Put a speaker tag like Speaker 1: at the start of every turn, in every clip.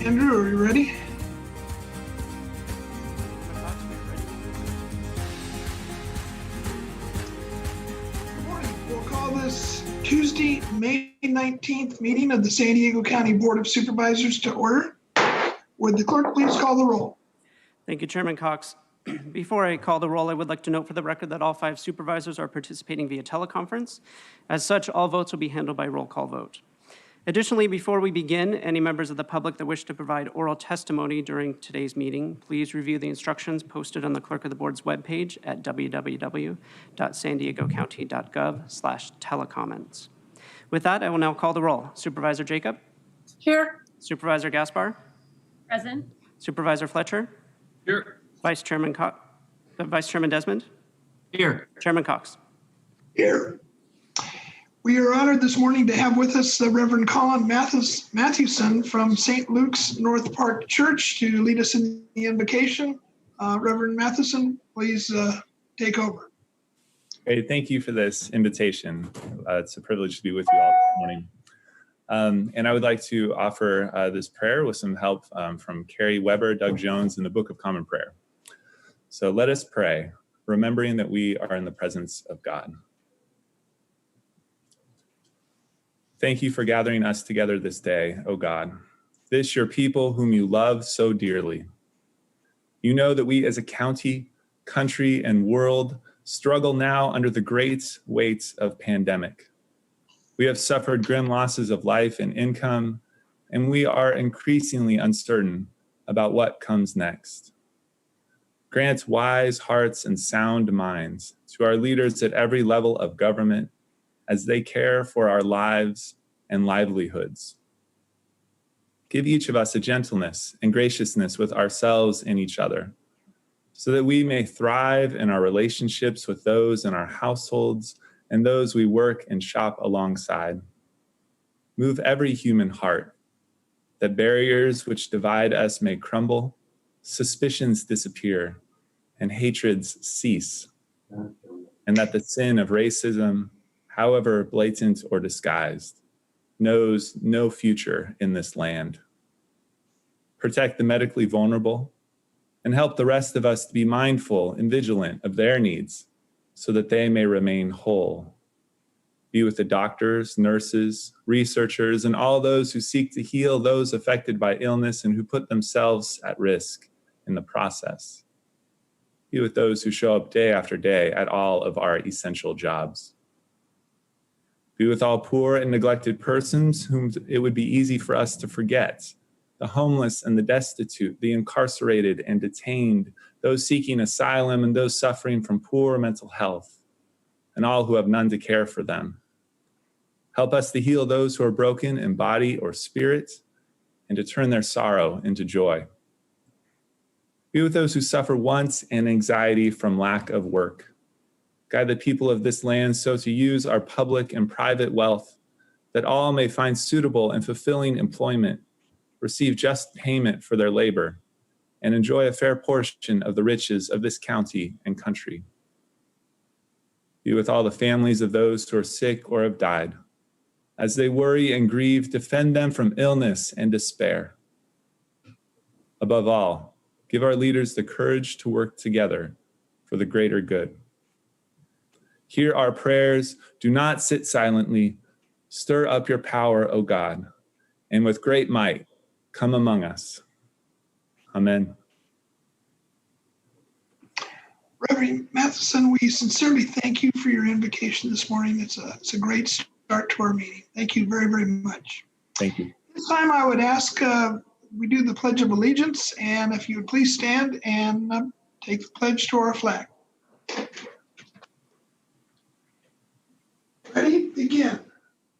Speaker 1: Andrew, are you ready? Good morning. We'll call this Tuesday, May 19th meeting of the San Diego County Board of Supervisors to order. Would the clerk please call the roll?
Speaker 2: Thank you, Chairman Cox. Before I call the roll, I would like to note for the record that all 5 supervisors are participating via teleconference. As such, all votes will be handled by roll call vote. Additionally, before we begin, any members of the public that wish to provide oral testimony during today's meeting, please review the instructions posted on the Clerk of the Board's webpage at www.sandiegocounty.gov/telecomments. With that, I will now call the roll. Supervisor Jacob?
Speaker 3: Here.
Speaker 2: Supervisor Gaspar?
Speaker 3: Present.
Speaker 2: Supervisor Fletcher?
Speaker 4: Here.
Speaker 2: Vice Chairman Desmond?
Speaker 4: Here.
Speaker 2: Chairman Cox?
Speaker 1: Here. We are honored this morning to have with us the Reverend Colin Mathewson from St. Luke's North Park Church to lead us in the invocation. Reverend Mathewson, please take over.
Speaker 5: Great, thank you for this invitation. It's a privilege to be with you all this morning. And I would like to offer this prayer with some help from Carrie Weber, Doug Jones, in the Book of Common Prayer. So let us pray, remembering that we are in the presence of God. Thank you for gathering us together this day, O God, this your people whom you love so dearly. You know that we as a county, country, and world struggle now under the great weight of pandemic. We have suffered grim losses of life and income, and we are increasingly uncertain about what comes next. Grant wise hearts and sound minds to our leaders at every level of government as they care for our lives and livelihoods. Give each of us a gentleness and graciousness with ourselves and each other, so that we may thrive in our relationships with those in our households and those we work and shop alongside. Move every human heart, that barriers which divide us may crumble, suspicions disappear, and hatreds cease, and that the sin of racism, however blatant or disguised, knows no future in this land. Protect the medically vulnerable, and help the rest of us to be mindful and vigilant of their needs so that they may remain whole. Be with the doctors, nurses, researchers, and all those who seek to heal those affected by illness and who put themselves at risk in the process. Be with those who show up day after day at all of our essential jobs. Be with all poor and neglected persons whom it would be easy for us to forget, the homeless and the destitute, the incarcerated and detained, those seeking asylum and those suffering from poor mental health, and all who have none to care for them. Help us to heal those who are broken in body or spirit and to turn their sorrow into joy. Be with those who suffer want and anxiety from lack of work. Guide the people of this land so to use our public and private wealth that all may find suitable and fulfilling employment, receive just payment for their labor, and enjoy a fair portion of the riches of this county and country. Be with all the families of those who are sick or have died. As they worry and grieve, defend them from illness and despair. Above all, give our leaders the courage to work together for the greater good. Hear our prayers. Do not sit silently. Stir up your power, O God, and with great might, come among us. Amen.
Speaker 1: Reverend Mathewson, we sincerely thank you for your invocation this morning. It's a great start to our meeting. Thank you very, very much.
Speaker 5: Thank you.
Speaker 1: This time I would ask we do the Pledge of Allegiance, and if you would please stand and take the pledge to our flag. Ready? Begin.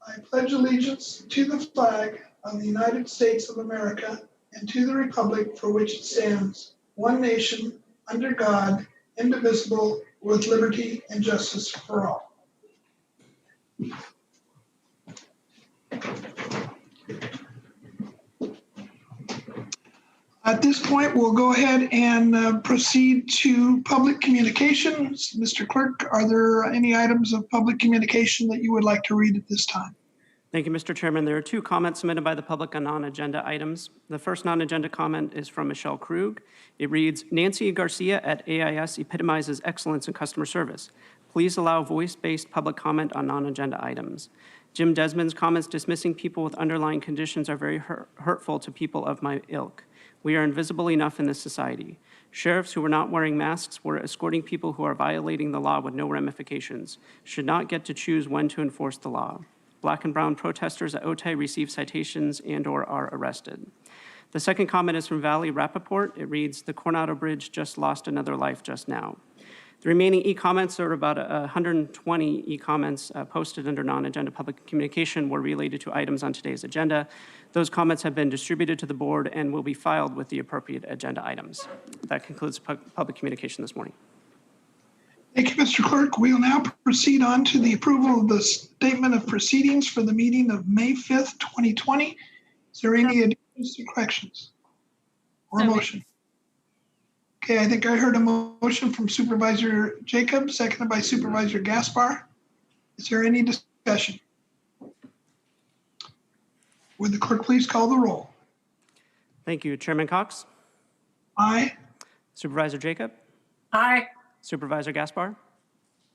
Speaker 1: I pledge allegiance to the flag of the United States of America and to the republic for which it stands, one nation, under God, indivisible, with liberty and justice for all. At this point, we'll go ahead and proceed to public communications. Mr. Clerk, are there any items of public communication that you would like to read at this time?
Speaker 2: Thank you, Mr. Chairman. There are two comments submitted by the public on non-agenda items. The first non-agenda comment is from Michelle Krug. It reads, Nancy Garcia at AIS epitomizes excellence in customer service. Please allow voice-based public comment on non-agenda items. Jim Desmond's comments dismissing people with underlying conditions are very hurtful to people of my ilk. We are invisible enough in this society. Sheriffs who were not wearing masks were escorting people who are violating the law with no ramifications, should not get to choose when to enforce the law. Black and brown protesters at Otay receive citations and/or are arrested. The second comment is from Valley Rappaport. It reads, the Coronado Bridge just lost another life just now. The remaining e-comments, or about 120 e-comments posted under non-agenda public communication, were related to items on today's agenda. Those comments have been distributed to the board and will be filed with the appropriate agenda items. That concludes public communication this morning.
Speaker 1: Thank you, Mr. Clerk. We will now proceed on to the approval of the statement of proceedings for the meeting of May 5th, 2020. Is there any additions or corrections or a motion? Okay, I think I heard a motion from Supervisor Jacob, seconded by Supervisor Gaspar. Is there any discussion? Would the clerk please call the roll?
Speaker 2: Thank you. Chairman Cox?
Speaker 1: Aye.
Speaker 2: Supervisor Jacob?
Speaker 3: Aye.
Speaker 2: Supervisor Gaspar?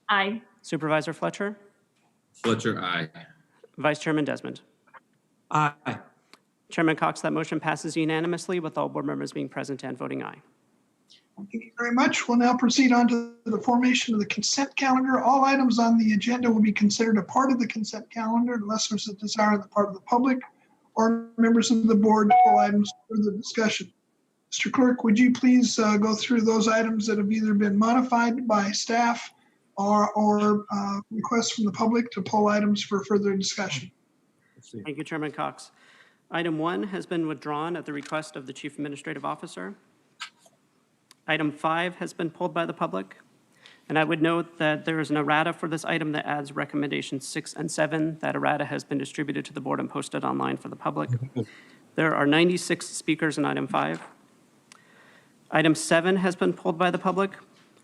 Speaker 3: Aye.
Speaker 2: Supervisor Fletcher?
Speaker 4: Fletcher, aye.
Speaker 2: Vice Chairman Desmond?
Speaker 4: Aye.
Speaker 2: Chairman Cox, that motion passes unanimously with all board members being present and voting aye.
Speaker 1: Thank you very much. We'll now proceed on to the formation of the consent calendar. All items on the agenda will be considered a part of the consent calendar unless there's a desire on the part of the public or members of the board to pull items for the discussion. Mr. Clerk, would you please go through those items that have either been modified by staff or requests from the public to pull items for further discussion?
Speaker 2: Thank you, Chairman Cox. Item 1 has been withdrawn at the request of the Chief Administrative Officer. Item 5 has been pulled by the public. And I would note that there is an errata for this item that adds recommendations 6 and 7. That errata has been distributed to the board and posted online for the public. There are 96 speakers in item 5. Item 7 has been pulled by the public.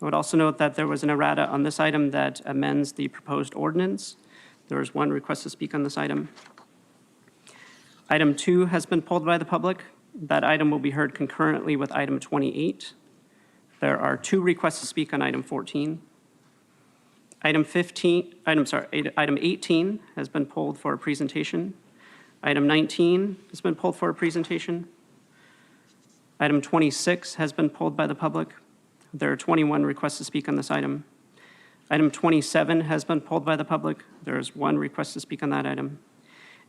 Speaker 2: I would also note that there was an errata on this item that amends the proposed ordinance. There is one request to speak on this item. Item 2 has been pulled by the public. That item will be heard concurrently with item 28. There are 2 requests to speak on item 14. Item 18 has been pulled for a presentation. Item 19 has been pulled for a presentation. Item 26 has been pulled by the public. There are 21 requests to speak on this item. Item 27 has been pulled by the public. There is 1 request to speak on that item.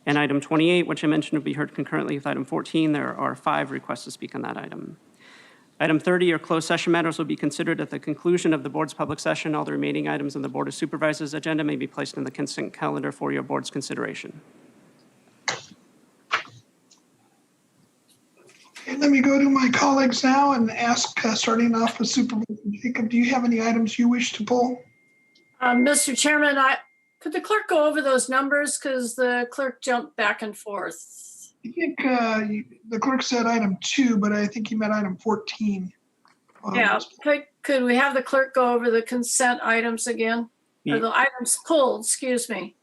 Speaker 2: And item 28, which I mentioned will be heard concurrently with item 14, there are 5 requests to speak on that item. Item 30, or closed session matters, will be considered at the conclusion of the board's public session. All the remaining items on the Board of Supervisors agenda may be placed in the consent calendar for your board's consideration.
Speaker 1: Okay, let me go to my colleagues now and ask, starting off with Supervisor Jacob, do you have any items you wish to pull?
Speaker 3: Mr. Chairman, could the clerk go over those numbers because the clerk jumped back and forth?
Speaker 1: I think the clerk said item 2, but I think he meant item 14.
Speaker 3: Yeah, could we have the clerk go over the consent items again? Or the items pulled, excuse me.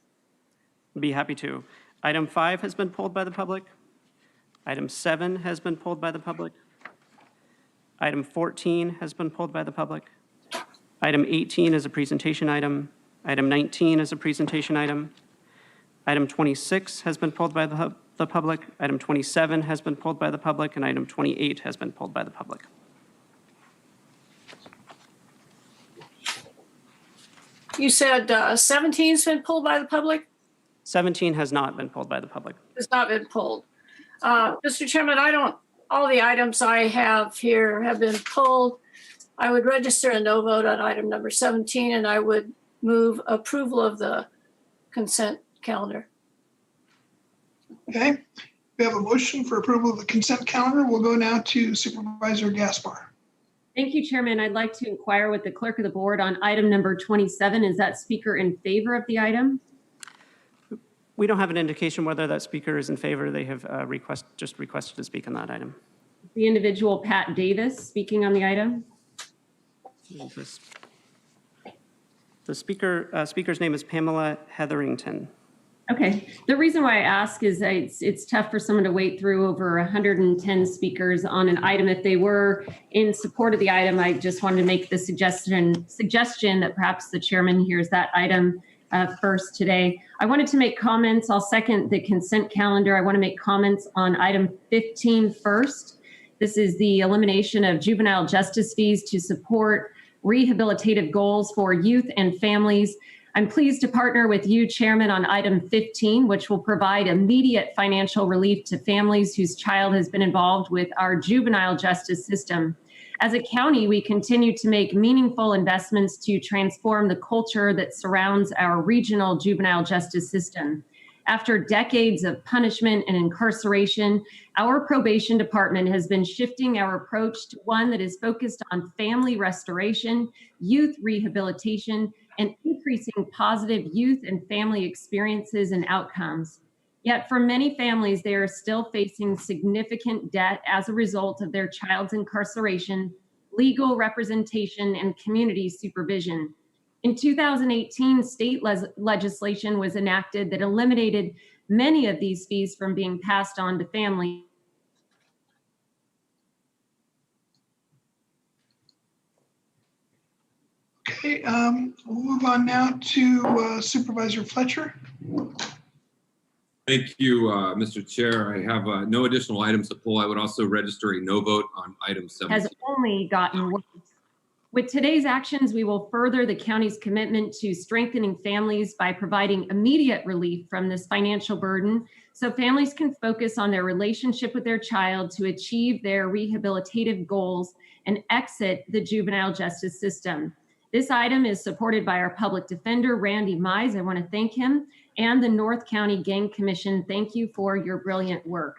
Speaker 2: Be happy to. Item 5 has been pulled by the public. Item 7 has been pulled by the public. Item 14 has been pulled by the public. Item 18 is a presentation item. Item 19 is a presentation item. Item 26 has been pulled by the public. Item 27 has been pulled by the public, and item 28 has been pulled by the public.
Speaker 3: You said 17's been pulled by the public?
Speaker 2: 17 has not been pulled by the public.
Speaker 3: It's not been pulled. Mr. Chairman, all the items I have here have been pulled. I would register a no vote on item number 17, and I would move approval of the consent calendar.
Speaker 1: Okay, we have a motion for approval of the consent calendar. We'll go now to Supervisor Gaspar.
Speaker 6: Thank you, Chairman. I'd like to inquire with the clerk of the board on item number 27. Is that speaker in favor of the item?
Speaker 2: We don't have an indication whether that speaker is in favor. They have just requested to speak on that item.
Speaker 6: The individual, Pat Davis, speaking on the item?
Speaker 2: The speaker's name is Pamela Hetherington.
Speaker 6: Okay. The reason why I ask is it's tough for someone to wait through over 110 speakers on an item. If they were in support of the item, I just wanted to make the suggestion that perhaps the chairman hears that item first today. I wanted to make comments. I'll second the consent calendar. I want to make comments on item 15 first. This is the elimination of juvenile justice fees to support rehabilitative goals for youth and families. I'm pleased to partner with you, Chairman, on item 15, which will provide immediate financial relief to families whose child has been involved with our juvenile justice system. As a county, we continue to make meaningful investments to transform the culture that surrounds our regional juvenile justice system. After decades of punishment and incarceration, our probation department has been shifting our approach to one that is focused on family restoration, youth rehabilitation, and increasing positive youth and family experiences and outcomes. Yet for many families, they are still facing significant debt as a result of their child's incarceration, legal representation, and community supervision. In 2018, state legislation was enacted that eliminated many of these fees from being passed on to families.
Speaker 1: Okay, we'll move on now to Supervisor Fletcher.
Speaker 4: Thank you, Mr. Chair. I have no additional items to pull. I would also register a no vote on item 17.
Speaker 6: Has only gotten worse. With today's actions, we will further the county's commitment to strengthening families by providing immediate relief from this financial burden so families can focus on their relationship with their child to achieve their rehabilitative goals and exit the juvenile justice system. This item is supported by our public defender, Randy Mize. I want to thank him, and the North County Gang Commission. Thank you for your brilliant work.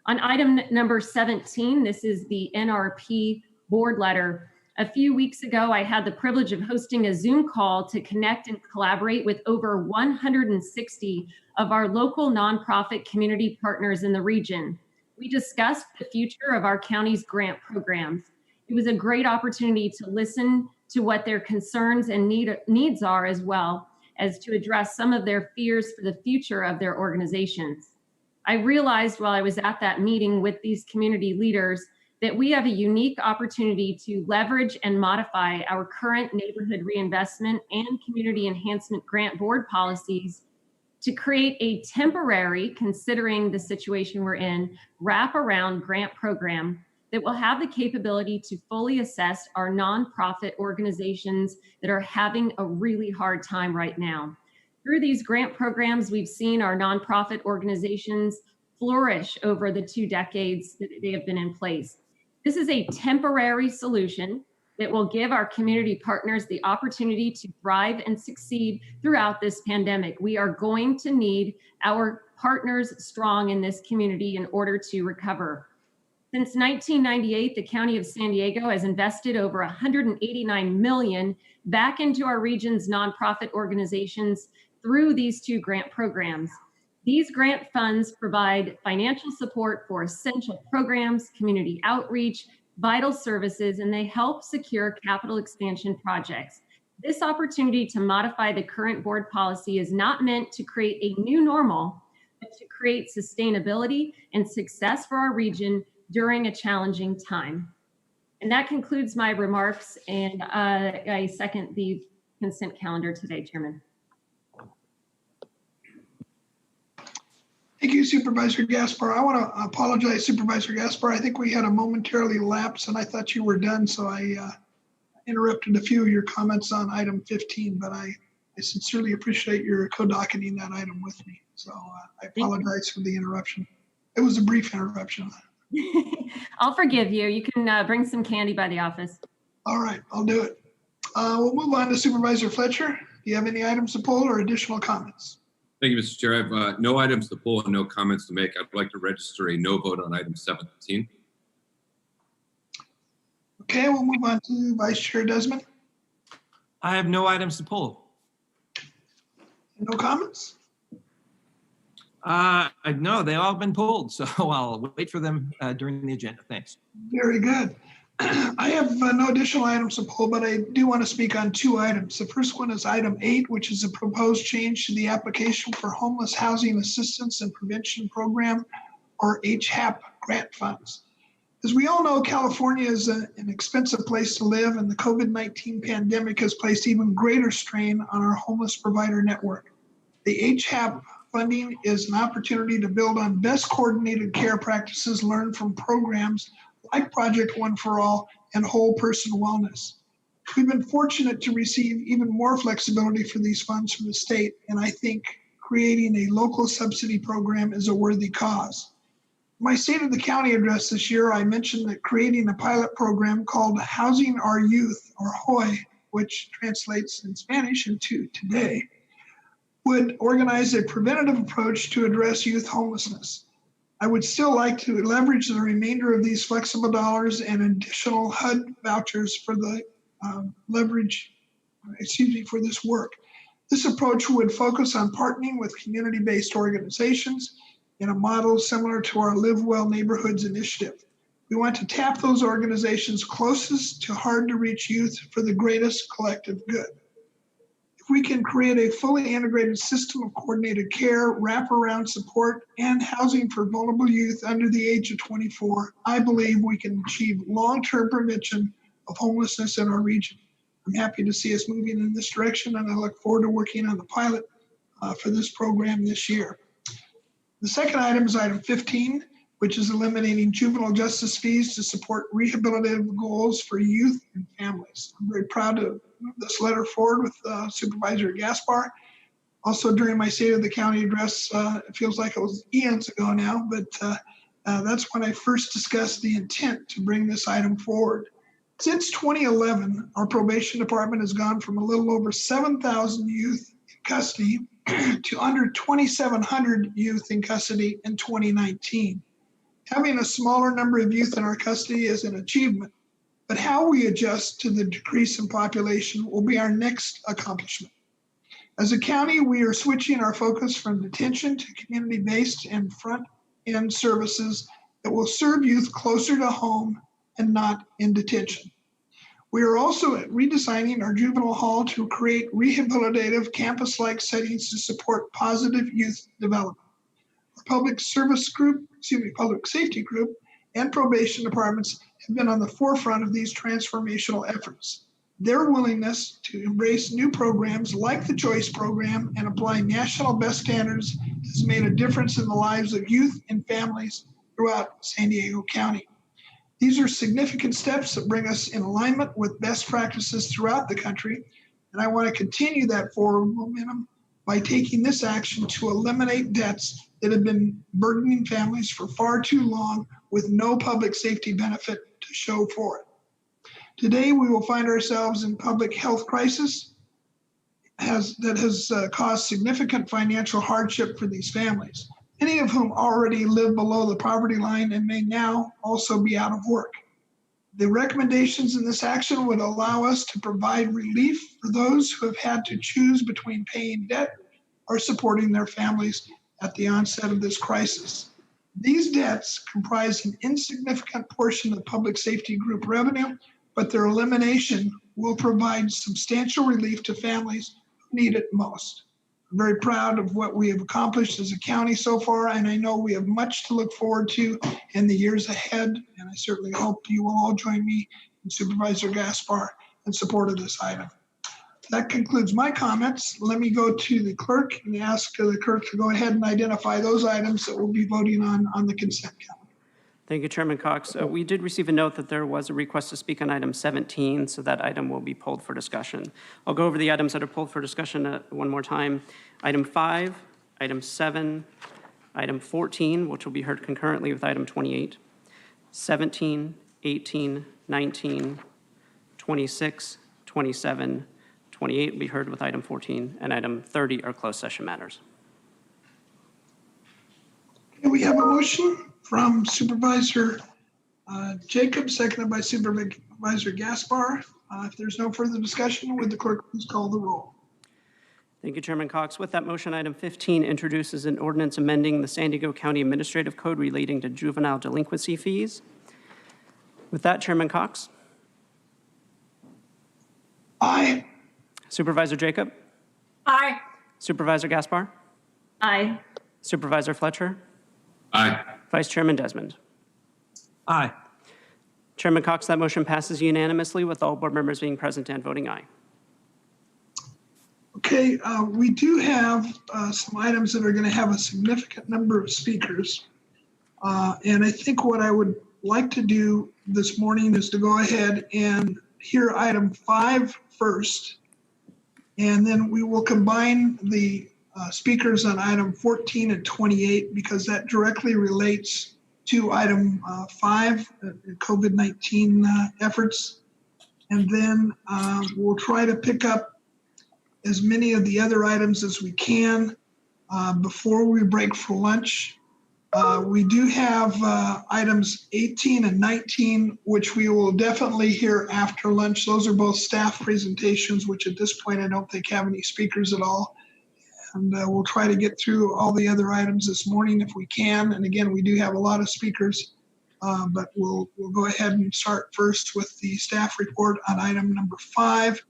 Speaker 6: On item number 17, this is the NRP board letter. A few weeks ago, I had the privilege of hosting a Zoom call to connect and collaborate with over 160 of our local nonprofit community partners in the region. We discussed the future of our county's grant programs. It was a great opportunity to listen to what their concerns and needs are, as well as to address some of their fears for the future of their organizations. I realized while I was at that meeting with these community leaders that we have a unique opportunity to leverage and modify our current neighborhood reinvestment and community enhancement grant board policies to create a temporary, considering the situation we're in, wraparound grant program that will have the capability to fully assess our nonprofit organizations that are having a really hard time right now. Through these grant programs, we've seen our nonprofit organizations flourish over the 2 decades that they have been in place. This is a temporary solution that will give our community partners the opportunity to thrive and succeed throughout this pandemic. We are going to need our partners strong in this community in order to recover. Since 1998, the County of San Diego has invested over $189 million back into our region's nonprofit organizations through these 2 grant programs. These grant funds provide financial support for essential programs, community outreach, vital services, and they help secure capital expansion projects. This opportunity to modify the current board policy is not meant to create a new normal, but to create sustainability and success for our region during a challenging time. And that concludes my remarks, and I second the consent calendar today, Chairman.
Speaker 1: Thank you, Supervisor Gaspar. I want to apologize, Supervisor Gaspar. I think we had a momentarily lapse and I thought you were done, so I interrupted a few of your comments on item 15, but I sincerely appreciate your co-docketing that item with me. So I apologize for the interruption. It was a brief interruption.
Speaker 6: I'll forgive you. You can bring some candy by the office.
Speaker 1: All right, I'll do it. We'll move on to Supervisor Fletcher. Do you have any items to pull or additional comments?
Speaker 4: Thank you, Mr. Chair. I have no items to pull and no comments to make. I'd like to register a no vote on item 17.
Speaker 1: Okay, we'll move on to Vice Chair Desmond.
Speaker 7: I have no items to pull.
Speaker 1: No comments?
Speaker 7: No, they've all been pulled, so I'll wait for them during the agenda. Thanks.
Speaker 1: Very good. I have no additional items to pull, but I do want to speak on two items. The first one is item 8, which is a proposed change to the application for Homeless Housing Assistance and Prevention Program, or HAP grant funds. As we all know, California is an expensive place to live, and the COVID-19 pandemic has placed even greater strain on our homeless provider network. The HAP funding is an opportunity to build on best coordinated care practices learned from programs like Project One for All and Whole Person Wellness. We've been fortunate to receive even more flexibility for these funds from the state, and I think creating a local subsidy program is a worthy cause. In my State of the County address this year, I mentioned that creating a pilot program called Housing Our Youth, or HOY, which translates in Spanish into Today, would organize a preventative approach to address youth homelessness. I would still like to leverage the remainder of these flexible dollars and additional HUD vouchers for the for this work. This approach would focus on partnering with community-based organizations in a model similar to our Live Well Neighborhoods initiative. We want to tap those organizations closest to hard-to-reach youth for the greatest collective good. If we can create a fully integrated system of coordinated care, wraparound support, and housing for vulnerable youth under the age of 24, I believe we can achieve long-term prevention of homelessness in our region. I'm happy to see us moving in this direction, and I look forward to working on the pilot for this program this year. The second item is item 15, which is eliminating juvenile justice fees to support rehabilitative goals for youth and families. I'm very proud to move this letter forward with Supervisor Gaspar. Also, during my State of the County address, it feels like it was eons ago now, but that's when I first discussed the intent to bring this item forward. Since 2011, our probation department has gone from a little over 7,000 youth in custody to under 2,700 youth in custody in 2019. Having a smaller number of youth in our custody is an achievement, but how we adjust to the decrease in population will be our next accomplishment. As a county, we are switching our focus from detention to community-based and front-end services that will serve youth closer to home and not in detention. We are also redesigning our juvenile hall to create rehabilitative campus-like settings to support positive youth development. Our public safety group and probation departments have been on the forefront of these transformational efforts. Their willingness to embrace new programs like the Choice Program and apply national best standards has made a difference in the lives of youth and families throughout San Diego County. These are significant steps that bring us in alignment with best practices throughout the country, and I want to continue that forward momentum by taking this action to eliminate debts that have been burdening families for far too long with no public safety benefit to show for it. Today, we will find ourselves in public health crisis that has caused significant financial hardship for these families, many of whom already live below the poverty line and may now also be out of work. The recommendations in this action would allow us to provide relief for those who have had to choose between paying debt or supporting their families at the onset of this crisis. These debts comprise an insignificant portion of public safety group revenue, but their elimination will provide substantial relief to families who need it most. I'm very proud of what we have accomplished as a county so far, and I know we have much to look forward to in the years ahead, and I certainly hope you will all join me and Supervisor Gaspar in support of this item. That concludes my comments. Let me go to the clerk and ask the clerk to go ahead and identify those items that we'll be voting on the consent calendar.
Speaker 2: Thank you, Chairman Cox. We did receive a note that there was a request to speak on item 17, so that item will be pulled for discussion. I'll go over the items that are pulled for discussion one more time. Item 5, item 7, item 14, which will be heard concurrently with item 28, 17, 18, 19, 26, 27, 28 will be heard with item 14, and item 30 are closed session matters.
Speaker 1: Okay, we have a motion from Supervisor Jacobs, seconded by Supervisor Gaspar. If there's no further discussion, would the clerk please call the roll?
Speaker 2: Thank you, Chairman Cox. With that motion, item 15 introduces an ordinance amending the San Diego County Administrative Code relating to juvenile delinquency fees. With that, Chairman Cox.
Speaker 1: Aye.
Speaker 2: Supervisor Jacob,
Speaker 3: Aye.
Speaker 2: Supervisor Gaspar,
Speaker 6: Aye.
Speaker 2: Supervisor Fletcher,
Speaker 4: Aye.
Speaker 2: Vice Chairman Desmond.
Speaker 7: Aye.
Speaker 2: Chairman Cox, that motion passes unanimously with all board members being present and voting aye.
Speaker 1: Okay, we do have some items that are going to have a significant number of speakers. And I think what I would like to do this morning is to go ahead and hear item 5 first. And then we will combine the speakers on item 14 and 28 because that directly relates to item 5, COVID-19 efforts. And then we'll try to pick up as many of the other items as we can before we break for lunch. We do have items 18 and 19, which we will definitely hear after lunch. Those are both staff presentations, which at this point I don't think have any speakers at all. And we'll try to get through all the other items this morning if we can. And again, we do have a lot of speakers, but we'll go ahead and start first with the staff report on item number 5.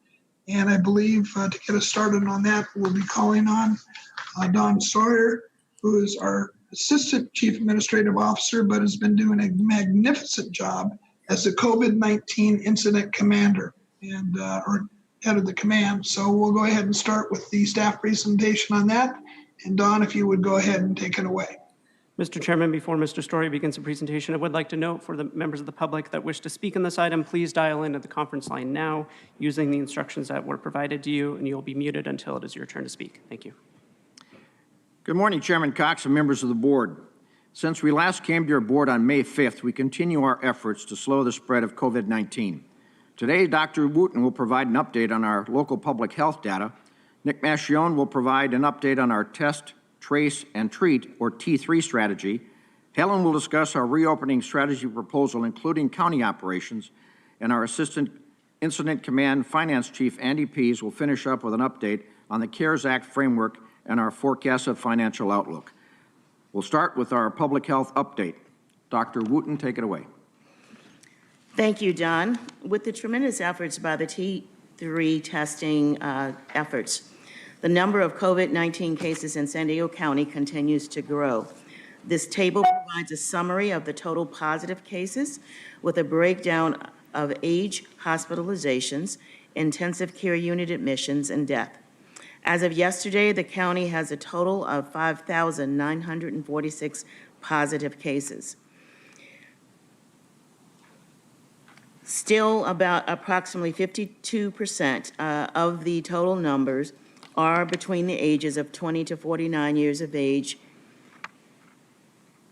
Speaker 1: And I believe to get us started on that, we'll be calling on Don Sawyer, who is our Assistant Chief Administrative Officer, but has been doing a magnificent job as the COVID-19 Incident Commander and or head of the command. So we'll go ahead and start with the staff presentation on that. And Don, if you would go ahead and take it away.
Speaker 2: Mr. Chairman, before Mr. Story begins the presentation, I would like to note for the members of the public that wish to speak on this item, please dial into the conference line now using the instructions that were provided to you, and you'll be muted until it is your turn to speak. Thank you.
Speaker 8: Good morning, Chairman Cox and members of the board. Since we last came to your board on May 5th, we continue our efforts to slow the spread of COVID-19. Today, Dr. Wooten will provide an update on our local public health data. Nick Mascione will provide an update on our test, trace, and treat, or T3 strategy. Helen will discuss our reopening strategy proposal, including county operations, and our Assistant Incident Command Finance Chief, Andy Pease, will finish up with an update on the CARES Act framework and our forecasted financial outlook. We'll start with our public health update. Dr. Wooten, take it away.
Speaker 9: Thank you, Don. With the tremendous efforts by the T3 testing efforts, the number of COVID-19 cases in San Diego County continues to grow. This table provides a summary of the total positive cases with a breakdown of age, hospitalizations, intensive care unit admissions, and death. As of yesterday, the county has a total of 5,946 positive cases. Still, about approximately 52% of the total numbers are between the ages of 20 to 49 years of age.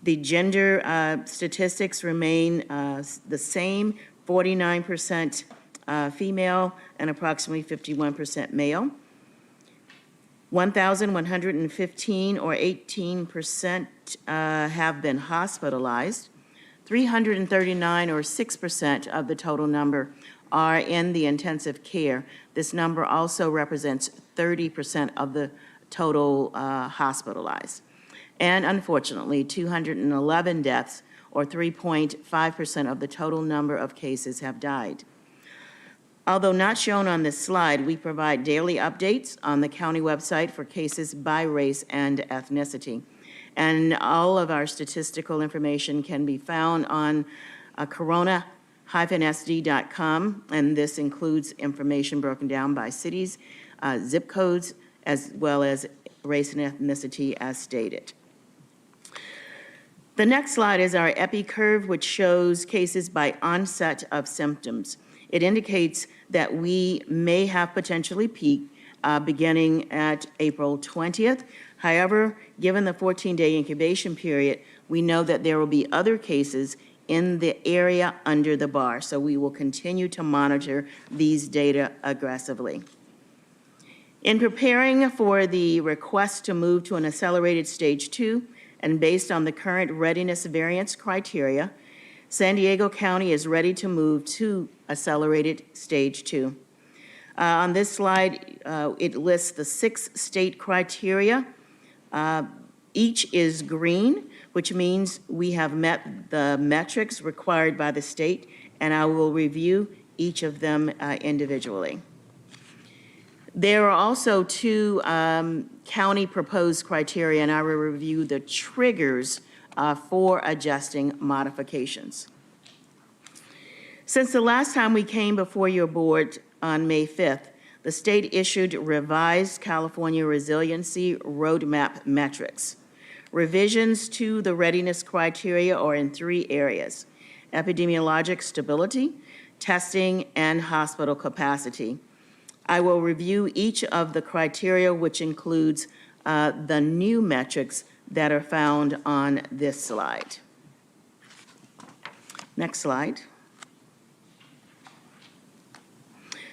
Speaker 9: The gender statistics remain the same, 49% female and approximately 51% male. 1,115 or 18% have been hospitalized. 339 or 6% of the total number are in the intensive care. This number also represents 30% of the total hospitalized. And unfortunately, 211 deaths or 3.5% of the total number of cases have died. Although not shown on this slide, we provide daily updates on the county website for cases by race and ethnicity. And all of our statistical information can be found on corona-sd.com, and this includes information broken down by cities, zip codes, as well as race and ethnicity as stated. The next slide is our epi curve, which shows cases by onset of symptoms. It indicates that we may have potentially peaked beginning at April 20th. However, given the 14-day incubation period, we know that there will be other cases in the area under the bar, so we will continue to monitor these data aggressively. In preparing for the request to move to an accelerated stage 2, and based on the current readiness variance criteria, San Diego County is ready to move to accelerated stage 2. On this slide, it lists the 6 state criteria. Each is green, which means we have met the metrics required by the state, and I will review each of them individually. There are also two county proposed criteria, and I will review the triggers for adjusting modifications. Since the last time we came before your board on May 5th, the state issued revised California Resiliency Roadmap metrics. Revisions to the readiness criteria are in three areas: epidemiologic stability, testing, and hospital capacity. I will review each of the criteria, which includes the new metrics that are found on this slide. Next slide.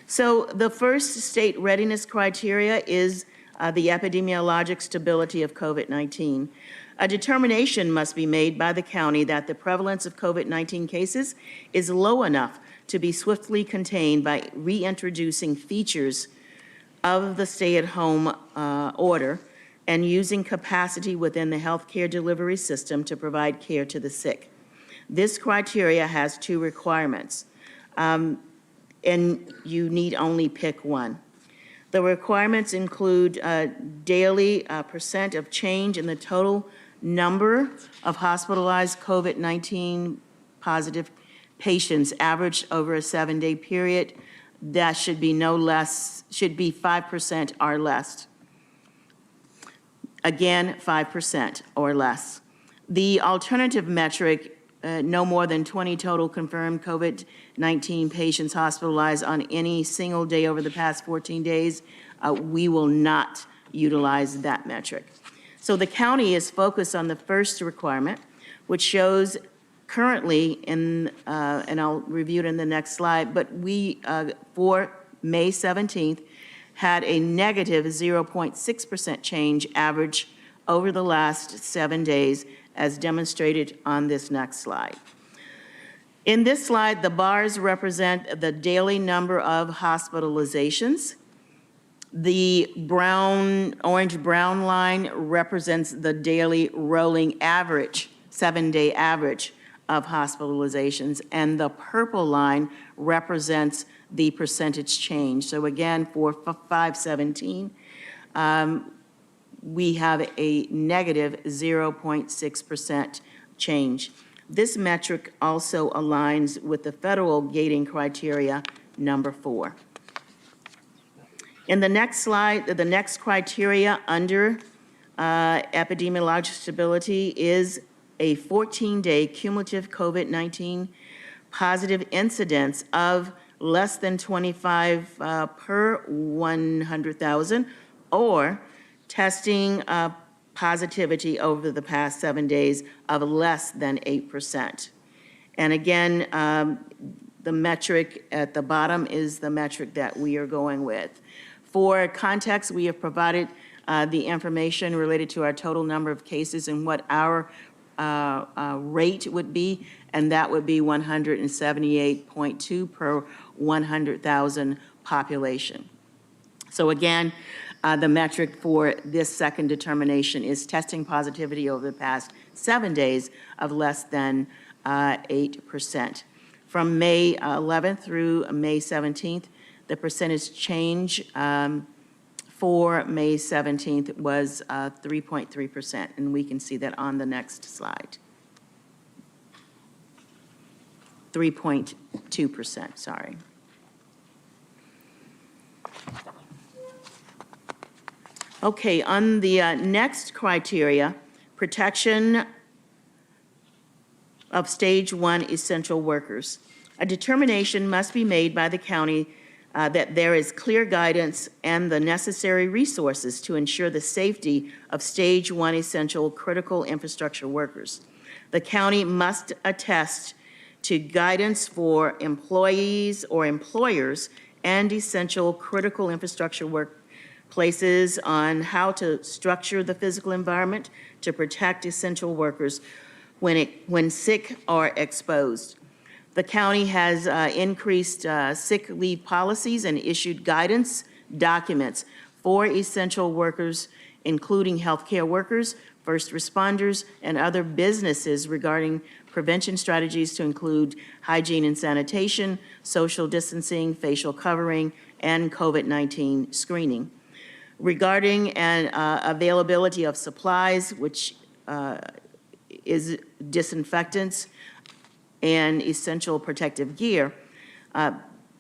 Speaker 9: So the first state readiness criteria is the epidemiologic stability of COVID-19. A determination must be made by the county that the prevalence of COVID-19 cases is low enough to be swiftly contained by reintroducing features of the stay-at-home order and using capacity within the healthcare delivery system to provide care to the sick. This criteria has two requirements, and you need only pick one. The requirements include daily percent of change in the total number of hospitalized COVID-19 positive patients averaged over a 7-day period. That should be no less, should be 5% or less. Again, 5% or less. The alternative metric, no more than 20 total confirmed COVID-19 patients hospitalized on any single day over the past 14 days, we will not utilize that metric. So the county is focused on the first requirement, which shows currently in, and I'll review it in the next slide, but we, for May 17th, had a negative 0.6% change average over the last 7 days, as demonstrated on this next slide. In this slide, the bars represent the daily number of hospitalizations. The orange-brown line represents the daily rolling average, 7-day average of hospitalizations, and the purple line represents the percentage change. So again, for 5/17, we have a negative 0.6% change. This metric also aligns with the federal gating criteria number 4. In the next slide, the next criteria under epidemiologic stability is a 14-day cumulative COVID-19 positive incidence of less than 25 per 100,000, or testing positivity over the past 7 days of less than 8%. And again, the metric at the bottom is the metric that we are going with. For context, we have provided the information related to our total number of cases and what our rate would be, and that would be 178.2 per 100,000 population. So again, the metric for this second determination is testing positivity over the past 7 days of less than 8%. From May 11th through May 17th, the percentage change for May 17th was 3.3%, and we can see that on the next slide. 3.2%, sorry. Okay, on the next criteria, protection of stage 1 essential workers. A determination must be made by the county that there is clear guidance and the necessary resources to ensure the safety of stage 1 essential critical infrastructure workers. The county must attest to guidance for employees or employers and essential critical infrastructure workplaces on how to structure the physical environment to protect essential workers when sick or exposed. The county has increased sick leave policies and issued guidance documents for essential workers, including healthcare workers, first responders, and other businesses regarding prevention strategies to include hygiene and sanitation, social distancing, facial covering, and COVID-19 screening. Regarding availability of supplies, which is disinfectants and essential protective gear,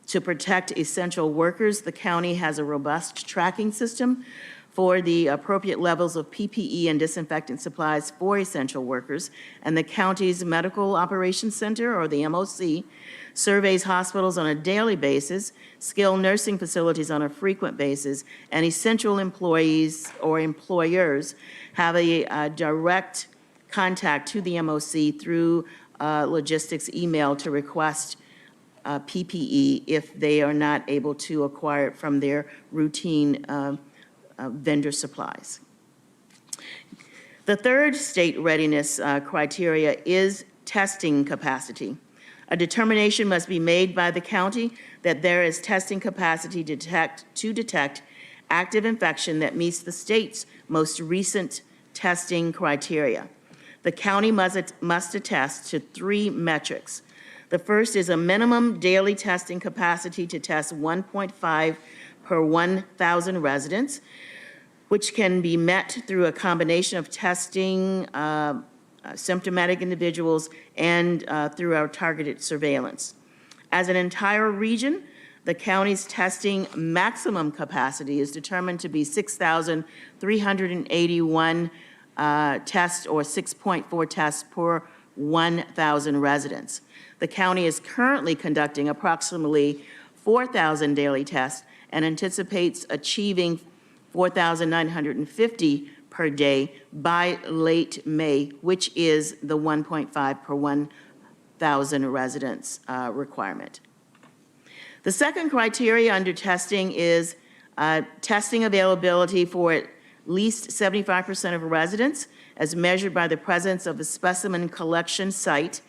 Speaker 9: to protect essential workers, the county has a robust tracking system for the appropriate levels of PPE and disinfectant supplies for essential workers, and the county's Medical Operations Center, or the MOC, surveys hospitals on a daily basis, skilled nursing facilities on a frequent basis, and essential employees or employers have a direct contact to the MOC through logistics email to request PPE if they are not able to acquire it from their routine vendor supplies. The third state readiness criteria is testing capacity. A determination must be made by the county that there is testing capacity to detect active infection that meets the state's most recent testing criteria. The county must attest to 3 metrics. The first is a minimum daily testing capacity to test 1.5 per 1,000 residents, which can be met through a combination of testing symptomatic individuals and through our targeted surveillance. As an entire region, the county's testing maximum capacity is determined to be 6,381 tests, or 6.4 tests per 1,000 residents. The county is currently conducting approximately 4,000 daily tests and anticipates achieving 4,950 per day by late May, which is the 1.5 per 1,000 residents requirement. The second criteria under testing is testing availability for at least 75% of residents as measured by the presence of a specimen collection site,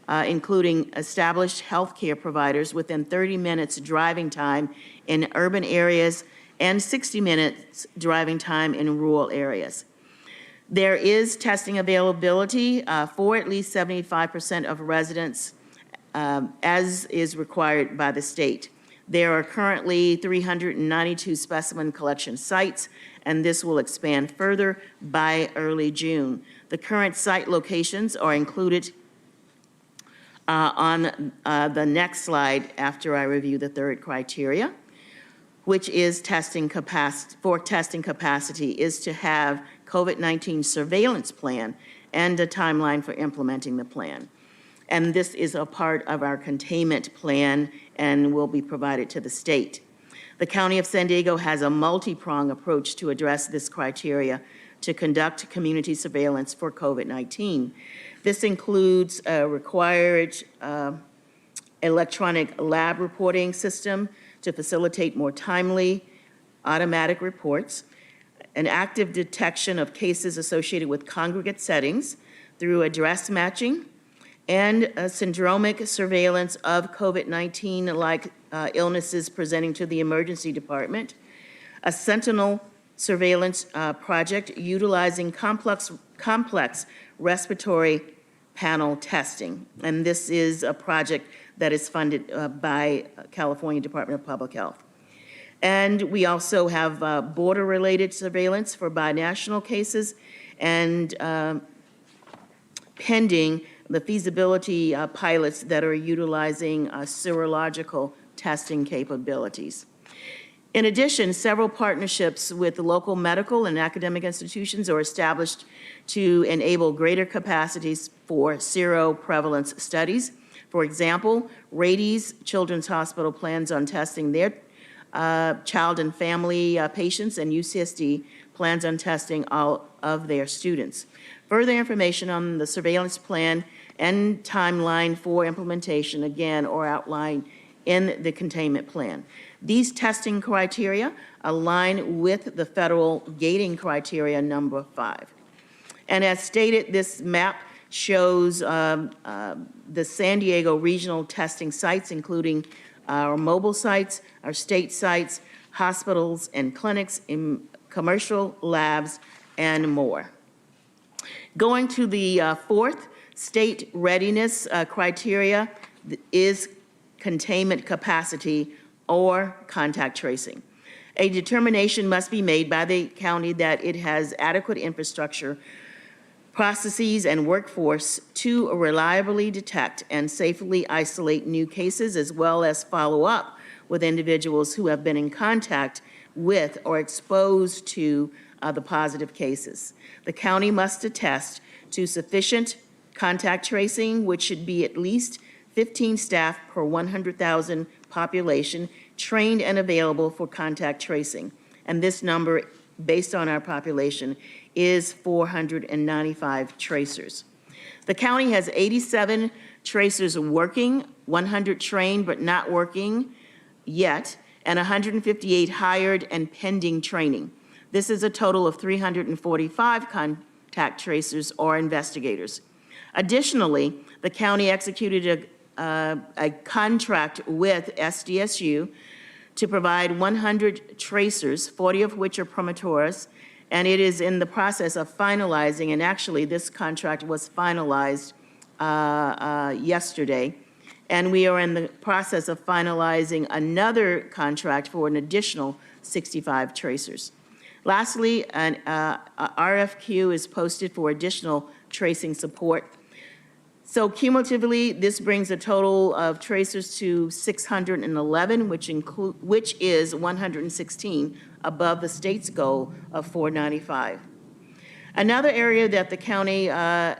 Speaker 9: including established healthcare providers within 30 minutes driving time in urban areas and 60 minutes driving time in rural areas. There is testing availability for at least 75% of residents as is required by the state. There are currently 392 specimen collection sites, and this will expand further by early June. The current site locations are included on the next slide after I review the third criteria, which is testing capacity is to have COVID-19 surveillance plan and a timeline for implementing the plan. And this is a part of our containment plan and will be provided to the state. The County of San Diego has a multi-pronged approach to address this criteria to conduct community surveillance for COVID-19. This includes a required electronic lab reporting system to facilitate more timely automatic reports, an active detection of cases associated with congregate settings through address matching, and a syndromic surveillance of COVID-19-like illnesses presenting to the emergency department, a sentinel surveillance project utilizing complex respiratory panel testing. And this is a project that is funded by California Department of Public Health. And we also have border-related surveillance for binational cases, and pending the feasibility pilots that are utilizing serological testing capabilities. In addition, several partnerships with local medical and academic institutions are established to enable greater capacities for seroprevalence studies. For example, Readiness Children's Hospital plans on testing their child and family patients, and UCSD plans on testing all of their students. Further information on the surveillance plan and timeline for implementation, again, are outlined in the containment plan. These testing criteria align with the federal gating criteria number 5. And as stated, this map shows the San Diego regional testing sites, including our mobile sites, our state sites, hospitals and clinics, in commercial labs, and more. Going to the fourth State readiness criteria is containment capacity or contact tracing. A determination must be made by the county that it has adequate infrastructure, processes, and workforce to reliably detect and safely isolate new cases, as well as follow up with individuals who have been in contact with or exposed to the positive cases. The county must attest to sufficient contact tracing, which should be at least 15 staff per 100,000 population trained and available for contact tracing. And this number, based on our population, is 495 tracers. The county has 87 tracers working, 100 trained but not working yet, and 158 hired and pending training. This is a total of 345 contact tracers or investigators. Additionally, the county executed a contract with SDSU to provide 100 tracers, 40 of which are promotores, and it is in the process of finalizing, and actually this contract was finalized yesterday, and we are in the process of finalizing another contract for an additional 65 tracers. Lastly, an RFQ is posted for additional tracing support. So cumulatively, this brings a total of tracers to 611, which is 116 above the state's goal of 495. Another area that the county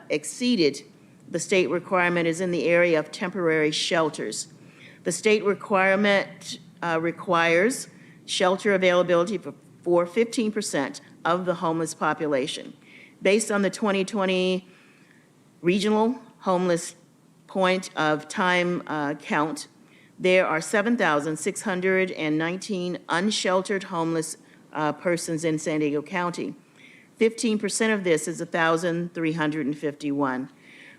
Speaker 9: exceeded the state requirement is in the area of temporary shelters. The state requirement requires shelter availability for 15% of the homeless population. Based on the 2020 regional homeless point of time count, there are 7,619 unsheltered homeless persons in San Diego County. 15% of this is 1,351.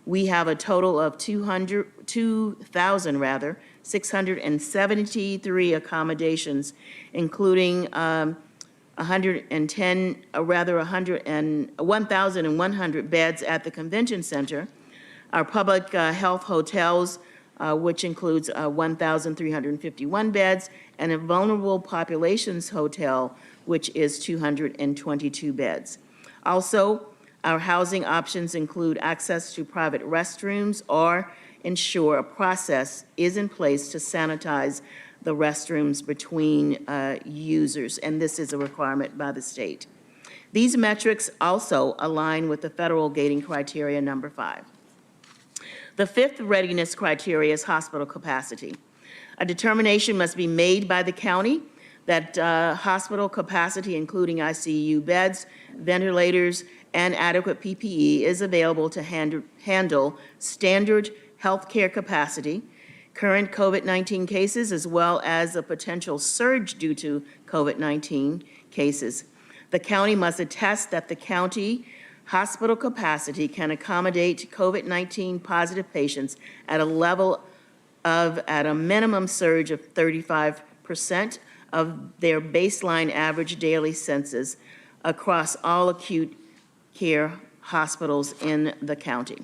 Speaker 9: We have a total of 2,673 accommodations, including 1,100 beds at the convention center. Our public health hotels, which includes 1,351 beds, and a vulnerable populations hotel, which is 222 beds. Also, our housing options include access to private restrooms or ensure a process is in place to sanitize the restrooms between users, and this is a requirement by the state. These metrics also align with the federal gating criteria number 5. The fifth readiness criteria is hospital capacity. A determination must be made by the county that hospital capacity, including ICU beds, ventilators, and adequate PPE is available to handle standard healthcare capacity, current COVID-19 cases, as well as a potential surge due to COVID-19 cases. The county must attest that the county hospital capacity can accommodate COVID-19 positive patients at a level of, at a minimum surge of 35% of their baseline average daily census across all acute care hospitals in the county.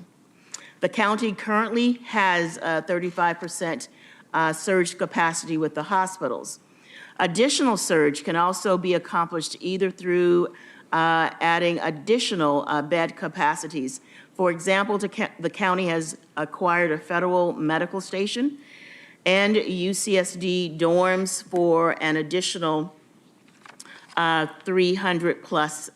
Speaker 9: The county currently has 35% surge capacity with the hospitals. Additional surge can also be accomplished either through adding additional bed capacities. For example, the county has acquired a federal medical station and UCSD dorms for an additional 300 plus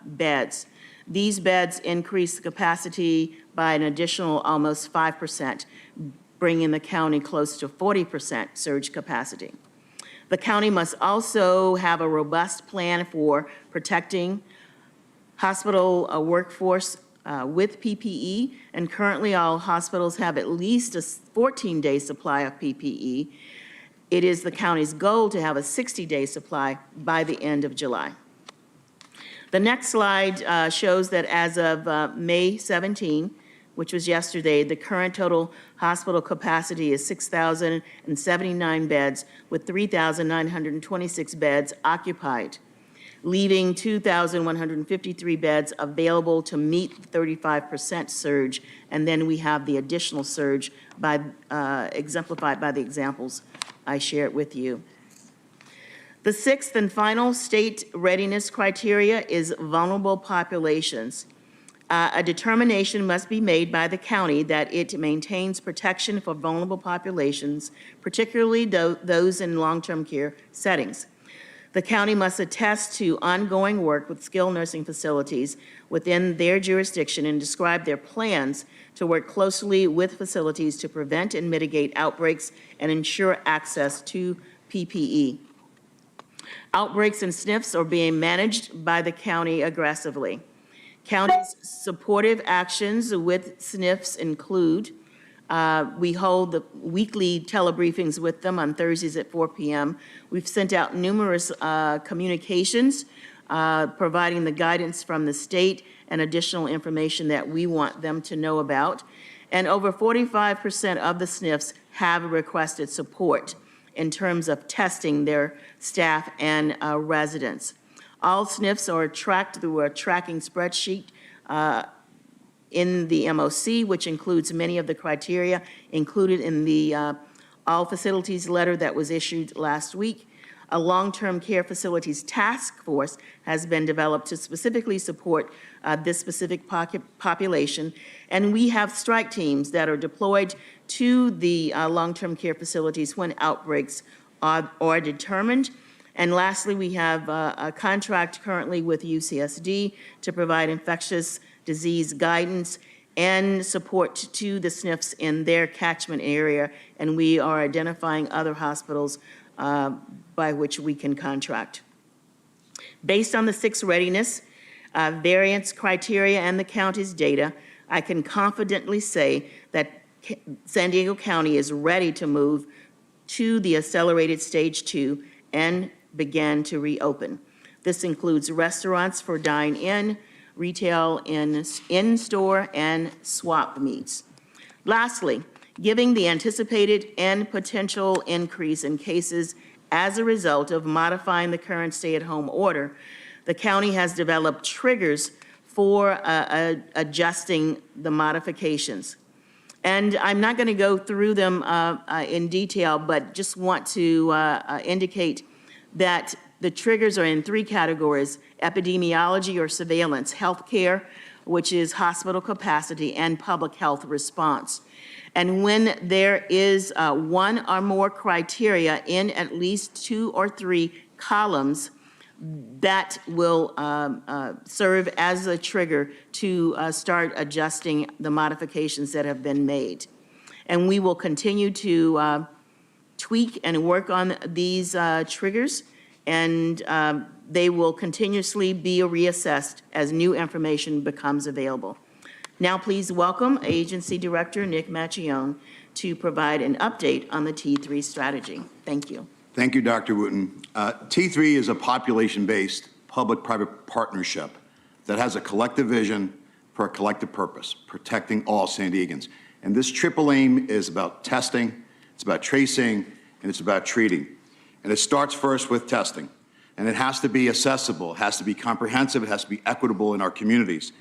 Speaker 9: beds. These beds increase the capacity by an additional almost 5%, bringing the county close to 40% surge capacity. The county must also have a robust plan for protecting hospital workforce with PPE, and currently all hospitals have at least a 14-day supply of PPE. It is the county's goal to have a 60-day supply by the end of July. The next slide shows that as of May 17, which was yesterday, the current total hospital capacity is 6,079 beds with 3,926 beds occupied. leaving 2,153 beds available to meet the 35% surge. And then we have the additional surge exemplified by the examples I shared with you. The sixth and final state readiness criteria is vulnerable populations. A determination must be made by the county that it maintains protection for vulnerable populations, particularly those in long-term care settings. The county must attest to ongoing work with skilled nursing facilities within their jurisdiction and describe their plans to work closely with facilities to prevent and mitigate outbreaks and ensure access to PPE. Outbreaks and SNFs are being managed by the county aggressively. County's supportive actions with SNFs include, we hold the weekly telebriefings with them on Thursdays at 4 p.m. We've sent out numerous communications providing the guidance from the state and additional information that we want them to know about. And over 45% of the SNFs have requested support in terms of testing their staff and residents. All SNFs are tracked through a tracking spreadsheet in the MOC, which includes many of the criteria included in the all facilities letter that was issued last week. A long-term care facilities task force has been developed to specifically support this specific population. And we have strike teams that are deployed to the long-term care facilities when outbreaks are determined. And lastly, we have a contract currently with UCSD to provide infectious disease guidance and support to the SNFs in their catchment area. And we are identifying other hospitals by which we can contract. Based on the 6 readiness, variance criteria, and the county's data, I can confidently say that San Diego County is ready to move to the accelerated stage 2 and begin to reopen. This includes restaurants for dine-in, retail in-store, and swap meets. Lastly, given the anticipated and potential increase in cases as a result of modifying the current stay-at-home order, the county has developed triggers for adjusting the modifications. And I'm not going to go through them in detail, but just want to indicate that the triggers are in 3 categories: epidemiology or surveillance, healthcare, which is hospital capacity, and public health response. And when there is 1 or more criteria in at least 2 or 3 columns, that will serve as a trigger to start adjusting the modifications that have been made. And we will continue to tweak and work on these triggers, and they will continuously be reassessed as new information becomes available. Now, please welcome Agency Director Nick Macchione to provide an update on the T3 strategy. Thank you.
Speaker 10: Thank you, Dr. Wooten. T3 is a population-based public-private partnership that has a collective vision for a collective purpose, protecting all San Diegans. And this triple aim is about testing, it's about tracing, and it's about treating. And it starts first with testing. And it has to be accessible, it has to be comprehensive, it has to be equitable in our communities.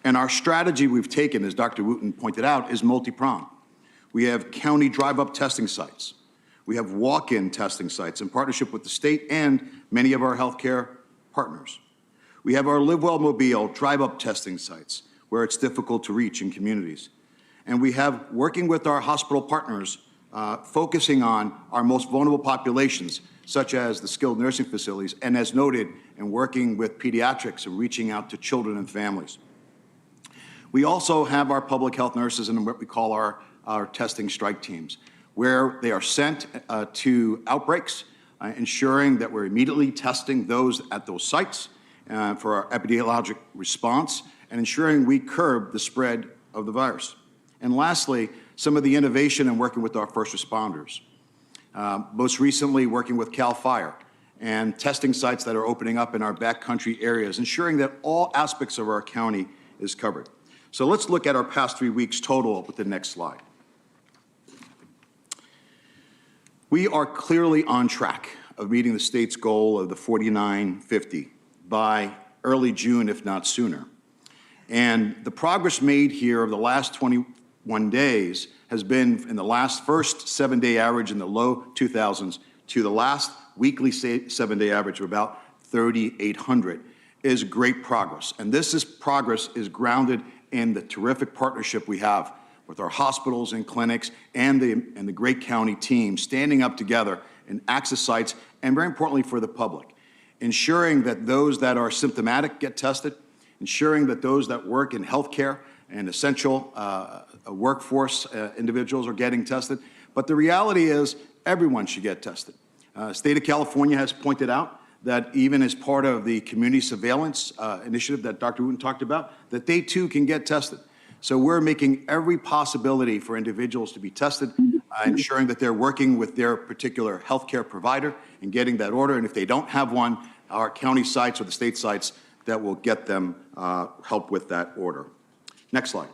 Speaker 10: And our strategy we've taken, as Dr. Wooten pointed out, is multi-pronged. We have county drive-up testing sites. We have walk-in testing sites in partnership with the state and many of our healthcare partners. We have our Live Well Mobile drive-up testing sites where it's difficult to reach in communities. And we have, working with our hospital partners, focusing on our most vulnerable populations, such as the skilled nursing facilities, and as noted, and working with pediatrics and reaching out to children and families. We also have our public health nurses and what we call our testing strike teams, where they are sent to outbreaks, ensuring that we're immediately testing those at those sites for our epidemiologic response, and ensuring we curb the spread of the virus. And lastly, some of the innovation and working with our first responders. Most recently, working with CAL FIRE and testing sites that are opening up in our backcountry areas, ensuring that all aspects of our county is covered. So let's look at our past 3 weeks total with the next slide. We are clearly on track of meeting the state's goal of the 49-50 by early June, if not sooner. And the progress made here over the last 21 days has been in the first 7-day average in the low 2000s to the last weekly 7-day average of about 3,800 is great progress. And progress is grounded in the terrific partnership we have with our hospitals and clinics and the great county team standing up together in access sites, and very importantly for the public, ensuring that those that are symptomatic get tested, ensuring that those that work in healthcare and essential workforce individuals are getting tested. But the reality is everyone should get tested. State of California has pointed out that even as part of the community surveillance initiative that Dr. Wooten talked about, that they too can get tested. So we're making every possibility for individuals to be tested, ensuring that they're working with their particular healthcare provider and getting that order. And if they don't have one, our county sites or the state sites that will get them help with that order. Next slide.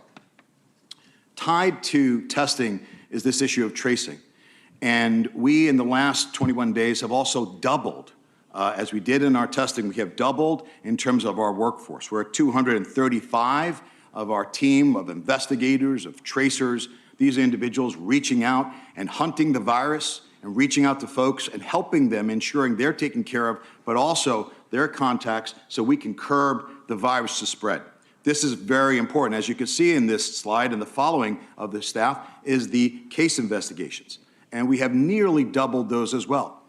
Speaker 10: Tied to testing is this issue of tracing. And we, in the last 21 days, have also doubled. As we did in our testing, we have doubled in terms of our workforce. We're at 235 of our team of investigators, of tracers, these individuals reaching out and hunting the virus and reaching out to folks and helping them, ensuring they're taken care of, but also their contacts so we can curb the virus to spread. This is very important. As you can see in this slide and the following of the staff is the case investigations. And we have nearly doubled those as well.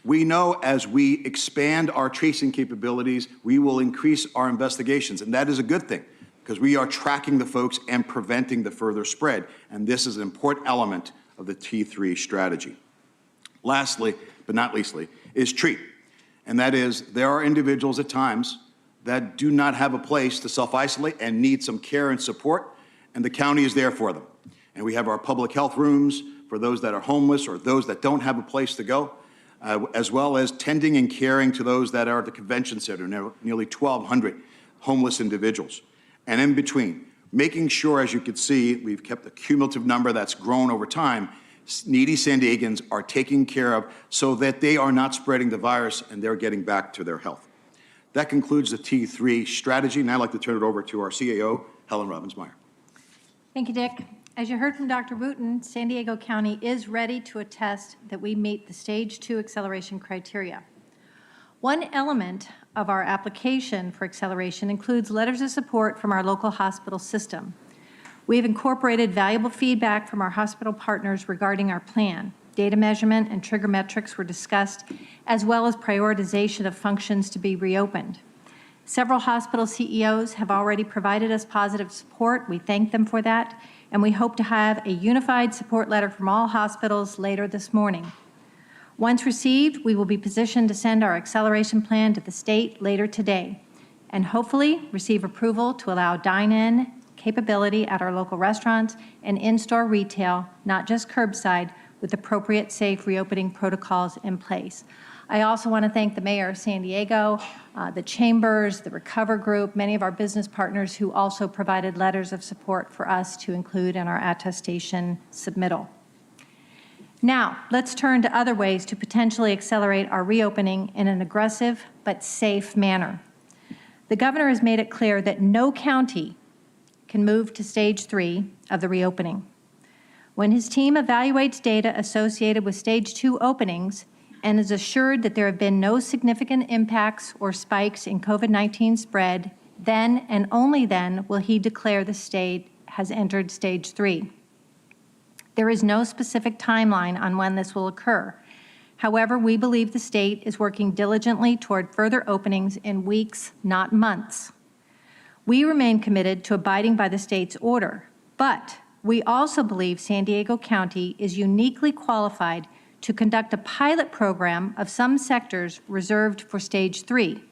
Speaker 10: We know as we expand our tracing capabilities, we will increase our investigations, and that is a good thing because we are tracking the folks and preventing the further spread, and this is an important element of the T3 strategy. Lastly, but not leastly, is treat, and that is there are individuals at times that do not have a place to self-isolate and need some care and support, and the county is there for them. And we have our public health rooms for those that are homeless or those that don't have a place to go, as well as tending and caring to those that are at the convention center, nearly 1,200 homeless individuals. And in between, making sure, as you can see, we've kept a cumulative number that's grown over time, needy San Diegans are taken care of so that they are not spreading the virus and they're getting back to their health. That concludes the T3 strategy, and I'd like to turn it over to our CAO, Helen Robbins-Meyer.
Speaker 11: Thank you, Dick. As you heard from Dr. Wooten, San Diego County is ready to attest that we meet the Stage 2 acceleration criteria. One element of our application for acceleration includes letters of support from our local hospital system. We have incorporated valuable feedback from our hospital partners regarding our plan. Data measurement and trigger metrics were discussed, as well as prioritization of functions to be reopened. Several hospital CEOs have already provided us positive support. We thank them for that, and we hope to have a unified support letter from all hospitals later this morning. Once received, we will be positioned to send our acceleration plan to the state later today, and hopefully receive approval to allow dine-in capability at our local restaurants and in-store retail, not just curbside, with appropriate safe reopening protocols in place. I also want to thank the Mayor of San Diego, the Chambers, the Recover Group, many of our business partners who also provided letters of support for us to include in our attestation submittal. Now, let's turn to other ways to potentially accelerate our reopening in an aggressive but safe manner. The governor has made it clear that no county can move to Stage 3 of the reopening. When his team evaluates data associated with Stage 2 openings and is assured that there have been no significant impacts or spikes in COVID-19 spread, then and only then will he declare the state has entered Stage 3. There is no specific timeline on when this will occur. However, we believe the state is working diligently toward further openings in weeks, not months. We remain committed to abiding by the state's order, but we also believe San Diego County is uniquely qualified to conduct a pilot program of some sectors reserved for Stage 3.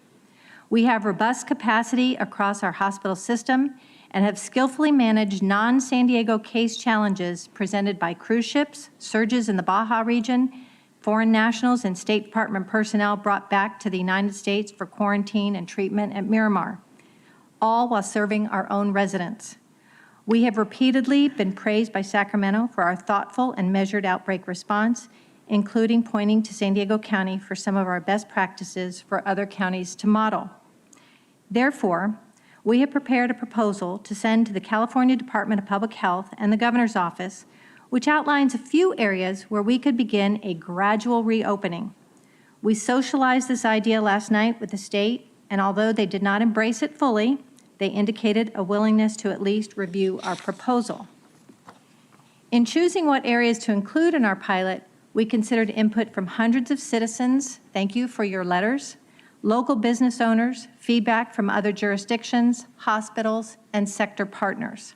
Speaker 11: We have robust capacity across our hospital system and have skillfully managed non-San Diego case challenges presented by cruise ships, surges in the Baja region, foreign nationals and State Department personnel brought back to the United States for quarantine and treatment at Miramar, all while serving our own residents. We have repeatedly been praised by Sacramento for our thoughtful and measured outbreak response, including pointing to San Diego County for some of our best practices for other counties to model. Therefore, we have prepared a proposal to send to the California Department of Public Health and the Governor's Office, which outlines a few areas where we could begin a gradual reopening. We socialized this idea last night with the state, and although they did not embrace it fully, they indicated a willingness to at least review our proposal. In choosing what areas to include in our pilot, we considered input from hundreds of citizens, thank you for your letters, local business owners, feedback from other jurisdictions, hospitals, and sector partners.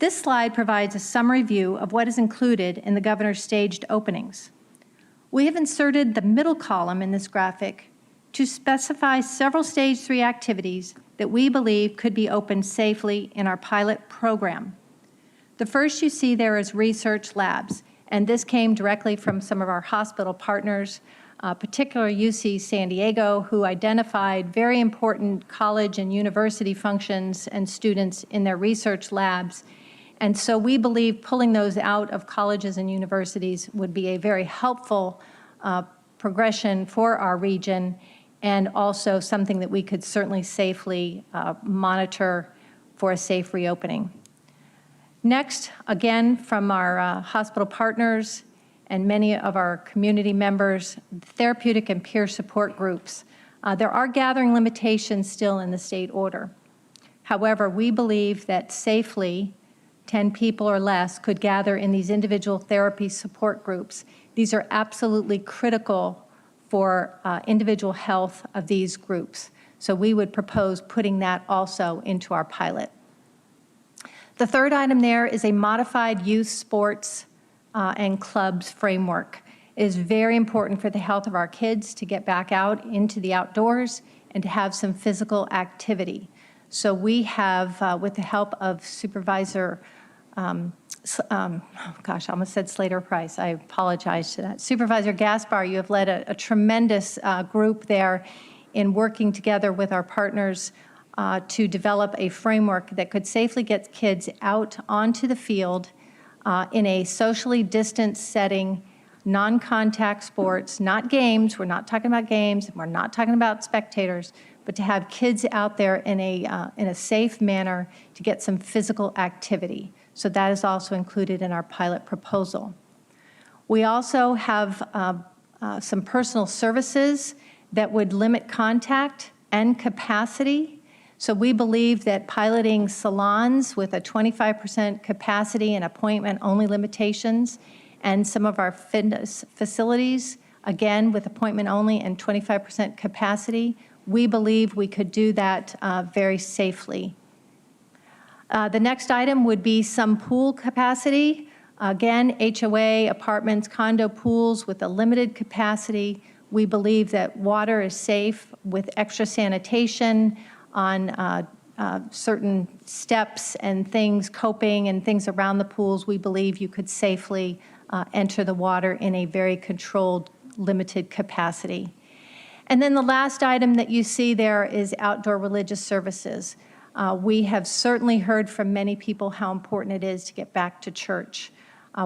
Speaker 11: This slide provides a summary view of what is included in the governor's staged openings. We have inserted the middle column in this graphic to specify several Stage 3 activities that we believe could be opened safely in our pilot program. The first you see there is research labs, and this came directly from some of our hospital partners, particularly UC San Diego, who identified very important college and university functions and students in their research labs. And so we believe pulling those out of colleges and universities would be a very helpful progression for our region, and also something that we could certainly safely monitor for a safe reopening. Next, again, from our hospital partners and many of our community members, therapeutic and peer support groups. There are gathering limitations still in the state order. However, we believe that safely 10 people or less could gather in these individual therapy support groups. These are absolutely critical for individual health of these groups. So we would propose putting that also into our pilot. The third item there is a modified youth sports and clubs framework. It is very important for the health of our kids to get back out into the outdoors and to have some physical activity. So we have, with the help of Supervisor, I almost said Slater Price. I apologize to that. Supervisor Gaspar, you have led a tremendous group there in working together with our partners to develop a framework that could safely get kids out onto the field in a socially distanced setting, non-contact sports, not games. We're not talking about games. We're not talking about spectators, but to have kids out there in a safe manner to get some physical activity. So that is also included in our pilot proposal. We also have some personal services that would limit contact and capacity. So we believe that piloting salons with a 25% capacity and appointment-only limitations, and some of our fitness facilities, again, with appointment-only and 25% capacity, we believe we could do that very safely. The next item would be some pool capacity. Again, HOA, apartments, condo pools with a limited capacity. We believe that water is safe with extra sanitation on certain steps and things, coping and things around the pools. We believe you could safely enter the water in a very controlled, limited capacity. And then the last item that you see there is outdoor religious services. We have certainly heard from many people how important it is to get back to church.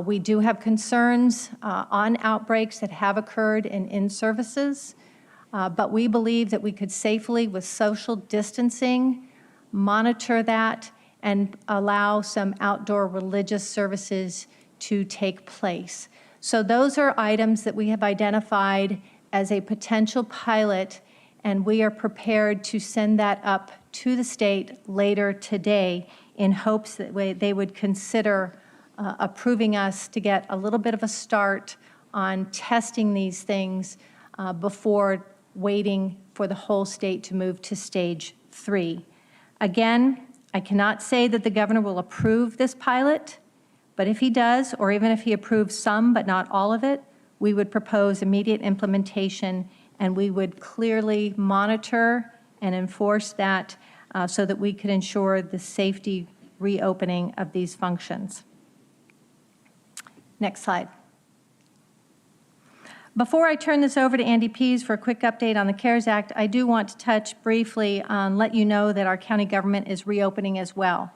Speaker 11: We do have concerns on outbreaks that have occurred in services, but we believe that we could safely, with social distancing, monitor that and allow some outdoor religious services to take place. So those are items that we have identified as a potential pilot, and we are prepared to send that up to the state later today in hopes that they would consider approving us to get a little bit of a start on testing these things before waiting for the whole state to move to stage 3. Again, I cannot say that the governor will approve this pilot, but if he does, or even if he approves some but not all of it, we would propose immediate implementation, and we would clearly monitor and enforce that so that we could ensure the safety reopening of these functions. Next slide. Before I turn this over to Andy Pease for a quick update on the CARES Act, I do want to touch briefly on let you know that our county government is reopening as well.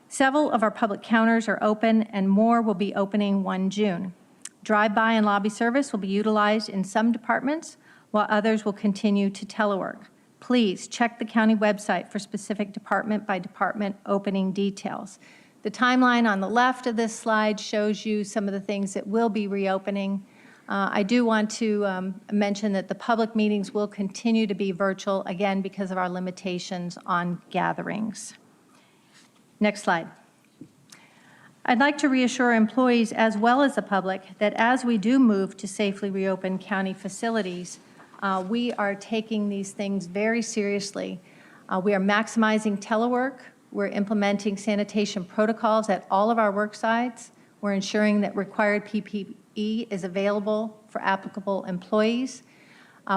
Speaker 11: Several of our public counters are open, and more will be opening 1 June. Drive-by and lobby service will be utilized in some departments, while others will continue to telework. please check the county website for specific department by department opening details. The timeline on the left of this slide shows you some of the things that will be reopening. I do want to mention that the public meetings will continue to be virtual, again, because of our limitations on gatherings. Next slide. I'd like to reassure employees as well as the public that as we do move to safely reopen county facilities, we are taking these things very seriously. We are maximizing telework. We're implementing sanitation protocols at all of our work sites. We're ensuring that required PPE is available for applicable employees.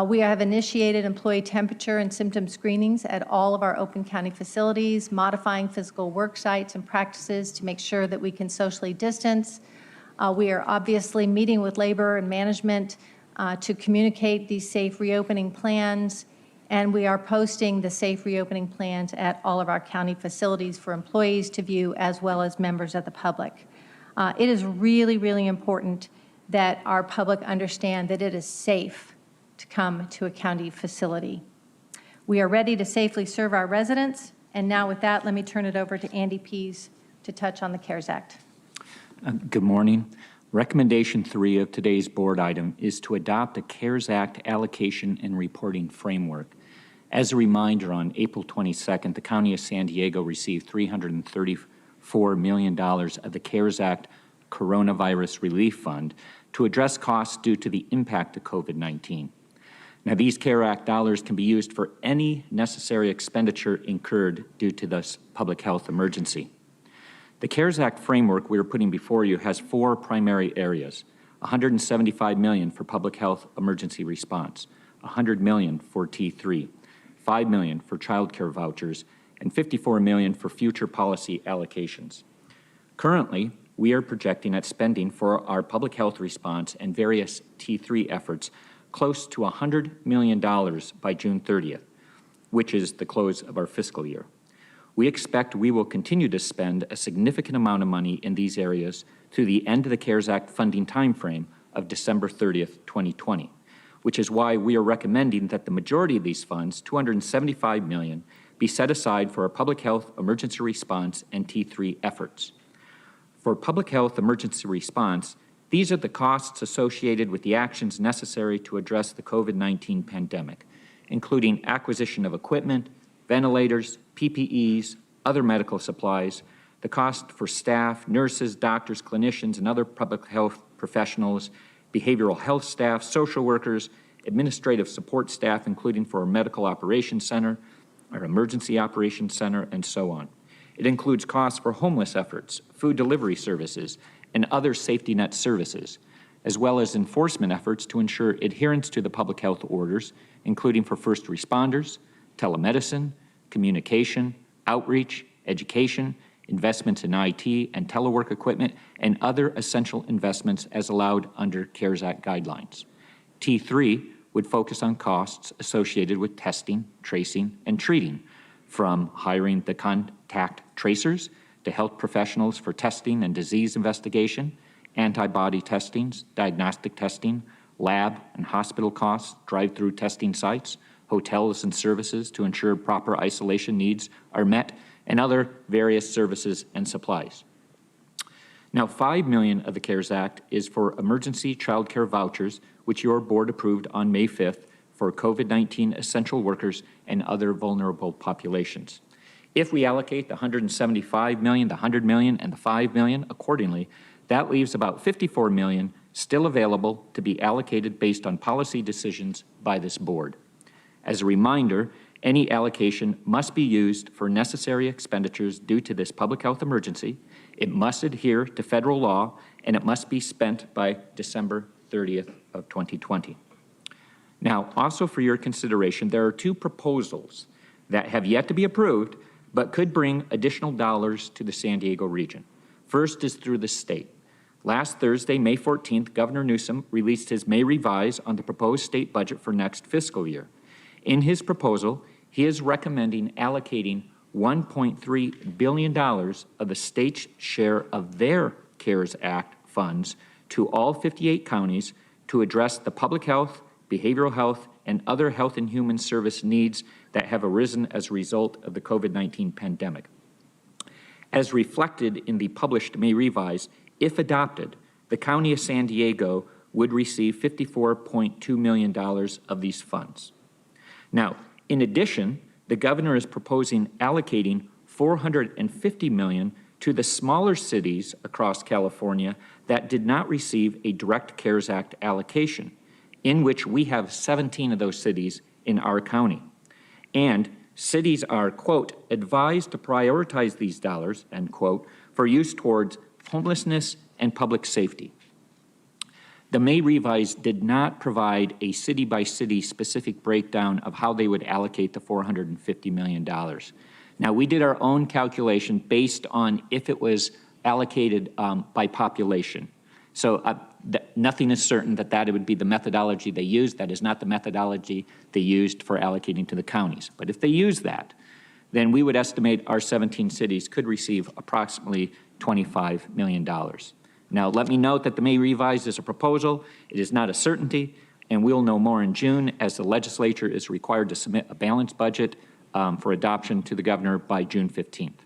Speaker 11: We have initiated employee temperature and symptom screenings at all of our open county facilities, modifying physical work sites and practices to make sure that we can socially distance. We are obviously meeting with labor and management to communicate these safe reopening plans, and we are posting the safe reopening plans at all of our county facilities for employees to view as well as members of the public. It is really, really important that our public understand that it is safe to come to a county facility. We are ready to safely serve our residents, and now with that, let me turn it over to Andy Pease to touch on the CARES Act.
Speaker 12: Good morning. Recommendation 3 of today's board item is to adopt a CARES Act allocation and reporting framework. As a reminder, on April 22nd, the County of San Diego received $334 million of the CARES Act Coronavirus Relief Fund to address costs due to the impact of COVID-19. Now, these CARES Act dollars can be used for any necessary expenditure incurred due to this public health emergency. The CARES Act framework we are putting before you has 4 primary areas: $175 million for public health emergency response, $100 million for T3, $5 million for child care vouchers, and $54 million for future policy allocations. Currently, we are projecting at spending for our public health response and various T3 efforts close to $100 million by June 30th, which is the close of our fiscal year. We expect we will continue to spend a significant amount of money in these areas through the end of the CARES Act funding timeframe of December 30th, 2020, which is why we are recommending that the majority of these funds, $275 million, be set aside for our public health emergency response and T3 efforts. For public health emergency response, these are the costs associated with the actions necessary to address the COVID-19 pandemic, including acquisition of equipment, ventilators, PPEs, other medical supplies, the cost for staff, nurses, doctors, clinicians, and other public health professionals, behavioral health staff, social workers, administrative support staff, including for our medical operations center, our emergency operations center, and so on. It includes costs for homeless efforts, food delivery services, and other safety net services, as well as enforcement efforts to ensure adherence to the public health orders, including for first responders, telemedicine, communication, outreach, education, investments in IT and telework equipment, and other essential investments as allowed under CARES Act guidelines. T3 would focus on costs associated with testing, tracing, and treating, from hiring the contact tracers to health professionals for testing and disease investigation, antibody testings, diagnostic testing, lab and hospital costs, drive-through testing sites, hotels and services to ensure proper isolation needs are met, and other various services and supplies. Now, $5 million of the CARES Act is for emergency child care vouchers, which your board approved on May 5th for COVID-19 essential workers and other vulnerable populations. If we allocate the $175 million, the $100 million, and the $5 million accordingly, that leaves about $54 million still available to be allocated based on policy decisions by this board. As a reminder, any allocation must be used for necessary expenditures due to this public health emergency. It must adhere to federal law, and it must be spent by December 30th of 2020. Now, also for your consideration, there are 2 proposals that have yet to be approved, but could bring additional dollars to the San Diego region. First is through the state. Last Thursday, May 14th, Governor Newsom released his May revise on the proposed state budget for next fiscal year. In his proposal, he is recommending allocating $1.3 billion of the state's share of their CARES Act funds to all 58 counties to address the public health, behavioral health, and other health and human service needs that have arisen as a result of the COVID-19 pandemic. As reflected in the published May Revise, if adopted, the County of San Diego would receive $54.2 million of these funds. Now, in addition, the governor is proposing allocating $450 million to the smaller cities across California that did not receive a direct CARES Act allocation, in which we have 17 of those cities in our county. And cities are, quote, advised to prioritize these dollars, end quote, for use towards homelessness and public safety. The May Revise did not provide a city-by-city specific breakdown of how they would allocate the $450 million. Now, we did our own calculation based on if it was allocated by population. So nothing is certain that it would be the methodology they used. That is not the methodology they used for allocating to the counties. But if they use that, then we would estimate our 17 cities could receive approximately $25 million. Now, let me note that the May Revise is a proposal. It is not a certainty, and we'll know more in June as the legislature is required to submit a balanced budget for adoption to the governor by June 15th.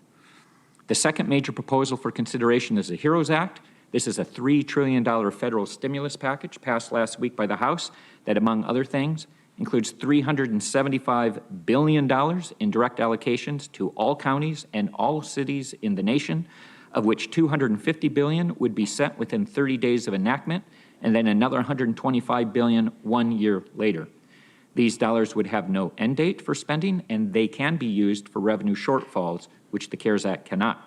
Speaker 12: The second major proposal for consideration is the HEROES Act. This is a $3 trillion federal stimulus package passed last week by the House that, among other things, includes $375 billion in direct allocations to all counties and all cities in the nation, of which $250 billion would be sent within 30 days of enactment, and then another $125 billion 1 year later. These dollars would have no end date for spending, and they can be used for revenue shortfalls, which the CARES Act cannot.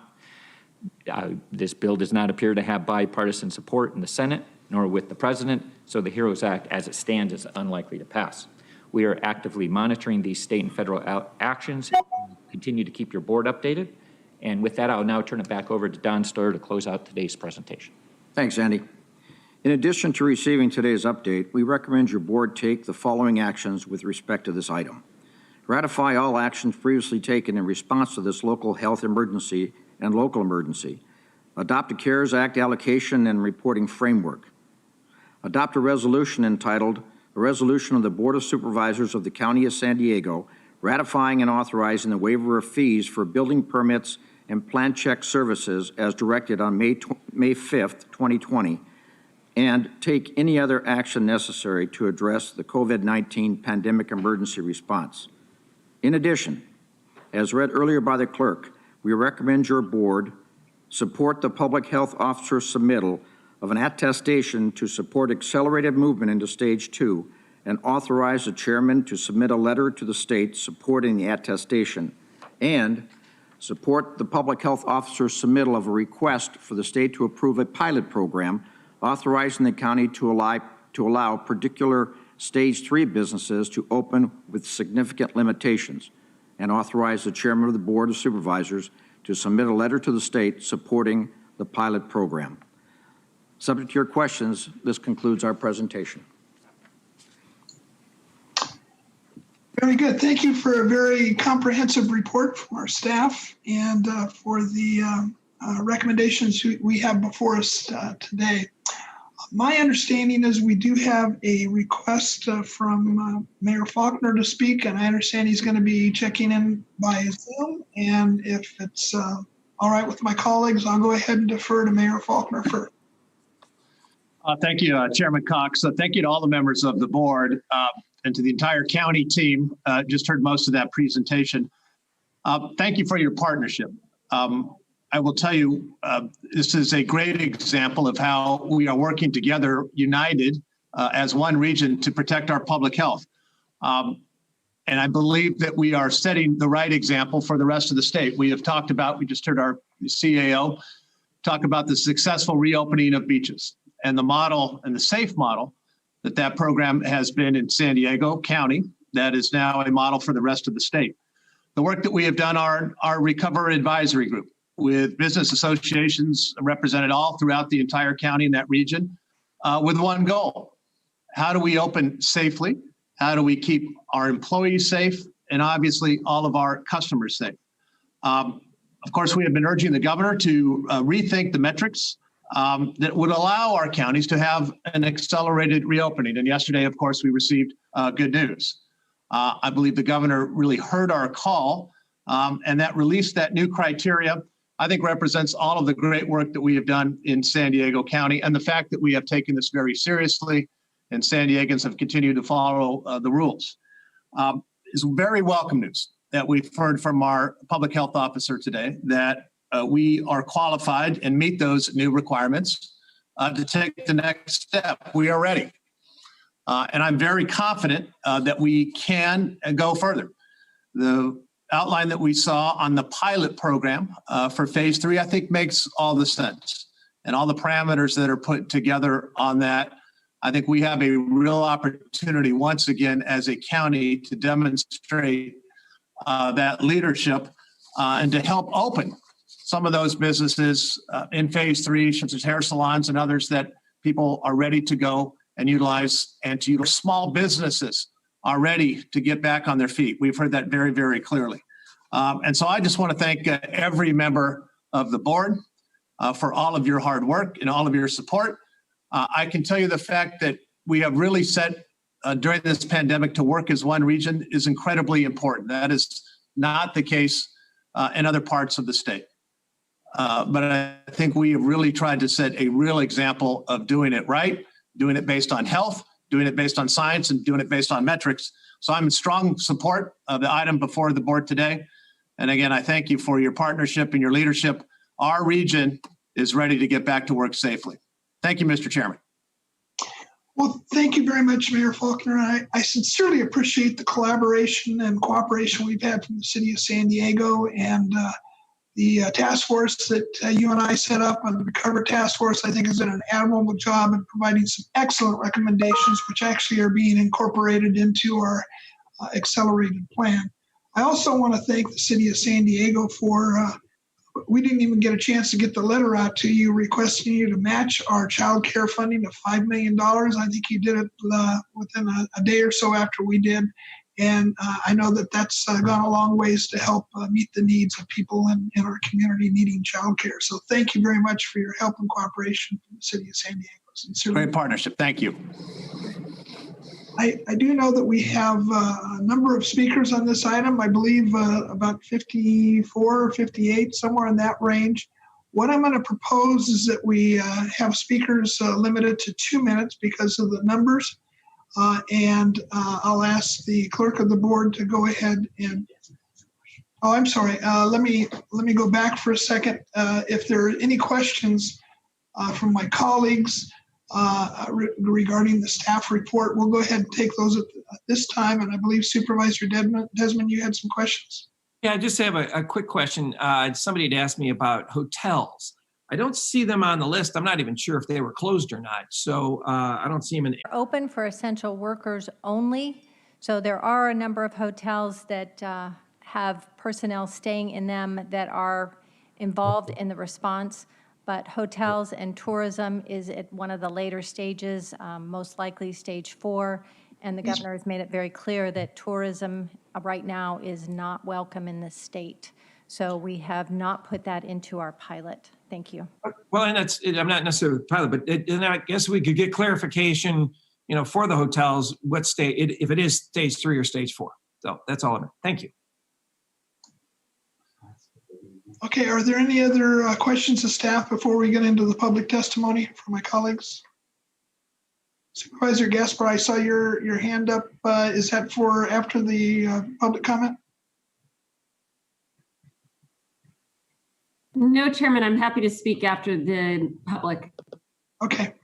Speaker 12: This bill does not appear to have bipartisan support in the Senate, nor with the President, so the HEROES Act, as it stands, is unlikely to pass. We are actively monitoring these state and federal actions. Continue to keep your board updated. And with that, I'll now turn it back over to Don Stoyer to close out today's presentation.
Speaker 8: Thanks, Andy. In addition to receiving today's update, we recommend your board take the following actions with respect to this item. Ratify all actions previously taken in response to this local health emergency and local emergency. Adopt a CARES Act allocation and reporting framework. Adopt a resolution entitled, "A Resolution of the Board of Supervisors of the County of San Diego ratifying and authorizing the waiver of fees for building permits and plan check services as directed on May 5th, 2020, and take any other action necessary to address the COVID-19 pandemic emergency response." In addition, as read earlier by the clerk, we recommend your board support the public health officer's submittal of an attestation to support accelerated movement into stage 2 and authorize the chairman to submit a letter to the state supporting the attestation, and support the public health officer's submittal of a request for the state to approve a pilot program authorizing the county to allow particular stage 3 businesses to open with significant limitations, and authorize the chairman of the Board of Supervisors to submit a letter to the state supporting the pilot program. Subject to your questions, this concludes our presentation.
Speaker 1: Very good. Thank you for a very comprehensive report from our staff and for the recommendations we have before us today. My understanding is we do have a request from Mayor Faulkner to speak, and I understand he's going to be checking in by Zoom. And if it's all right with my colleagues, I'll go ahead and defer to Mayor Faulkner first.
Speaker 13: Thank you, Chairman Cox. Thank you to all the members of the board and to the entire county team. Just heard most of that presentation. Thank you for your partnership. I will tell you, this is a great example of how we are working together, united as one region to protect our public health. And I believe that we are setting the right example for the rest of the state. We have talked about, we just heard our CAO talk about the successful reopening of beaches and the model and the safe model that program has been in San Diego County. That is now a model for the rest of the state. The work that we have done, our Recover Advisory Group, with business associations represented all throughout the entire county in that region, with one goal. How do we open safely? How do we keep our employees safe? And obviously all of our customers safe. Of course, we have been urging the governor to rethink the metrics that would allow our counties to have an accelerated reopening. And yesterday, of course, we received good news. I believe the governor really heard our call, and that released that new criteria, I think represents all of the great work that we have done in San Diego County and the fact that we have taken this very seriously and San Diegans have continued to follow the rules. It's very welcome news that we've heard from our public health officer today that we are qualified and meet those new requirements to take the next step. We are ready. And I'm very confident that we can go further. The outline that we saw on the pilot program for phase 3, I think makes all the sense. And all the parameters that are put together on that, I think we have a real opportunity once again as a county to demonstrate that leadership and to help open some of those businesses in phase 3, such as hair salons and others that people are ready to go and utilize, and to utilize. Small businesses are ready to get back on their feet. We've heard that very, very clearly. And so I just want to thank every member of the board for all of your hard work and all of your support. I can tell you the fact that we have really set during this pandemic to work as one region is incredibly important. That is not the case in other parts of the state. But I think we have really tried to set a real example of doing it right, doing it based on health, doing it based on science, and doing it based on metrics. So I'm in strong support of the item before the board today. And again, I thank you for your partnership and your leadership. Our region is ready to get back to work safely. Thank you, Mr. Chairman.
Speaker 1: Well, thank you very much, Mayor Faulkner. I sincerely appreciate the collaboration and cooperation we've had from the city of San Diego and the task force that you and I set up on the Recover Task Force. I think has done an admirable job in providing some excellent recommendations, which actually are being incorporated into our accelerated plan. I also want to thank the city of San Diego for, we didn't even get a chance to get the letter out to you requesting you to match our child care funding of $5 million. I think you did it within a day or so after we did. And I know that that's gone a long ways to help meet the needs of people in our community needing childcare. So thank you very much for your help and cooperation from the city of San Diego. Sincerely.
Speaker 13: Great partnership. Thank you.
Speaker 1: I do know that we have a number of speakers on this item. I believe about 54 or 58, somewhere in that range. What I'm going to propose is that we have speakers limited to 2 minutes because of the numbers. And I'll ask the clerk of the board to go ahead and, oh, I'm sorry. Let me go back for a second. If there are any questions from my colleagues regarding the staff report, we'll go ahead and take those at this time. And I believe Supervisor Desmond, you had some questions.
Speaker 7: Yeah, I just have a quick question. Somebody had asked me about hotels. I don't see them on the list. I'm not even sure if they were closed or not. So I don't see them in.
Speaker 11: Open for essential workers only. So there are a number of hotels that have personnel staying in them that are involved in the response. But hotels and tourism is at one of the later stages, most likely stage 4. And the governor has made it very clear that tourism right now is not welcome in the state. So we have not put that into our pilot. Thank you.
Speaker 7: Well, and I'm not necessarily the pilot, but and I guess we could get clarification, for the hotels, what state, if it is stage 3 or stage 4. So that's all I meant. Thank you.
Speaker 1: Okay, are there any other questions of staff before we get into the public testimony from my colleagues? Supervisor Gasper, I saw your hand up. Is that for after the public comment?
Speaker 6: No, Chairman, I'm happy to speak after the public.
Speaker 1: Okay,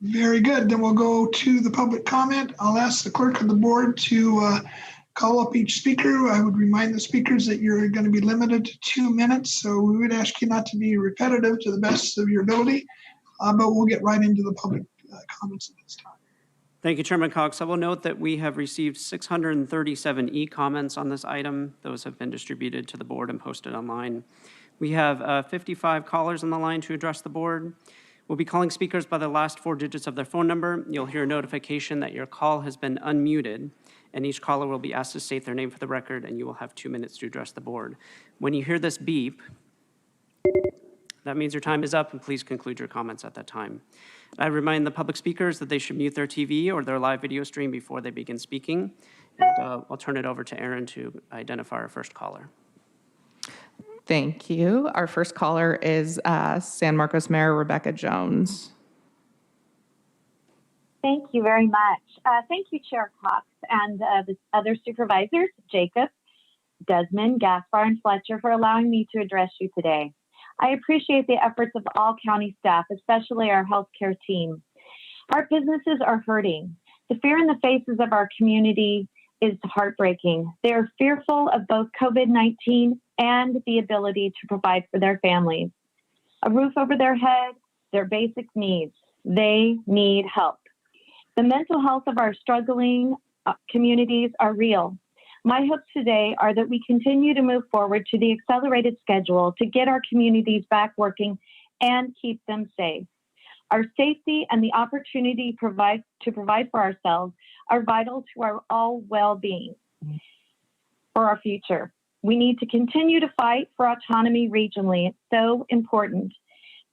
Speaker 1: very good. Then we'll go to the public comment. I'll ask the clerk of the board to call up each speaker. I would remind the speakers that you're going to be limited to 2 minutes. So we would ask you not to be repetitive to the best of your ability, but we'll get right into the public comments at this time.
Speaker 2: Thank you, Chairman Cox. I will note that we have received 637 e-comments on this item. Those have been distributed to the board and posted online. We have 55 callers on the line to address the board. We'll be calling speakers by the last 4 digits of their phone number. You'll hear a notification that your call has been unmuted, and each caller will be asked to state their name for the record, and you will have 2 minutes to address the board. When you hear this beep, That means your time is up, and please conclude your comments at that time. I remind the public speakers that they should mute their TV or their live video stream before they begin speaking. And I'll turn it over to Aaron to identify our first caller.
Speaker 14: Thank you. Our first caller is San Marcos Mayor Rebecca Jones.
Speaker 15: Thank you very much. Thank you, Chair Cox, and the other supervisors, Jacob, Desmond, Gaspar, and Fletcher, for allowing me to address you today. I appreciate the efforts of all county staff, especially our healthcare team. Our businesses are hurting. The fear in the faces of our community is heartbreaking. They are fearful of both COVID-19 and the ability to provide for their families. A roof over their head, their basic needs. They need help. The mental health of our struggling communities are real. My hopes today are that we continue to move forward to the accelerated schedule to get our communities back working and keep them safe. Our safety and the opportunity to provide for ourselves are vital to our all well-being for our future. We need to continue to fight for autonomy regionally. It's so important.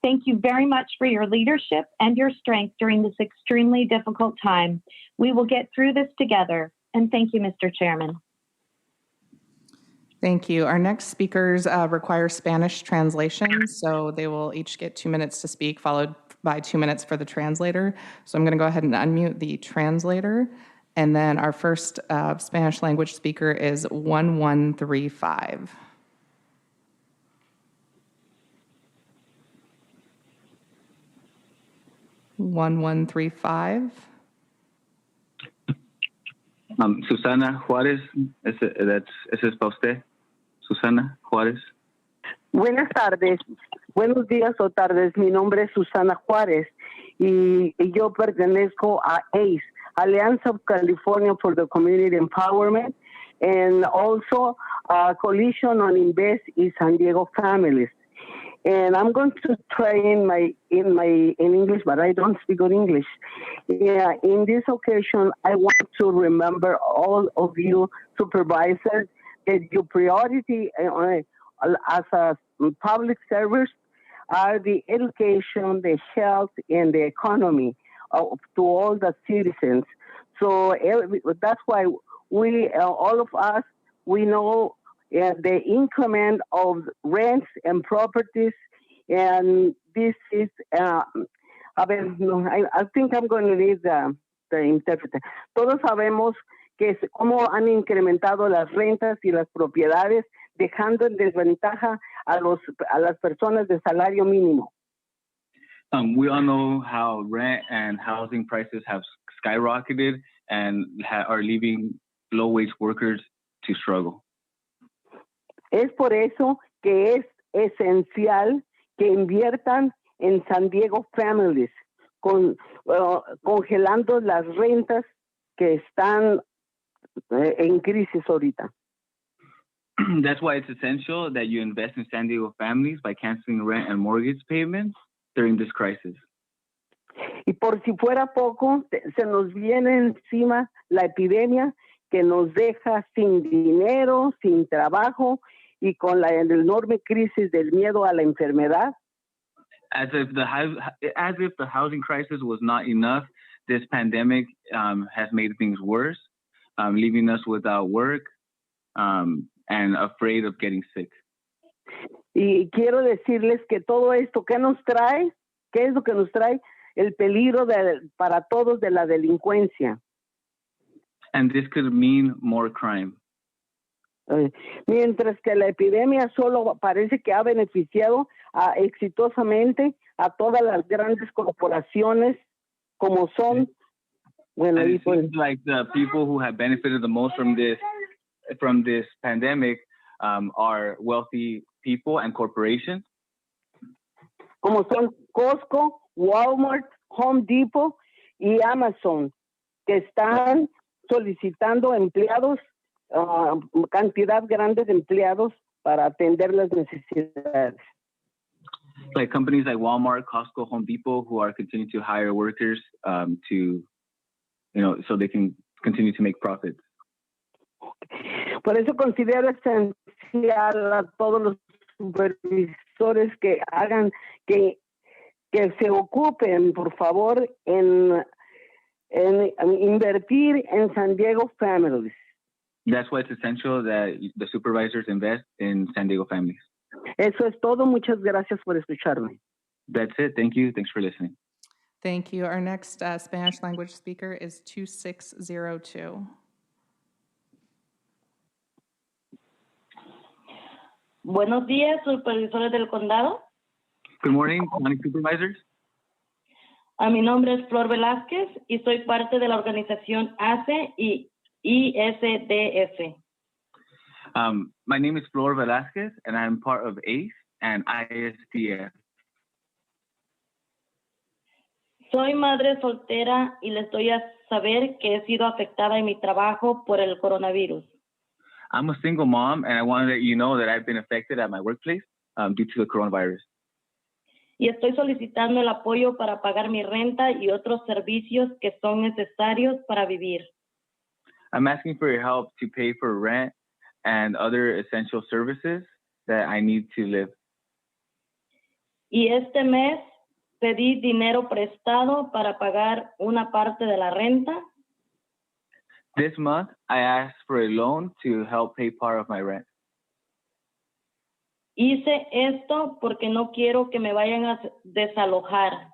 Speaker 15: Thank you very much for your leadership and your strength during this extremely difficult time. We will get through this together. And thank you, Mr. Chairman.
Speaker 14: Thank you. Our next speakers require Spanish translation, so they will each get 2 minutes to speak, followed by 2 minutes for the translator. So I'm going to go ahead and unmute the translator. And then our first Spanish language speaker is 1135.
Speaker 16: Susana Juárez, ese es para usted. Susana Juárez.
Speaker 17: Buenas tardes, buenos días o tardes. Mi nombre es Susana Juárez y yo pertenezco a ACE, Alliance of California for the Community Empowerment, and also Coalition on Invest in San Diego Families. And I'm going to try in English, but I don't speak good English. Yeah, in this occasion, I want to remember all of you supervisors that your priority as a public service are the education, the health, and the economy to all the citizens. So that's why we, all of us, we know the increment of rents and properties, and this is, I think I'm going to read the interpreter. Todos sabemos que cómo han incrementado las rentas y las propiedades, dejando en desventaja a las personas de salario mínimo.
Speaker 16: We all know how rent and housing prices have skyrocketed and are leaving low-wage workers to struggle.
Speaker 17: Es por eso que es esencial que inviertan en San Diego Families, congelando las rentas que están en crisis ahorita.
Speaker 16: That's why it's essential that you invest in San Diego Families by canceling rent and mortgage payments during this crisis.
Speaker 17: Y por si fuera poco, se nos viene encima la epidemia que nos deja sin dinero, sin trabajo y con la enorme crisis del miedo a la enfermedad.
Speaker 16: As if the housing crisis was not enough, this pandemic has made things worse, leaving us without work and afraid of getting sick.
Speaker 17: Y quiero decirles que todo esto, ¿qué nos trae? ¿Qué es lo que nos trae? El peligro para todos de la delincuencia.
Speaker 16: And this could mean more crime.
Speaker 17: Mientras que la epidemia solo parece que ha beneficiado exitosamente a todas las grandes corporaciones, como son,
Speaker 16: bueno, it seems like the people who have benefited the most from this pandemic are wealthy people and corporations.
Speaker 17: Como son Costco, Walmart, Home Depot y Amazon, que están solicitando empleados, cantidad grande de empleados para atender las necesidades.
Speaker 16: Like companies like Walmart, Costco, Home Depot, who are continuing to hire workers so they can continue to make profits.
Speaker 17: Por eso considero esencial a todos los supervisores supervisores que hagan, que se ocupen, por favor, en invertir en San Diego families.
Speaker 16: That's why it's essential that the supervisors invest in San Diego families.
Speaker 17: Eso es todo. Muchas gracias por escucharme.
Speaker 16: That's it. Thank you. Thanks for listening.
Speaker 14: Thank you. Our next Spanish language speaker is 2602.
Speaker 18: Buenos días, supervisores del condado.
Speaker 16: Good morning, county supervisors.
Speaker 18: Mi nombre es Flor Velázquez y soy parte de la organización ACE y ISDF.
Speaker 16: My name is Flor Velázquez, and I'm part of ACE and ISDF.
Speaker 18: Soy madre soltera y les doy a saber que he sido afectada en mi trabajo por el coronavirus.
Speaker 16: I'm a single mom, and I want to let you know that I've been affected at my workplace due to the coronavirus.
Speaker 18: Y estoy solicitando el apoyo para pagar mi renta y otros servicios que son necesarios para vivir.
Speaker 16: I'm asking for your help to pay for rent and other essential services that I need to live.
Speaker 18: Y este mes pedí dinero prestado para pagar una parte de la renta.
Speaker 16: This month, I asked for a loan to help pay part of my rent.
Speaker 18: Hice esto porque no quiero que me vayan a desalojar.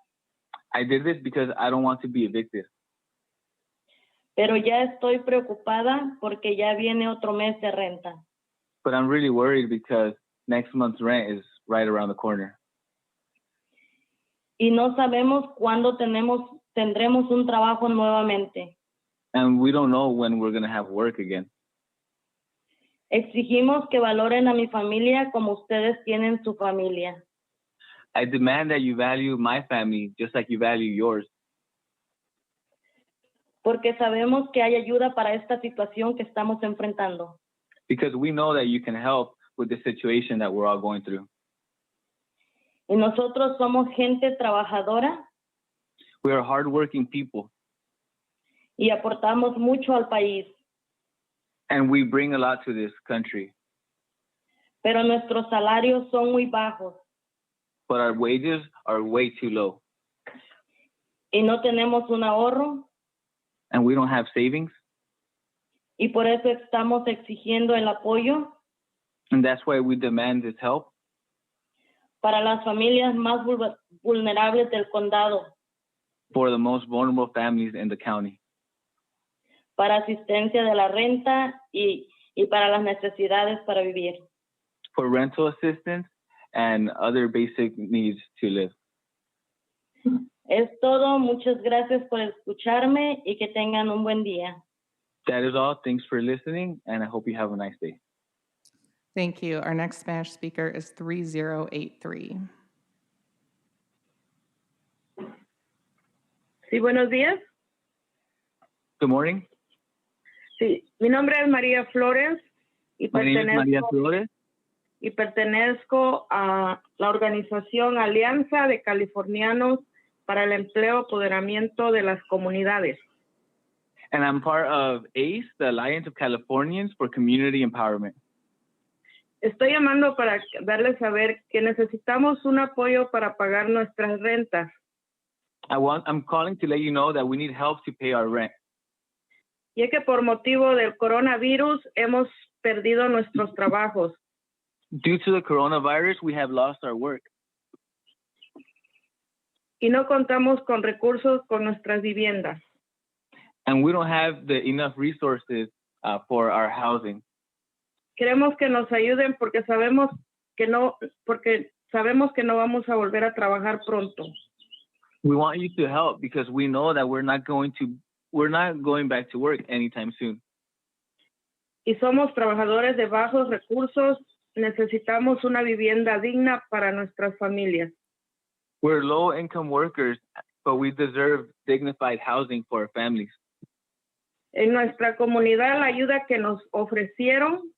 Speaker 16: I did this because I don't want to be evicted.
Speaker 18: Pero ya estoy preocupada porque ya viene otro mes de renta.
Speaker 16: But I'm really worried because next month's rent is right around the corner.
Speaker 18: Y no sabemos cuándo tendremos un trabajo nuevamente.
Speaker 16: And we don't know when we're going to have work again.
Speaker 18: Exigimos que valoren a mi familia como ustedes tienen su familia.
Speaker 16: I demand that you value my family just like you value yours.
Speaker 18: Porque sabemos que hay ayuda para esta situación que estamos enfrentando.
Speaker 16: Because we know that you can help with the situation that we're all going through.
Speaker 18: Y nosotros somos gente trabajadora.
Speaker 16: We are hardworking people.
Speaker 18: Y aportamos mucho al país.
Speaker 16: And we bring a lot to this country.
Speaker 18: Pero nuestros salarios son muy bajos.
Speaker 16: But our wages are way too low.
Speaker 18: Y no tenemos un ahorro.
Speaker 16: And we don't have savings.
Speaker 18: Y por eso estamos exigiendo el apoyo.
Speaker 16: And that's why we demand this help.
Speaker 18: Para las familias más vulnerables del condado.
Speaker 16: For the most vulnerable families in the county.
Speaker 18: Para asistencia de la renta y para las necesidades para vivir.
Speaker 16: For rental assistance and other basic needs to live.
Speaker 18: Es todo. Muchas gracias por escucharme y que tengan un buen día.
Speaker 16: That is all. Thanks for listening, and I hope you have a nice day.
Speaker 14: Thank you. Our next Spanish speaker is 3083.
Speaker 19: Sí, buenos días.
Speaker 16: Good morning.
Speaker 19: Sí, mi nombre es María Flores y pertenezco a la organización Alianza de Californianos para el Empleo y Apoderamiento de las Comunidades.
Speaker 16: And I'm part of ACE, the Alliance of Californians for Community Empowerment.
Speaker 19: Estoy llamando para darles saber que necesitamos un apoyo para pagar nuestras rentas.
Speaker 16: I'm calling to let you know that we need help to pay our rent.
Speaker 19: Y es que por motivo del coronavirus hemos perdido nuestros trabajos.
Speaker 16: Due to the coronavirus, we have lost our work.
Speaker 19: Y no contamos con recursos con nuestras viviendas.
Speaker 16: And we don't have enough resources for our housing.
Speaker 19: Queremos que nos ayuden porque sabemos que no vamos a volver a trabajar pronto.
Speaker 16: We want you to help because we know that we're not going back to work anytime soon.
Speaker 19: Y somos trabajadores de bajos recursos, necesitamos una vivienda digna para nuestras familias.
Speaker 16: We're low-income workers, but we deserve dignified housing for our families.
Speaker 19: En nuestra comunidad, la ayuda que nos ofrecieron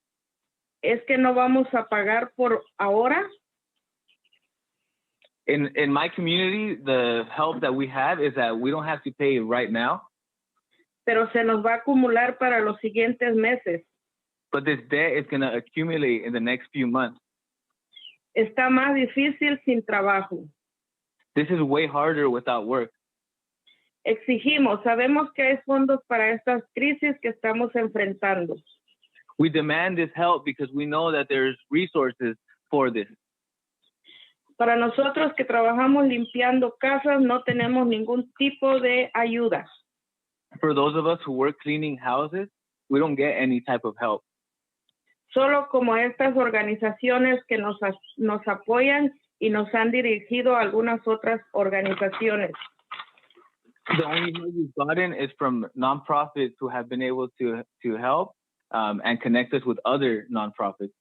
Speaker 19: es que no vamos a pagar por ahora.
Speaker 16: In my community, the help that we have is that we don't have to pay right now.
Speaker 19: Pero se nos va a acumular para los siguientes meses.
Speaker 16: But this debt is going to accumulate in the next few months.
Speaker 19: está más difícil sin trabajo.
Speaker 16: This is way harder without work.
Speaker 19: Exigimos, sabemos que hay fondos para estas crisis que estamos enfrentando.
Speaker 16: We demand this help because we know that there's resources for this.
Speaker 19: Para nosotros que trabajamos limpiando casas, no tenemos ningún tipo de ayuda.
Speaker 16: For those of us who work cleaning houses, we don't get any type of help.
Speaker 19: Solo como estas organizaciones que nos apoyan y nos han dirigido a algunas otras organizaciones.
Speaker 16: The only help we've gotten is from nonprofits who have been able to help and connect us with other nonprofits.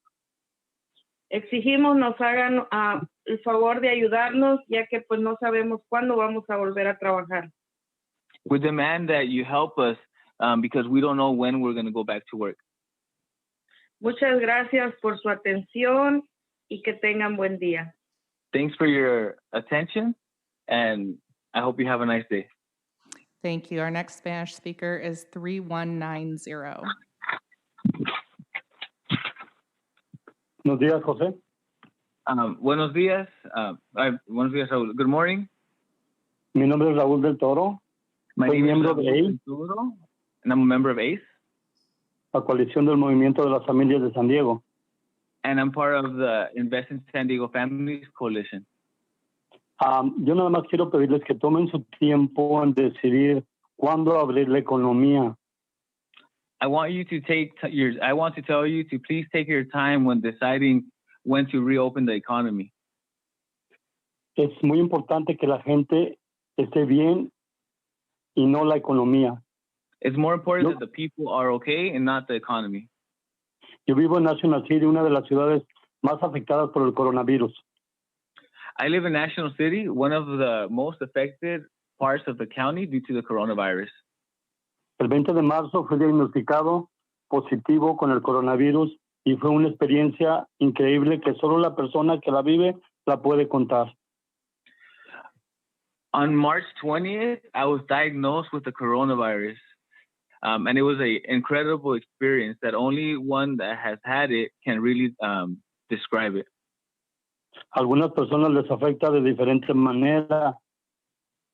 Speaker 19: Exigimos nos hagan el favor de ayudarnos, ya que pues no sabemos cuándo vamos a volver a trabajar.
Speaker 16: We demand that you help us because we don't know when we're going to go back to work.
Speaker 19: Muchas gracias por su atención y que tengan buen día.
Speaker 16: Thanks for your attention, and I hope you have a nice day.
Speaker 14: Thank you. Our next Spanish speaker is 3190.
Speaker 20: Buenos días, José.
Speaker 16: Buenos días. Buenos días, Raúl. Good morning.
Speaker 20: Mi nombre es Raúl del Toro.
Speaker 16: My
Speaker 20: Soy
Speaker 16: name is
Speaker 20: miembro de
Speaker 16: Raúl
Speaker 20: ACE,
Speaker 16: del Toro, and I'm a member of ACE.
Speaker 20: la coalición del Movimiento de las Familias de San Diego.
Speaker 16: And I'm part of the Invest in San Diego Families Coalition.
Speaker 20: Yo nada más quiero pedirles que tomen su tiempo en decidir cuándo abrir la economía.
Speaker 16: I want to tell you to please take your time when deciding when to reopen the economy.
Speaker 20: Es muy importante que la gente esté bien y no la economía.
Speaker 16: It's more important that the people are okay and not the economy.
Speaker 20: Yo vivo en National City, una de las ciudades más afectadas por el coronavirus.
Speaker 16: I live in National City, one of the most affected parts of the county due to the coronavirus.
Speaker 20: El 20 de marzo fue diagnosticado positivo con el coronavirus y fue una experiencia increíble que solo la persona que la vive la puede contar.
Speaker 16: On March 20th, I was diagnosed with the coronavirus. And it was an incredible experience that only one that has had it can really describe it.
Speaker 20: Algunas personas les afecta de diferente manera.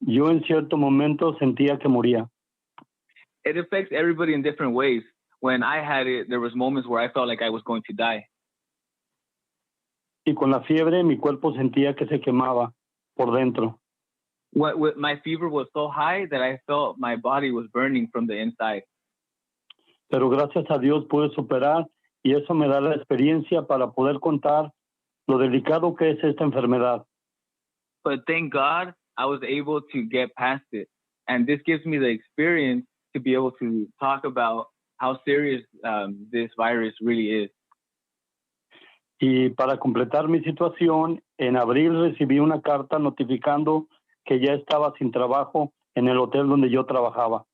Speaker 20: Yo en cierto momento sentía que moría.
Speaker 16: It affects everybody in different ways. When I had it, there was moments where I felt like I was going to die.
Speaker 20: Y con la fiebre mi cuerpo sentía que se quemaba por dentro.
Speaker 16: My fever was so high that I felt my body was burning from the inside.
Speaker 20: Pero gracias a Dios pude superar y eso me da la experiencia para poder contar lo delicado que es esta enfermedad.
Speaker 16: But thank God I was able to get past it. And this gives me the experience to be able to talk about how serious this virus really is.
Speaker 20: Y para completar mi situación, en abril recibí una carta notificando que ya estaba sin trabajo en el hotel donde yo trabajaba.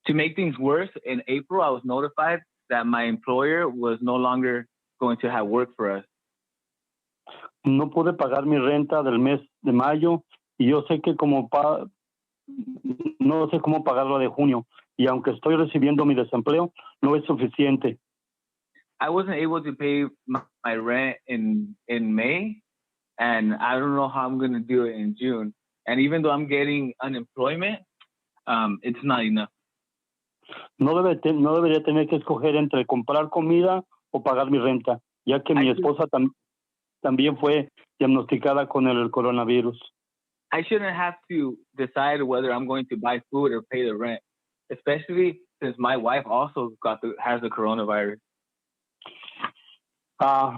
Speaker 16: To make things worse, in April, I was notified that my employer was no longer going to have work for us.
Speaker 20: No pude pagar mi renta del mes de mayo y yo sé que no sé cómo pagar la de junio. Y aunque estoy recibiendo mi desempleo, no es suficiente.
Speaker 16: I wasn't able to pay my rent in May, and I don't know how I'm going to do it in June. And even though I'm getting unemployment, it's not enough.
Speaker 20: No debería tener que escoger entre comprar comida o pagar mi renta, ya que mi esposa también fue diagnosticada con el coronavirus.
Speaker 16: I shouldn't have to decide whether I'm going to buy food or pay the rent, especially since my wife also has the coronavirus.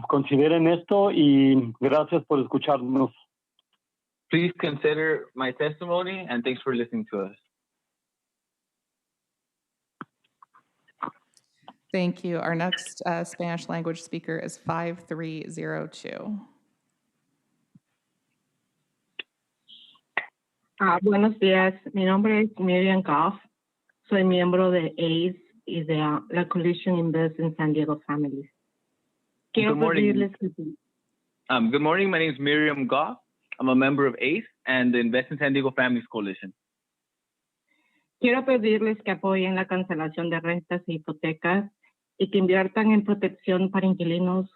Speaker 20: Consideren esto y gracias por escucharnos.
Speaker 16: Please consider my testimony and thanks for listening to us.
Speaker 14: Thank you. Our next Spanish language speaker is 5302.
Speaker 21: Buenos días. Mi nombre es Miriam Goff. Soy miembro de ACE y de la Coalition Invest in San Diego Families. Quiero pedirles que...
Speaker 16: Good morning. My name is Miriam Goff. I'm a member of ACE and the Invest in San Diego Families Coalition.
Speaker 21: Quiero pedirles que apoyen la cancelación de rentas e hipotecas y que inviertan en protección para inquilinos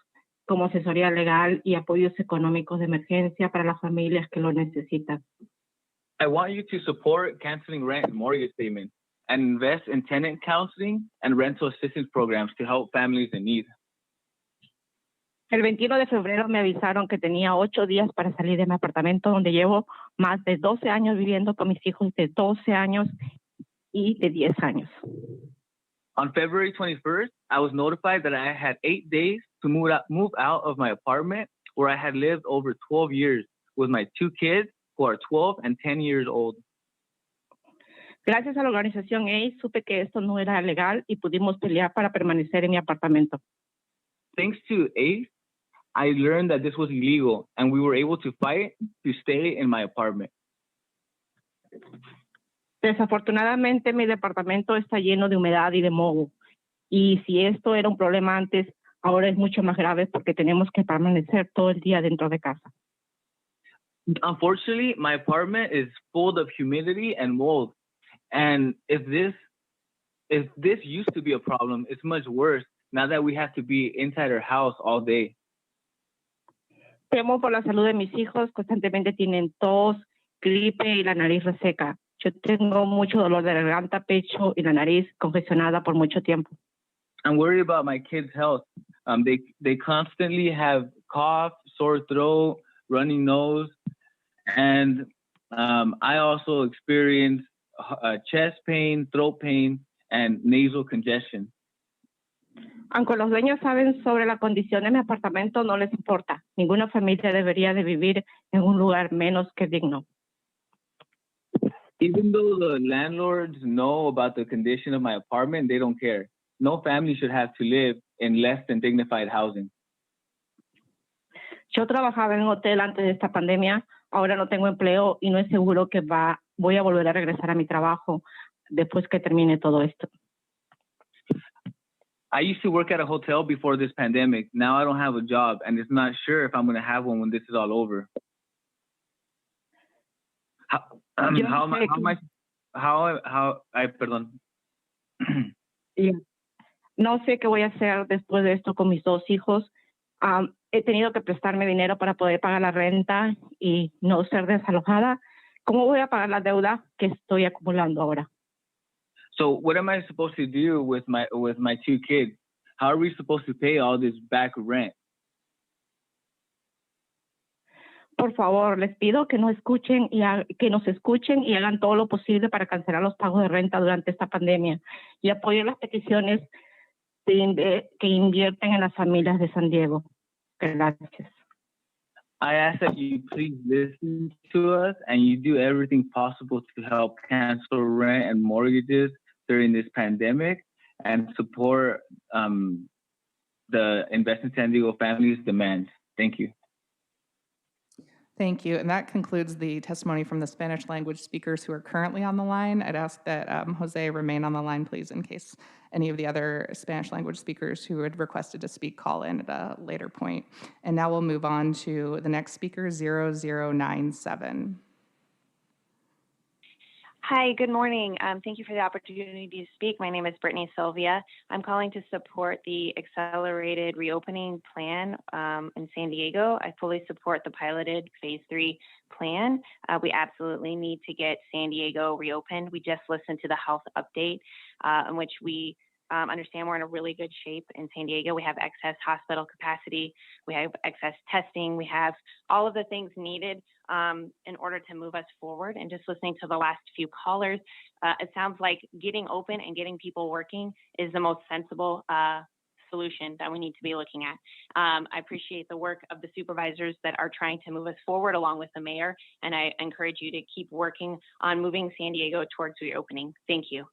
Speaker 21: como asesoría legal y apoyos económicos de emergencia para las familias que lo necesitan.
Speaker 16: I want you to support canceling rent and mortgage payments and invest in tenant counseling and rental assistance programs to help families in need.
Speaker 21: El 21 de febrero me avisaron que tenía 8 días para salir de mi apartamento donde llevo más de 12 años viviendo con mis hijos de 12 años y de 10 años.
Speaker 16: On February 21st, I was notified that I had 8 days to move out of my apartment where I had lived over 12 years with my 2 kids who are 12 and 10 years old.
Speaker 21: Gracias a la organización ACE, supe que esto no era legal y pudimos pelear para permanecer en mi apartamento.
Speaker 16: Thanks to ACE, I learned that this was illegal and we were able to fight to stay in my apartment.
Speaker 21: Desafortunadamente, mi departamento está lleno de humedad y de moho. Y si esto era un problema antes, ahora es mucho más grave porque tenemos que permanecer todo el día dentro de casa.
Speaker 16: Unfortunately, my apartment is full of humidity and mold. And if this used to be a problem, it's much worse now that we have to be inside our house all day.
Speaker 21: Temo por la salud de mis hijos, constantemente tienen tos, gripe y la nariz reseca. Yo tengo mucho dolor de garganta, pecho y la nariz congestionada por mucho tiempo.
Speaker 16: I'm worried about my kids' health. They constantly have cough, sore throat, running nose, and I also experience chest pain, throat pain, and nasal congestion.
Speaker 21: Aunque los dueños saben sobre la condición de mi apartamento, no les importa. Ninguna familia debería de vivir en un lugar menos que digno.
Speaker 16: Even though the landlords know about the condition of my apartment, they don't care. No family should have to live in less than dignified housing.
Speaker 21: Yo trabajaba en un hotel antes de esta pandemia, ahora no tengo empleo y no es seguro que voy a volver a regresar a mi trabajo después que termine todo esto.
Speaker 16: I used to work at a hotel before this pandemic. Now I don't have a job, and it's not sure if I'm going to have one when this is all over. Perdón.
Speaker 21: No sé qué voy a hacer después de esto con mis 2 hijos. He tenido que prestarme dinero para poder pagar la renta y no ser desalojada. ¿Cómo voy a pagar la deuda que estoy acumulando ahora?
Speaker 16: So what am I supposed to do with my 2 kids? How are we supposed to pay all this back rent?
Speaker 21: Por favor, les pido que nos escuchen y hagan todo lo posible para cancelar los pagos de renta durante esta pandemia y apoyen las peticiones que invierten en las familias de San Diego. Gracias.
Speaker 16: I ask that you please listen to us and you do everything possible to help cancel rent and mortgages during this pandemic and support the Invest in San Diego families' demands. Thank you.
Speaker 14: Thank you. And that concludes the testimony from the Spanish language speakers who are currently on the line. I'd ask that Jose remain on the line, please, in case any of the other Spanish language speakers who had requested to speak call in at a later point. And now we'll move on to the next speaker, 0097.
Speaker 5: Hi, good morning. Thank you for the opportunity to speak. My name is Brittany Sylvia. I'm calling to support the accelerated reopening plan in San Diego. I fully support the piloted phase 3 plan. We absolutely need to get San Diego reopened. We just listened to the health update in which we understand we're in a really good shape in San Diego. We have excess hospital capacity. We have excess testing. We have all of the things needed in order to move us forward. And just listening to the last few callers, it sounds like getting open and getting people working is the most sensible solution that we need to be looking at. I appreciate the work of the supervisors that are trying to move us forward along with the mayor. And I encourage you to keep working on moving San Diego towards reopening. Thank you.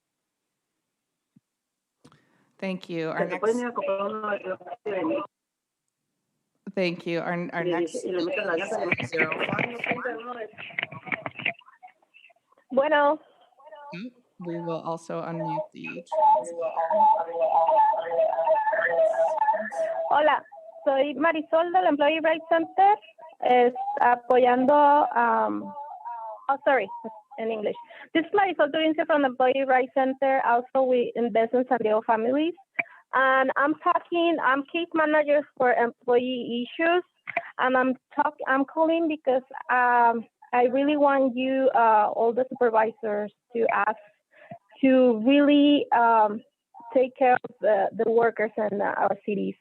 Speaker 14: Thank you. Our next
Speaker 22: Bueno.
Speaker 14: We will also unmute the
Speaker 22: Hola, soy Marisol del Employee Rights Center, apoyando, in English. This is Marisol Turince from the Employee Rights Center. Also, we invest in San Diego families. And I'm case manager for employee issues, and I'm calling because I really want you, all the supervisors, to ask to really take care of the workers in our cities.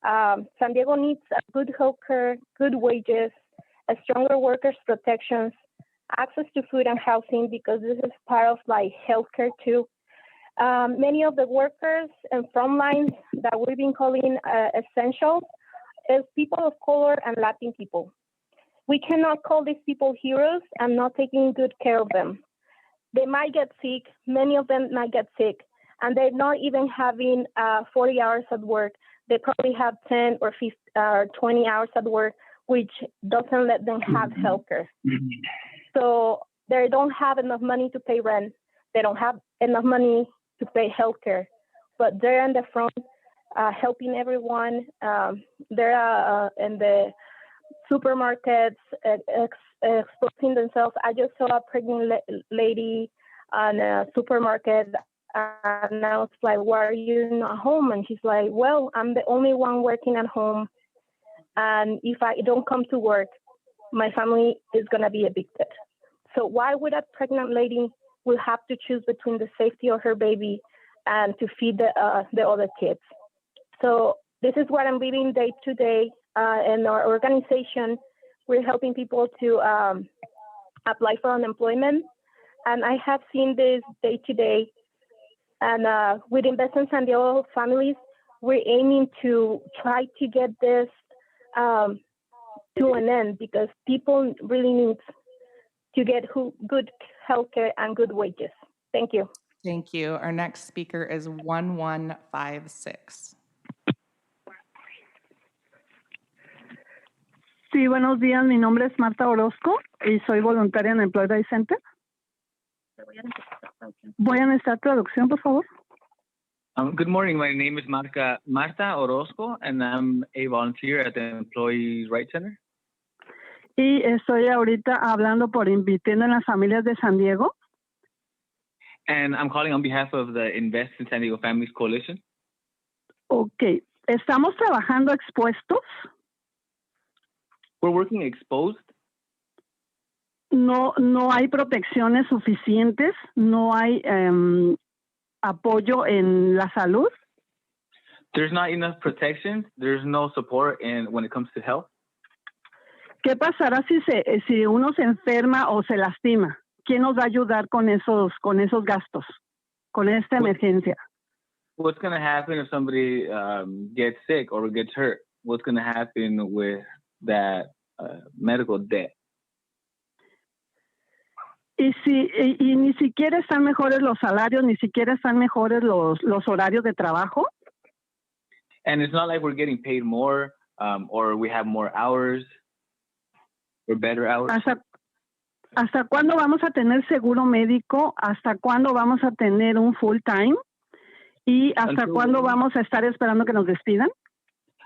Speaker 22: San Diego needs a good healthcare, good wages, a stronger workers' protections, access to food and housing, because this is part of like healthcare too. Many of the workers and front lines that we've been calling essential is people of color and Latin people. We cannot call these people heroes and not taking good care of them. They might get sick, many of them might get sick, and they're not even having 40 hours at work. They probably have 10 or 15, 20 hours at work, which doesn't let them have healthcare. So they don't have enough money to pay rent. They don't have enough money to pay healthcare, but they're in the front helping everyone. They're in the supermarkets exposing themselves. I just saw a pregnant lady on a supermarket, and I was like, why are you not home? And she's like, well, I'm the only one working at home, and if I don't come to work, my family is going to be evicted. So why would a pregnant lady will have to choose between the safety of her baby and to feed the other kids? So this is what I'm living day to day. In our organization, we're helping people to apply for unemployment. And I have seen this day to day. And with Invest in San Diego Families, we're aiming to try to get this to an end, because people really need to get good healthcare and good wages. Thank you.
Speaker 14: Thank you. Our next speaker is 1156.
Speaker 3: Sí, buenos días. Mi nombre es Marta Orozco y soy voluntaria en Employee Rights Center. Voy a necesitar traducción, por favor.
Speaker 16: Good morning. My name is Marta Orozco, and I'm a volunteer at the Employee Rights Center.
Speaker 3: Y estoy ahorita hablando por Invirtiendo en las Familias de San Diego.
Speaker 16: And I'm calling on behalf of the Invest in San Diego Families Coalition.
Speaker 3: Ok. ¿Estamos trabajando expuestos?
Speaker 16: We're working exposed.
Speaker 3: No hay protecciones suficientes, no hay apoyo en la salud.
Speaker 16: There's not enough protection. There's no support when it comes to health.
Speaker 3: ¿Qué pasará si uno se enferma o se lastima? ¿Quién nos va a ayudar con esos gastos, con esta emergencia?
Speaker 16: What's going to happen if somebody gets sick or gets hurt? What's going to happen with that medical debt?
Speaker 3: Y ni siquiera están mejores los salarios, ni siquiera están mejores los horarios de trabajo.
Speaker 16: And it's not like we're getting paid more or we have more hours or better hours.
Speaker 3: ¿Hasta cuándo vamos a tener seguro médico? ¿Hasta cuándo vamos a tener un full time? ¿Y hasta cuándo vamos a estar esperando que nos despidan?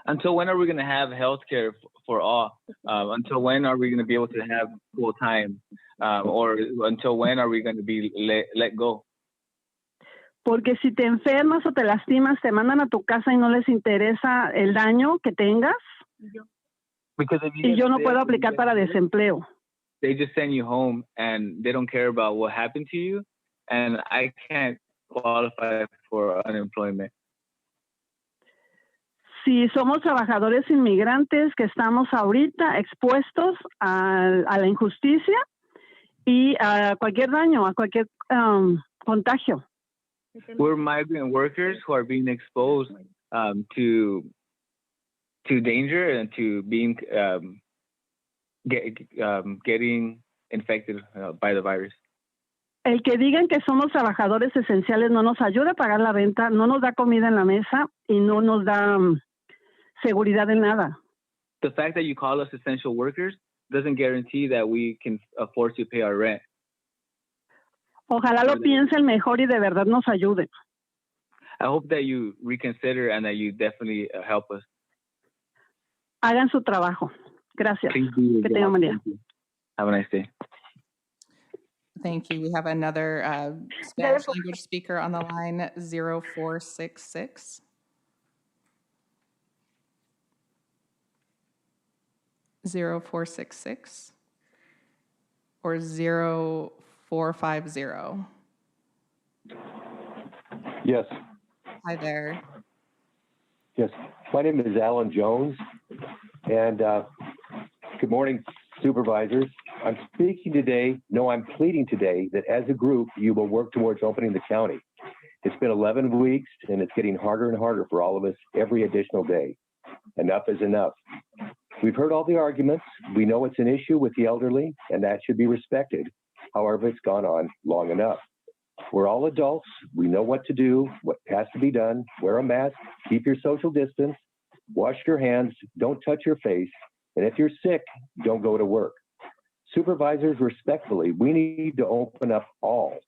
Speaker 16: Until when are we going to have health care for all? Until when are we going to be able to have full time? Or until when are we going to be let go?
Speaker 3: Porque si te enfermas o te lastimas, te mandan a tu casa y no les interesa el daño que tengas. Y yo no puedo aplicar para desempleo.
Speaker 16: They just send you home and they don't care about what happened to you. And I can't qualify for unemployment.
Speaker 3: Si somos trabajadores inmigrantes que estamos ahorita expuestos a la injusticia y a cualquier daño, a cualquier contagio.
Speaker 16: We're migrant workers who are being exposed to danger and to being getting infected by the virus.
Speaker 3: El que digan que somos trabajadores esenciales no nos ayuda a pagar la renta, no nos da comida en la mesa y no nos da seguridad en nada.
Speaker 16: The fact that you call us essential workers doesn't guarantee that we can afford to pay our rent.
Speaker 3: Ojalá lo piensen mejor y de verdad nos ayuden.
Speaker 16: I hope that you reconsider and that you definitely help us.
Speaker 3: Hagan su trabajo. Gracias.
Speaker 16: Please do your
Speaker 3: Que tengan buen día.
Speaker 16: Have a nice day.
Speaker 14: Thank you. We have another Spanish language speaker on the line, 0466. 0466 or 0450?
Speaker 4: Yes.
Speaker 14: Hi there.
Speaker 4: Yes. My name is Alan Jones, and good morning, supervisors. I'm speaking today, I'm pleading today that as a group, you will work towards opening the county. It's been 11 weeks, and it's getting harder and harder for all of us every additional day. Enough is enough. We've heard all the arguments. We know it's an issue with the elderly, and that should be respected. However, it's gone on long enough. We're all adults. We know what to do, what has to be done. Wear a mask, keep your social distance, wash your hands, don't touch your face, and if you're sick, don't go to work. Supervisors, respectfully, we need to open up all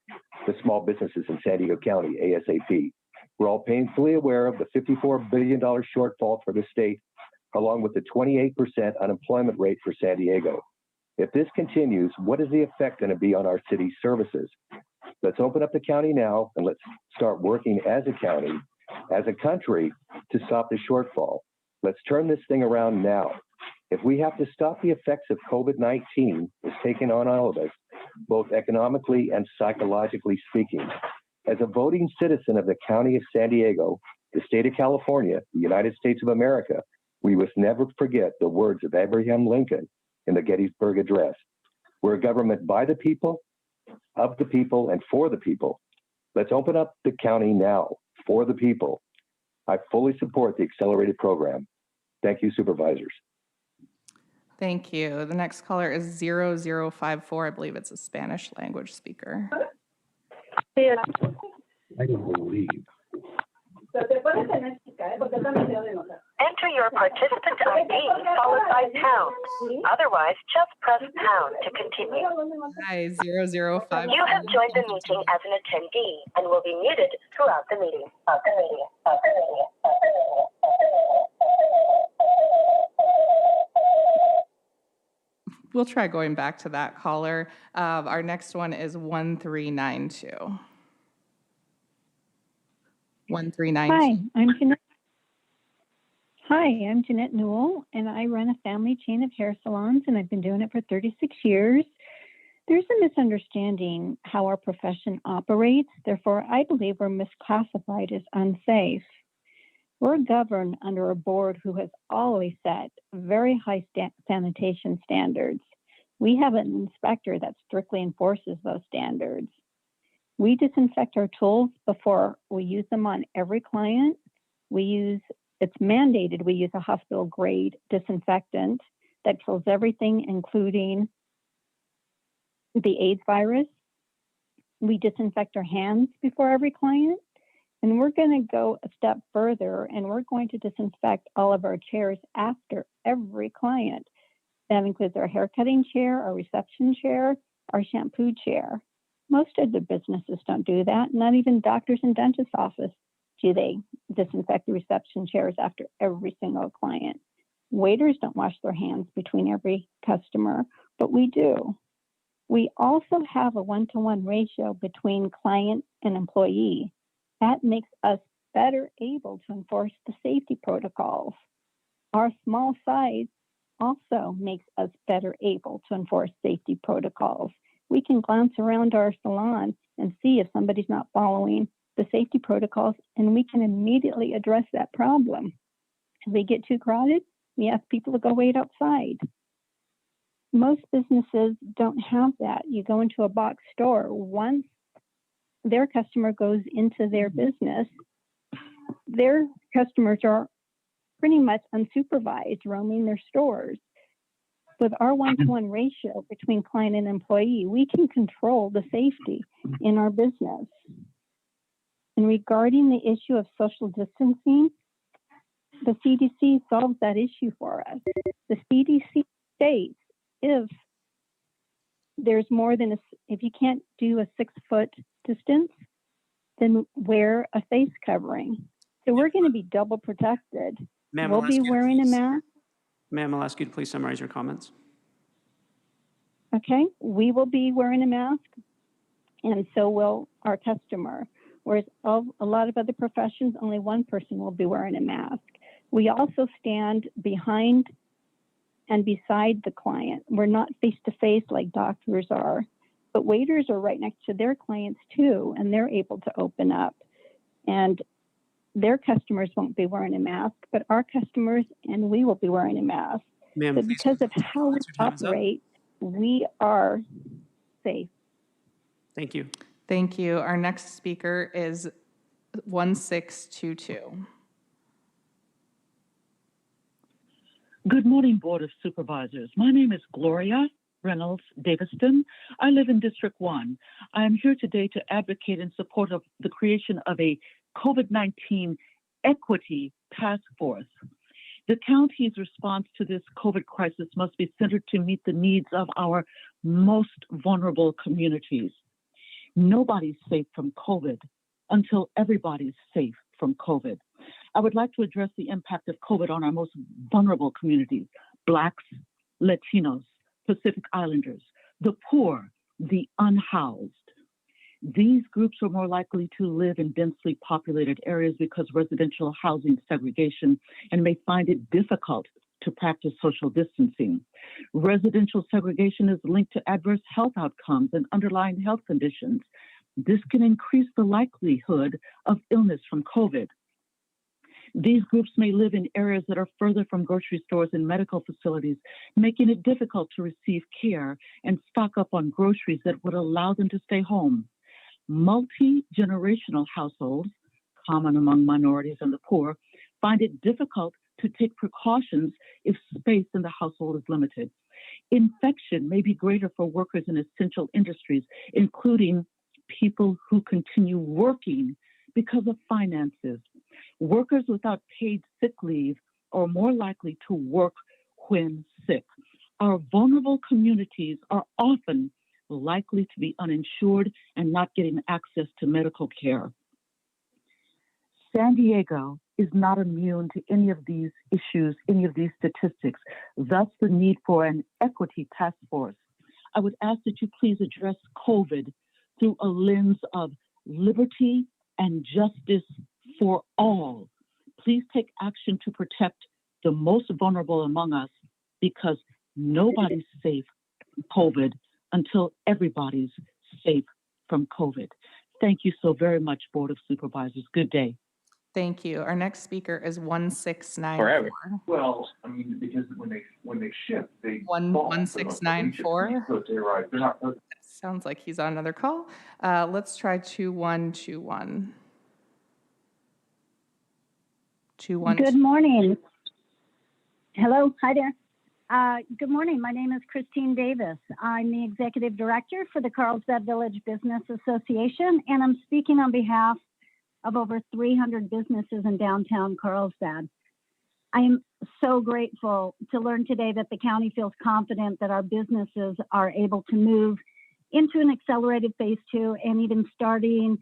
Speaker 4: the small businesses in San Diego County ASAP. We're all painfully aware of the $54 billion shortfall for the state, along with the 28% unemployment rate for San Diego. If this continues, what is the effect going to be on our city's services? Let's open up the county now, and let's start working as a county, as a country, to stop the shortfall. Let's turn this thing around now. If we have to stop the effects of COVID-19 it's taken on all of us, both economically and psychologically speaking, as a voting citizen of the county of San Diego, the state of California, the United States of America, we must never forget the words of Abraham Lincoln in the Gettysburg Address. We're a government by the people, of the people, and for the people. Let's open up the county now for the people. I fully support the accelerated program. Thank you, supervisors.
Speaker 14: Thank you. The next caller is 0054. I believe it's a Spanish language speaker.
Speaker 4: I don't believe.
Speaker 9: Enter your participant ID followed by pound. Otherwise, just press pound to continue.
Speaker 14: Hi, 0054.
Speaker 9: You have joined the meeting as an attendee and will be muted throughout the meeting.
Speaker 14: We'll try going back to that caller. Our next one is 1392. 1392.
Speaker 23: I'm Jeanette Newell, and I run a family chain of hair salons, and I've been doing it for 36 years. There's a misunderstanding how our profession operates. Therefore, I believe we're misclassified as unsafe. We're governed under a board who has always set very high sanitation standards. We have an inspector that strictly enforces those standards. We disinfect our tools before we use them on every client. It's mandated we use a hospital grade disinfectant that kills everything, including the AIDS virus. We disinfect our hands before every client. And we're going to go a step further, and we're going to disinfect all of our chairs after every client. That includes our haircutting chair, our reception chair, our shampoo chair. Most of the businesses don't do that. Not even doctors and dentists' office do they disinfect the reception chairs after every single client. Waiters don't wash their hands between every customer, but we do. We also have a one-to-one ratio between client and employee. That makes us better able to enforce the safety protocols. Our small size also makes us better able to enforce safety protocols. We can glance around our salon and see if somebody's not following the safety protocols, and we can immediately address that problem. If they get too crowded, we ask people to go wait outside. Most businesses don't have that. You go into a box store, once their customer goes into their business, their customers are pretty much unsupervised roaming their stores. With our one-to-one ratio between client and employee, we can control the safety in our business. And regarding the issue of social distancing, the CDC solves that issue for us. The CDC states if there's more than if you can't do a 6-foot distance, then wear a face covering. So we're going to be double protected.
Speaker 2: Ma'am,
Speaker 23: We'll be wearing a mask.
Speaker 2: Ma'am, I'll ask you to please summarize your comments.
Speaker 23: Okay, we will be wearing a mask, and so will our customer. Whereas a lot of other professions, only one person will be wearing a mask. We also stand behind and beside the client. We're not face to face like doctors are, but waiters are right next to their clients too, and they're able to open up. And their customers won't be wearing a mask, but our customers and we will be wearing a mask.
Speaker 2: Ma'am,
Speaker 23: So
Speaker 2: please
Speaker 23: because of how we
Speaker 2: your time is up.
Speaker 23: operate, we are safe.
Speaker 2: Thank you.
Speaker 14: Thank you. Our next speaker is 1622.
Speaker 8: Good morning, Board of Supervisors. My name is Gloria Reynolds Daviston. I live in District 1. I am here today to advocate in support of the creation of a COVID-19 equity task force. The county's response to this COVID crisis must be centered to meet the needs of our most vulnerable communities. Nobody's safe from COVID until everybody's safe from COVID. I would like to address the impact of COVID on our most vulnerable communities: Blacks, Latinos, Pacific Islanders, the poor, the unhoused. These groups are more likely to live in densely populated areas because residential housing segregation and may find it difficult to practice social distancing. Residential segregation is linked to adverse health outcomes and underlying health conditions. This can increase the likelihood of illness from COVID. These groups may live in areas that are further from grocery stores and medical facilities, making it difficult to receive care and stock up on groceries that would allow them to stay home. Multi-generational households, common among minorities and the poor, find it difficult to take precautions if space in the household is limited. Infection may be greater for workers in essential industries, including people who continue working because of finances. Workers without paid sick leave are more likely to work when sick. Our vulnerable communities are often likely to be uninsured and not getting access to medical care. San Diego is not immune to any of these issues, any of these statistics, thus the need for an equity task force. I would ask that you please address COVID through a lens of liberty and justice for all. Please take action to protect the most vulnerable among us, because nobody's safe from COVID until everybody's safe from COVID. Thank you so very much, Board of Supervisors. Good day.
Speaker 14: Thank you. Our next speaker is 1694.
Speaker 10: Forever. Well, I mean, because when they ship, they
Speaker 14: 1694.
Speaker 10: So they're not.
Speaker 14: Sounds like he's on another call. Let's try 2121. 21.
Speaker 12: Good morning. Hello. Hi there. Good morning. My name is Christine Davis. I'm the Executive Director for the Carlsbad Village Business Association, and I'm speaking on behalf of over 300 businesses in downtown Carlsbad. I am so grateful to learn today that the county feels confident that our businesses are able to move into an accelerated phase 2 and even starting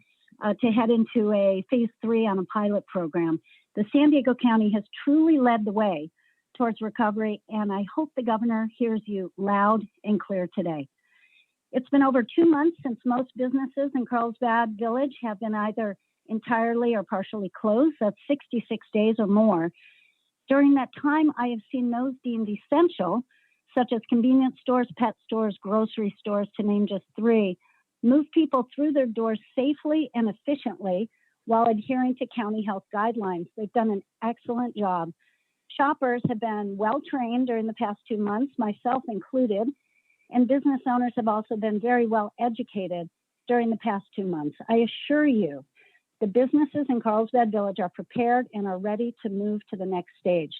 Speaker 12: to head into a phase 3 on a pilot program. The San Diego County has truly led the way towards recovery, and I hope the governor hears you loud and clear today. It's been over 2 months since most businesses in Carlsbad Village have been either entirely or partially closed. That's 66 days or more. During that time, I have seen those deemed essential, such as convenience stores, pet stores, grocery stores, to name just 3, move people through their doors safely and efficiently while adhering to county health guidelines. They've done an excellent job. Shoppers have been well trained during the past 2 months, myself included, and business owners have also been very well educated during the past 2 months. I assure you, the businesses in Carlsbad Village are prepared and are ready to move to the next stage.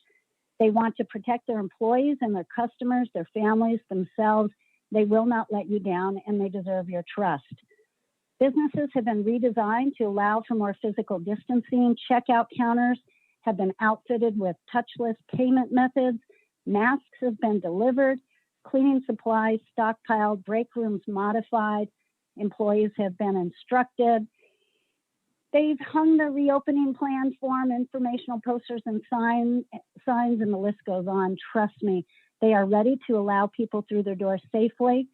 Speaker 12: They want to protect their employees and their customers, their families, themselves. They will not let you down, and they deserve your trust. Businesses have been redesigned to allow for more physical distancing. Checkout counters have been outfitted with touchless payment methods. Masks have been delivered. Cleaning supplies stockpiled. Break rooms modified. Employees have been instructed. They've hung the reopening plan form, informational posters and signs, and the list goes on. Trust me, they are ready to allow people through their doors safely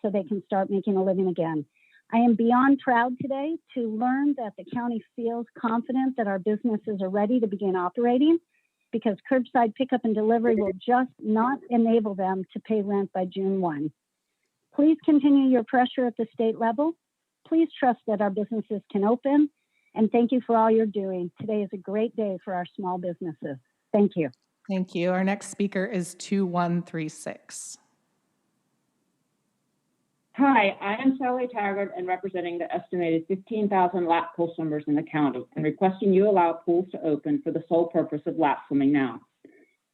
Speaker 12: so they can start making a living again. I am beyond proud today to learn that the county feels confident that our businesses are ready to begin operating because curbside pickup and delivery will just not enable them to pay rent by June 1. Please continue your pressure at the state level. Please trust that our businesses can open. And thank you for all you're doing. Today is a great day for our small businesses. Thank you.
Speaker 14: Thank you. Our next speaker is 2136.
Speaker 7: Hi, I am Sally Taggart and representing the estimated 15,000 lap pool swimmers in the county and requesting you allow pools to open for the sole purpose of lap swimming now.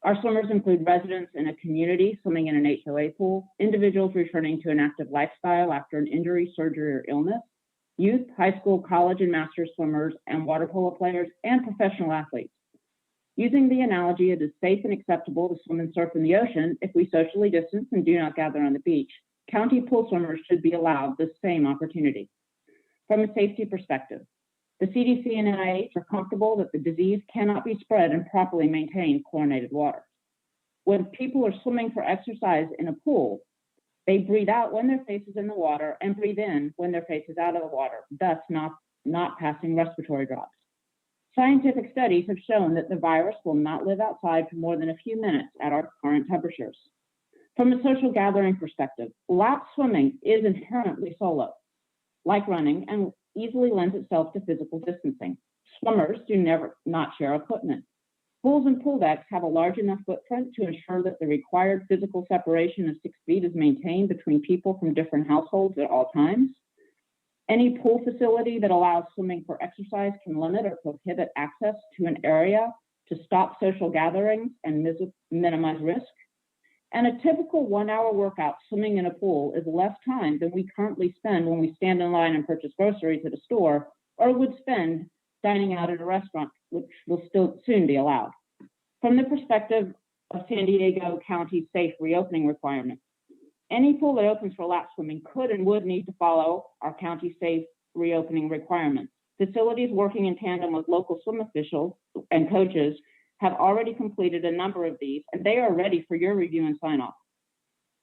Speaker 7: Our swimmers include residents in a community swimming in an HOA pool, individuals returning to an active lifestyle after an injury, surgery, or illness, youth, high school, college, and master's swimmers, and water polo players, and professional athletes. Using the analogy, it is safe and acceptable to swim and surf in the ocean if we socially distance and do not gather on the beach. County pool swimmers should be allowed the same opportunity. From a safety perspective, the CDC and NIH are comfortable that the disease cannot be spread in properly maintained chlorinated water. When people are swimming for exercise in a pool, they breathe out when their face is in the water and breathe in when their face is out of the water, thus not passing respiratory drops. Scientific studies have shown that the virus will not live outside for more than a few minutes at our current temperatures. From a social gathering perspective, lap swimming is inherently solo, like running, and easily lends itself to physical distancing. Swimmers do not share equipment. Pools and pool decks have a large enough footprint to ensure that the required physical separation of 6 feet is maintained between people from different households at all times. Any pool facility that allows swimming for exercise can limit or prohibit access to an area to stop social gatherings and minimize risk. And a typical 1-hour workout swimming in a pool is less time than we currently spend when we stand in line and purchase groceries at a store, or would spend dining out at a restaurant, which will still soon be allowed. From the perspective of San Diego County's safe reopening requirements, any pool that opens for lap swimming could and would need to follow our county safe reopening requirements. Facilities working in tandem with local swim officials and coaches have already completed a number of these, and they are ready for your review and sign off.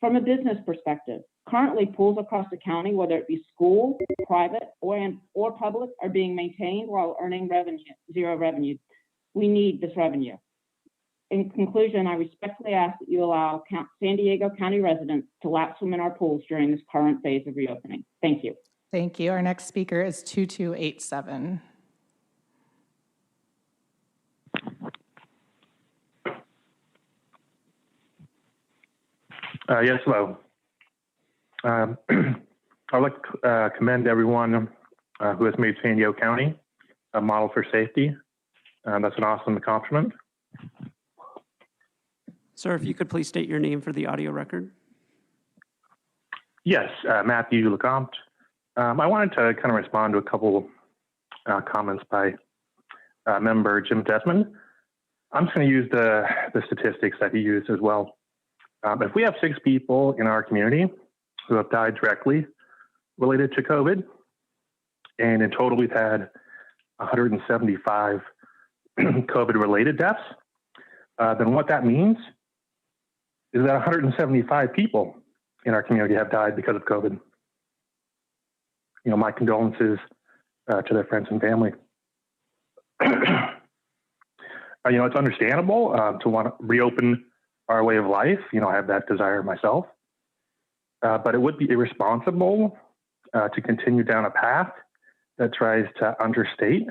Speaker 7: From a business perspective, currently pools across the county, whether it be school, private, or public, are being maintained while earning zero revenue. We need this revenue. In conclusion, I respectfully ask that you allow San Diego County residents to lap swim in our pools during this current phase of reopening. Thank you.
Speaker 14: Thank you. Our next speaker is 2287.
Speaker 11: Yes, hello. I'd like to commend everyone who has made San Diego County a model for safety. That's an awesome accomplishment.
Speaker 2: Sir, if you could please state your name for the audio record.
Speaker 11: Yes, Matthew Lecomte. I wanted to kind of respond to a couple comments by member Jim Desmond. I'm just going to use the statistics that he used as well. If we have 6 people in our community who have died directly related to COVID, and in total we've had 175 COVID-related deaths, then what that means is that 175 people in our community have died because of COVID. You know, my condolences to their friends and family. You know, it's understandable to want to reopen our way of life. You know, I have that desire myself. But it would be irresponsible to continue down a path that tries to understate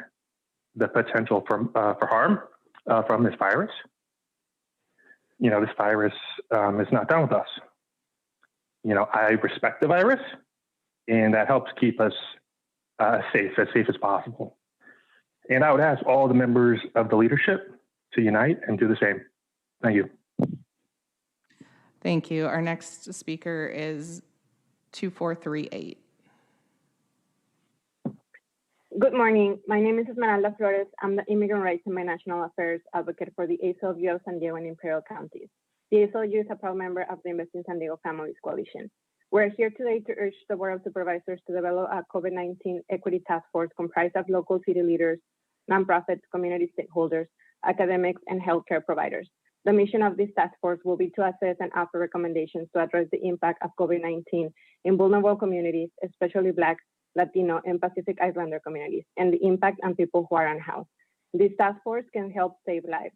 Speaker 11: the potential for harm from this virus. You know, this virus is not done with us. You know, I respect the virus, and that helps keep us safe as possible. And I would ask all the members of the leadership to unite and do the same. Thank you.
Speaker 14: Thank you. Our next speaker is 2438.
Speaker 13: Good morning. My name is Esmeralda Flores. I'm the Immigrant Rights and National Affairs Advocate for the ACLU of San Diego and Imperial Counties. The ACLU is a proud member of the Invest in San Diego Families Coalition. We're here today to urge the Board of Supervisors to develop a COVID-19 equity task force comprised of local city leaders, nonprofits, community stakeholders, academics, and healthcare providers. The mission of this task force will be to assess and offer recommendations to address the impact of COVID-19 in vulnerable communities, especially Black, Latino, and Pacific Islander communities, and the impact on people who are unhoused. This task force can help save lives.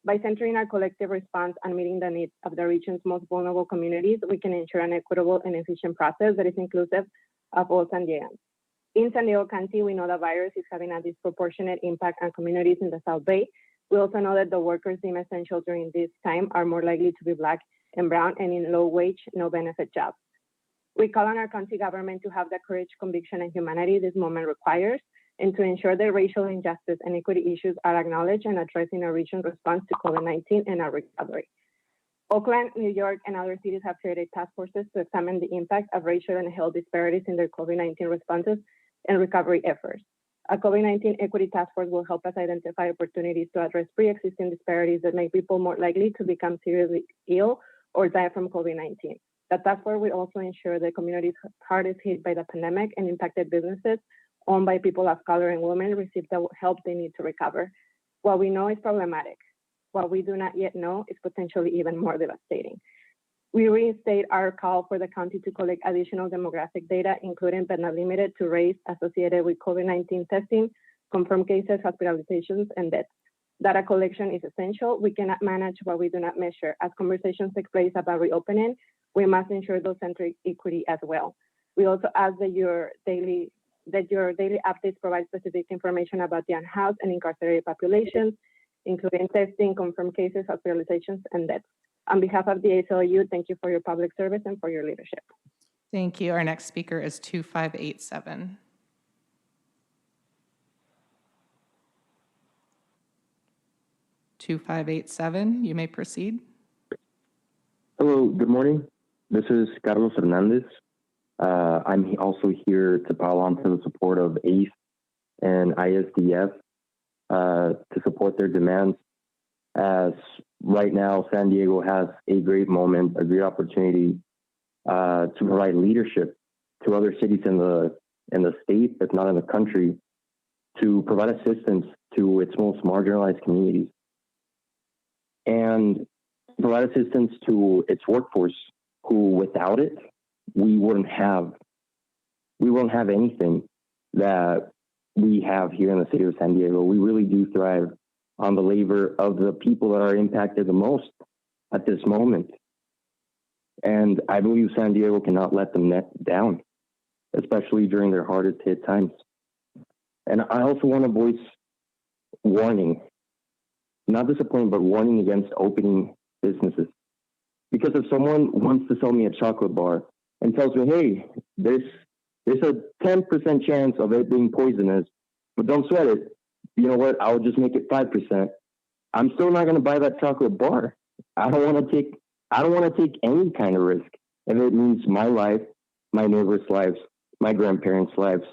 Speaker 13: By centering our collective response and meeting the needs of the region's most vulnerable communities, we can ensure an equitable and efficient process that is inclusive of all San Diegans. In San Diego County, we know the virus is having a disproportionate impact on communities in the South Bay. We also know that the workers deemed essential during this time are more likely to be Black and brown and in low wage, no benefit jobs. We call on our county government to have the courage, conviction, and humanity this moment requires, and to ensure that racial injustice and equity issues are acknowledged and addressed in our region's response to COVID-19 and our recovery. Oakland, New York, and other cities have created task forces to examine the impact of racial and health disparities in their COVID-19 responses and recovery efforts. A COVID-19 equity task force will help us identify opportunities to address pre-existing disparities that make people more likely to become seriously ill or die from COVID-19. The task force will also ensure that communities hardest hit by the pandemic and impacted businesses owned by people of color and women receive the help they need to recover. What we know is problematic. What we do not yet know is potentially even more devastating. We reinstate our call for the county to collect additional demographic data, including but not limited to race associated with COVID-19 testing, confirmed cases, hospitalizations, and deaths. Data collection is essential. We cannot manage what we do not measure. As conversations take place about reopening, we must ensure those centric equity as well. We also ask that your daily updates provide specific information about the unhoused and incarcerated populations, including testing, confirmed cases, hospitalizations, and deaths. On behalf of the ACLU, thank you for your public service and for your leadership.
Speaker 14: Thank you. Our next speaker is 2587. You may proceed.
Speaker 1: Hello, good morning. This is Carlos Hernandez. I'm also here to pile on for the support of ACE and ISDF to support their demands. As right now, San Diego has a great moment, a great opportunity to provide leadership to other cities in the state, if not in the country, to provide assistance to its most marginalized communities and provide assistance to its workforce, who without it, we wouldn't have anything that we have here in the city of San Diego. We really do thrive on the labor of the people that are impacted the most at this moment. And I believe San Diego cannot let them down, especially during their hardest hit times. And I also want to voice warning, not disappointment, but warning against opening businesses. Because if someone wants to sell me a chocolate bar and tells me, hey, there's a 10% chance of it being poisonous, but don't sweat it, you know what, I'll just make it 5%. I'm still not going to buy that chocolate bar. I don't want to take any kind of risk. If it means my life, my neighbors' lives, my grandparents' lives,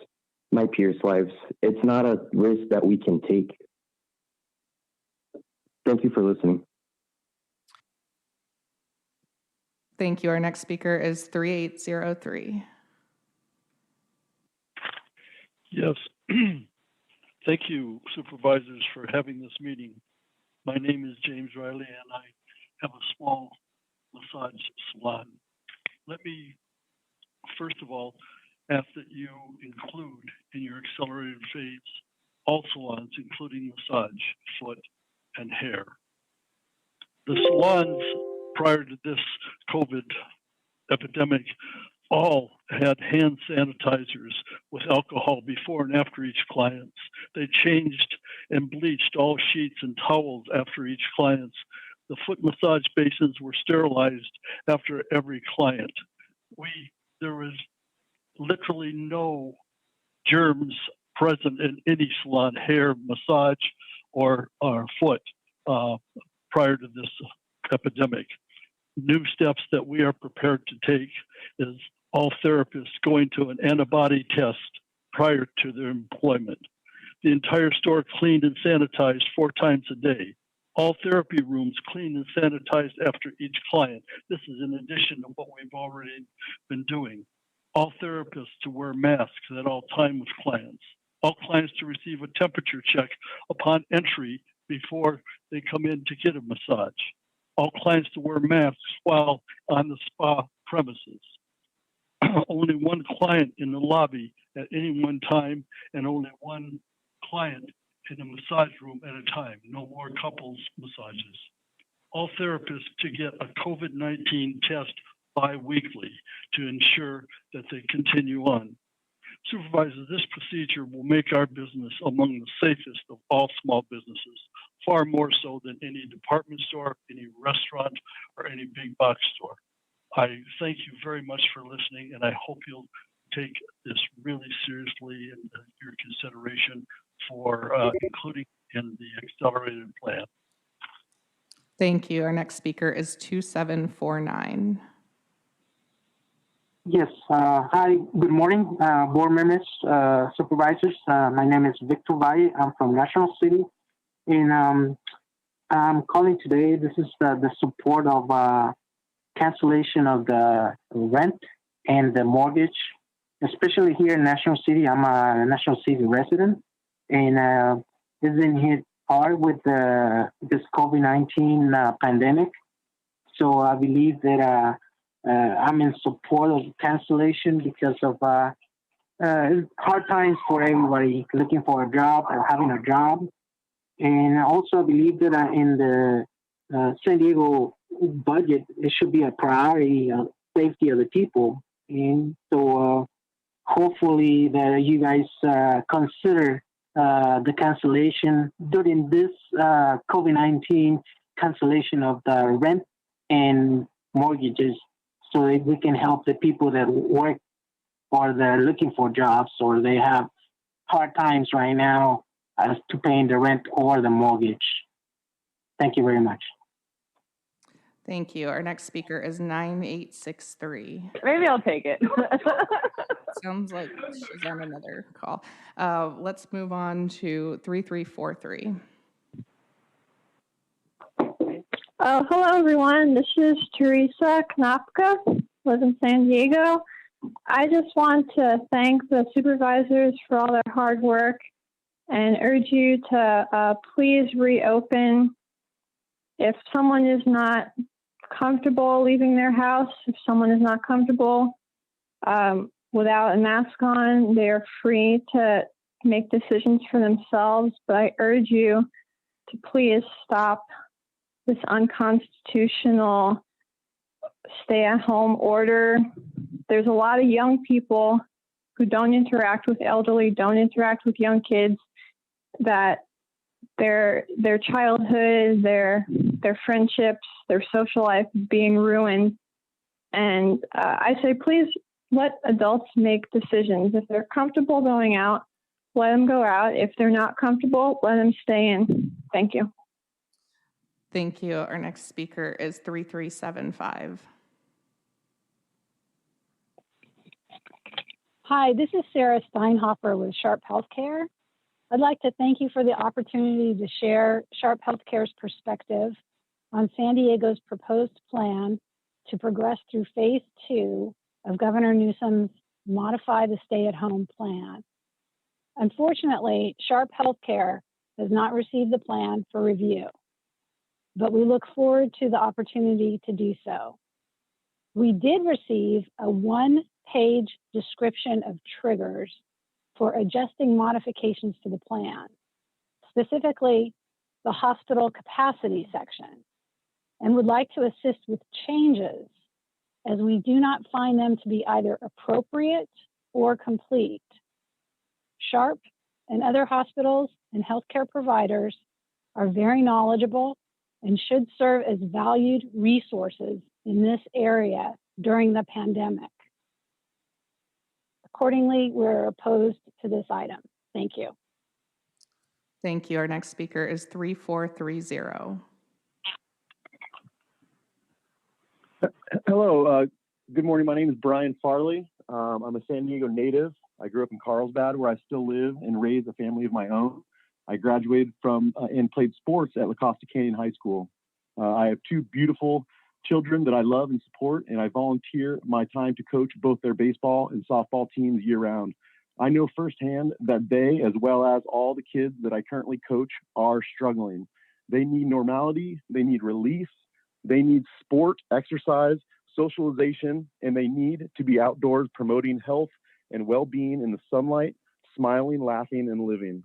Speaker 1: my peers' lives, it's not a risk that we can take. Thank you for listening.
Speaker 14: Thank you. Our next speaker is 3803.
Speaker 6: Yes. Thank you, supervisors, for having this meeting. My name is James Riley, and I have a small massage salon. Let me, first of all, ask that you include in your accelerated phase all salons, including massage, foot, and hair. The salons prior to this COVID epidemic all had hand sanitizers with alcohol before and after each client. They changed and bleached all sheets and towels after each client. The foot massage basins were sterilized after every client. There was literally no germs present in any salon, hair, massage, or foot prior to this epidemic. New steps that we are prepared to take is all therapists going to an antibody test prior to their employment. The entire store cleaned and sanitized 4 times a day. All therapy rooms cleaned and sanitized after each client. This is in addition to what we've already been doing. All therapists to wear masks at all times with clients. All clients to receive a temperature check upon entry before they come in to get a massage. All clients to wear masks while on the spa premises. Only one client in the lobby at any one time, and only one client in a massage room at a time. No more couples massages. All therapists to get a COVID-19 test bi-weekly to ensure that they continue on. Supervisors, this procedure will make our business among the safest of all small businesses, far more so than any department store, any restaurant, or any big box store. I thank you very much for listening, and I hope you'll take this really seriously in your consideration for including in the accelerated plan.
Speaker 14: Thank you. Our next speaker is 2749.
Speaker 15: Yes. Hi. Good morning, board members, supervisors. My name is Victor Valle. I'm from National City, and I'm calling today. This is the support of cancellation of the rent and the mortgage, especially here in National City. I'm a National City resident, and it's been hit hard with this COVID-19 pandemic. So I believe that I'm in support of cancellation because of hard times for everybody looking for a job or having a job. And also I believe that in the San Diego budget, it should be a priority of safety of the people. And so hopefully that you guys consider the cancellation during this COVID-19 cancellation of the rent and mortgages, so that we can help the people that work or they're looking for jobs or they have hard times right now as to paying the rent or the mortgage. Thank you very much.
Speaker 14: Thank you. Our next speaker is 9863.
Speaker 17: Maybe I'll take it.
Speaker 14: Sounds like she's on another call. Let's move on to 3343.
Speaker 22: Hello, everyone. This is Teresa Knopka, live in San Diego. I just want to thank the supervisors for all their hard work and urge you to please reopen. If someone is not comfortable leaving their house, if someone is not comfortable without a mask on, they're free to make decisions for themselves. But I urge you to please stop this unconstitutional stay-at-home order. There's a lot of young people who don't interact with elderly, don't interact with young kids, that their childhood, their friendships, their social life is being ruined. And I say, please let adults make decisions. If they're comfortable going out, let them go out. If they're not comfortable, let them stay in. Thank you.
Speaker 14: Thank you. Our next speaker is 3375.
Speaker 12: Hi, this is Sarah Steinhofer with Sharp Healthcare. I'd like to thank you for the opportunity to share Sharp Healthcare's perspective on San Diego's proposed plan to progress through phase 2 of Governor Newsom's Modify the Stay-at-Home Plan. Unfortunately, Sharp Healthcare has not received the plan for review, but we look forward to the opportunity to do so. We did receive a one-page description of triggers for adjusting modifications to the plan, specifically the hospital capacity section, and would like to assist with changes as we do not find them to be either appropriate or complete. Sharp and other hospitals and healthcare providers are very knowledgeable and should serve as valued resources in this area during the pandemic. Accordingly, we're opposed to this item. Thank you.
Speaker 14: Thank you. Our next speaker is 3430.
Speaker 18: Hello. Good morning. My name is Brian Farley. I'm a San Diego native. I grew up in Carlsbad, where I still live and raise a family of my own. I graduated from and played sports at La Costa Canyon High School. I have two beautiful children that I love and support, and I volunteer my time to coach both their baseball and softball teams year-round. I know firsthand that they, as well as all the kids that I currently coach, are struggling. They need normality, they need release, they need sport, exercise, socialization, and they need to be outdoors promoting health and well-being in the sunlight, smiling, laughing, and living.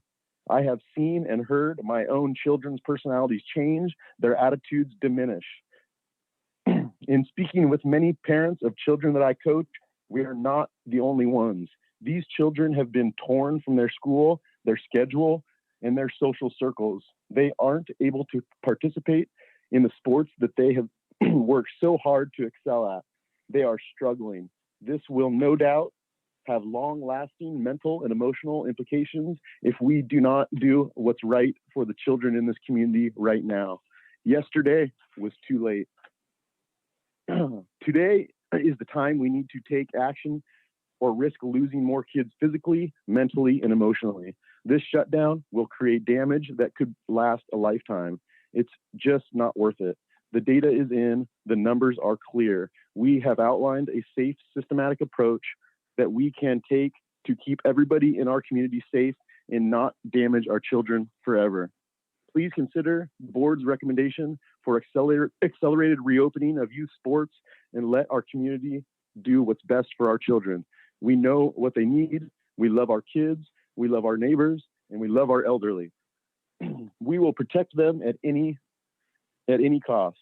Speaker 18: I have seen and heard my own children's personalities change, their attitudes diminish. In speaking with many parents of children that I coach, we are not the only ones. These children have been torn from their school, their schedule, and their social circles. They aren't able to participate in the sports that they have worked so hard to excel at. They are struggling. This will no doubt have long-lasting mental and emotional implications if we do not do what's right for the children in this community right now. Yesterday was too late. Today is the time we need to take action or risk losing more kids physically, mentally, and emotionally. This shutdown will create damage that could last a lifetime. It's just not worth it. The data is in, the numbers are clear. We have outlined a safe, systematic approach that we can take to keep everybody in our community safe and not damage our children forever. Please consider the board's recommendation for accelerated reopening of youth sports and let our community do what's best for our children. We know what they need. We love our kids. We love our neighbors, and we love our elderly. We will protect them at any cost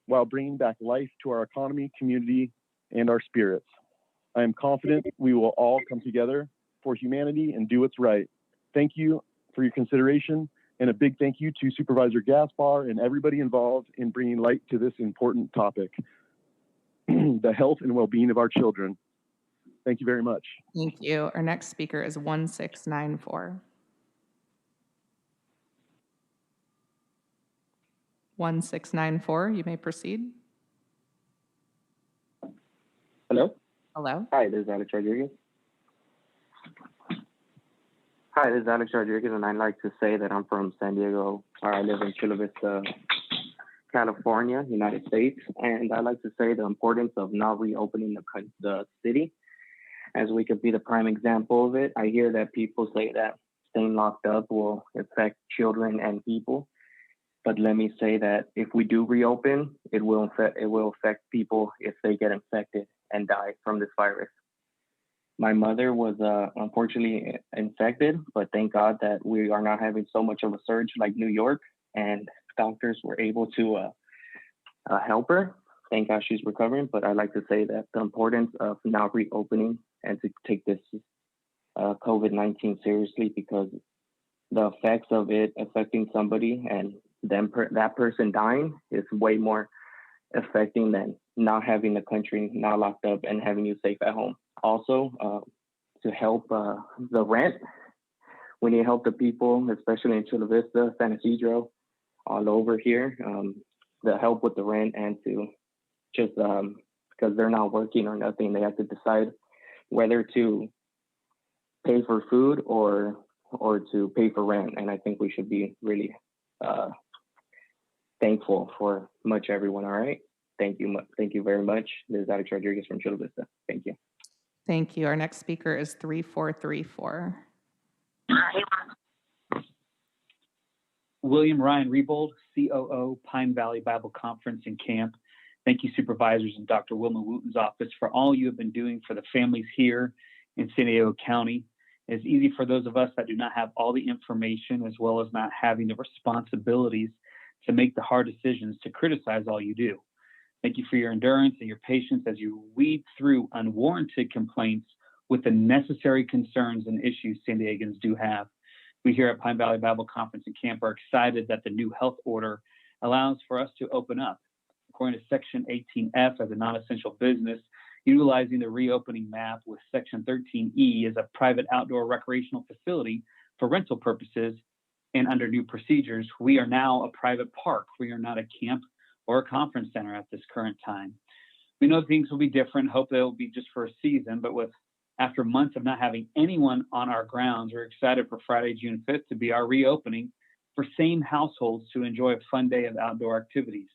Speaker 18: while bringing back life to our economy, community, and our spirits. I am confident we will all come together for humanity and do what's right. Thank you for your consideration, and a big thank you to Supervisor Gaspar and everybody involved in bringing light to this important topic, the health and well-being of our children. Thank you very much.
Speaker 14: Thank you. Our next speaker is 1694. 1694, you may proceed.
Speaker 17: Hello?
Speaker 14: Hello.
Speaker 17: Hi, this is Alex Rodriguez. Hi, this is Alex Rodriguez, and I'd like to say that I'm from San Diego, or I live in Chula Vista, California, United States, and I'd like to say the importance of not reopening the city, as we could be the prime example of it. I hear that people say that staying locked up will affect children and people, but let me say that if we do reopen, it will affect people if they get infected and die from this virus. My mother was unfortunately infected, but thank God that we are not having so much of a surge like New York, and doctors were able to help her. Thank God she's recovering, but I'd like to say that the importance of not reopening and to take this COVID-19 seriously, because the effects of it affecting somebody and that person dying is way more affecting than not having the country not locked up and having you safe at home. Also, to help the rent, we need to help the people, especially in Chula Vista, San Isidro, all over here, the help with the rent, and to just because they're not working or nothing, they have to decide whether to pay for food or to pay for rent. And I think we should be really thankful for much everyone. All right. Thank you. Thank you very much. This is Alex Rodriguez from Chula Vista. Thank you.
Speaker 14: Thank you. Our next speaker is 3434.
Speaker 19: William Ryan Rebold, COO, Pine Valley Bible Conference and Camp. Thank you, Supervisors and Dr. Wilma Wooten's office, for all you have been doing for the families here in San Diego County. It's easy for those of us that do not have all the information, as well as not having the responsibilities to make the hard decisions, to criticize all you do. Thank you for your endurance and your patience as you weed through unwarranted complaints with the necessary concerns and issues San Diegans do have. We here at Pine Valley Bible Conference and Camp are excited that the new health order allows for us to open up. According to Section 18F as a non-essential business, utilizing the reopening map with Section 13E as a private outdoor recreational facility for rental purposes, and under new procedures, we are now a private park. We are not a camp or a conference center at this current time. We know things will be different. Hope they'll be just for a season, but after months of not having anyone on our grounds, we're excited for Friday, June 5th to be our reopening for sane households to enjoy a fun day of outdoor activities.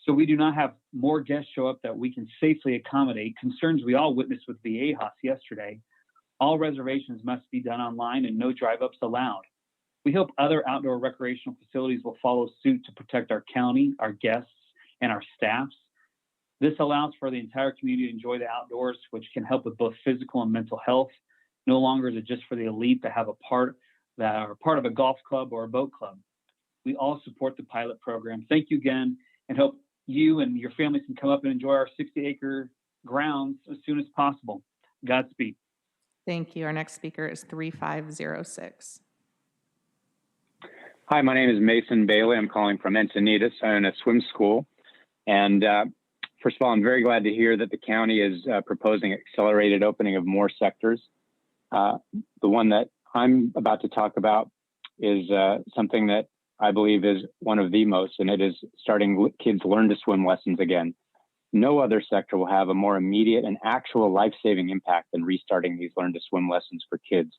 Speaker 19: So we do not have more guests show up that we can safely accommodate. Concerns we all witnessed with the AHOS yesterday. All reservations must be done online and no drive-ups allowed. We hope other outdoor recreational facilities will follow suit to protect our county, our guests, and our staffs. This allows for the entire community to enjoy the outdoors, which can help with both physical and mental health. No longer is it just for the elite to have a part that are part of a golf club or a boat club. We all support the pilot program. Thank you again, and hope you and your families can come up and enjoy our 60-acre grounds as soon as possible. Godspeed.
Speaker 14: Thank you. Our next speaker is 3506.
Speaker 5: Hi, my name is Mason Bailey. I'm calling from Encinitas. I own a swim school. And first of all, I'm very glad to hear that the county is proposing accelerated opening of more sectors. The one that I'm about to talk about is something that I believe is one of the most, and it is starting kids learn to swim lessons again. No other sector will have a more immediate and actual life-saving impact than restarting these learn to swim lessons for kids.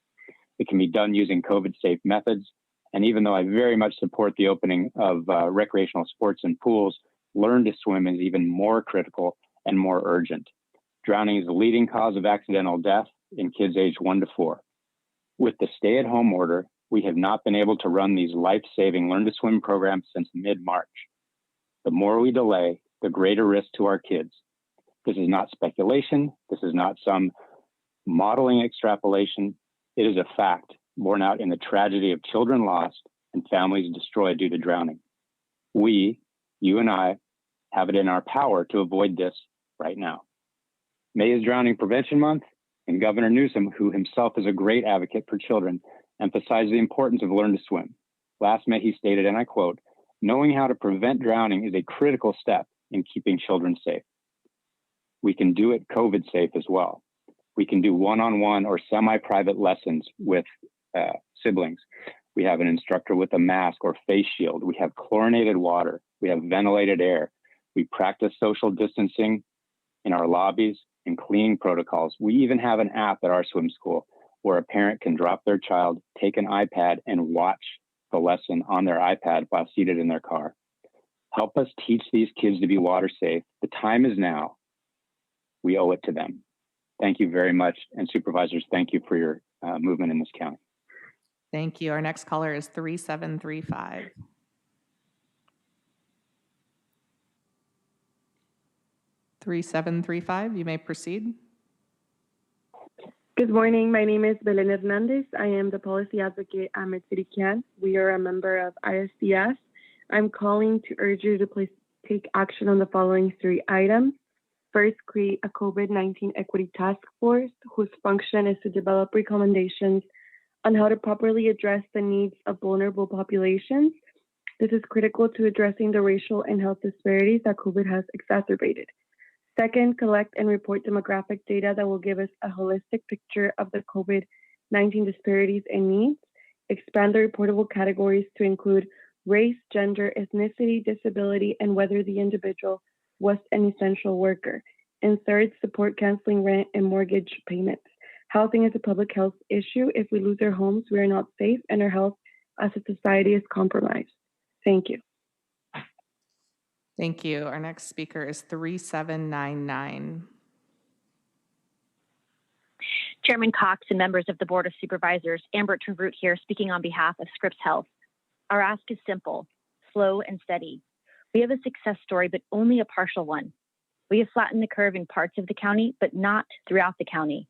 Speaker 5: It can be done using COVID-safe methods. And even though I very much support the opening of recreational sports and pools, learn to swim is even more critical and more urgent. Drowning is the leading cause of accidental death in kids aged 1 to 4. With the stay-at-home order, we have not been able to run these life-saving learn to swim programs since mid-March. The more we delay, the greater risk to our kids. This is not speculation. This is not some modeling extrapolation. It is a fact borne out in the tragedy of children lost and families destroyed due to drowning. We, you and I, have it in our power to avoid this right now. May is Drowning Prevention Month, and Governor Newsom, who himself is a great advocate for children, emphasized the importance of learn to swim. Last May, he stated, and I quote, "Knowing how to prevent drowning is a critical step in keeping children safe. We can do it COVID safe as well. We can do one-on-one or semi-private lessons with siblings. We have an instructor with a mask or face shield. We have chlorinated water. We have ventilated air. We practice social distancing in our lobbies and cleaning protocols. We even have an app at our swim school where a parent can drop their child, take an iPad, and watch the lesson on their iPad while seated in their car. Help us teach these kids to be water safe. The time is now. We owe it to them." Thank you very much. And supervisors, thank you for your movement in this county.
Speaker 14: Thank you. Our next caller is 3735. You may proceed.
Speaker 20: Good morning. My name is Belen Hernandez. I am the policy advocate at Mid-City CAN. We are a member of ISDS. I'm calling to urge you to please take action on the following 3 items. First, create a COVID-19 equity task force whose function is to develop recommendations on how to properly address the needs of vulnerable populations. This is critical to addressing the racial and health disparities that COVID has exacerbated. Second, collect and report demographic data that will give us a holistic picture of the COVID-19 disparities and needs. Expand the reportable categories to include race, gender, ethnicity, disability, and whether the individual was an essential worker. And third, support canceling rent and mortgage payments. Housing is a public health issue. If we lose our homes, we are not safe, and our health as a society is compromised. Thank you.
Speaker 14: Thank you. Our next speaker is 3799.
Speaker 21: Chairman Cox and members of the Board of Supervisors, Amber Root here, speaking on behalf of Scripps Health. Our ask is simple, slow and steady. We have a success story, but only a partial one. We have flattened the curve in parts of the county, but not throughout the county.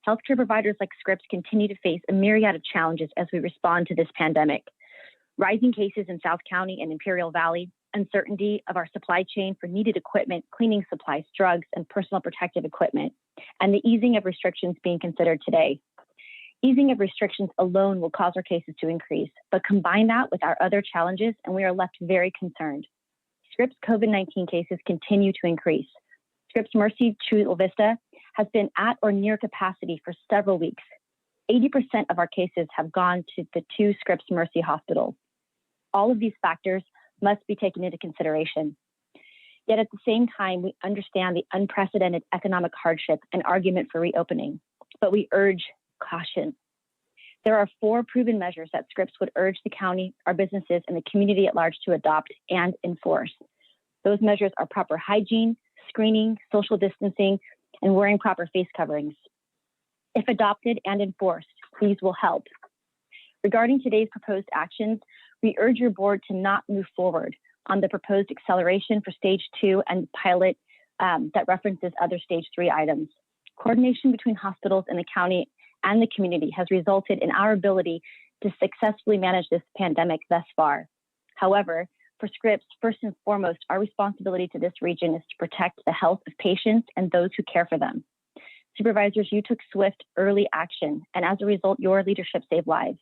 Speaker 21: Healthcare providers like Scripps continue to face a myriad of challenges as we respond to this pandemic. Rising cases in South County and Imperial Valley, uncertainty of our supply chain for needed equipment, cleaning supplies, drugs, and personal protective equipment, and the easing of restrictions being considered today. Easing of restrictions alone will cause our cases to increase, but combine that with our other challenges, and we are left very concerned. Scripps COVID-19 cases continue to increase. Scripps Mercy Chula Vista has been at or near capacity for several weeks. 80% of our cases have gone to the 2 Scripps Mercy hospitals. All of these factors must be taken into consideration. Yet at the same time, we understand the unprecedented economic hardship and argument for reopening, but we urge caution. There are 4 proven measures that Scripps would urge the county, our businesses, and the community at large to adopt and enforce. Those measures are proper hygiene, screening, social distancing, and wearing proper face coverings. If adopted and enforced, these will help. Regarding today's proposed actions, we urge your board to not move forward on the proposed acceleration for stage 2 and pilot that references other stage 3 items. Coordination between hospitals and the county and the community has resulted in our ability to successfully manage this pandemic thus far. However, for Scripps, first and foremost, our responsibility to this region is to protect the health of patients and those who care for them. Supervisors, you took swift, early action, and as a result, your leadership saved lives.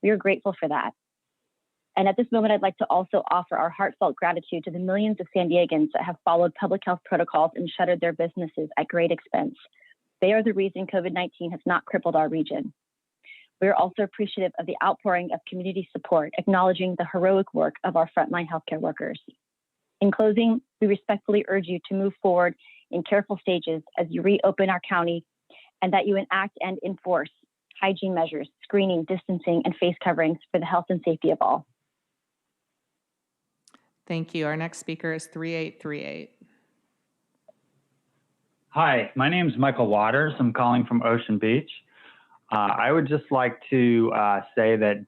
Speaker 21: We are grateful for that. And at this moment, I'd like to also offer our heartfelt gratitude to the millions of San Diegans that have followed public health protocols and shuttered their businesses at great expense. They are the reason COVID-19 has not crippled our region. We are also appreciative of the outpouring of community support, acknowledging the heroic work of our frontline healthcare workers. In closing, we respectfully urge you to move forward in careful stages as you reopen our county, and that you enact and enforce hygiene measures, screening, distancing, and face coverings for the health and safety of all.
Speaker 14: Thank you. Our next speaker is 3838.
Speaker 3: Hi, my name is Michael Waters. I'm calling from Ocean Beach. I would just like to say that,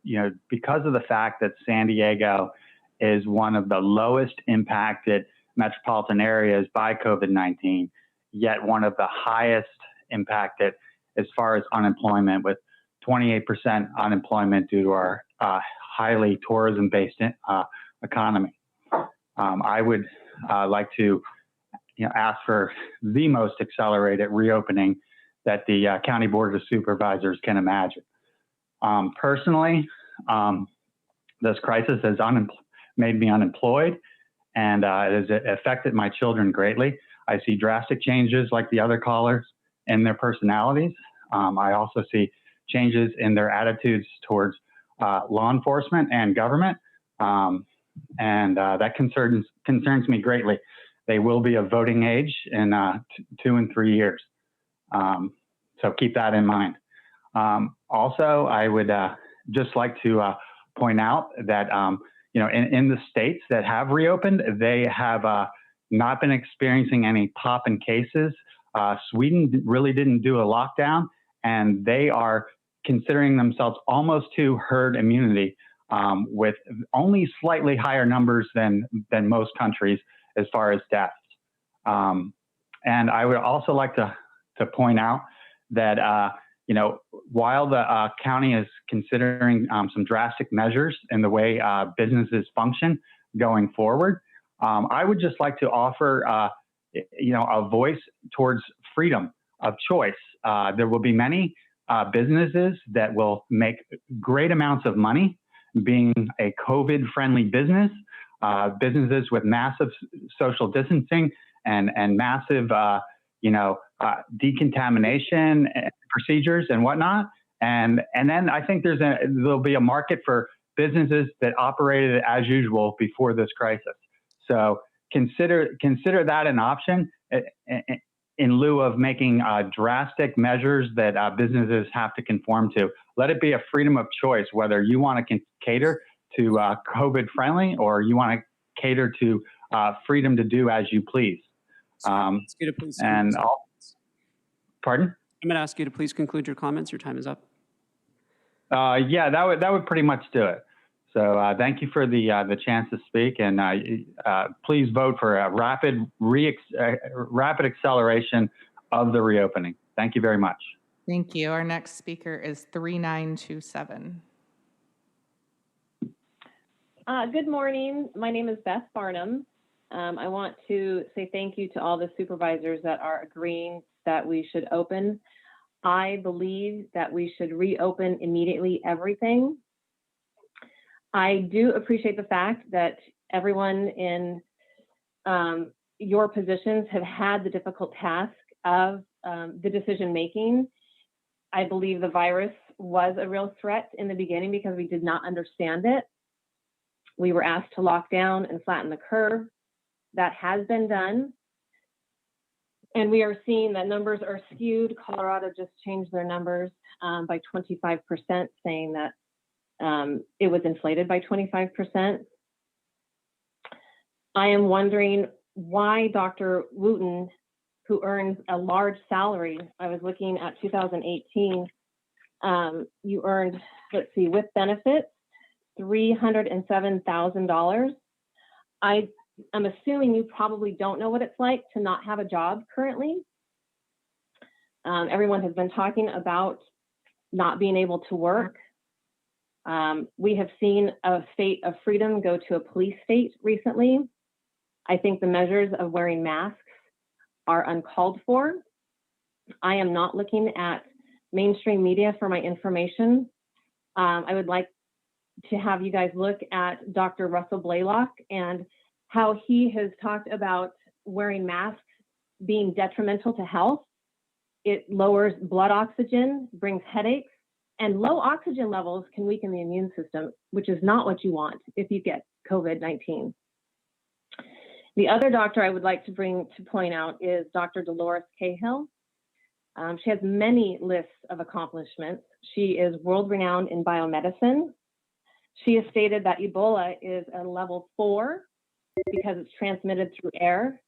Speaker 3: because of the fact that San Diego is one of the lowest impacted metropolitan areas by COVID-19, yet one of the highest impacted as far as unemployment, with 28% unemployment due to our highly tourism-based economy. I would like to ask for the most accelerated reopening that the County Board of Supervisors can imagine. Personally, this crisis has made me unemployed, and it has affected my children greatly. I see drastic changes like the other callers in their personalities. I also see changes in their attitudes towards law enforcement and government, and that concerns me greatly. They will be of voting age in 2 and 3 years. So keep that in mind. Also, I would just like to point out that, in the states that have reopened, they have not been experiencing any pop in cases. Sweden really didn't do a lockdown, and they are considering themselves almost to herd immunity, with only slightly higher numbers than most countries as far as deaths. And I would also like to point out that, while the county is considering some drastic measures in the way businesses function going forward, I would just like to offer, a voice towards freedom of choice. There will be many businesses that will make great amounts of money being a COVID-friendly business, businesses with massive social distancing and massive, decontamination procedures and whatnot. And then I think there'll be a market for businesses that operated as usual before this crisis. So consider that an option in lieu of making drastic measures that businesses have to conform to. Let it be a freedom of choice, whether you want to cater to COVID friendly or you want to cater to freedom to do as you please.
Speaker 2: Pardon?
Speaker 3: I'm
Speaker 2: going to ask you to please conclude your comments. Your time is up.
Speaker 3: Yeah, that would pretty much do it. So thank you for the chance to speak, and please vote for a rapid acceleration of the reopening. Thank you very much.
Speaker 14: Thank you. Our next speaker is 3927.
Speaker 4: Good morning. My name is Beth Farnham. I want to say thank you to all the supervisors that are agreeing that we should open. I believe that we should reopen immediately everything. I do appreciate the fact that everyone in your positions have had the difficult task of the decision making. I believe the virus was a real threat in the beginning because we did not understand it. We were asked to lock down and flatten the curve. That has been done. And we are seeing that numbers are skewed. Colorado just changed their numbers by 25%, saying that it was inflated by 25%. I am wondering why Dr. Wooten, who earns a large salary, I was looking at 2018, you earned, with benefits, $307,000. I'm assuming you probably don't know what it's like to not have a job currently. Everyone has been talking about not being able to work. We have seen a state of freedom go to a police state recently. I think the measures of wearing masks are uncalled for. I am not looking at mainstream media for my information. I would like to have you guys look at Dr. Russell Blaylock and how he has talked about wearing masks being detrimental to health. It lowers blood oxygen, brings headaches, and low oxygen levels can weaken the immune system, which is not what you want if you get COVID-19. The other doctor I would like to point out is Dr. Dolores Cahill. She has many lists of accomplishments. She is world-renowned in biomedicine. She has stated that Ebola is a level 4 because it's transmitted through air.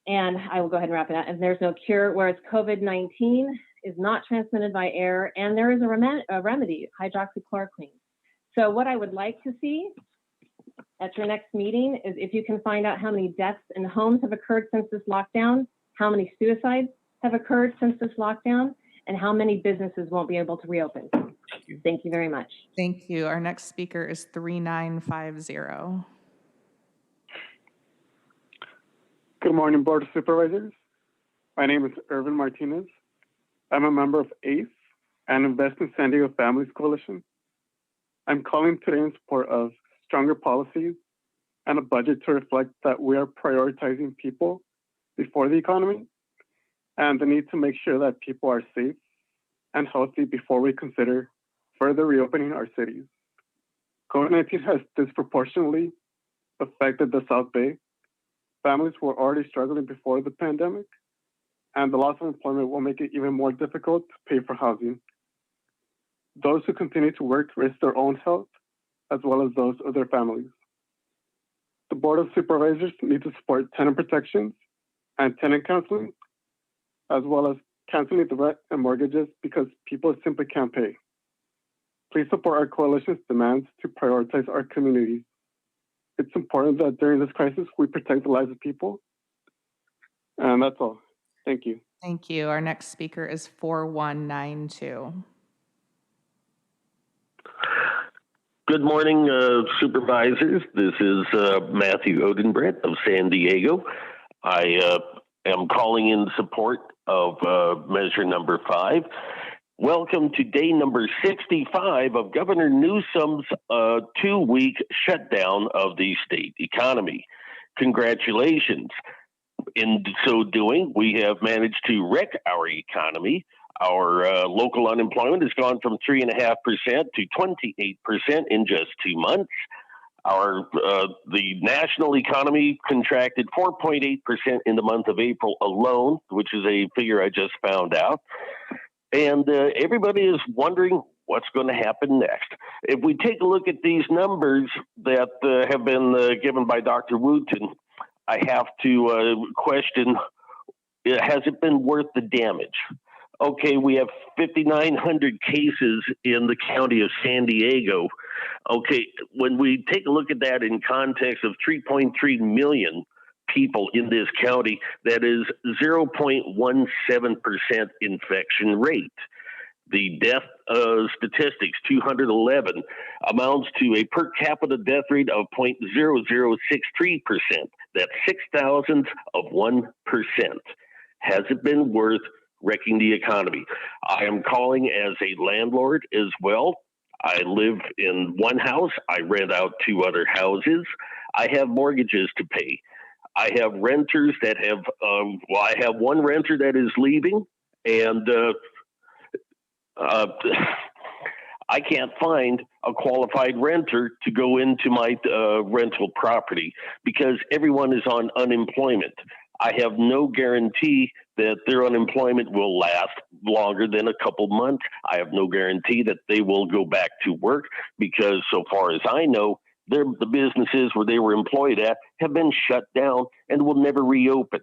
Speaker 4: And I will go ahead and wrap it up. And there's no cure, whereas COVID-19 is not transmitted by air, and there is a remedy, hydroxychloroquine. So what I would like to see at your next meeting is if you can find out how many deaths in homes have occurred since this lockdown, how many suicides have occurred since this lockdown, and how many businesses won't be able to reopen. Thank you very much.
Speaker 14: Thank you. Our next speaker is 3950.
Speaker 9: Good morning, Board of Supervisors. My name is Irvin Martinez. I'm a member of ACE and Invest in San Diego Families Coalition. I'm calling today in support of stronger policies and a budget to reflect that we are prioritizing people before the economy and the need to make sure that people are safe and healthy before we consider further reopening our cities. COVID-19 has disproportionately affected the South Bay. Families were already struggling before the pandemic, and the loss of employment will make it even more difficult to pay for housing. Those who continue to work risk their own health, as well as those of their families. The Board of Supervisors need to support tenant protections and tenant counseling, as well as canceling the rent and mortgages because people simply can't pay. Please support our coalition's demands to prioritize our communities. It's important that during this crisis, we protect the lives of people. And that's all. Thank you.
Speaker 14: Thank you. Our next speaker is 4192.
Speaker 16: Good morning, supervisors. This is Matthew Odenbrett of San Diego. I am calling in support of measure number 5. Welcome to day number 65 of Governor Newsom's 2-week shutdown of the state economy. Congratulations. In so doing, we have managed to wreck our economy. Our local unemployment has gone from 3.5% to 28% in just 2 months. The national economy contracted 4.8% in the month of April alone, which is a figure I just found out. And everybody is wondering what's going to happen next. If we take a look at these numbers that have been given by Dr. Wooten, I have to question, has it been worth the damage? Okay, we have 5,900 cases in the county of San Diego. Okay, when we take a look at that in context of 3.3 million people in this county, that is 0.17% infection rate. The death statistics, 211, amounts to a per capita death rate of 0.0063%. That's 6,000 of 1%. Has it been worth wrecking the economy? I am calling as a landlord as well. I live in one house. I rent out 2 other houses. I have mortgages to pay. I have renters that have, I have one renter that is leaving, and I can't find a qualified renter to go into my rental property because everyone is on unemployment. I have no guarantee that their unemployment will last longer than a couple months. I have no guarantee that they will go back to work because so far as I know, the businesses where they were employed at have been shut down and will never reopen.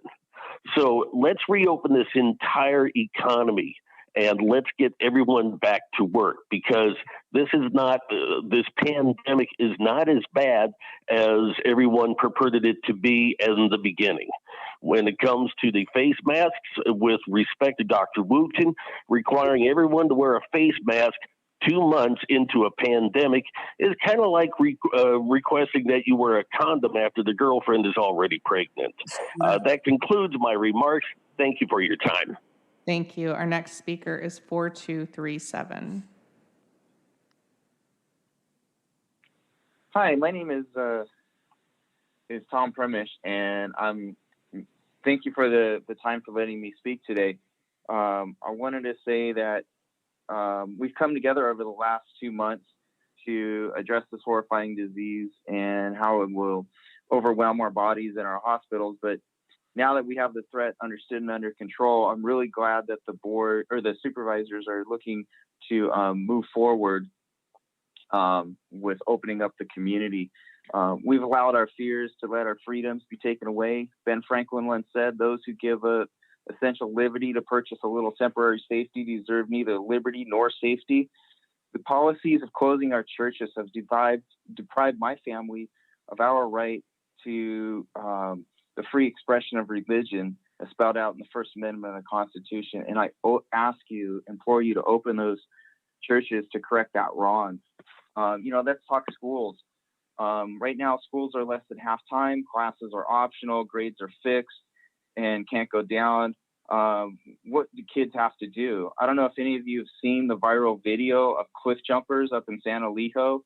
Speaker 16: So let's reopen this entire economy and let's get everyone back to work because this is not, this pandemic is not as bad as everyone purported it to be in the beginning. When it comes to the face masks, with respect to Dr. Wooten, requiring everyone to wear a face mask 2 months into a pandemic is kind of like requesting that you wear a condom after the girlfriend is already pregnant. That concludes my remarks. Thank you for your time.
Speaker 14: Thank you. Our next speaker is 4237.
Speaker 8: Hi, my name is Tom Premish, and thank you for the time for letting me speak today. I wanted to say that we've come together over the last 2 months to address this horrifying disease and how it will overwhelm our bodies and our hospitals. But now that we have the threat understood and under control, I'm really glad that the board or the supervisors are looking to move forward with opening up the community. We've allowed our fears to let our freedoms be taken away. Ben Franklin once said, "Those who give a essential liberty to purchase a little temporary safety deserve neither liberty nor safety." The policies of closing our churches have deprived my family of our right to the free expression of religion as spelled out in the First Amendment of the Constitution. And I implore you to open those churches to correct that wrong. Let's talk schools. Right now, schools are less than half time. Classes are optional. Grades are fixed and can't go down. What do kids have to do? I don't know if any of you have seen the viral video of cliff jumpers up in San Elijo.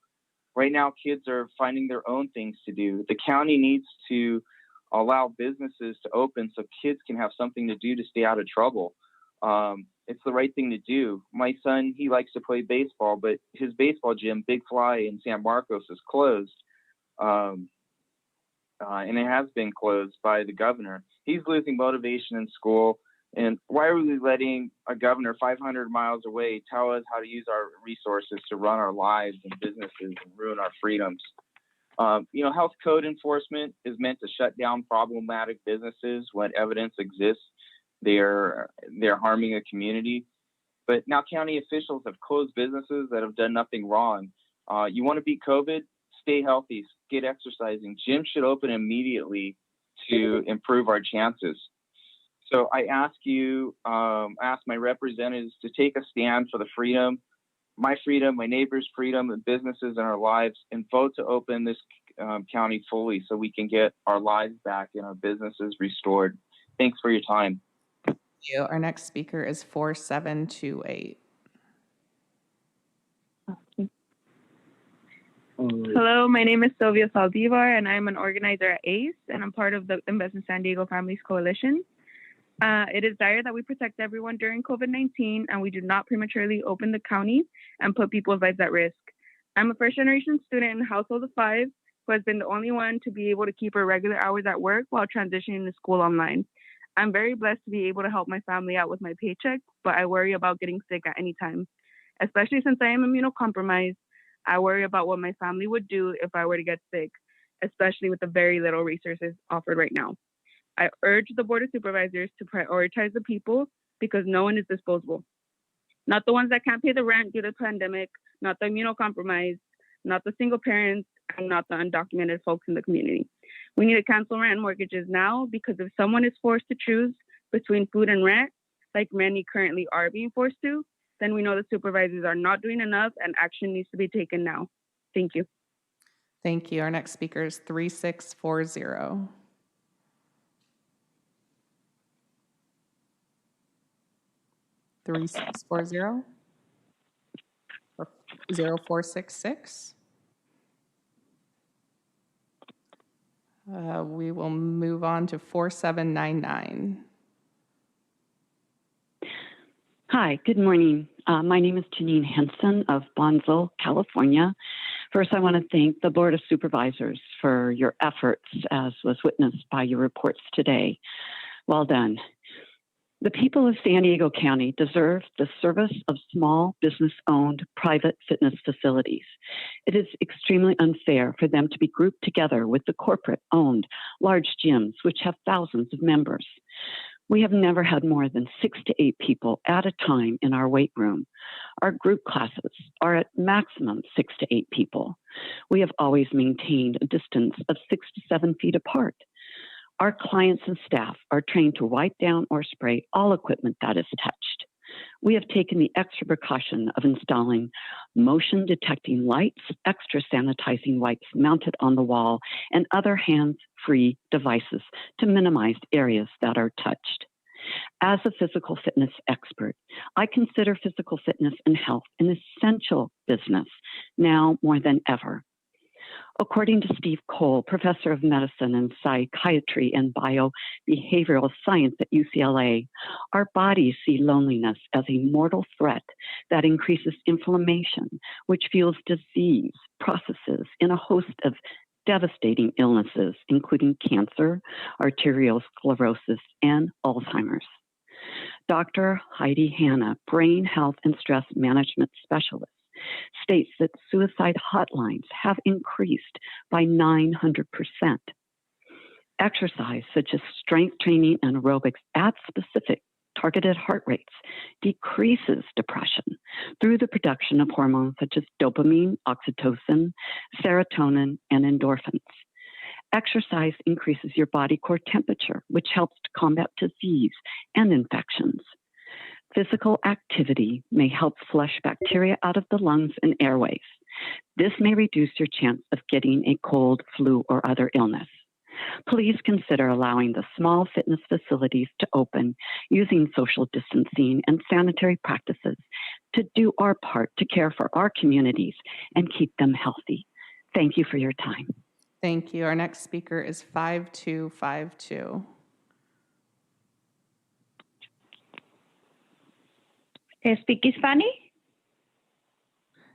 Speaker 8: Right now, kids are finding their own things to do. The county needs to allow businesses to open so kids can have something to do to stay out of trouble. It's the right thing to do. My son, he likes to play baseball, but his baseball gym, Big Fly in San Marcos, is closed. And it has been closed by the governor. He's losing motivation in school. And why are we letting a governor 500 miles away tell us how to use our resources to run our lives and businesses and ruin our freedoms? Health code enforcement is meant to shut down problematic businesses when evidence exists they're harming a community. But now county officials have closed businesses that have done nothing wrong. You want to beat COVID? Stay healthy, get exercising. Gyms should open immediately to improve our chances. So I ask my representatives to take a stand for the freedom, my neighbor's freedom, and businesses in our lives, and vote to open this county fully so we can get our lives back and our businesses restored. Thanks for your time.
Speaker 14: Thank you. Our next speaker is 4728.
Speaker 10: Hello, my name is Sylvia Saldivar, and I'm an organizer at ACE, and I'm part of the Invest in San Diego Families Coalition. It is dire that we protect everyone during COVID-19, and we do not prematurely open the county and put people's lives at risk. I'm a first-generation student in a household of 5 who has been the only one to be able to keep her regular hours at work while transitioning to school online. I'm very blessed to be able to help my family out with my paycheck, but I worry about getting sick at any time. Especially since I am immunocompromised, I worry about what my family would do if I were to get sick, especially with the very little resources offered right now. I urge the Board of Supervisors to prioritize the people because no one is disposable. Not the ones that can't pay the rent due to the pandemic, not the immunocompromised, not the single parents, and not the undocumented folks in the community. We need to cancel rent and mortgages now because if someone is forced to choose between food and rent, like many currently are being forced to, then we know the supervisors are not doing enough and action needs to be taken now. Thank you.
Speaker 14: Thank you. Our next speaker is 3640. Or 0466. We will move on to 4799.
Speaker 23: Hi, good morning. My name is Janine Henson of Bonneville, California. First, I want to thank the Board of Supervisors for your efforts, as was witnessed by your reports today. Well done. The people of San Diego County deserve the service of small business-owned private fitness facilities. It is extremely unfair for them to be grouped together with the corporate-owned large gyms, which have thousands of members. We have never had more than 6 to 8 people at a time in our weight room. Our group classes are at maximum 6 to 8 people. We have always maintained a distance of 6 to 7 feet apart. Our clients and staff are trained to wipe down or spray all equipment that is touched. We have taken the extra precaution of installing motion detecting lights, extra sanitizing wipes mounted on the wall, and other hands-free devices to minimize areas that are touched. As a physical fitness expert, I consider physical fitness and health an essential business now more than ever. According to Steve Cole, professor of medicine and psychiatry and biobehavioral science at UCLA, our bodies see loneliness as a mortal threat that increases inflammation, which fuels disease processes in a host of devastating illnesses, including cancer, arterial sclerosis, and Alzheimer's. Dr. Heidi Hanna, brain health and stress management specialist, states that suicide hotlines have increased by 900%. Exercise, such as strength training and aerobics at specific targeted heart rates, decreases depression through the production of hormones such as dopamine, oxytocin, serotonin, and endorphins. Exercise increases your body core temperature, which helps to combat disease and infections. Physical activity may help flush bacteria out of the lungs and airways. This may reduce your chance of getting a cold, flu, or other illness. Please consider allowing the small fitness facilities to open using social distancing and sanitary practices to do our part to care for our communities and keep them healthy. Thank you for your time.
Speaker 14: Thank you. Our next speaker is 5252.
Speaker 10: Speak Spanish?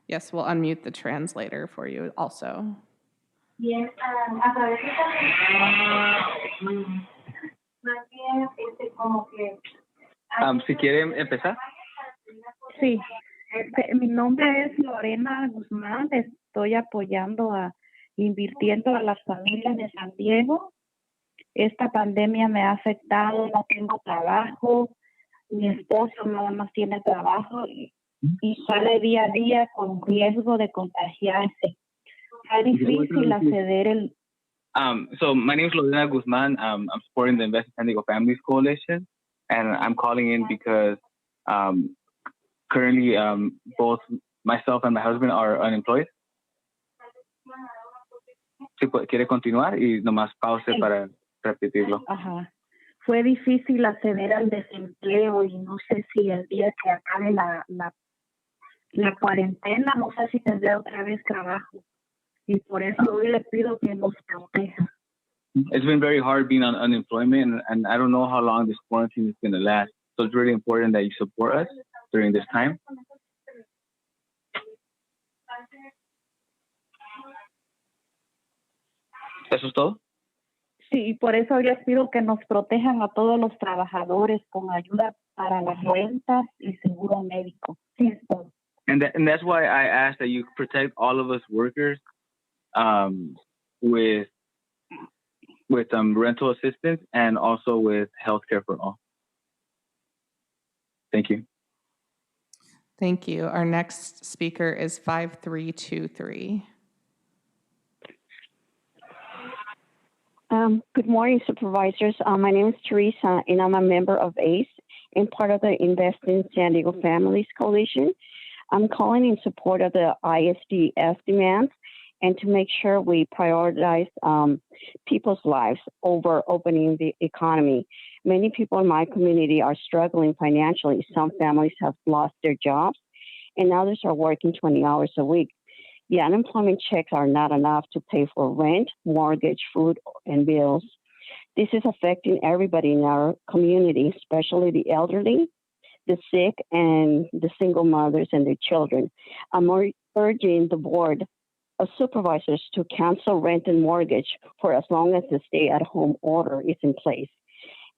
Speaker 14: Yes, we'll unmute the translator for you also.
Speaker 7: Bien,
Speaker 8: Si quieren empezar.
Speaker 10: Sí. Mi nombre es Lorena Guzmán. Estoy apoyando invirtiendo a las familias de San Diego. Esta pandemia me ha afectado, no tengo trabajo. Mi esposo nada más tiene trabajo y sale día a día con riesgo de contagiarse. Es difícil acceder el...
Speaker 11: So my name is Lorena Guzman. I'm supporting the Invest in San Diego Families Coalition, and I'm calling in because currently both myself and my husband are unemployed. Si quiere continuar y nomás pause para repetirlo.
Speaker 10: Ajá. Fue difícil acceder al desempleo y no sé si el día que acabe la cuarentena, no sé si tendré otra vez trabajo. Y por eso hoy le pido que nos proteja.
Speaker 11: It's been very hard being on unemployment, and I don't know how long this quarantine is going to last. So it's really important that you support us during this time. ¿Eso es todo?
Speaker 10: Sí, y por eso les pido que nos protejan a todos los trabajadores con ayuda para las rentas y seguro médico. Sí, es todo.
Speaker 11: And that's why I ask that you protect all of us workers with rental assistance and also with healthcare for all. Thank you.
Speaker 14: Thank you. Our next speaker is 5323.
Speaker 13: Good morning, supervisors. My name is Teresa, and I'm a member of ACE and part of the Invest in San Diego Families Coalition. I'm calling in support of the ISDS demands and to make sure we prioritize people's lives over opening the economy. Many people in my community are struggling financially. Some families have lost their jobs, and others are working 20 hours a week. The unemployment checks are not enough to pay for rent, mortgage, food, and bills. This is affecting everybody in our community, especially the elderly, the sick, and the single mothers and their children. I'm urging the board of supervisors to cancel rent and mortgage for as long as the stay-at-home order is in place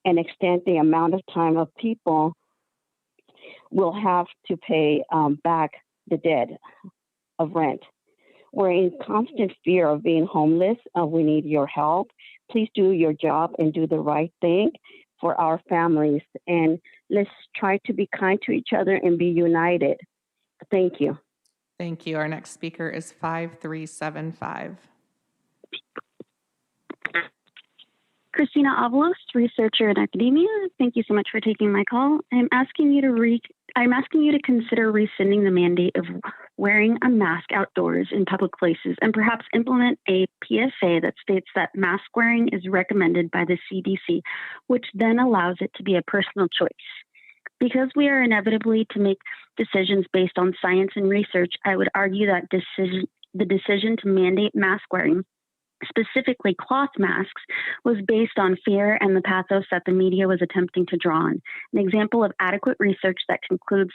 Speaker 13: and extend the amount of time of people will have to pay back the debt of rent. We're in constant fear of being homeless. We need your help. Please do your job and do the right thing for our families. And let's try to be kind to each other and be united. Thank you.
Speaker 14: Thank you. Our next speaker is 5375.
Speaker 23: Christina Avalos, researcher in academia. Thank you so much for taking my call. I'm asking you to
Speaker 1: I'm asking you to consider rescinding the mandate of wearing a mask outdoors in public places and perhaps implement a PSA that states that mask wearing is recommended by the CDC, which then allows it to be a personal choice. Because we are inevitably to make decisions based on science and research, I would argue that the decision to mandate mask wearing, specifically cloth masks, was based on fear and the pathos that the media was attempting to draw on. An example of adequate research that concludes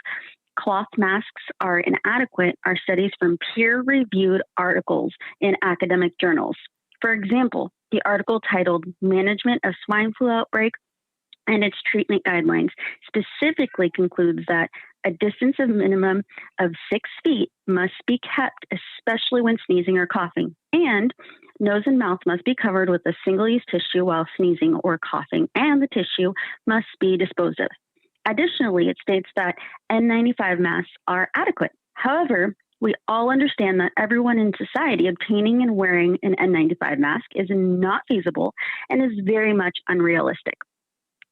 Speaker 1: cloth masks are inadequate are studies from peer-reviewed articles in academic journals. For example, the article titled Management of Swine Flu Outbreak and its Treatment Guidelines specifically concludes that a distance of minimum of 6 feet must be kept, especially when sneezing or coughing, and nose and mouth must be covered with a single-use tissue while sneezing or coughing, and the tissue must be disposed of. Additionally, it states that N95 masks are adequate. However, we all understand that everyone in society obtaining and wearing an N95 mask is not feasible and is very much unrealistic.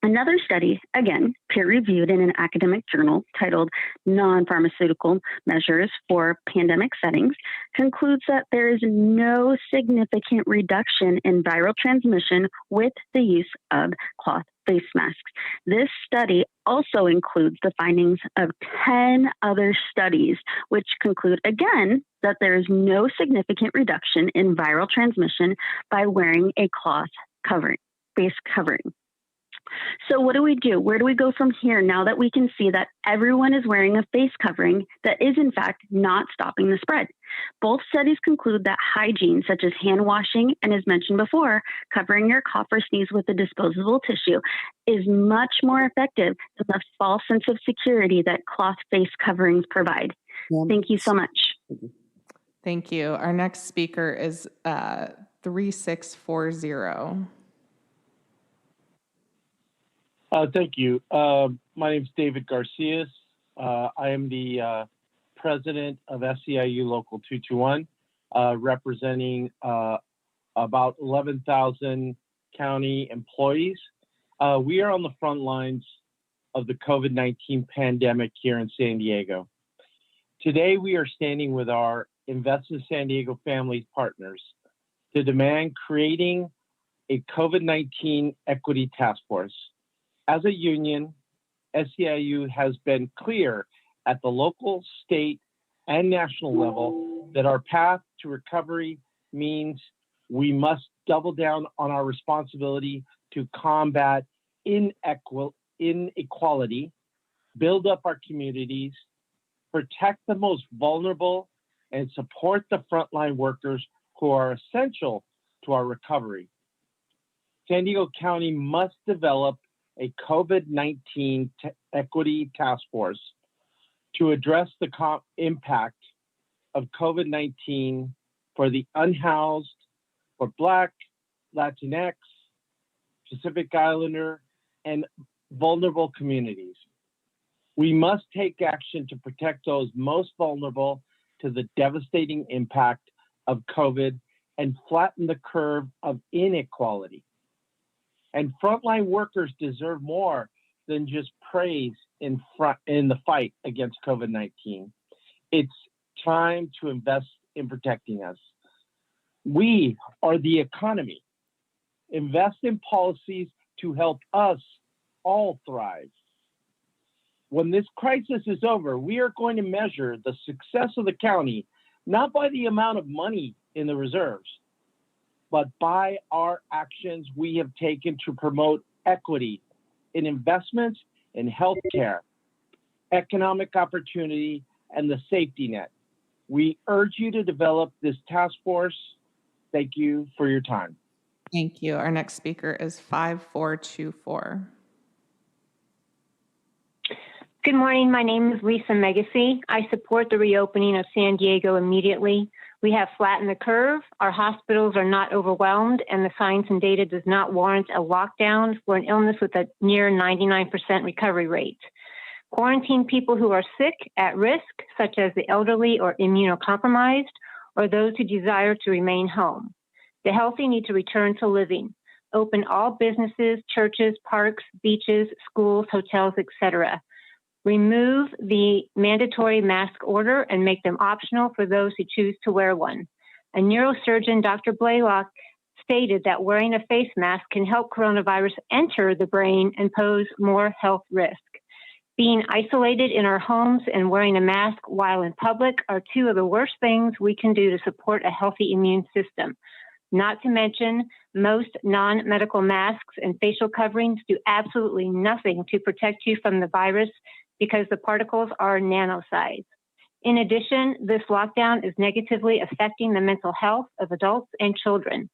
Speaker 1: Another study, again, peer-reviewed in an academic journal titled Non-Pharmaceutical Measures for Pandemic Settings, concludes that there is no significant reduction in viral transmission with the use of cloth face masks. This study also includes the findings of 10 other studies, which conclude, again, that there is no significant reduction in viral transmission by wearing a cloth covering, face covering. So what do we do? Where do we go from here now that we can see that everyone is wearing a face covering that is in fact not stopping the spread? Both studies conclude that hygiene, such as hand washing and as mentioned before, covering your cough or sneeze with a disposable tissue, is much more effective than the false sense of security that cloth face coverings provide. Thank you so much.
Speaker 14: Thank you. Our next speaker is 3640.
Speaker 6: Thank you. My name is David Garcias. I am the president of SEIU Local 221, representing about 11,000 county employees. We are on the front lines of the COVID-19 pandemic here in San Diego. Today, we are standing with our Invest in San Diego Families partners to demand creating a COVID-19 equity task force. As a union, SEIU has been clear at the local, state, and national level that our path to recovery means we must double down on our responsibility to combat inequality, build up our communities, protect the most vulnerable, and support the frontline workers who are essential to our recovery. San Diego County must develop a COVID-19 equity task force to address the impact of COVID-19 for the unhoused, for Black, Latinx, Pacific Islander, and vulnerable communities. We must take action to protect those most vulnerable to the devastating impact of COVID and flatten the curve of inequality. And frontline workers deserve more than just praise in the fight against COVID-19. It's time to invest in protecting us. We are the economy. Invest in policies to help us all thrive. When this crisis is over, we are going to measure the success of the county not by the amount of money in the reserves, but by our actions we have taken to promote equity in investments in healthcare, economic opportunity, and the safety net. We urge you to develop this task force. Thank you for your time.
Speaker 14: Thank you. Our next speaker is 5424.
Speaker 7: Good morning. My name is Lisa Megacy. I support the reopening of San Diego immediately. We have flattened the curve, our hospitals are not overwhelmed, and the science and data does not warrant a lockdown for an illness with a near 99% recovery rate. Quarantine people who are sick, at risk, such as the elderly or immunocompromised, or those who desire to remain home. The healthy need to return to living. Open all businesses, churches, parks, beaches, schools, hotels, etc. remove the mandatory mask order and make them optional for those who choose to wear one. A neurosurgeon, Dr. Blaylock, stated that wearing a face mask can help coronavirus enter the brain and pose more health risk. Being isolated in our homes and wearing a mask while in public are two of the worst things we can do to support a healthy immune system. Not to mention, most non-medical masks and facial coverings do absolutely nothing to protect you from the virus because the particles are nano-sized. In addition, this lockdown is negatively affecting the mental health of adults and children.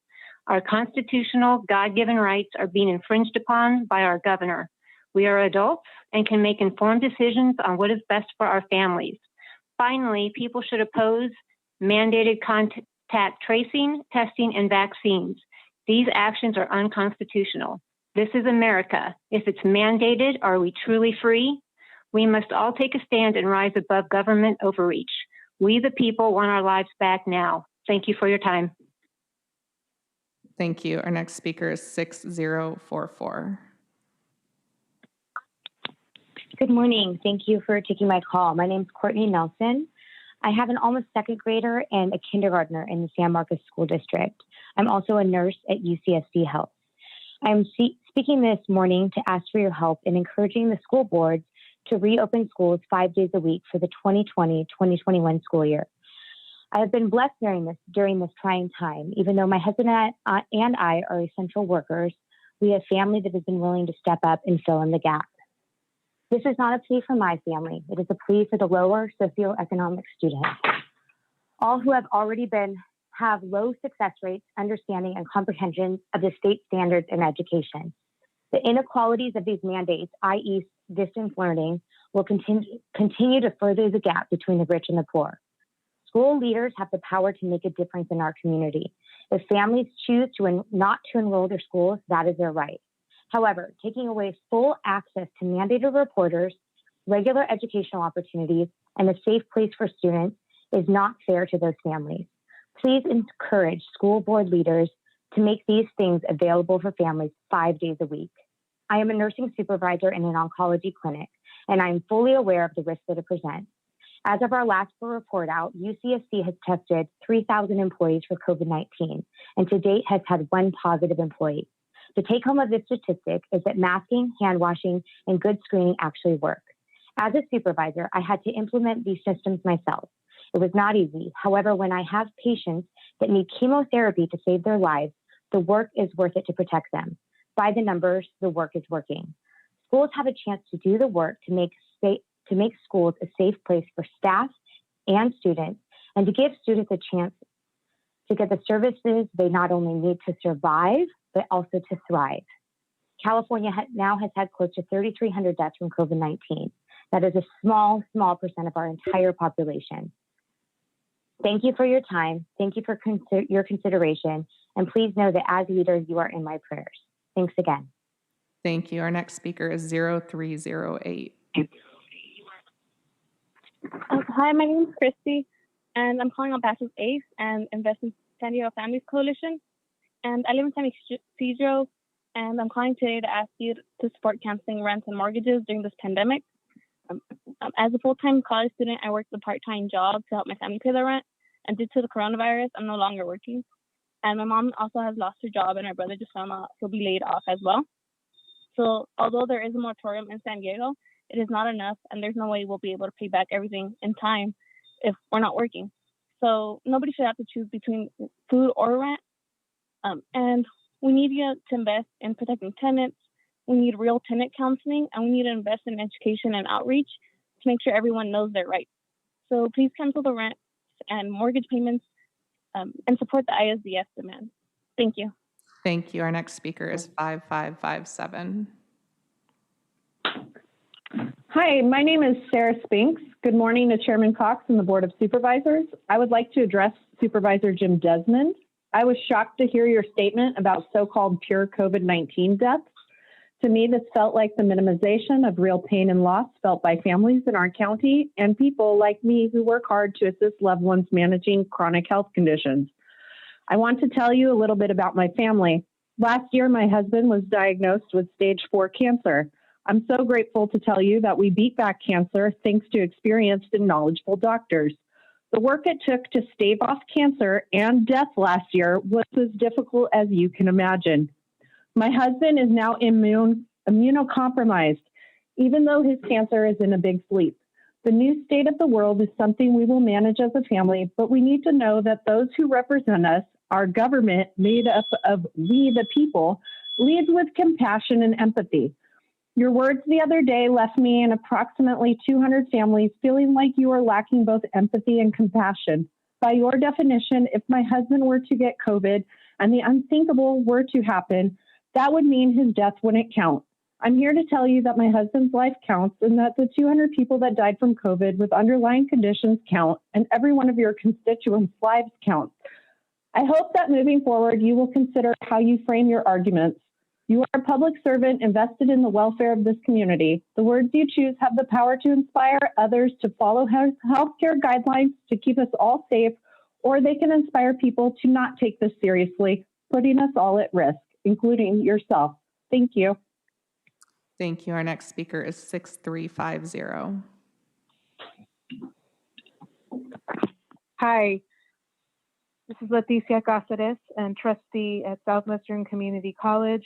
Speaker 7: Our constitutional, God-given rights are being infringed upon by our governor. We are adults and can make informed decisions on what is best for our families. Finally, people should oppose mandated contact tracing, testing, and vaccines. These actions are unconstitutional. This is America. If it's mandated, are we truly free? We must all take a stand and rise above government overreach. We, the people, want our lives back now. Thank you for your time.
Speaker 14: Thank you. Our next speaker is 6044.
Speaker 12: Good morning. Thank you for taking my call. My name is Courtney Nelson. I have an almost second grader and a kindergartner in the San Marcos School District. I'm also a nurse at UCSD Health. I'm speaking this morning to ask for your help in encouraging the school boards to reopen schools 5 days a week for the 2020-2021 school year. I have been blessed during this trying time. Even though my husband and I are essential workers, we have family that has been willing to step up and fill in the gap. This is not a plea for my family. It is a plea for the lower socioeconomic students. All who have already have low success rates, understanding, and comprehension of the state standards in education. The inequalities of these mandates, i.e. distance learning, will continue to further the gap between the rich and the poor. School leaders have the power to make a difference in our community. If families choose not to enroll their schools, that is their right. However, taking away full access to mandated reporters, regular educational opportunities, and a safe place for students is not fair to those families. Please encourage school board leaders to make these things available for families 5 days a week. I am a nursing supervisor in an oncology clinic, and I am fully aware of the risks that it presents. As of our last report out, UCSD has tested 3,000 employees for COVID-19, and to date has had one positive employee. The take home of this statistic is that masking, hand washing, and good screening actually work. As a supervisor, I had to implement these systems myself. It was not easy. However, when I have patients that need chemotherapy to save their lives, the work is worth it to protect them. By the numbers, the work is working. Schools have a chance to do the work to make schools a safe place for staff and students, and to give students a chance to get the services they not only need to survive, but also to thrive. California now has had close to 3,300 deaths from COVID-19. That is a small percent of our entire population. Thank you for your time. Thank you for your consideration. And please know that as leaders, you are in my prayers. Thanks again.
Speaker 14: Thank you. Our next speaker is 0308.
Speaker 15: Hi, my name is Christy, and I'm calling on behalf of ACE and Invest in San Diego Families Coalition. And I live in San Isidro, and I'm calling today to ask you to support canceling rents and mortgages during this pandemic. As a full-time college student, I worked a part-time job to help my family pay the rent. And due to the coronavirus, I'm no longer working. And my mom also has lost her job, and her brother just found out he'll be laid off as well. So although there is a moratorium in San Diego, it is not enough, and there's no way we'll be able to pay back everything in time if we're not working. So nobody should have to choose between food or rent. And we need you to invest in protecting tenants. We need real tenant counseling, and we need to invest in education and outreach to make sure everyone knows their rights. So please cancel the rent and mortgage payments and support the ISDS demand. Thank you.
Speaker 14: Thank you. Our next speaker is 5557.
Speaker 22: Hi, my name is Sarah Spinks. Good morning to Chairman Cox and the Board of Supervisors. I would like to address Supervisor Jim Desmond. I was shocked to hear your statement about so-called pure COVID-19 deaths. To me, this felt like the minimization of real pain and loss felt by families in our county and people like me who work hard to assist loved ones managing chronic health conditions. I want to tell you a little bit about my family. Last year, my husband was diagnosed with stage 4 cancer. I'm so grateful to tell you that we beat back cancer thanks to experienced and knowledgeable doctors. The work it took to stave off cancer and death last year was as difficult as you can imagine. My husband is now immunocompromised, even though his cancer is in a big sleep. The new state of the world is something we will manage as a family, but we need to know that those who represent us, our government made up of we the people, leads with compassion and empathy. Your words the other day left me and approximately 200 families feeling like you are lacking both empathy and compassion. By your definition, if my husband were to get COVID and the unthinkable were to happen, that would mean his death wouldn't count. I'm here to tell you that my husband's life counts and that the 200 people that died from COVID with underlying conditions count, and every one of your constituents' lives counts. I hope that moving forward, you will consider how you frame your arguments. You are a public servant invested in the welfare of this community. The words you choose have the power to inspire others to follow healthcare guidelines to keep us all safe, or they can inspire people to not take this seriously, putting us all at risk, including yourself. Thank you.
Speaker 14: Thank you. Our next speaker is 6350.
Speaker 17: Hi, this is Leticia Cáceres, and trustee at Southwestern Community College,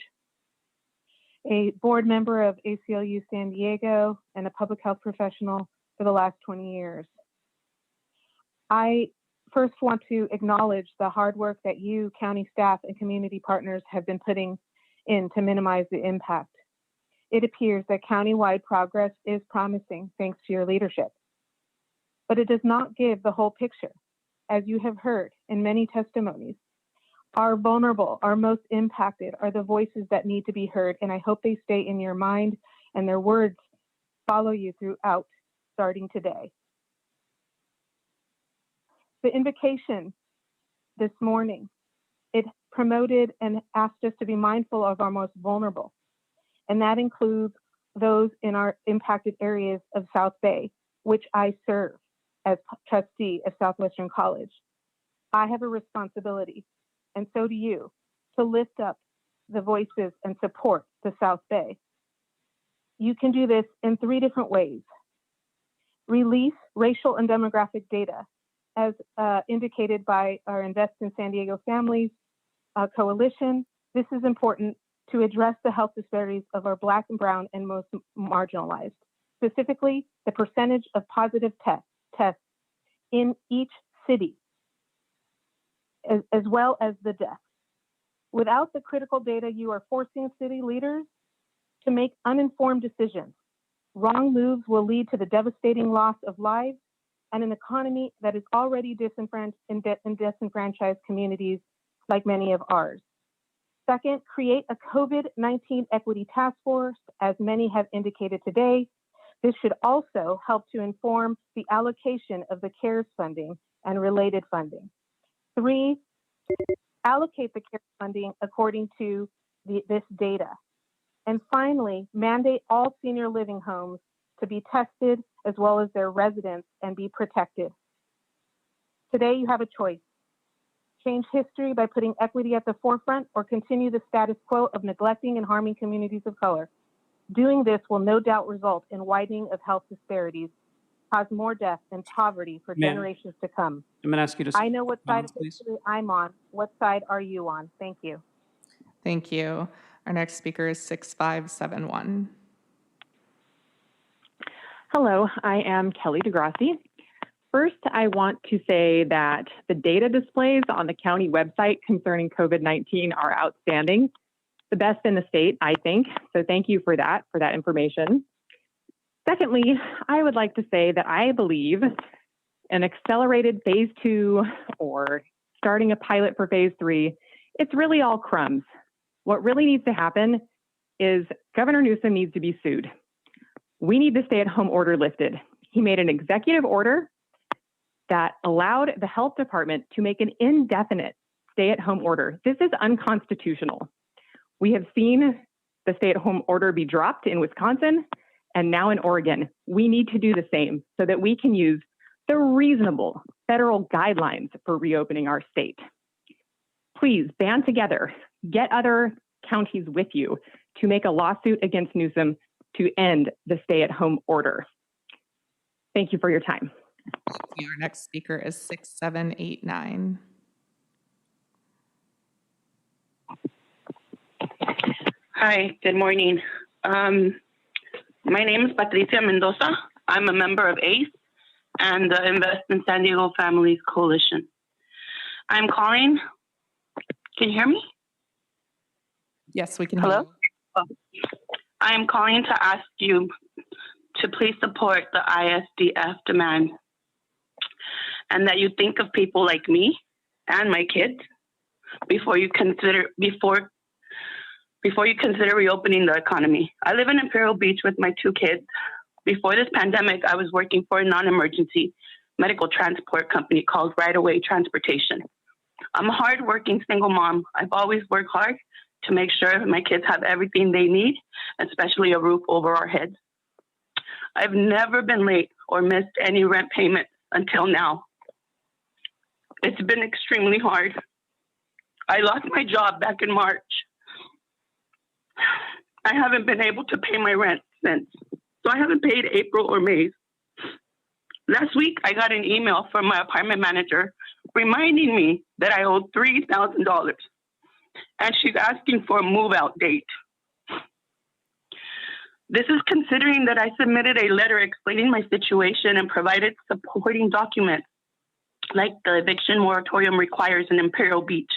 Speaker 17: a board member of ACLU San Diego, and a public health professional for the last 20 years. I first want to acknowledge the hard work that you, county staff, and community partners have been putting in to minimize the impact. It appears that countywide progress is promising thanks to your leadership, but it does not give the whole picture. As you have heard in many testimonies, our vulnerable, our most impacted are the voices that need to be heard, and I hope they stay in your mind and their words follow you throughout, starting today. The invocation this morning, it promoted and asked us to be mindful of our most vulnerable, and that includes those in our impacted areas of South Bay, which I serve as trustee of Southwestern College. I have a responsibility, and so do you, to lift up the voices and support the South Bay. You can do this in 3 different ways. Release racial and demographic data, as indicated by our Invest in San Diego Families coalition. This is important to address the health disparities of our Black and Brown and most marginalized, specifically the percentage of positive tests in each city, as well as the deaths. Without the critical data, you are forcing city leaders to make uninformed decisions. Wrong moves will lead to the devastating loss of lives and an economy that is already disenfranchised communities like many of ours. Second, create a COVID-19 equity task force, as many have indicated today. This should also help to inform the allocation of the CARES funding and related funding. 3, allocate the CARES funding according to this data. And finally, mandate all senior living homes to be tested as well as their residents and be protected. Today you have a choice. Change history by putting equity at the forefront, or continue the status quo of neglecting and harming communities of color. Doing this will no doubt result in widening of health disparities, cause more death and poverty for generations to come.
Speaker 2: I'm going to ask you to.
Speaker 17: I know what side of history I'm on. What side are you on? Thank you.
Speaker 14: Thank you. Our next speaker is 6571.
Speaker 18: Hello, I am Kelly DeGrassi. First, I want to say that the data displays on the county website concerning COVID-19 are outstanding. The best in the state, I think. So thank you for that information. Secondly, I would like to say that I believe an accelerated phase 2 or starting a pilot for phase 3, it's really all crumbs. What really needs to happen is Governor Newsom needs to be sued. We need the stay-at-home order lifted. He made an executive order that allowed the health department to make an indefinite stay-at-home order. This is unconstitutional. We have seen the stay-at-home order be dropped in Wisconsin and now in Oregon. We need to do the same so that we can use the reasonable federal guidelines for reopening our state. Please band together, get other counties with you to make a lawsuit against Newsom to end the stay-at-home order. Thank you for your time.
Speaker 14: Our next speaker is 6789.
Speaker 5: Hi, good morning. My name is Patricia Mendoza. I'm a member of ACE and the Invest in San Diego Families Coalition. I'm calling. Can you hear me?
Speaker 14: Yes, we can
Speaker 5: Hello?
Speaker 14: hear you.
Speaker 5: Oh. I'm calling to ask you to please support the ISDF demand and that you think of people like me and my kids before you consider reopening the economy. I live in Imperial Beach with my 2 kids. Before this pandemic, I was working for a non-emergency medical transport company called Right Away Transportation. I'm a hardworking single mom. I've always worked hard to make sure my kids have everything they need, especially a roof over our heads. I've never been late or missed any rent payment until now. It's been extremely hard. I lost my job back in March. I haven't been able to pay my rent since, so I haven't paid April or May. Last week, I got an email from my apartment manager reminding me that I owed $3,000, and she's asking for a move-out date. This is considering that I submitted a letter explaining my situation and provided supporting documents like the eviction moratorium requires in Imperial Beach.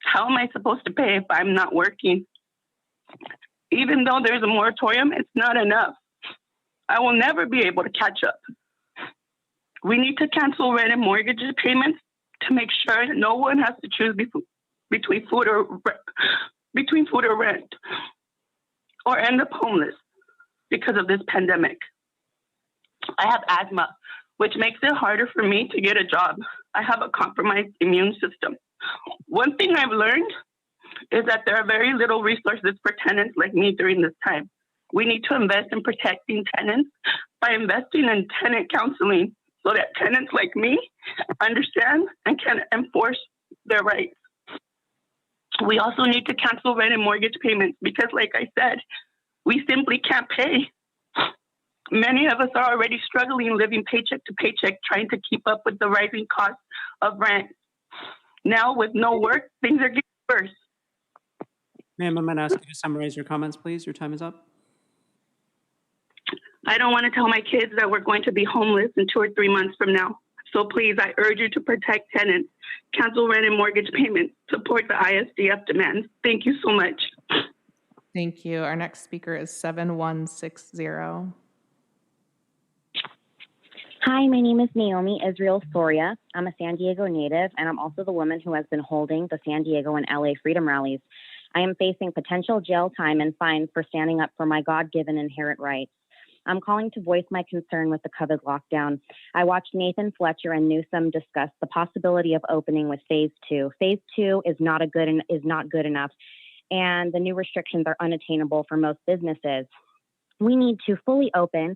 Speaker 5: How am I supposed to pay if I'm not working? Even though there's a moratorium, it's not enough. I will never be able to catch up. We need to cancel rent and mortgage payments to make sure no one has to choose between food or rent, or end up homeless because of this pandemic. I have asthma, which makes it harder for me to get a job. I have a compromised immune system. One thing I've learned is that there are very little resources for tenants like me during this time. We need to invest in protecting tenants by investing in tenant counseling so that tenants like me understand and can enforce their rights. We also need to cancel rent and mortgage payments because, like I said, we simply can't pay. Many of us are already struggling, living paycheck to paycheck, trying to keep up with the rising cost of rent. Now, with no work, things are getting worse.
Speaker 2: Ma'am, I'm going to ask you to summarize your comments, please. Your time is up.
Speaker 5: I don't want to tell my kids that we're going to be homeless in 2 or 3 months from now. So please, I urge you to protect tenants, cancel rent and mortgage payments, support the ISDF demands. Thank you so much.
Speaker 14: Thank you. Our next speaker is 7160.
Speaker 19: Hi, my name is Naomi Israel Soria. I'm a San Diego native, and I'm also the woman who has been holding the San Diego and LA freedom rallies. I am facing potential jail time and fines for standing up for my God-given inherent rights. I'm calling to voice my concern with the COVID lockdown. I watched Nathan Fletcher and Newsom discuss the possibility of opening with phase 2. Phase 2 is not good enough, and the new restrictions are unattainable for most businesses. We need to fully open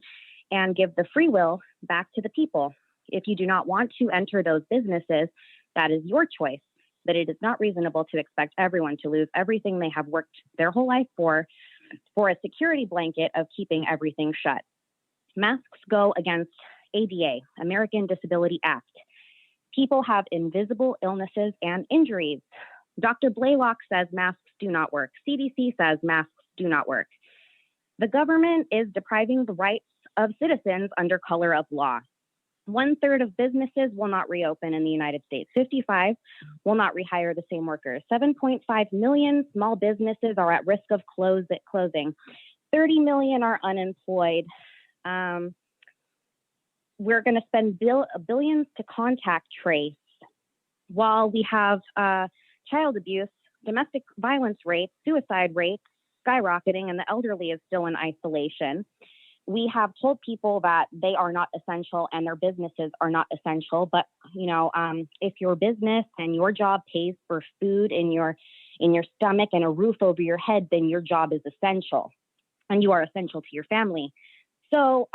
Speaker 19: and give the free will back to the people. If you do not want to enter those businesses, that is your choice. But it is not reasonable to expect everyone to lose everything they have worked their whole life for a security blanket of keeping everything shut. Masks go against ADA, American Disability Act. People have invisible illnesses and injuries. Dr. Blaylock says masks do not work. CDC says masks do not work. The government is depriving the rights of citizens under color of law. 1/3 of businesses will not reopen in the United States. 55 will not rehire the same workers. 7.5 million small businesses are at risk of closing. 30 million are unemployed. We're going to spend billions to contact trace while we have child abuse, domestic violence rates, suicide rates skyrocketing, and the elderly is still in isolation. We have told people that they are not essential and their businesses are not essential. But, if your business and your job pays for food in your stomach and a roof over your head, then your job is essential and you are essential to your family. So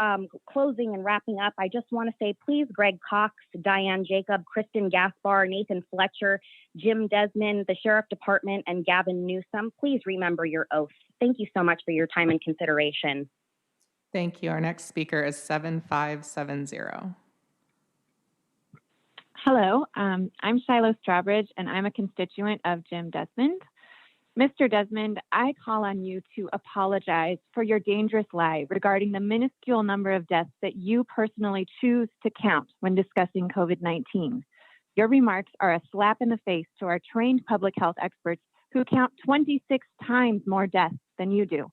Speaker 19: closing and wrapping up, I just want to say, please, Greg Cox, Diane Jacob, Kristen Gaspar, Nathan Fletcher, Jim Desmond, the Sheriff Department, and Gavin Newsom, please remember your oath. Thank you so much for your time and consideration.
Speaker 14: Thank you. Our next speaker is 7570.
Speaker 3: Hello, I'm Shiloh Strawbridge, and I'm a constituent of Jim Desmond. Mr. Desmond, I call on you to apologize for your dangerous lie regarding the minuscule number of deaths that you personally choose to count when discussing COVID-19. Your remarks are a slap in the face to our trained public health experts who count 26 times more deaths than you do.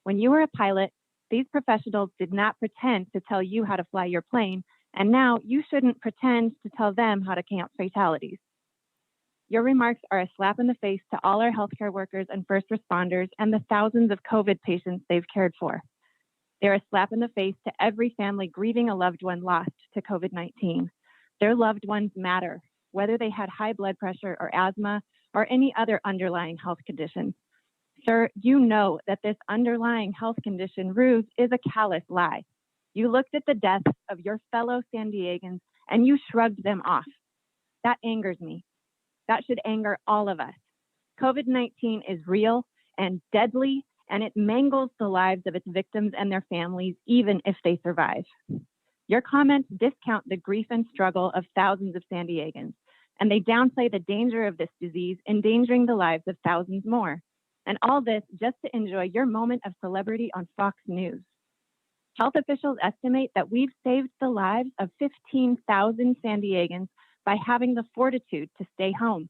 Speaker 3: When you were a pilot, these professionals did not pretend to tell you how to fly your plane, and now you shouldn't pretend to tell them how to count fatalities. Your remarks are a slap in the face to all our healthcare workers and first responders and the thousands of COVID patients they've cared for. They're a slap in the face to every family grieving a loved one lost to COVID-19. Their loved ones matter, whether they had high blood pressure or asthma or any other underlying health condition. Sir, you know that this underlying health condition ruse is a callous lie. You looked at the deaths of your fellow San Diegans and you shrugged them off. That angers me. That should anger all of us. COVID-19 is real and deadly, and it mangles the lives of its victims and their families, even if they survive. Your comments discount the grief and struggle of thousands of San Diegans, and they downplay the danger of this disease, endangering the lives of thousands more. And all this just to enjoy your moment of celebrity on Fox News. Health officials estimate that we've saved the lives of 15,000 San Diegans by having the fortitude to stay home.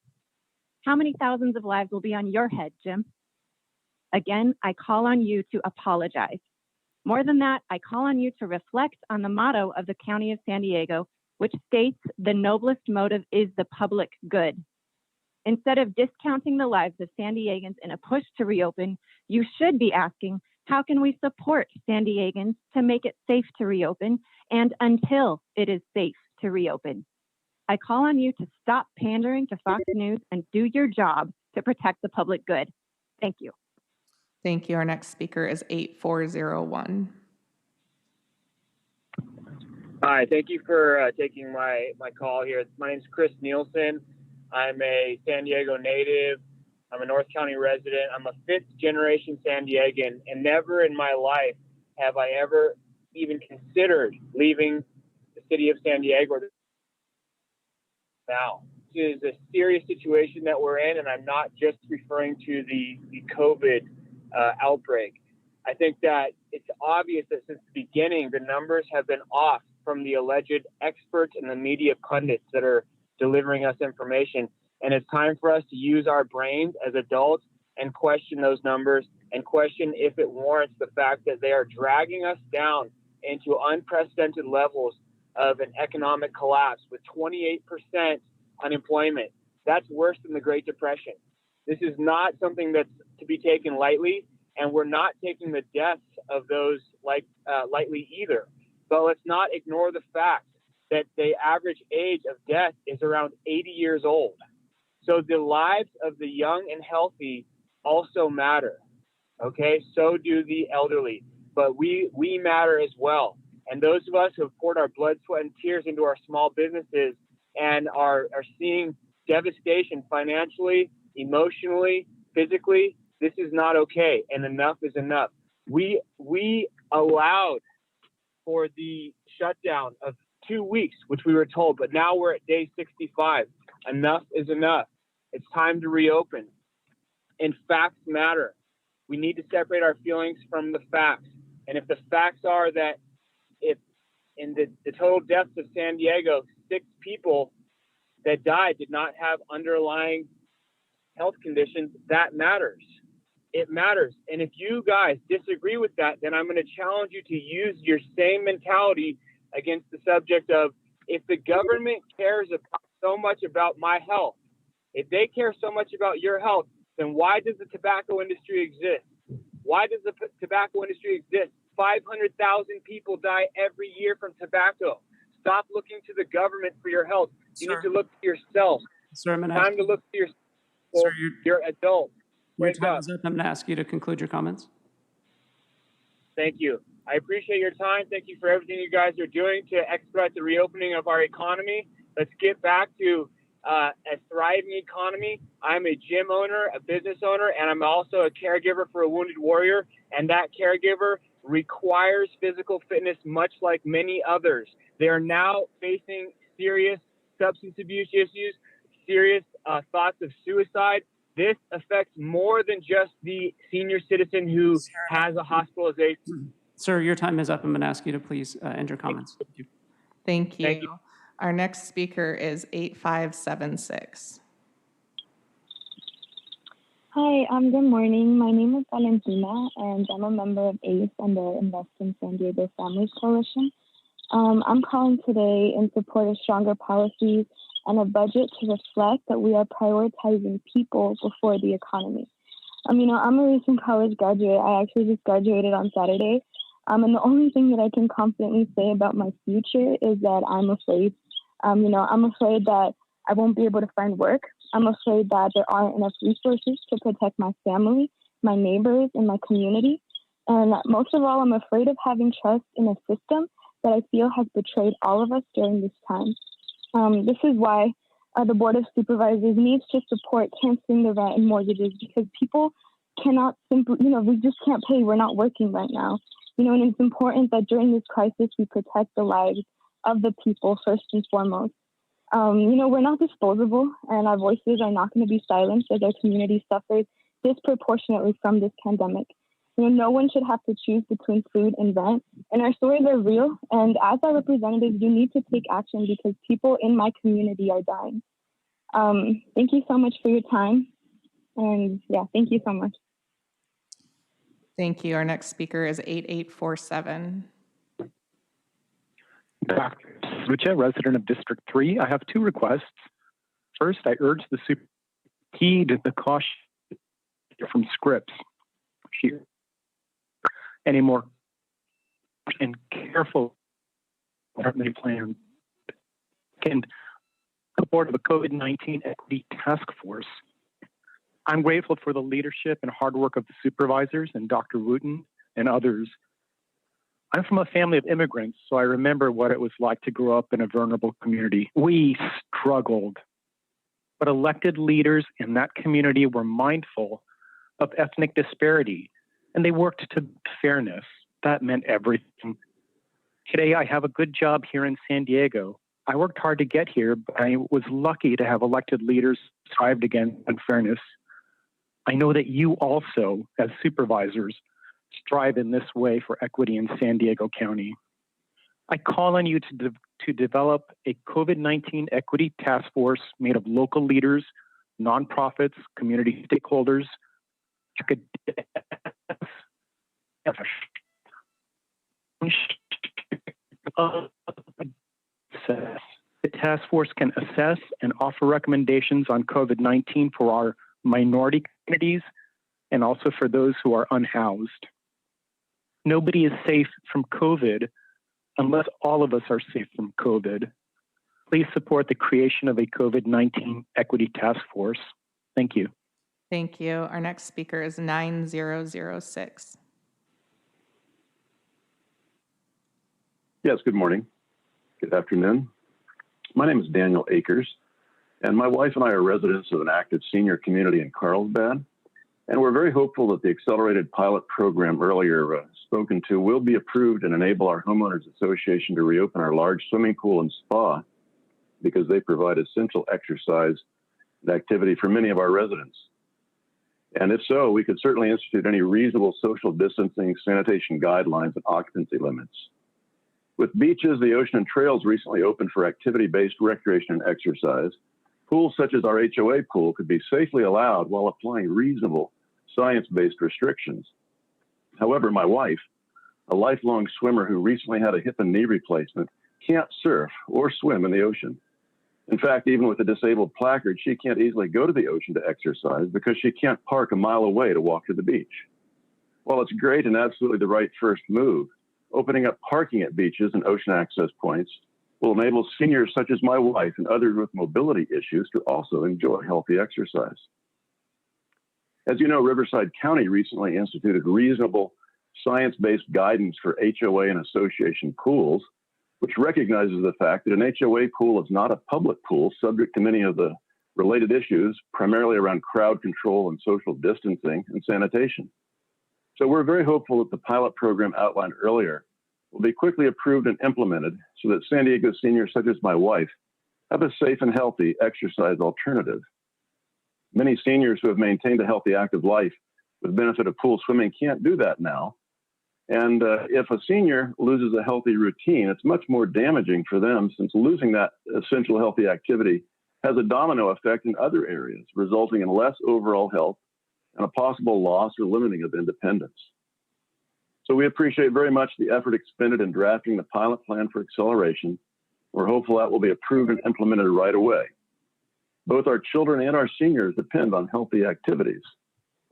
Speaker 3: How many thousands of lives will be on your head, Jim? Again, I call on you to apologize. More than that, I call on you to reflect on the motto of the County of San Diego, which states the noblest motive is the public good. Instead of discounting the lives of San Diegans in a push to reopen, you should be asking, how can we support San Diegans to make it safe to reopen and until it is safe to reopen? I call on you to stop pandering to Fox News and do your job to protect the public good. Thank you.
Speaker 14: Thank you. Our next speaker is 8401.
Speaker 20: Hi, thank you for taking my call here. My name is Chris Nielsen. I'm a San Diego native. I'm a North County resident. I'm a fifth generation San Diegan, and never in my life have I ever even considered leaving the city of San Diego now. This is a serious situation that we're in, and I'm not just referring to the COVID outbreak. I think that it's obvious that since the beginning, the numbers have been off from the alleged experts and the media pundits that are delivering us information. And it's time for us to use our brains as adults and question those numbers and question if it warrants the fact that they are dragging us down into unprecedented levels of an economic collapse with 28% unemployment. That's worse than the Great Depression. This is not something that's to be taken lightly, and we're not taking the deaths of those lightly either. But let's not ignore the fact that the average age of death is around 80 years old. So the lives of the young and healthy also matter, okay? So do the elderly, but we matter as well. And those of us who have poured our blood, sweat, and tears into our small businesses and are seeing devastation financially, emotionally, physically, this is not okay, and enough is enough. We allowed for the shutdown of 2 weeks, which we were told, but now we're at day 65. Enough is enough. It's time to reopen. And facts matter. We need to separate our feelings from the facts. And if the facts are that if in the total deaths of San Diego, 6 people that died did not have underlying health conditions, that matters. It matters. And if you guys disagree with that, then I'm going to challenge you to use your same mentality against the subject of, if the government cares so much about my health, if they care so much about your health, then why does the tobacco industry exist? Why does the tobacco industry exist? 500,000 people die every year from tobacco. Stop looking to the government for your health. You need to look to yourself.
Speaker 2: Sir, I'm
Speaker 20: time to look to yourself.
Speaker 2: Sir,
Speaker 20: you're adult.
Speaker 2: Your time is up. I'm going to ask you to conclude your comments.
Speaker 20: Thank you. I appreciate your time. Thank you for everything you guys are doing to expedite the reopening of our economy. Let's get back to a thriving economy. I'm a gym owner, a business owner, and I'm also a caregiver for a wounded warrior. And that caregiver requires physical fitness, much like many others. They are now facing serious substance abuse issues, serious thoughts of suicide. This affects more than just the senior citizen who has a hospitalization.
Speaker 2: Sir, your time is up. I'm going to ask you to please end your comments.
Speaker 14: Thank you. Our next speaker is 8576.
Speaker 4: Hi, good morning. My name is Valentina, and I'm a member of ACE and the Invest in San Diego Families Coalition. I'm calling today in support of stronger policies and a budget to reflect that we are prioritizing people before the economy. I'm a recent college graduate. I actually just graduated on Saturday. And the only thing that I can confidently say about my future is that I'm afraid. I'm afraid that I won't be able to find work. I'm afraid that there aren't enough resources to protect my family, my neighbors, and my community. And most of all, I'm afraid of having trust in a system that I feel has betrayed all of us during this time. This is why the Board of Supervisors needs to support canceling the rent and mortgages, because people cannot simply, we just can't pay. We're not working right now. And it's important that during this crisis, we protect the lives of the people first and foremost. We're not disposable, and our voices are not going to be silenced as our community suffers disproportionately from this pandemic. No one should have to choose between food and rent, and our stories are real. And as our representatives, you need to take action because people in my community are dying. Thank you so much for your time. And thank you so much.
Speaker 14: Thank you. Our next speaker is 8847.
Speaker 9: Dr. Lucha, resident of District 3. I have two requests. First, I urge the heed the caution from scripts here. Any more and careful plan. Second, support of the COVID-19 Equity Task Force. I'm grateful for the leadership and hard work of the supervisors and Dr. Wooten and others. I'm from a family of immigrants, so I remember what it was like to grow up in a vulnerable community. We struggled, but elected leaders in that community were mindful of ethnic disparity, and they worked to fairness. That meant everything. Today, I have a good job here in San Diego. I worked hard to get here, but I was lucky to have elected leaders strived against unfairness. I know that you also, as supervisors, strive in this way for equity in San Diego County. I call on you to develop a COVID-19 equity task force made of local leaders, nonprofits, community stakeholders, academics. The task force can assess and offer recommendations on COVID-19 for our minority communities and also for those who are unhoused. Nobody is safe from COVID unless all of us are safe from COVID. Please support the creation of a COVID-19 equity task force. Thank you.
Speaker 14: Thank you. Our next speaker is 9006.
Speaker 21: Yes, good morning. Good afternoon. My name is Daniel Akers, and my wife and I are residents of an active senior community in Carlsbad. And we're very hopeful that the accelerated pilot program earlier spoken to will be approved and enable our homeowners association to reopen our large swimming pool and spa because they provide essential exercise and activity for many of our residents. And if so, we could certainly institute any reasonable social distancing, sanitation guidelines, and occupancy limits. With beaches, the ocean, and trails recently opened for activity-based recreation and exercise, pools such as our HOA pool could be safely allowed while applying reasonable science-based restrictions. However, my wife, a lifelong swimmer who recently had a hip and knee replacement, can't surf or swim in the ocean. In fact, even with a disabled placard, she can't easily go to the ocean to exercise because she can't park a mile away to walk to the beach. While it's great and absolutely the right first move, opening up parking at beaches and ocean access points will enable seniors such as my wife and others with mobility issues to also enjoy healthy exercise. As you know, Riverside County recently instituted reasonable science-based guidance for HOA and association pools, which recognizes the fact that an HOA pool is not a public pool subject to many of the related issues, primarily around crowd control and social distancing and sanitation. So we're very hopeful that the pilot program outlined earlier will be quickly approved and implemented so that San Diego seniors such as my wife have a safe and healthy exercise alternative. Many seniors who have maintained a healthy, active life with the benefit of pool swimming can't do that now. And if a senior loses a healthy routine, it's much more damaging for them since losing that essential healthy activity has a domino effect in other areas, resulting in less overall health and a possible loss or limiting of independence. So we appreciate very much the effort expended in drafting the pilot plan for acceleration. We're hopeful that will be approved and implemented right away. Both our children and our seniors depend on healthy activities.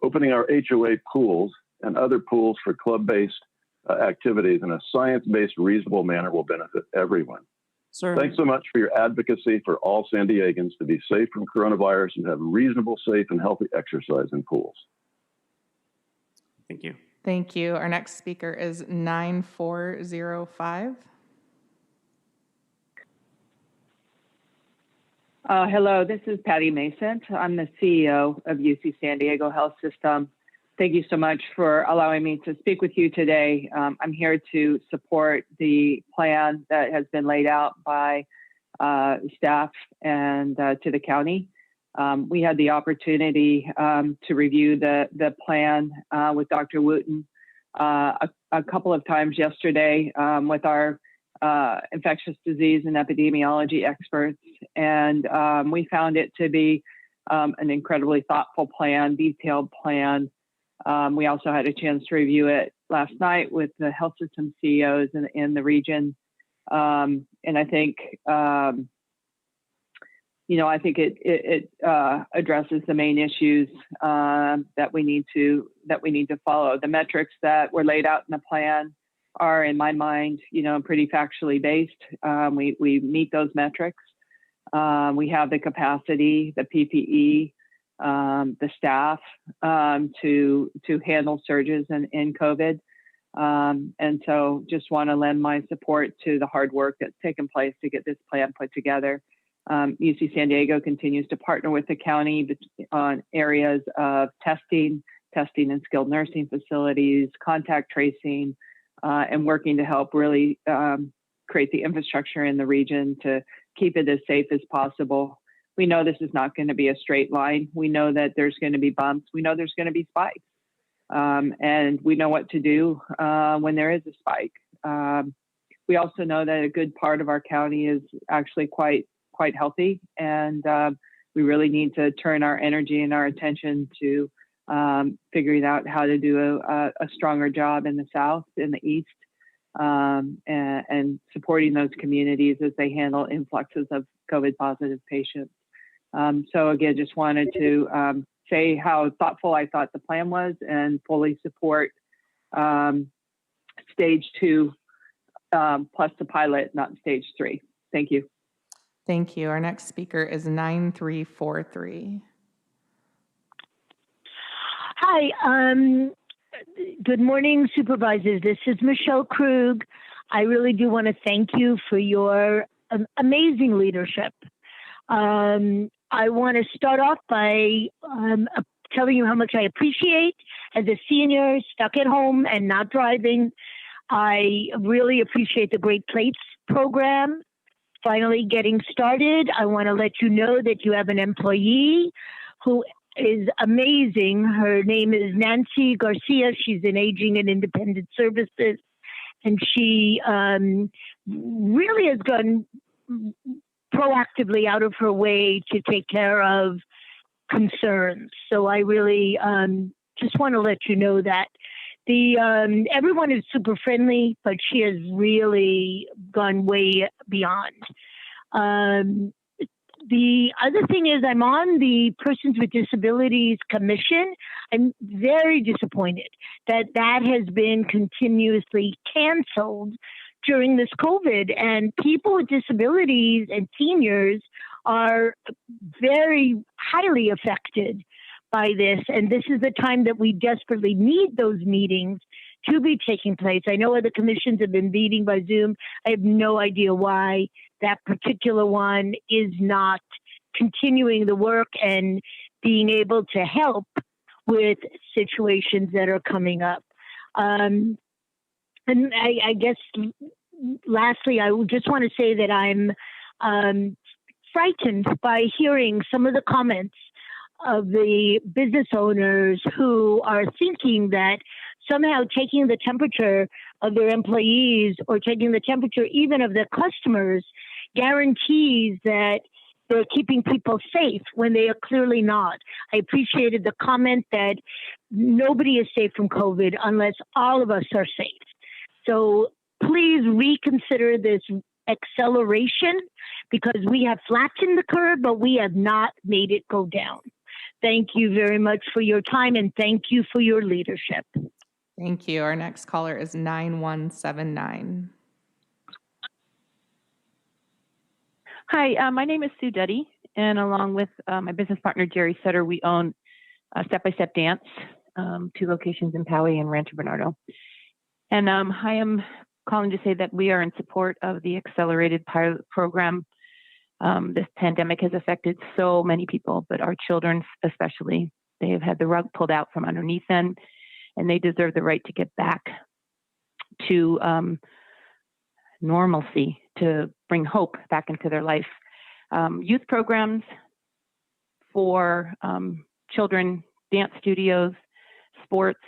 Speaker 21: Opening our HOA pools and other pools for club-based activities in a science-based, reasonable manner will benefit everyone.
Speaker 2: Sir.
Speaker 21: Thanks so much for your advocacy for all San Diegans to be safe from coronavirus and have reasonable, safe, and healthy exercise in pools.
Speaker 2: Thank you.
Speaker 14: Thank you. Our next speaker is 9405.
Speaker 8: Hello, this is Patty Mason. I'm the CEO of UC San Diego Health System. Thank you so much for allowing me to speak with you today. I'm here to support the plan that has been laid out by staff and to the county. We had the opportunity to review the plan with Dr. Wooten a couple of times yesterday with our infectious disease and epidemiology experts, and we found it to be an incredibly thoughtful plan, detailed plan. We also had a chance to review it last night with the health system CEOs in the region, and I think I think it addresses the main issues that we need to follow. The metrics that were laid out in the plan are, in my mind, pretty factually based. We meet those metrics. We have the capacity, the PPE, the staff to handle surges in COVID. And so just want to lend my support to the hard work that's taken place to get this plan put together. UC San Diego continues to partner with the county on areas of testing in skilled nursing facilities, contact tracing, and working to help really create the infrastructure in the region to keep it as safe as possible. We know this is not going to be a straight line. We know that there's going to be bumps. We know there's going to be spikes. And we know what to do when there is a spike. We also know that a good part of our county is actually quite healthy. And we really need to turn our energy and our attention to figuring out how to do a stronger job in the South, in the East, and supporting those communities as they handle influxes of COVID positive patients. So again, just wanted to say how thoughtful I thought the plan was and fully support stage 2 plus the pilot, not stage 3. Thank you.
Speaker 14: Thank you. Our next speaker is 9343.
Speaker 10: Hi, good morning, supervisors. This is Michelle Krug. I really do want to thank you for your amazing leadership. I want to start off by telling you how much I appreciate as a senior stuck at home and not driving. I really appreciate the Great Plates program finally getting started. I want to let you know that you have an employee who is amazing. Her name is Nancy Garcia. She's in Aging and Independent Services, and she really has gone proactively out of her way to take care of concerns. So I really just want to let you know that everyone is super friendly, but she has really gone way beyond. The other thing is I'm on the Persons with Disabilities Commission. I'm very disappointed that has been continuously canceled during this COVID, and people with disabilities and seniors are very highly affected by this. And this is the time that we desperately need those meetings to be taking place. I know other commissions have been meeting by Zoom. I have no idea why that particular one is not continuing the work and being able to help with situations that are coming up. And I guess lastly, I just want to say that I'm frightened by hearing some of the comments of the business owners who are thinking that somehow taking the temperature of their employees or taking the temperature even of their customers guarantees that they're keeping people safe when they are clearly not. I appreciated the comment that nobody is safe from COVID unless all of us are safe. So please reconsider this acceleration, because we have flattened the curve, but we have not made it go down. Thank you very much for your time, and thank you for your leadership.
Speaker 14: Thank you. Our next caller is 9179.
Speaker 11: Hi, my name is Sue Duddy, and along with my business partner, Jerry Sutter, we own Step by Step Dance, 2 locations in Poway and Rancho Bernardo. And I am calling to say that we are in support of the accelerated pilot program. This pandemic has affected so many people, but our children especially. They have had the rug pulled out from underneath them, and they deserve the right to get back to normalcy, to bring hope back into their life. Youth programs for children, dance studios, sports.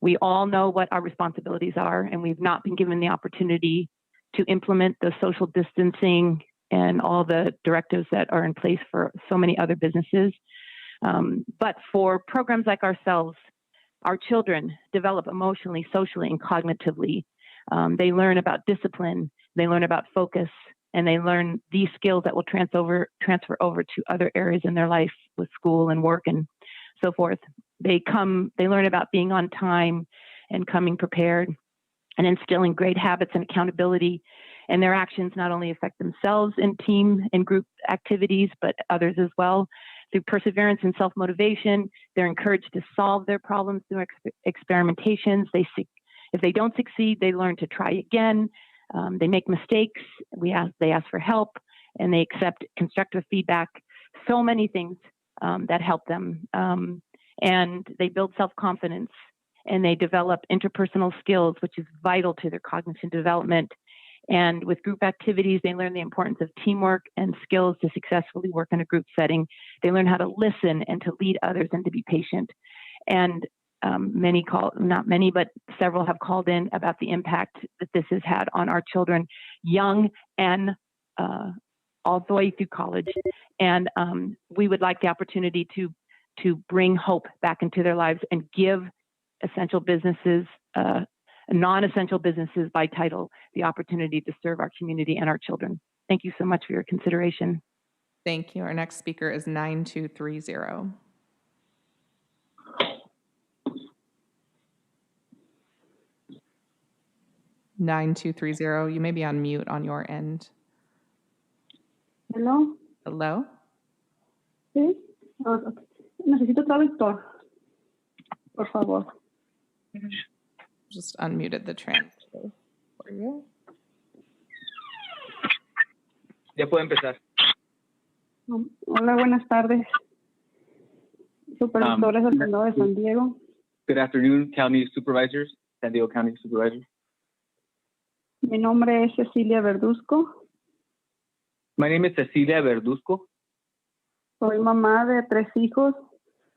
Speaker 11: We all know what our responsibilities are, and we've not been given the opportunity to implement the social distancing and all the directives that are in place for so many other businesses. But for programs like ourselves, our children develop emotionally, socially, and cognitively. They learn about discipline, they learn about focus, and they learn these skills that will transfer over to other areas in their life with school and work and so forth. They learn about being on time and coming prepared and instilling great habits and accountability. And their actions not only affect themselves in team and group activities, but others as well. Through perseverance and self-motivation, they're encouraged to solve their problems through experimentations. If they don't succeed, they learn to try again. They make mistakes. They ask for help, and they accept constructive feedback. So many things that help them. And they build self-confidence, and they develop interpersonal skills, which is vital to their cognitive development. And with group activities, they learn the importance of teamwork and skills to successfully work in a group setting. They learn how to listen and to lead others and to be patient. And not many, but several have called in about the impact that this has had on our children, young and all the way through college. And we would like the opportunity to bring hope back into their lives and give essential businesses, non-essential businesses by title, the opportunity to serve our community and our children. Thank you so much for your consideration.
Speaker 14: Thank you. Our next speaker is 9230. You may be on mute on your end.
Speaker 13: Hello.
Speaker 14: Hello.
Speaker 13: Sí. Necesito traductor. Por favor.
Speaker 14: Just unmuted the transfer for you.
Speaker 16: Ya puede empezar.
Speaker 13: Hola, buenas tardes. Supervisores del Condado de San Diego.
Speaker 16: Good afternoon, County Supervisors, San Diego County Supervisors.
Speaker 13: Mi nombre es Cecilia Verduzco.
Speaker 16: My name is Cecilia Verduzco.
Speaker 13: Soy mamá de 3 hijos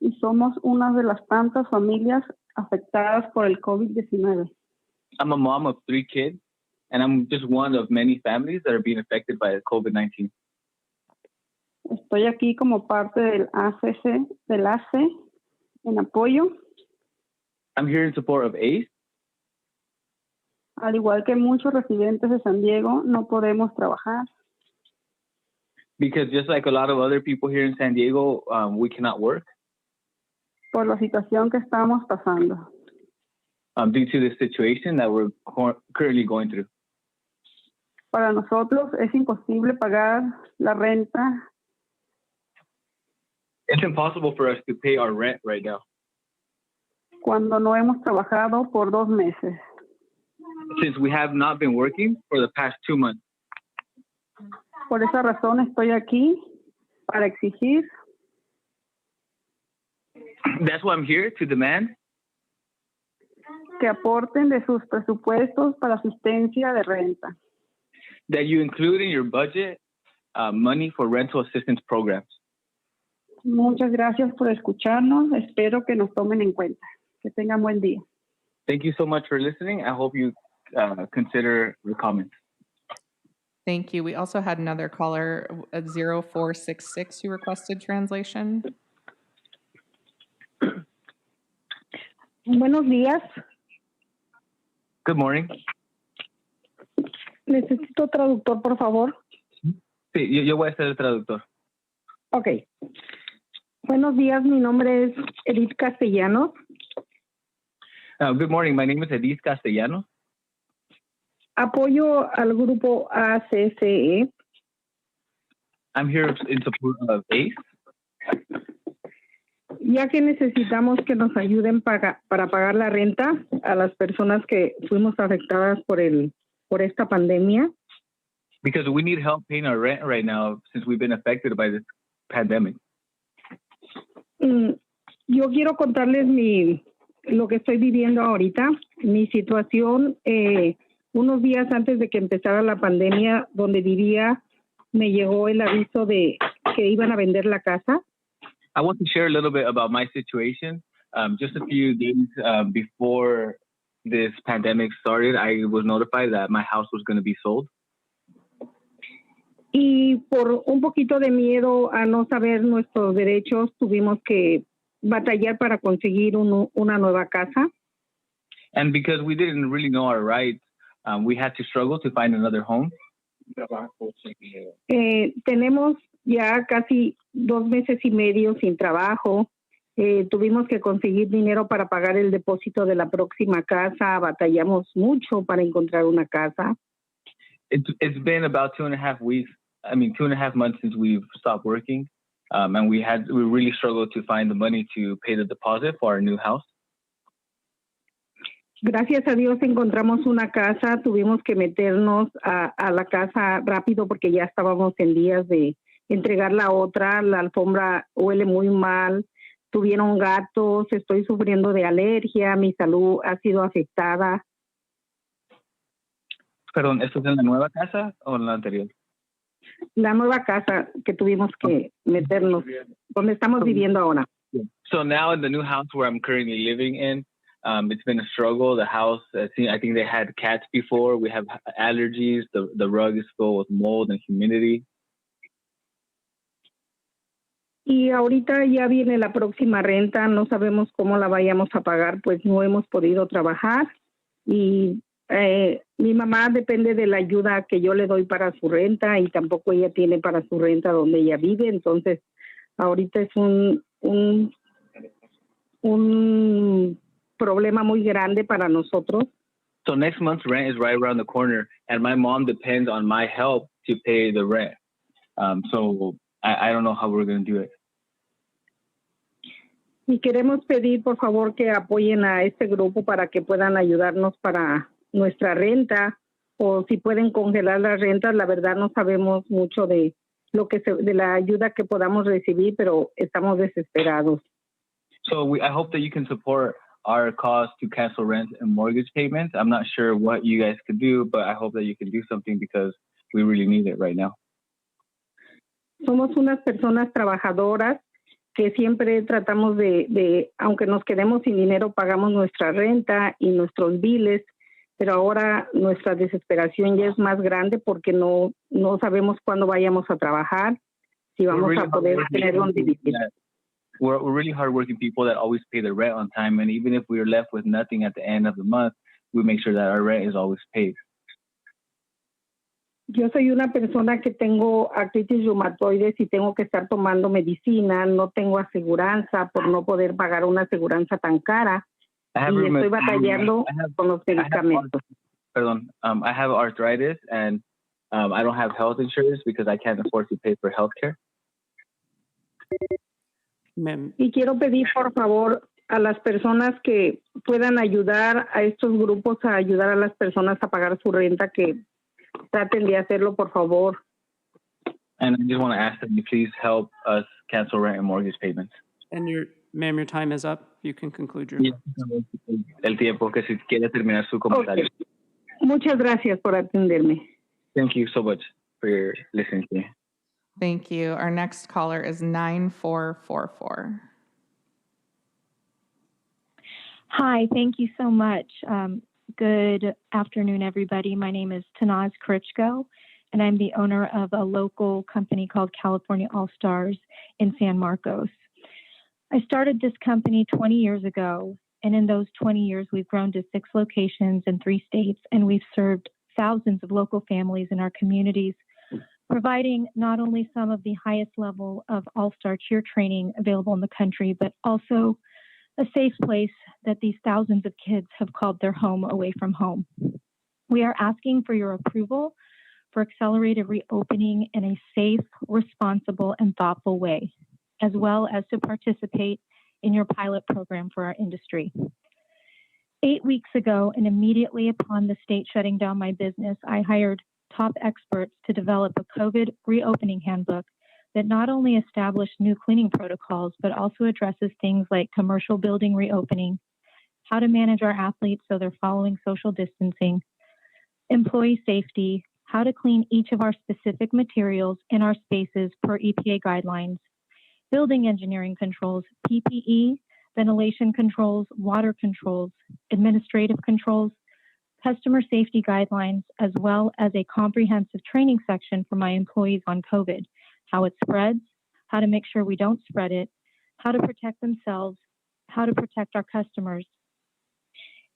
Speaker 13: y somos una de las tantas familias afectadas por el COVID-19.
Speaker 16: I'm a mom of 3 kids, and I'm just one of many families that are being affected by COVID-19.
Speaker 13: Estoy aquí como parte del ACE en apoyo.
Speaker 16: I'm here in support of ACE.
Speaker 13: Al igual que muchos residentes de San Diego, no podemos trabajar.
Speaker 16: Because just like a lot of other people here in San Diego, we cannot work.
Speaker 13: Por la situación que estamos pasando.
Speaker 16: Due to the situation that we're currently going through.
Speaker 13: Para nosotros es imposible pagar la renta.
Speaker 16: It's impossible for us to pay our rent right now.
Speaker 13: cuando no hemos trabajado por 2 meses.
Speaker 16: Since we have not been working for the past 2 months.
Speaker 13: Por esa razón estoy aquí para exigir
Speaker 16: That's why I'm here to demand
Speaker 13: que aporten de sus presupuestos para asistencia de renta.
Speaker 16: that you include in your budget money for rental assistance programs.
Speaker 13: Muchas gracias por escucharnos. Espero que nos tomen en cuenta. Que tengan buen día.
Speaker 16: Thank you so much for listening. I hope you consider the comments.
Speaker 14: Thank you. We also had another caller, 0466, who requested translation.
Speaker 10: Buenos días.
Speaker 16: Good morning.
Speaker 10: Necesito traductor, por favor.
Speaker 16: Sí, yo voy a ser el traductor.
Speaker 10: Ok. Buenos días, mi nombre es Edith Castellanos.
Speaker 16: Good morning. My name is Edith Castellanos.
Speaker 10: Apoyo al grupo ACCE.
Speaker 16: I'm here in support of ACE.
Speaker 10: Ya que necesitamos que nos ayuden para pagar la renta a las personas que fuimos afectadas por esta pandemia.
Speaker 16: Because we need help paying our rent right now since we've been affected by this pandemic.
Speaker 10: Yo quiero contarles lo que estoy viviendo ahorita, mi situación. Unos días antes de que empezara la pandemia, donde vivía, me llegó el aviso de que iban a vender la casa.
Speaker 16: I want to share a little bit about my situation. Just a few days before this pandemic started, I was notified that my house was going to be sold.
Speaker 10: Y por un poquito de miedo a no saber nuestros derechos, tuvimos que batallar para conseguir una nueva casa.
Speaker 16: And because we didn't really know our rights, we had to struggle to find another home.
Speaker 10: Tenemos ya casi 2 meses y medio sin trabajo. Tuvimos que conseguir dinero para pagar el depósito de la próxima casa. Batallamos mucho para encontrar una casa.
Speaker 16: It's been about 2.5 months since we've stopped working. And we really struggled to find the money to pay the deposit for our new house.
Speaker 10: Gracias a Dios encontramos una casa. Tuvimos que meternos a la casa rápido porque ya estábamos en días de entregar la otra. La alfombra huele muy mal. Tuvieron gatos. Estoy sufriendo de alergia. Mi salud ha sido afectada.
Speaker 16: Perdón, ¿esto es en la nueva casa o en la anterior?
Speaker 10: La nueva casa que tuvimos que meternos, donde estamos viviendo ahora.
Speaker 16: So now in the new house where I'm currently living in, it's been a struggle. The house, I think they had cats before. We have allergies. The rug is full with mold and humidity.
Speaker 10: Y ahorita ya viene la próxima renta. No sabemos cómo la vayamos a pagar, pues no hemos podido trabajar. Y mi mamá depende de la ayuda que yo le doy para su renta y tampoco ella tiene para su renta donde ella vive. Entonces, ahorita es un problema muy grande para nosotros.
Speaker 16: So next month's rent is right around the corner, and my mom depends on my help to pay the rent. So I don't know how we're going to do it.
Speaker 10: Y queremos pedir, por favor, que apoyen a este grupo para que puedan ayudarnos para nuestra renta, o si pueden congelar las rentas. La verdad no sabemos mucho de la ayuda que podamos recibir, pero estamos desesperados.
Speaker 16: So I hope that you can support our cause to cancel rent and mortgage payments. I'm not sure what you guys could do, but I hope that you can do something because we really need it right now.
Speaker 10: Somos unas personas trabajadoras que siempre tratamos aunque nos quedemos sin dinero, pagamos nuestra renta y nuestros biles, pero ahora nuestra desesperación ya es más grande porque no sabemos cuándo vayamos a trabajar, si vamos a poder tener donde vivir.
Speaker 16: We're really hardworking people that always pay the rent on time, and even if we're left with nothing at the end of the month, we make sure that our rent is always paid.
Speaker 10: Yo soy una persona que tengo artritis reumatoides y tengo que estar tomando medicina. No tengo aseguranza por no poder pagar una aseguranza tan cara. Y estoy batallando con los medicamentos.
Speaker 16: I have arthritis and I don't have health insurance because I can't afford to pay for healthcare.
Speaker 10: Y quiero pedir, por favor,
Speaker 13: a las personas que puedan ayudar a estos grupos a ayudar a las personas a pagar su renta, que traten de hacerlo, por favor.
Speaker 16: And I just want to ask that you please help us cancel rent and mortgage payments.
Speaker 2: And ma'am, your time is up. You can conclude your.
Speaker 16: El tiempo que si quiere terminar su comentario.
Speaker 13: Okay. Muchas gracias por atenderme.
Speaker 16: Thank you so much for your listening to me.
Speaker 14: Thank you. Our next caller is 9444.
Speaker 1: Hi, thank you so much. Good afternoon, everybody. My name is Tanaz Krichko, and I'm the owner of a local company called California All Stars in San Marcos. I started this company 20 years ago, and in those 20 years, we've grown to 6 locations in 3 states, and we've served thousands of local families in our communities, providing not only some of the highest level of all-star cheer training available in the country, but also a safe place that these thousands of kids have called their home away from home. We are asking for your approval for accelerated reopening in a safe, responsible, and thoughtful way, as well as to participate in your pilot program for our industry. 8 weeks ago, and immediately upon the state shutting down my business, I hired top experts to develop a COVID reopening handbook that not only established new cleaning protocols, but also addresses things like commercial building reopening, how to manage our athletes so they're following social distancing, employee safety, how to clean each of our specific materials in our spaces per EPA guidelines, building engineering controls, PPE, ventilation controls, water controls, administrative controls, customer safety guidelines, as well as a comprehensive training section for my employees on COVID, how it spreads, how to make sure we don't spread it, how to protect themselves, how to protect our customers.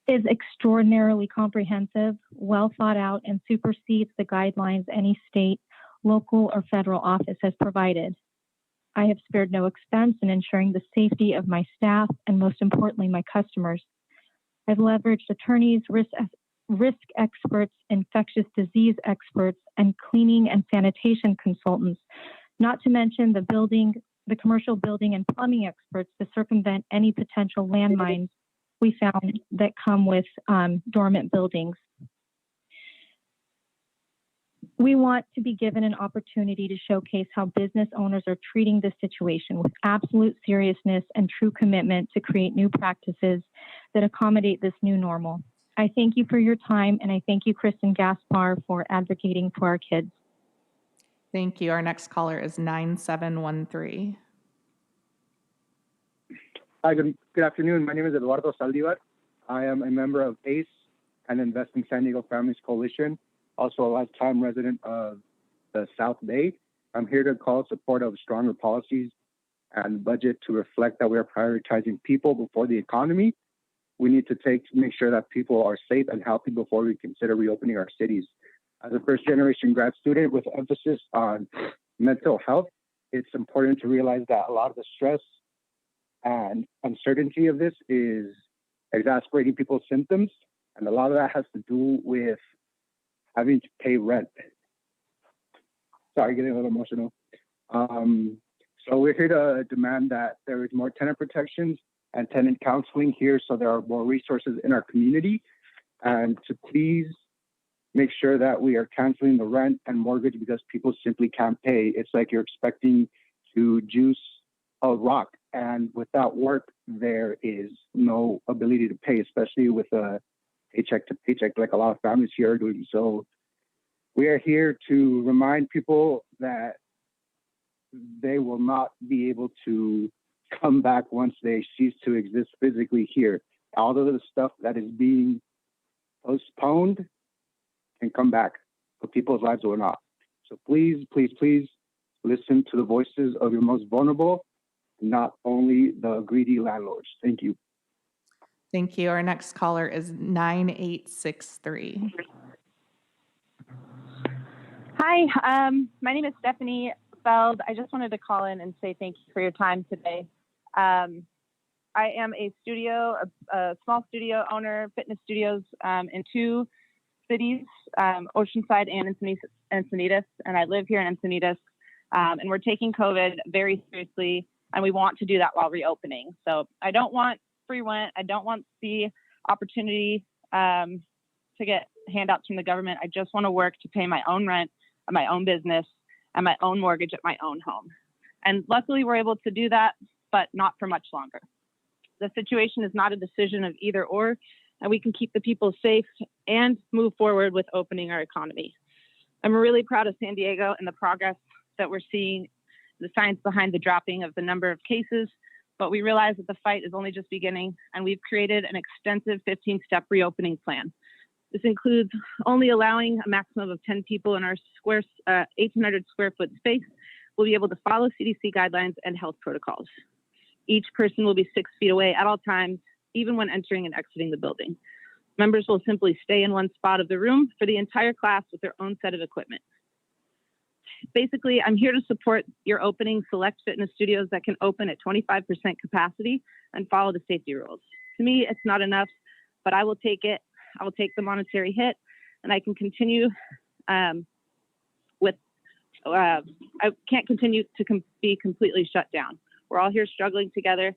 Speaker 1: Is extraordinarily comprehensive, well thought out, and supersedes the guidelines any state, local, or federal office has provided. I have spared no expense in ensuring the safety of my staff and, most importantly, my customers. I've leveraged attorneys, risk experts, infectious disease experts, and cleaning and sanitation consultants, not to mention the commercial building and plumbing experts to circumvent any potential landmines we found that come with dormant buildings. We want to be given an opportunity to showcase how business owners are treating this situation with absolute seriousness and true commitment to create new practices that accommodate this new normal. I thank you for your time, and I thank you, Kristen Gaspar, for advocating for our kids.
Speaker 14: Thank you. Our next caller is 9713.
Speaker 6: Hi, good afternoon. My name is Eduardo Saldivar. I am a member of ACE and Invest in San Diego Families Coalition, also a lifetime resident of the South Bay. I'm here to call support of stronger policies and budget to reflect that we are prioritizing people before the economy. We need to make sure that people are safe and healthy before we consider reopening our cities. As a first-generation grad student with emphasis on mental health, it's important to realize that a lot of the stress and uncertainty of this is exacerbating people's symptoms, and a lot of that has to do with having to pay rent. Sorry, getting a little emotional. So we're here to demand that there is more tenant protections and tenant counseling here so there are more resources in our community, and to please make sure that we are canceling the rent and mortgage because people simply can't pay. It's like you're expecting to juice a rock, and without work, there is no ability to pay, especially with a paycheck to paycheck like a lot of families here are doing. So we are here to remind people that they will not be able to come back once they cease to exist physically here. All of the stuff that is being postponed can come back, but people's lives will not. So please, please, please listen to the voices of your most vulnerable, not only the greedy landlords. Thank you.
Speaker 14: Thank you. Our next caller is 9863.
Speaker 23: Hi, my name is Stephanie Feld. I just wanted to call in and say thank you for your time today. I am a small studio owner, fitness studios in 2 cities, Oceanside and Encinitas, and I live here in Encinitas, and we're taking COVID very seriously, and we want to do that while reopening. So I don't want free rent. I don't want the opportunity to get handouts from the government. I just want to work to pay my own rent at my own business and my own mortgage at my own home. And luckily, we're able to do that, but not for much longer. The situation is not a decision of either or, and we can keep the people safe and move forward with opening our economy. I'm really proud of San Diego and the progress that we're seeing, the science behind the dropping of the number of cases, but we realize that the fight is only just beginning, and we've created an extensive 15-step reopening plan. This includes only allowing a maximum of 10 people in our 1,800 square foot space will be able to follow CDC guidelines and health protocols. Each person will be 6 feet away at all times, even when entering and exiting the building. Members will simply stay in one spot of the room for the entire class with their own set of equipment. Basically, I'm here to support your opening select fitness studios that can open at 25% capacity and follow the safety rules. To me, it's not enough, but I will take it. I will take the monetary hit, and I can continue I can't continue to be completely shut down. We're all here struggling together,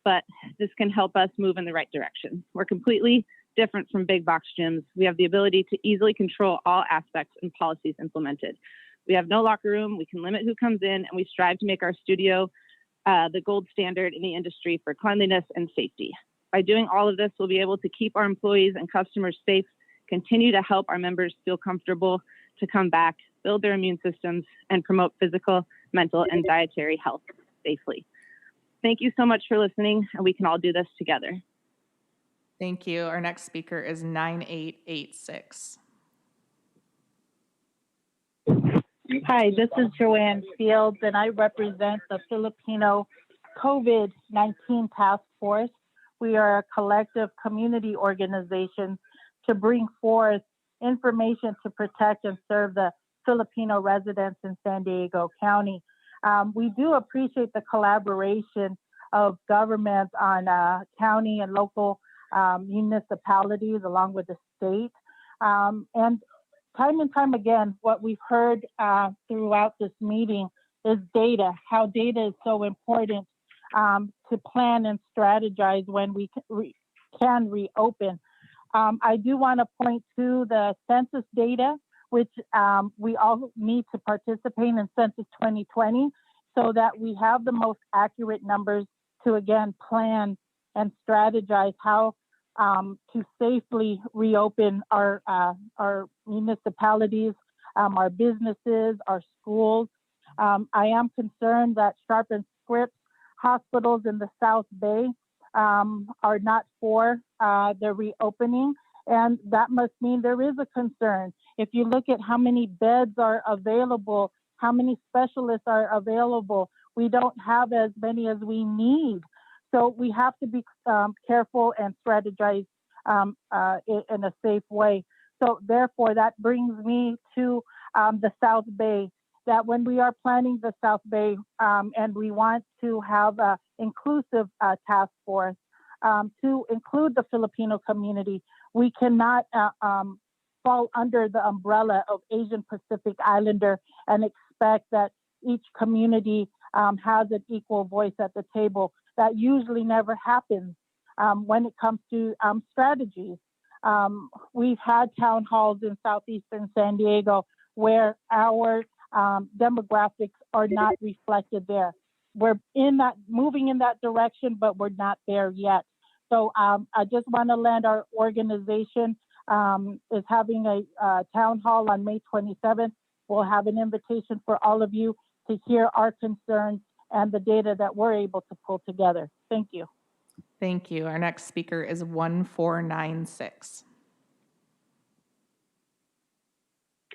Speaker 23: but this can help us move in the right direction. We're completely different from big box gyms. We have the ability to easily control all aspects and policies implemented. We have no locker room, we can limit who comes in, and we strive to make our studio the gold standard in the industry for cleanliness and safety. By doing all of this, we'll be able to keep our employees and customers safe, continue to help our members feel comfortable to come back, build their immune systems, and promote physical, mental, and dietary health safely. Thank you so much for listening, and we can all do this together.
Speaker 14: Thank you. Our next speaker is 9886.
Speaker 7: Hi, this is Joanne Fields, and I represent the Filipino COVID-19 Task Force. We are a collective community organization to bring forth information to protect and serve the Filipino residents in San Diego County. We do appreciate the collaboration of governments on county and local municipalities along with the state. And time again, what we've heard throughout this meeting is data, how data is so important to plan and strategize when we can reopen. I do want to point to the census data, which we all need to participate in Census 2020 so that we have the most accurate numbers to, again, plan and strategize how to safely reopen our municipalities, our businesses, our schools. I am concerned that Sharp and Scripps hospitals in the South Bay are not for the reopening, and that must mean there is a concern. If you look at how many beds are available, how many specialists are available, we don't have as many as we need. So we have to be careful and strategize in a safe way. So therefore, that brings me to the South Bay, that when we are planning the South Bay and we want to have an inclusive task force to include the Filipino community, we cannot fall under the umbrella of Asian Pacific Islander and expect that each community has an equal voice at the table. That usually never happens when it comes to strategies. We've had town halls in southeastern San Diego where our demographics are not reflected there. We're moving in that direction, but we're not there yet. So I just want to land our organization is having a town hall on May 27th. We'll have an invitation for all of you to hear our concerns and the data that we're able to pull together. Thank you.
Speaker 14: Thank you. Our next speaker is 1496.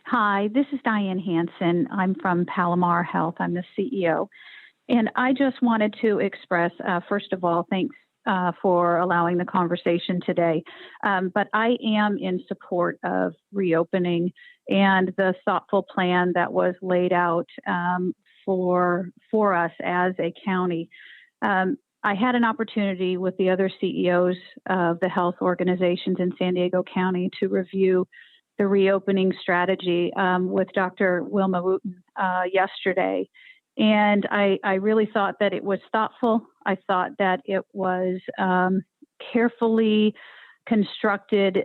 Speaker 12: Hi, this is Diane Hansen. I'm from Palomar Health. I'm the CEO. And I just wanted to express, first of all, thanks for allowing the conversation today. But I am in support of reopening and the thoughtful plan that was laid out for us as a county. I had an opportunity with the other CEOs of the health organizations in San Diego County to review the reopening strategy with Dr. Wilma Wooten yesterday. And I really thought that it was thoughtful. I thought that it was carefully constructed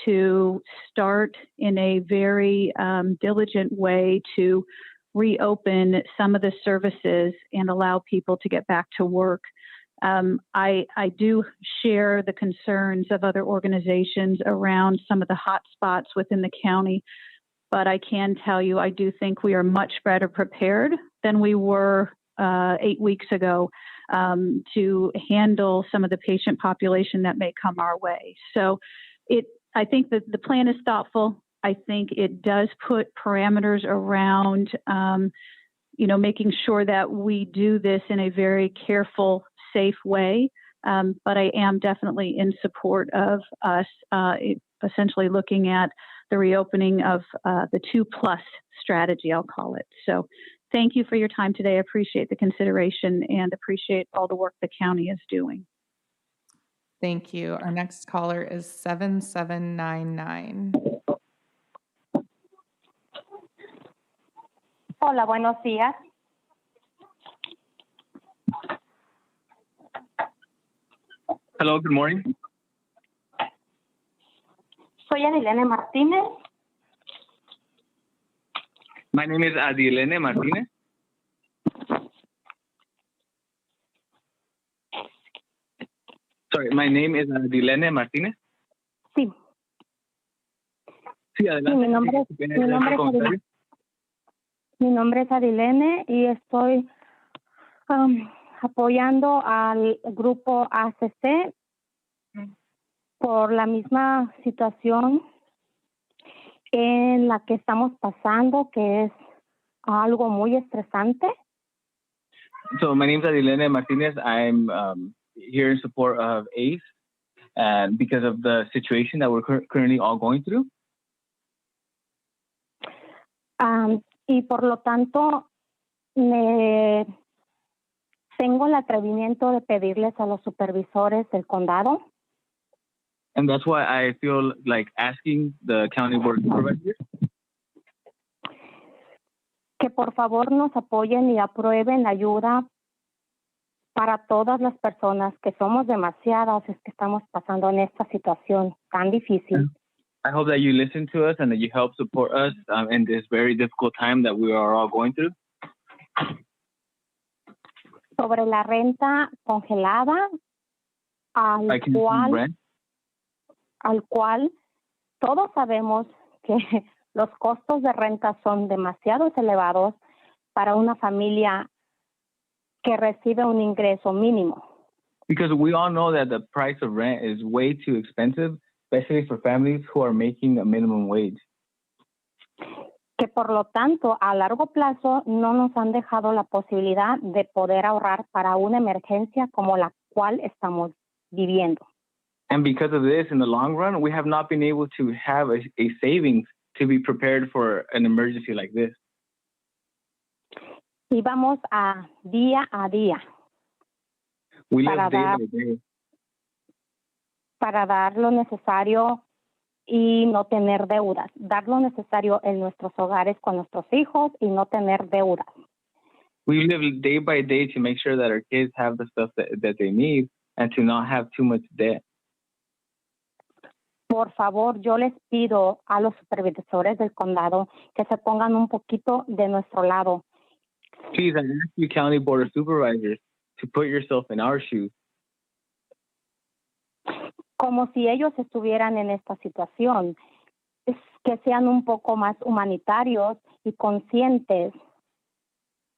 Speaker 12: to start in a very diligent way to reopen some of the services and allow people to get back to work. I do share the concerns of other organizations around some of the hot spots within the county, but I can tell you I do think we are much better prepared than we were 8 weeks ago to handle some of the patient population that may come our way. So I think that the plan is thoughtful. I think it does put parameters around, making sure that we do this in a very careful, safe way. But I am definitely in support of us essentially looking at the reopening of the 2+ strategy, I'll call it. So thank you for your time today. I appreciate the consideration and appreciate all the work the county is doing.
Speaker 14: Thank you. Our next caller is 7799.
Speaker 15: Hola, buenos días.
Speaker 16: Hello, good morning.
Speaker 15: Soy Adilene Martínez.
Speaker 16: My name is Adilene Martinez. Sorry, my name is Adilene Martinez.
Speaker 15: Sí.
Speaker 16: Sí, adelante.
Speaker 15: Sí, mi nombre es Adilene y estoy apoyando al grupo ACC por la misma situación en la que estamos pasando, que es algo muy estresante.
Speaker 16: So my name is Adilene Martinez. I'm here in support of ACE and because of the situation that we're currently all going through.
Speaker 15: Y por lo tanto, tengo el atrevimiento de pedirles a los supervisores del condado
Speaker 16: And that's why I feel like asking the county board of supervisors
Speaker 15: que por favor nos apoyen y aprueben la ayuda para todas las personas, que somos demasiadas, es que estamos pasando en esta situación tan difícil.
Speaker 16: I hope that you listen to us and that you help support us in this very difficult time that we are all going through.
Speaker 15: Sobre la renta congelada, al cual todos sabemos que los costos de renta son demasiado elevados para una familia que recibe un ingreso mínimo.
Speaker 16: Because we all know that the price of rent is way too expensive, especially for families who are making a minimum wage.
Speaker 15: Que por lo tanto, a largo plazo no nos han dejado la posibilidad de poder ahorrar para una emergencia como la cual estamos viviendo.
Speaker 16: And because of this, in the long run, we have not been able to have a savings to be prepared for an emergency like this.
Speaker 15: Y vamos a día.
Speaker 16: We live day by day.
Speaker 15: Para dar lo necesario y no tener deudas. Dar lo necesario en nuestros hogares con nuestros hijos y no tener deudas.
Speaker 16: We live day by day to make sure that our kids have the stuff that they need and to not have too much debt.
Speaker 15: Por favor, yo les pido a los supervisores del condado que se pongan un poquito de nuestro lado.
Speaker 16: Please, I ask you, County Board of Supervisors, to put yourself in our shoes.
Speaker 15: Como si ellos estuvieran en esta situación. Es que sean un poco más humanitarios y conscientes.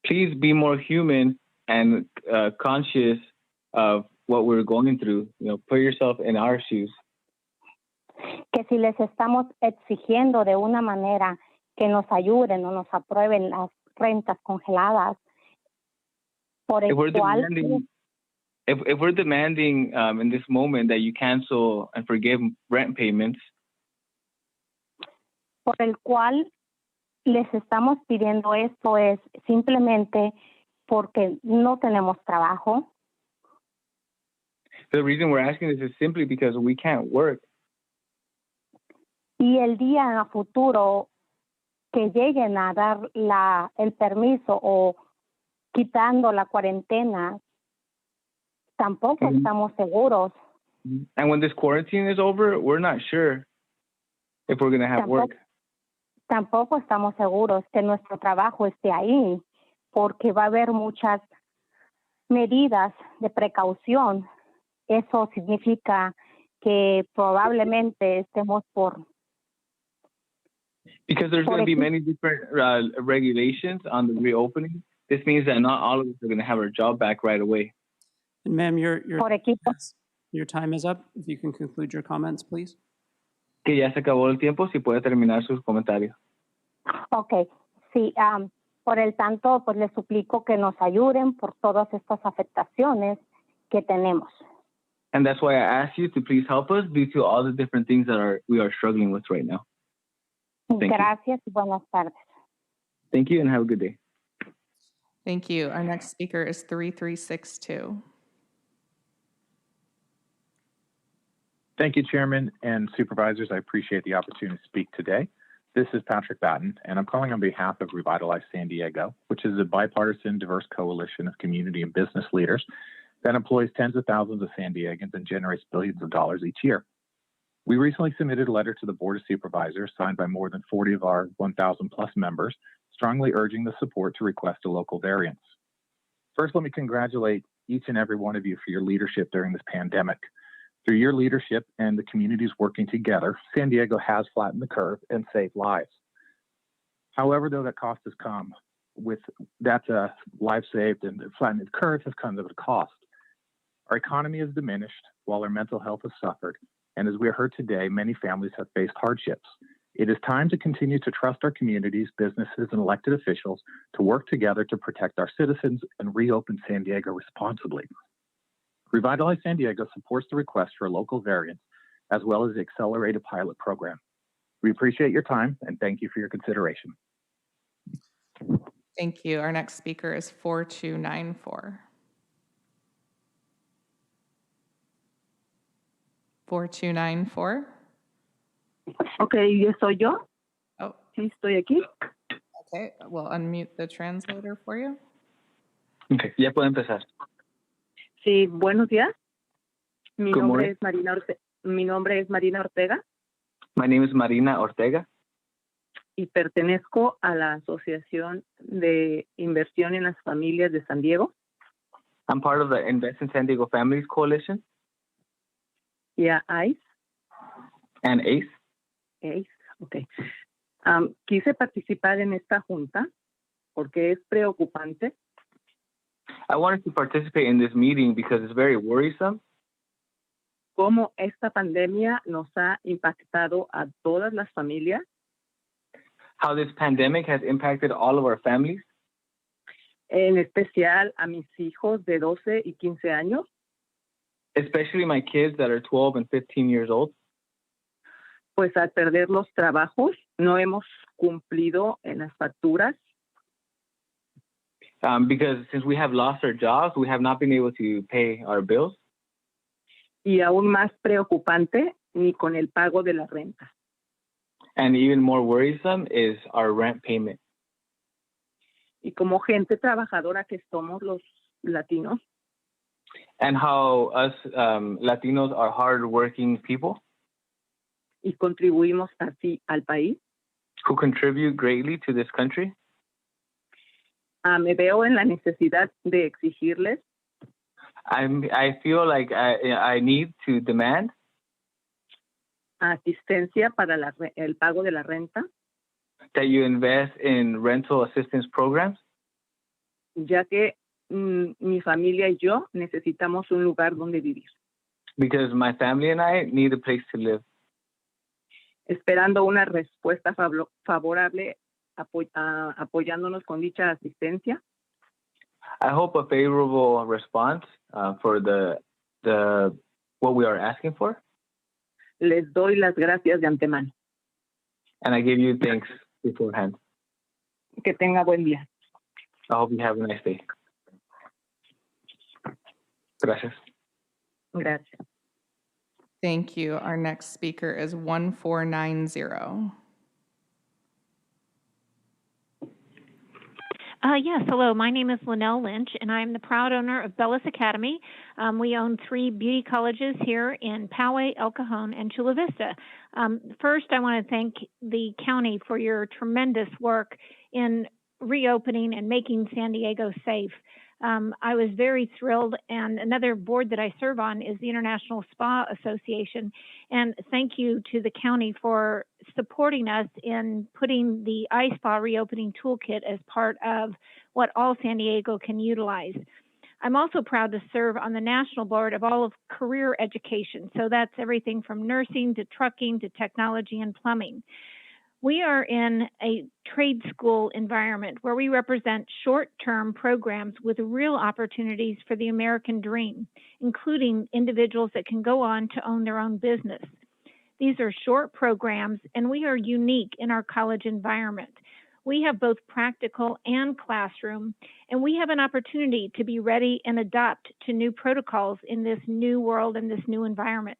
Speaker 16: Please be more human and conscious of what we're going through. Put yourself in our shoes.
Speaker 15: Que si les estamos exigiendo de una manera que nos ayuden o nos aprueben las rentas congeladas, por el cual...
Speaker 16: If we're demanding in this moment that you cancel and forgive rent payments,
Speaker 15: por el cual les estamos pidiendo esto es simplemente porque no tenemos trabajo.
Speaker 16: The reason we're asking this is simply because we can't work.
Speaker 15: Y el día a futuro que lleguen a dar el permiso o quitando la cuarentena, tampoco estamos seguros
Speaker 16: And when this quarantine is over, we're not sure if we're going to have work.
Speaker 15: Tampoco estamos seguros que nuestro trabajo esté ahí, porque va a haber muchas medidas de precaución. Eso significa que probablemente estemos
Speaker 16: Because there's going to be many different regulations on the reopening. This means that not all of us are going to have our job back right away.
Speaker 2: And ma'am, your time is up. If you can conclude your comments, please.
Speaker 16: Que ya se acabó el tiempo, si puede terminar sus comentarios.
Speaker 15: Ok, sí, por el tanto, pues les suplico que nos ayuden por todas estas afectaciones que tenemos.
Speaker 16: And that's why I asked you to please help us due to all the different things that we are struggling with right now.
Speaker 15: Gracias y buenas tardes.
Speaker 16: Thank you and have a good day.
Speaker 14: Thank you. Our next speaker is 3362.
Speaker 17: Thank you, Chairman and Supervisors. I appreciate the opportunity to speak today. This is Patrick Batten, and I'm calling on behalf of Revitalize San Diego, which is a bipartisan, diverse coalition of community and business leaders that employs tens of thousands of San Diegans and generates billions of dollars each year. We recently submitted a letter to the Board of Supervisors signed by more than 40 of our 1,000 plus members, strongly urging the support to request a local variance. First, let me congratulate each and every one of you for your leadership during this pandemic. Through your leadership and the communities working together, San Diego has flattened the curve and saved lives. However, though that cost has come, with that lives saved and the flattened curve has come at a cost. Our economy has diminished while our mental health has suffered. And as we heard today, many families have faced hardships. It is time to continue to trust our communities, businesses, and elected officials to work together to protect our citizens and reopen San Diego responsibly. Revitalize San Diego supports the request for a local variance, as well as the accelerated pilot program. We appreciate your time and thank you for your consideration.
Speaker 14: Thank you. Our next speaker is 4294. 4294.
Speaker 18: Okay, ¿y soy yo?
Speaker 14: Oh.
Speaker 18: Sí, estoy aquí.
Speaker 14: Okay, we'll unmute the translator for you.
Speaker 16: Okay, ya puede empezar.
Speaker 18: Sí, buenos días. Mi
Speaker 16: Good
Speaker 18: nombre
Speaker 16: morning.
Speaker 18: es Marina Ortega
Speaker 16: My name is Marina Ortega,
Speaker 18: y pertenezco a la Asociación de Inversión en las Familias de San Diego
Speaker 16: I'm part of the Invest in San Diego Families Coalition
Speaker 18: y a ICE.
Speaker 16: and ACE.
Speaker 18: ACE, ok. Quise participar en esta junta porque es preocupante
Speaker 16: I wanted to participate in this meeting because it's very worrisome
Speaker 18: cómo esta pandemia nos ha impactado a todas las familias,
Speaker 16: how this pandemic has impacted all of our families,
Speaker 18: en especial a mis hijos de 12 y 15 años,
Speaker 16: especially my kids that are 12 and 15 years old.
Speaker 18: pues al perder los trabajos no hemos cumplido en las facturas
Speaker 16: Because since we have lost our jobs, we have not been able to pay our bills.
Speaker 18: y aún más preocupante, ni con el pago de la renta.
Speaker 16: And even more worrisome is our rent payment.
Speaker 18: Y como gente trabajadora que somos los latinos,
Speaker 16: And how us Latinos are hardworking people
Speaker 18: y contribuimos así al país,
Speaker 16: who contribute greatly to this country.
Speaker 18: me veo en la necesidad de exigirles
Speaker 16: I feel like I need to demand
Speaker 18: asistencia para el pago de la renta,
Speaker 16: that you invest in rental assistance programs,
Speaker 18: ya que mi familia y yo necesitamos un lugar donde vivir.
Speaker 16: because my family and I need a place to live.
Speaker 18: Esperando una respuesta favorable apoyándonos con dicha asistencia.
Speaker 16: I hope a favorable response for the what we are asking for.
Speaker 18: Les doy las gracias de antemano.
Speaker 16: And I give you thanks beforehand.
Speaker 18: Que tenga buen día.
Speaker 16: I hope you have a nice day. Gracias.
Speaker 18: Gracias.
Speaker 14: Thank you. Our next speaker is 1490.
Speaker 5: Yes, hello. My name is Linnell Lynch, and I'm the proud owner of Bellis Academy. We own 3 beauty colleges here in Poway, El Cajon, and Chula Vista. First, I want to thank the county for your tremendous work in reopening and making San Diego safe. I was very thrilled, and another board that I serve on is the International Spa Association. And thank you to the county for supporting us in putting the iSpa reopening toolkit as part of what all San Diego can utilize. I'm also proud to serve on the national board of all of career education. So that's everything from nursing to trucking to technology and plumbing. We are in a trade school environment where we represent short-term programs with real opportunities for the American dream, including individuals that can go on to own their own business. These are short programs, and we are unique in our college environment. We have both practical and classroom, and we have an opportunity to be ready and adapt to new protocols in this new world and this new environment.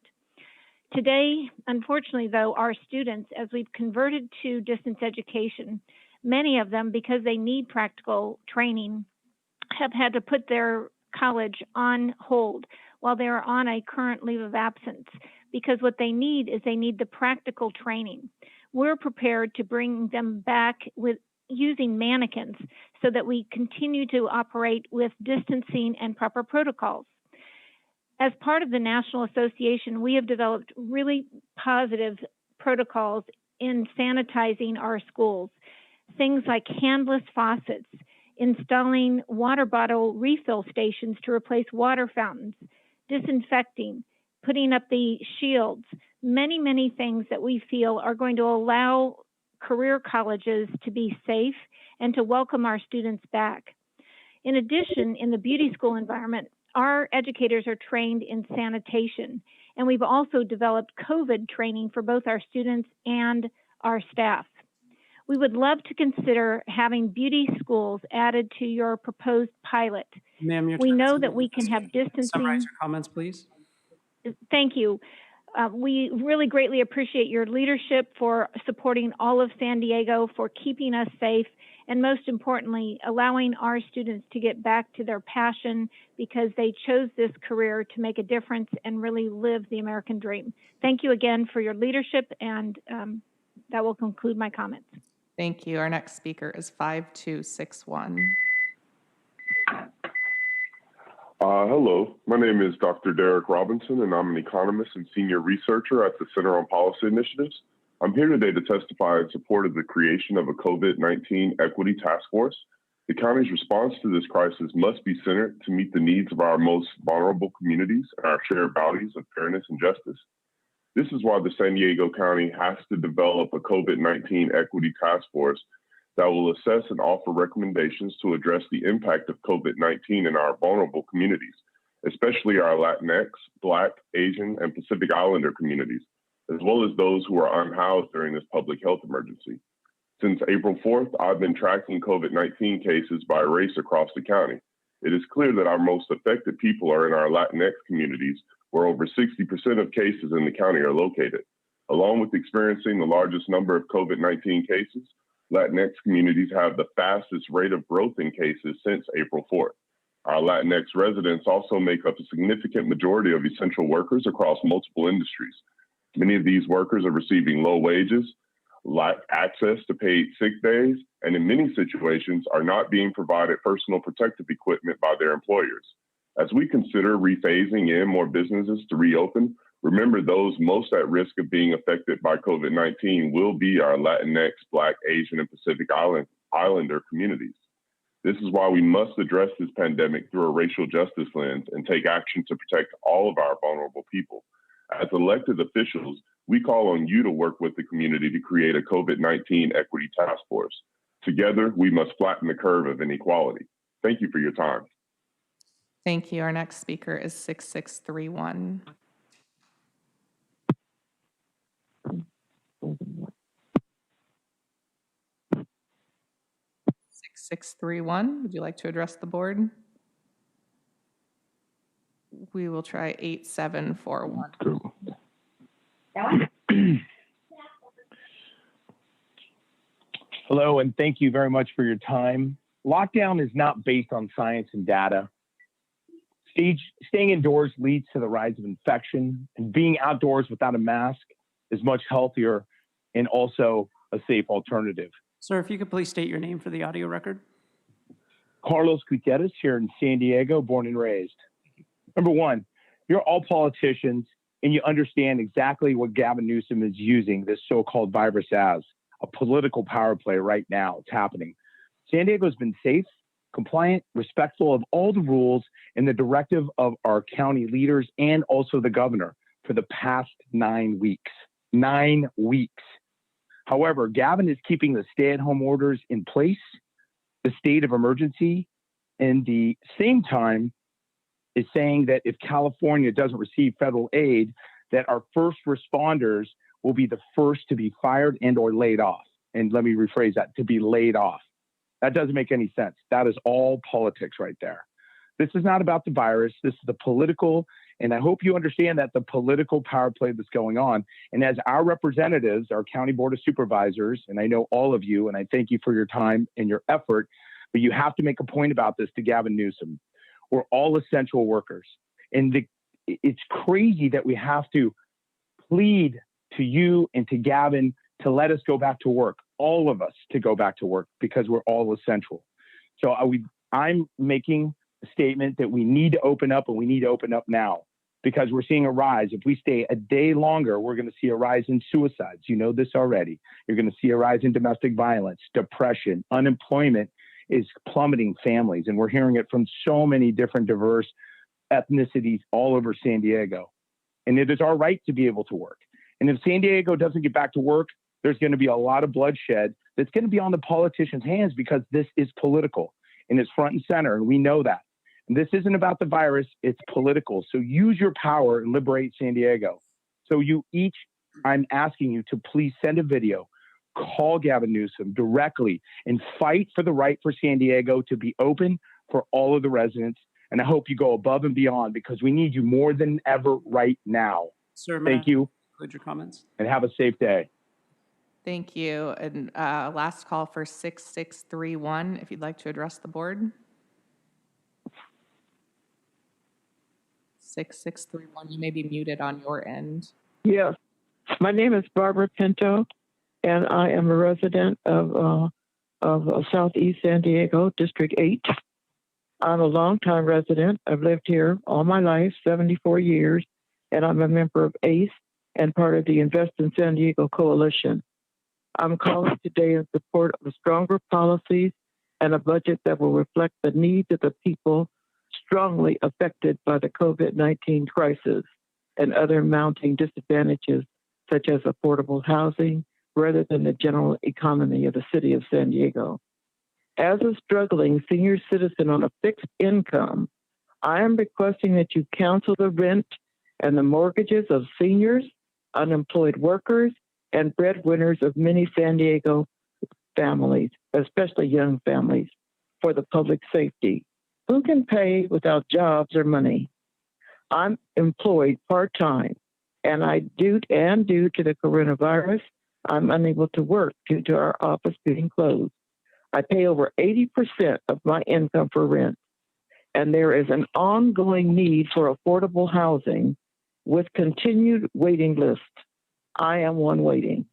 Speaker 5: Today, unfortunately, though, our students, as we've converted to distance education, many of them, because they need practical training, have had to put their college on hold while they are on a current leave of absence, because what they need is they need the practical training. We're prepared to bring them back with using mannequins so that we continue to operate with distancing and proper protocols. As part of the National Association, we have developed really positive protocols in sanitizing our schools. Things like handless faucets, installing water bottle refill stations to replace water fountains, disinfecting, putting up the shields, many, many things that we feel are going to allow career colleges to be safe and to welcome our students back. In addition, in the beauty school environment, our educators are trained in sanitation, and we've also developed COVID training for both our students and our staff. We would love to consider having beauty schools added to your proposed pilot.
Speaker 2: Ma'am, your
Speaker 5: We
Speaker 2: time is
Speaker 5: know that
Speaker 2: up.
Speaker 5: we can have distancing.
Speaker 2: Summarize your comments, please.
Speaker 5: Thank you. We really greatly appreciate your leadership for supporting all of San Diego, for keeping us safe, and most importantly, allowing our students to get back to their passion because they chose this career to make a difference and really live the American dream. Thank you again for your leadership, and that will conclude my comments.
Speaker 14: Thank you. Our next speaker is 5261.
Speaker 19: Hello, my name is Dr. Derek Robinson, and I'm an economist and senior researcher at the Center on Policy Initiatives. I'm here today to testify in support of the creation of a COVID-19 equity task force. The county's response to this crisis must be centered to meet the needs of our most vulnerable communities and our shared values of fairness and justice. This is why the San Diego County has to develop a COVID-19 equity task force that will assess and offer recommendations to address the impact of COVID-19 in our vulnerable communities, especially our Latinx, Black, Asian, and Pacific Islander communities, as well as those who are unhoused during this public health emergency. Since April 4th, I've been tracking COVID-19 cases by race across the county. It is clear that our most affected people are in our Latinx communities, where over 60% of cases in the county are located. Along with experiencing the largest number of COVID-19 cases, Latinx communities have the fastest rate of growth in cases since April 4th. Our Latinx residents also make up a significant majority of essential workers across multiple industries. Many of these workers are receiving low wages, lack access to paid sick days, and in many situations are not being provided personal protective equipment by their employers. As we consider rephasing in more businesses to reopen, remember those most at risk of being affected by COVID-19 will be our Latinx, Black, Asian, and Pacific Islander communities. This is why we must address this pandemic through a racial justice lens and take action to protect all of our vulnerable people. As elected officials, we call on you to work with the community to create a COVID-19 equity task force. Together, we must flatten the curve of inequality. Thank you for your time.
Speaker 14: Thank you. Our next speaker is 6631. 6631, would you like to address the board? We will try 8741.
Speaker 22: Hello, and thank you very much for your time.
Speaker 3: lockdown is not based on science and data. Staying indoors leads to the rise of infection, and being outdoors without a mask is much healthier and also a safe alternative.
Speaker 2: Sir, if you could please state your name for the audio record.
Speaker 3: Carlos Gutierrez here in San Diego, born and raised. Number one, you're all politicians and you understand exactly what Gavin Newsom is using this so-called virus as, a political power play right now. It's happening. San Diego has been safe, compliant, respectful of all the rules and the directive of our county leaders and also the governor for the past 9 weeks. 9 weeks. However, Gavin is keeping the stay-at-home orders in place, the state of emergency, and the same time is saying that if California doesn't receive federal aid, that our first responders will be the first to be fired and or laid off. And let me rephrase that, to be laid off. That doesn't make any sense. That is all politics right there. This is not about the virus. This is the political, and I hope you understand that the political power play that's going on. And as our representatives, our County Board of Supervisors, and I know all of you, and I thank you for your time and your effort, but you have to make a point about this to Gavin Newsom. We're all essential workers. And it's crazy that we have to plead to you and to Gavin to let us go back to work, all of us to go back to work, because we're all essential. So I'm making a statement that we need to open up, and we need to open up now, because we're seeing a rise. If we stay a day longer, we're going to see a rise in suicides. You know this already. You're going to see a rise in domestic violence, depression, unemployment is plummeting families. And we're hearing it from so many different diverse ethnicities all over San Diego. And it is our right to be able to work. And if San Diego doesn't get back to work, there's going to be a lot of bloodshed that's going to be on the politicians' hands, because this is political and it's front and center. And we know that. And this isn't about the virus, it's political. So use your power and liberate San Diego. So I'm asking you to please send a video, call Gavin Newsom directly, and fight for the right for San Diego to be open for all of the residents. And I hope you go above and beyond, because we need you more than ever right now.
Speaker 2: Sir,
Speaker 3: thank you.
Speaker 2: Conclude your comments.
Speaker 3: And have a safe day.
Speaker 14: Thank you. And last call for 6631, if you'd like to address the board. 6631, you may be muted on your end.
Speaker 20: Yes, my name is Barbara Pinto, and I am a resident of Southeast San Diego, District 8. I'm a longtime resident. I've lived here all my life, 74 years, and I'm a member of ACE and part of the Invest in San Diego Coalition. I'm calling today in support of stronger policies and a budget that will reflect the needs of the people strongly affected by the COVID-19 crisis and other mounting disadvantages, such as affordable housing, rather than the general economy of the city of San Diego. As a struggling senior citizen on a fixed income, I am requesting that you cancel the rent and the mortgages of seniors, unemployed workers, and breadwinners of many San Diego families, especially young families, for the public safety. Who can pay without jobs or money? I'm employed part-time, and due to the coronavirus, I'm unable to work due to our office being closed. I pay over 80% of my income for rent, and there is an ongoing need for affordable housing with continued waiting lists. I am one waiting.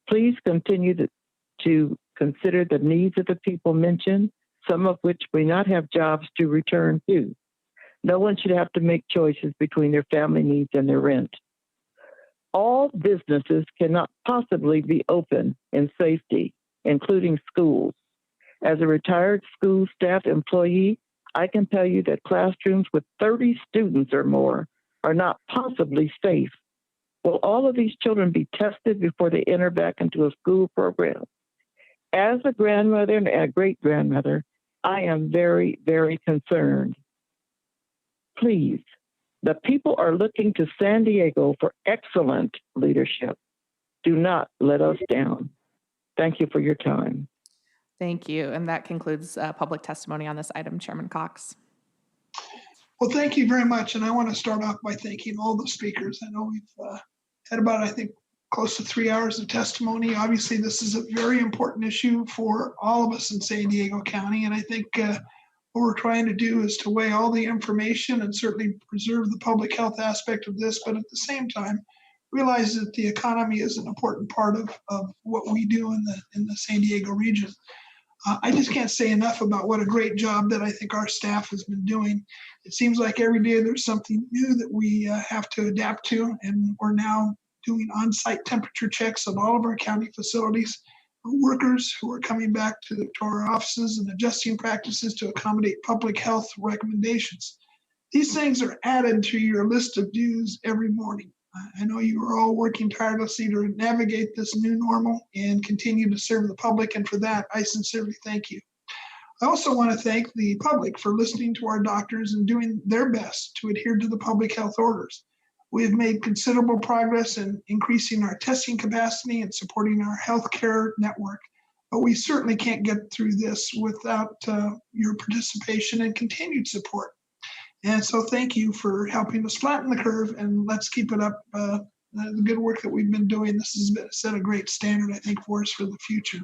Speaker 20: Please continue to consider the needs of the people mentioned, some of which may not have jobs to return to. No one should have to make choices between their family needs and their rent. All businesses cannot possibly be open in safety, including schools. As a retired school staff employee, I can tell you that classrooms with 30 students or more are not possibly safe. Will all of these children be tested before they enter back into a school program? As a grandmother and a great-grandmother, I am very, very concerned. Please, the people are looking to San Diego for excellent leadership. Do not let us down. Thank you for your time.
Speaker 14: Thank you. And that concludes public testimony on this item, Chairman Cox.
Speaker 22: Well, thank you very much. And I want to start off by thanking all the speakers. I know we've had about, I think, close to 3 hours of testimony. Obviously, this is a very important issue for all of us in San Diego County. And I think what we're trying to do is to weigh all the information and certainly preserve the public health aspect of this, but at the same time, realize that the economy is an important part of what we do in the San Diego region. I just can't say enough about what a great job that I think our staff has been doing. It seems like every day there's something new that we have to adapt to, and we're now doing on-site temperature checks at all of our county facilities for workers who are coming back to our offices and adjusting practices to accommodate public health recommendations. These things are added to your list of dues every morning. I know you are all working tirelessly to navigate this new normal and continue to serve the public, and for that, I sincerely thank you. I also want to thank the public for listening to our doctors and doing their best to adhere to the public health orders. We have made considerable progress in increasing our testing capacity and supporting our healthcare network, but we certainly can't get through this without your participation and continued support. And so thank you for helping us flatten the curve, and let's keep it up. The good work that we've been doing, this has set a great standard, I think, for us for the future.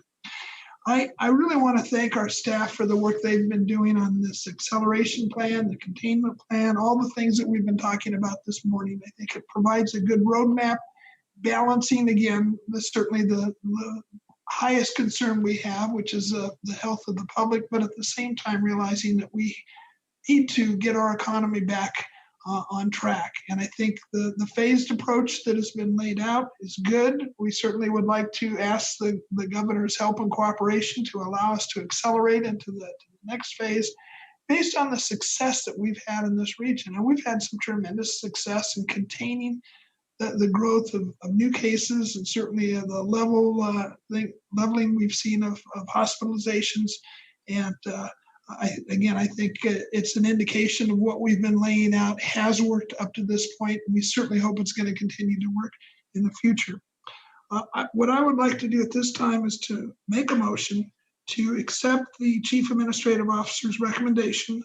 Speaker 22: I really want to thank our staff for the work they've been doing on this acceleration plan, the containment plan, all the things that we've been talking about this morning. I think it provides a good roadmap, balancing, again, certainly the highest concern we have, which is the health of the public, but at the same time realizing that we need to get our economy back on track. And I think the phased approach that has been laid out is good. We certainly would like to ask the governor's help and cooperation to allow us to accelerate into the next phase based on the success that we've had in this region. And we've had some tremendous success in containing the growth of new cases, and certainly the leveling we've seen of hospitalizations. And I think it's an indication of what we've been laying out has worked up to this point, and we certainly hope it's going to continue to work in the future. What I would like to do at this time is to make a motion to accept the Chief Administrative Officer's recommendation,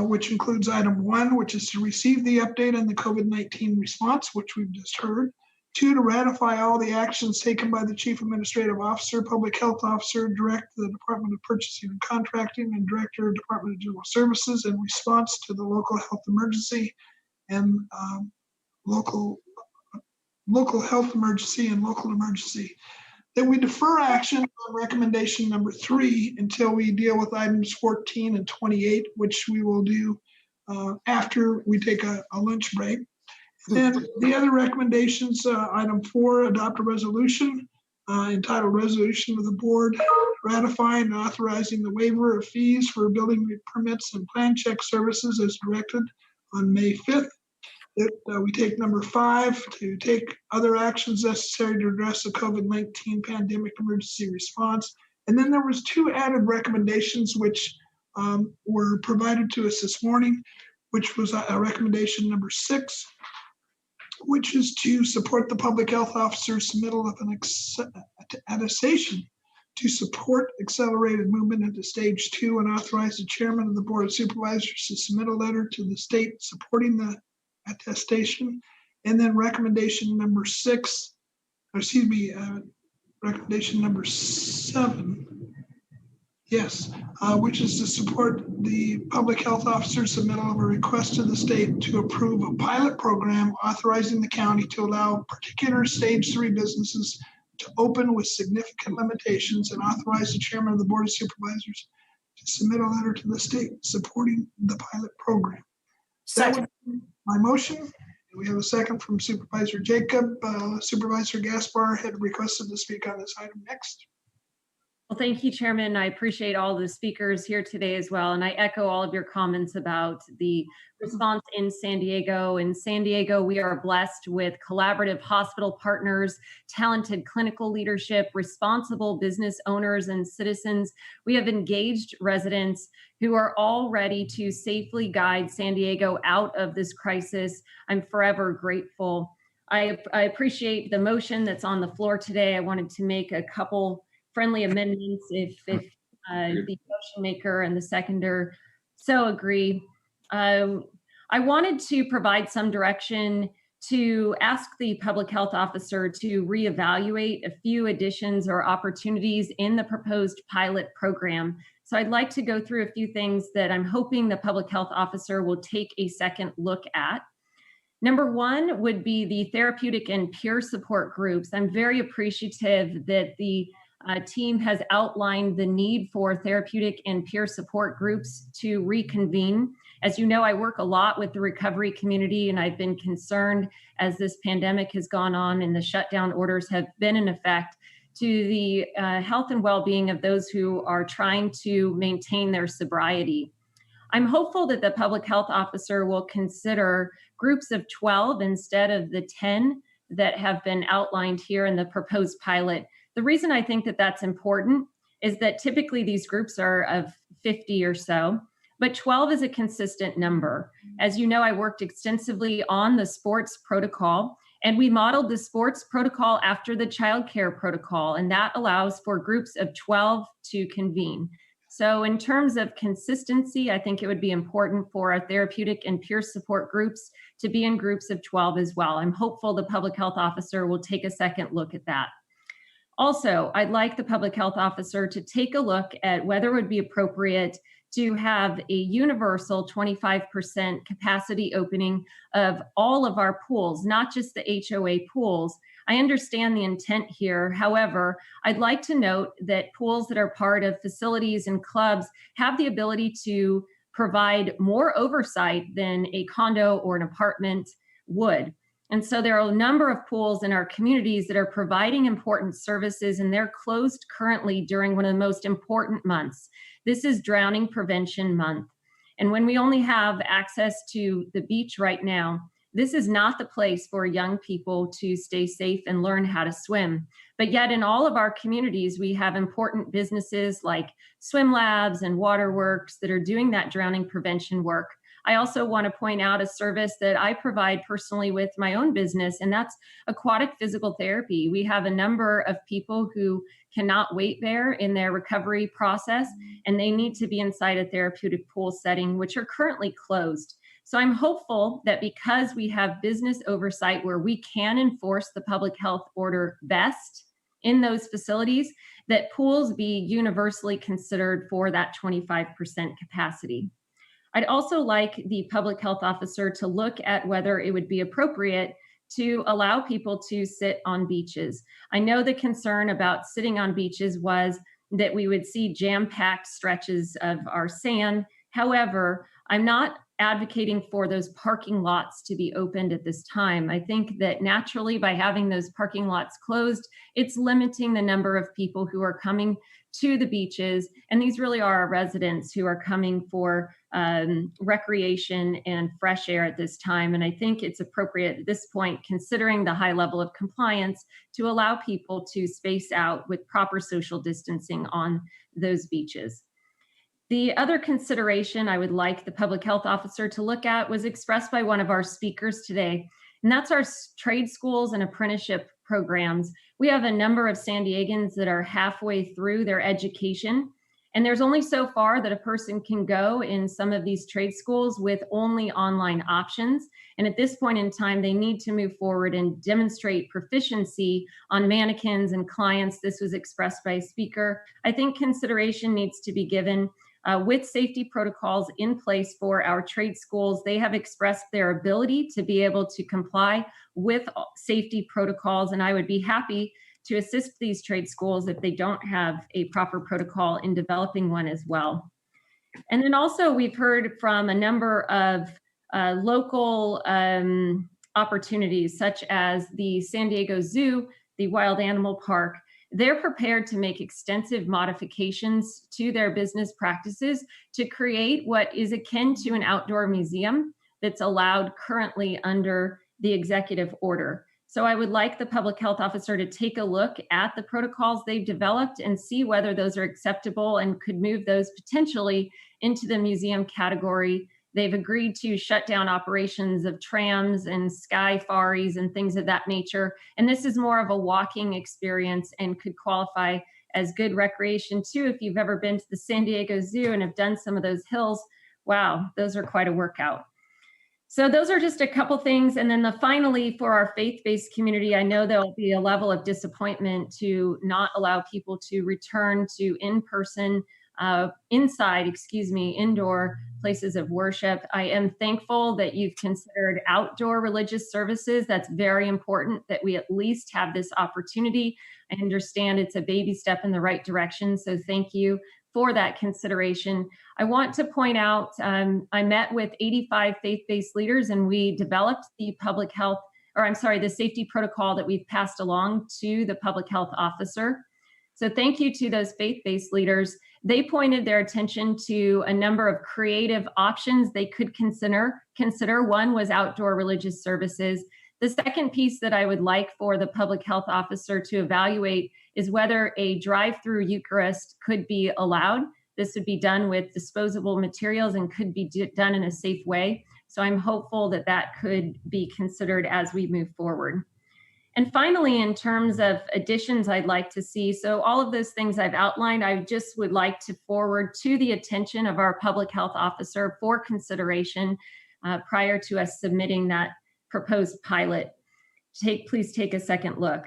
Speaker 22: which includes item 1, which is to receive the update on the COVID-19 response, which we've just heard. 2, to ratify all the actions taken by the Chief Administrative Officer, Public Health Officer, Director of the Department of Purchasing and Contracting, and Director of Department of General Services in response to the local health emergency and local health emergency and local emergency. That we defer action on recommendation number 3 until we deal with items 14 and 28, which we will do after we take a lunch break. And the other recommendations, item 4, adopt a resolution entitled Resolution of the Board ratifying and authorizing the waiver of fees for building permits and plan check services as directed on May 5th. That we take number 5, to take other actions necessary to address the COVID-19 pandemic emergency response. And then there was 2 added recommendations which were provided to us this morning, which was a recommendation number 6, which is to support the public health officer's submittal of an attestation to support accelerated movement into stage 2 and authorize the chairman of the Board of Supervisors to submit a letter to the state supporting the attestation. And then recommendation number 7, yes, which is to support the public health officer's submittal of a request to the state to approve a pilot program authorizing the county to allow particular stage 3 businesses to open with significant limitations, and authorize the chairman of the Board of Supervisors to submit a letter to the state supporting the pilot program. Second. That would be my motion. We have a second from Supervisor Jacob. Supervisor Gaspar had requested to speak on this item next.
Speaker 4: Well, thank you, Chairman. I appreciate all the speakers here today as well. And I echo all of your comments about the response in San Diego. In San Diego, we are blessed with collaborative hospital partners, talented clinical leadership, responsible business owners and citizens. We have engaged residents who are all ready to safely guide San Diego out of this crisis. I'm forever grateful. I appreciate the motion that's on the floor today. I wanted to make a couple friendly amendments if the motion maker and the seconder so agree. I wanted to provide some direction to ask the public health officer to reevaluate a few additions or opportunities in the proposed pilot program. So I'd like to go through a few things that I'm hoping the public health officer will take a second look at. Number one would be the therapeutic and peer support groups. I'm very appreciative that the team has outlined the need for therapeutic and peer support groups to reconvene. As you know, I work a lot with the recovery community, and I've been concerned as this pandemic has gone on and the shutdown orders have been in effect to the health and well-being of those who are trying to maintain their sobriety. I'm hopeful that the public health officer will consider groups of 12 instead of the 10 that have been outlined here in the proposed pilot. The reason I think that that's important is that typically these groups are of 50 or so, but 12 is a consistent number. As you know, I worked extensively on the sports protocol, and we modeled the sports protocol after the child care protocol, and that allows for groups of 12 to convene. So in terms of consistency, I think it would be important for our therapeutic and peer support groups to be in groups of 12 as well. I'm hopeful the public health officer will take a second look at that. Also, I'd like the public health officer to take a look at whether it would be appropriate to have a universal 25% capacity opening of all of our pools, not just the HOA pools. I understand the intent here. However, I'd like to note that pools that are part of facilities and clubs have the ability to provide more oversight than a condo or an apartment would. And so there are a number of pools in our communities that are providing important services, and they're closed currently during one of the most important months. This is Drowning Prevention Month. And when we only have access to the beach right now, this is not the place for young people to stay safe and learn how to swim. But yet in all of our communities, we have important businesses like swim labs and waterworks that are doing that drowning prevention work. I also want to point out a service that I provide personally with my own business, and that's aquatic physical therapy. We have a number of people who cannot wait there in their recovery process, and they need to be inside a therapeutic pool setting, which are currently closed. So I'm hopeful that because we have business oversight where we can enforce the public health order best in those facilities, that pools be universally considered for that 25% capacity. I'd also like the public health officer to look at whether it would be appropriate to allow people to sit on beaches. I know the concern about sitting on beaches was that we would see jam-packed stretches of our sand. However, I'm not advocating for those parking lots to be opened at this time. I think that naturally by having those parking lots closed, it's limiting the number of people who are coming to the beaches. And these really are our residents who are coming for recreation and fresh air at this time. And I think it's appropriate at this point, considering the high level of compliance, to allow people to space out with proper social distancing on those beaches. The other consideration I would like the public health officer to look at was expressed by one of our speakers today, and that's our trade schools and apprenticeship programs. We have a number of San Diegans that are halfway through their education, and there's only so far that a person can go in some of these trade schools with only online options. And at this point in time, they need to move forward and demonstrate proficiency on mannequins and clients. This was expressed by a speaker. I think consideration needs to be given with safety protocols in place for our trade schools. They have expressed their ability to be able to comply with safety protocols, and I would be happy to assist these trade schools if they don't have a proper protocol in developing one as well. And then also we've heard from a number of local opportunities, such as the San Diego Zoo, the Wild Animal Park. They're prepared to make extensive modifications to their business practices to create what is akin to an outdoor museum that's allowed currently under the executive order. So I would like the public health officer to take a look at the protocols they've developed and see whether those are acceptable and could move those potentially into the museum category. They've agreed to shut down operations of trams and sky ferries and things of that nature. And this is more of a walking experience and could qualify as good recreation too. If you've ever been to the San Diego Zoo and have done some of those hills, wow, those are quite a workout. So those are just a couple things. And then finally, for our faith-based community, I know there'll be a level of disappointment to not allow people to return to indoor places of worship. I am thankful that you've considered outdoor religious services. That's very important that we at least have this opportunity. I understand it's a baby step in the right direction, so thank you for that consideration. I want to point out, I met with 85 faith-based leaders and we developed the the safety protocol that we've passed along to the public health officer. So thank you to those faith-based leaders. They pointed their attention to a number of creative options they could consider. One was outdoor religious services. The second piece that I would like for the public health officer to evaluate is whether a drive-through Eucharist could be allowed. This would be done with disposable materials and could be done in a safe way. So I'm hopeful that that could be considered as we move forward. And finally, in terms of additions I'd like to see, so all of those things I've outlined, I just would like to forward to the attention of our public health officer for consideration prior to us submitting that proposed pilot. Please take a second look.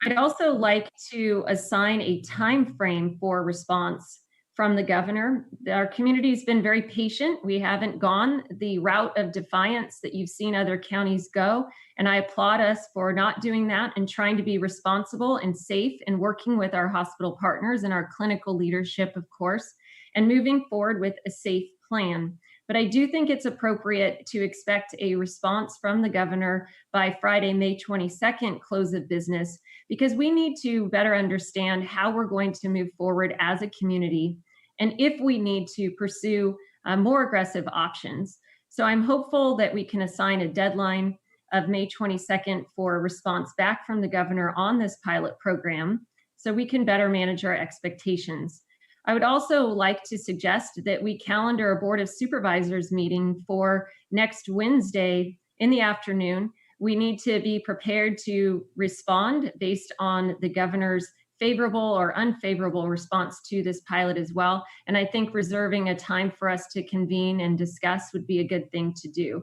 Speaker 4: I'd also like to assign a time frame for response from the governor. Our community has been very patient. We haven't gone the route of defiance that you've seen other counties go, and I applaud us for not doing that and trying to be responsible and safe and working with our hospital partners and our clinical leadership, of course, and moving forward with a safe plan. But I do think it's appropriate to expect a response from the governor by Friday, May 22nd, close of business, because we need to better understand how we're going to move forward as a community and if we need to pursue more aggressive options. So I'm hopeful that we can assign a deadline of May 22nd for a response back from the governor on this pilot program so we can better manage our expectations. I would also like to suggest that we calendar a Board of Supervisors meeting for next Wednesday in the afternoon. We need to be prepared to respond based on the governor's favorable or unfavorable response to this pilot as well. And I think reserving a time for us to convene and discuss would be a good thing to do.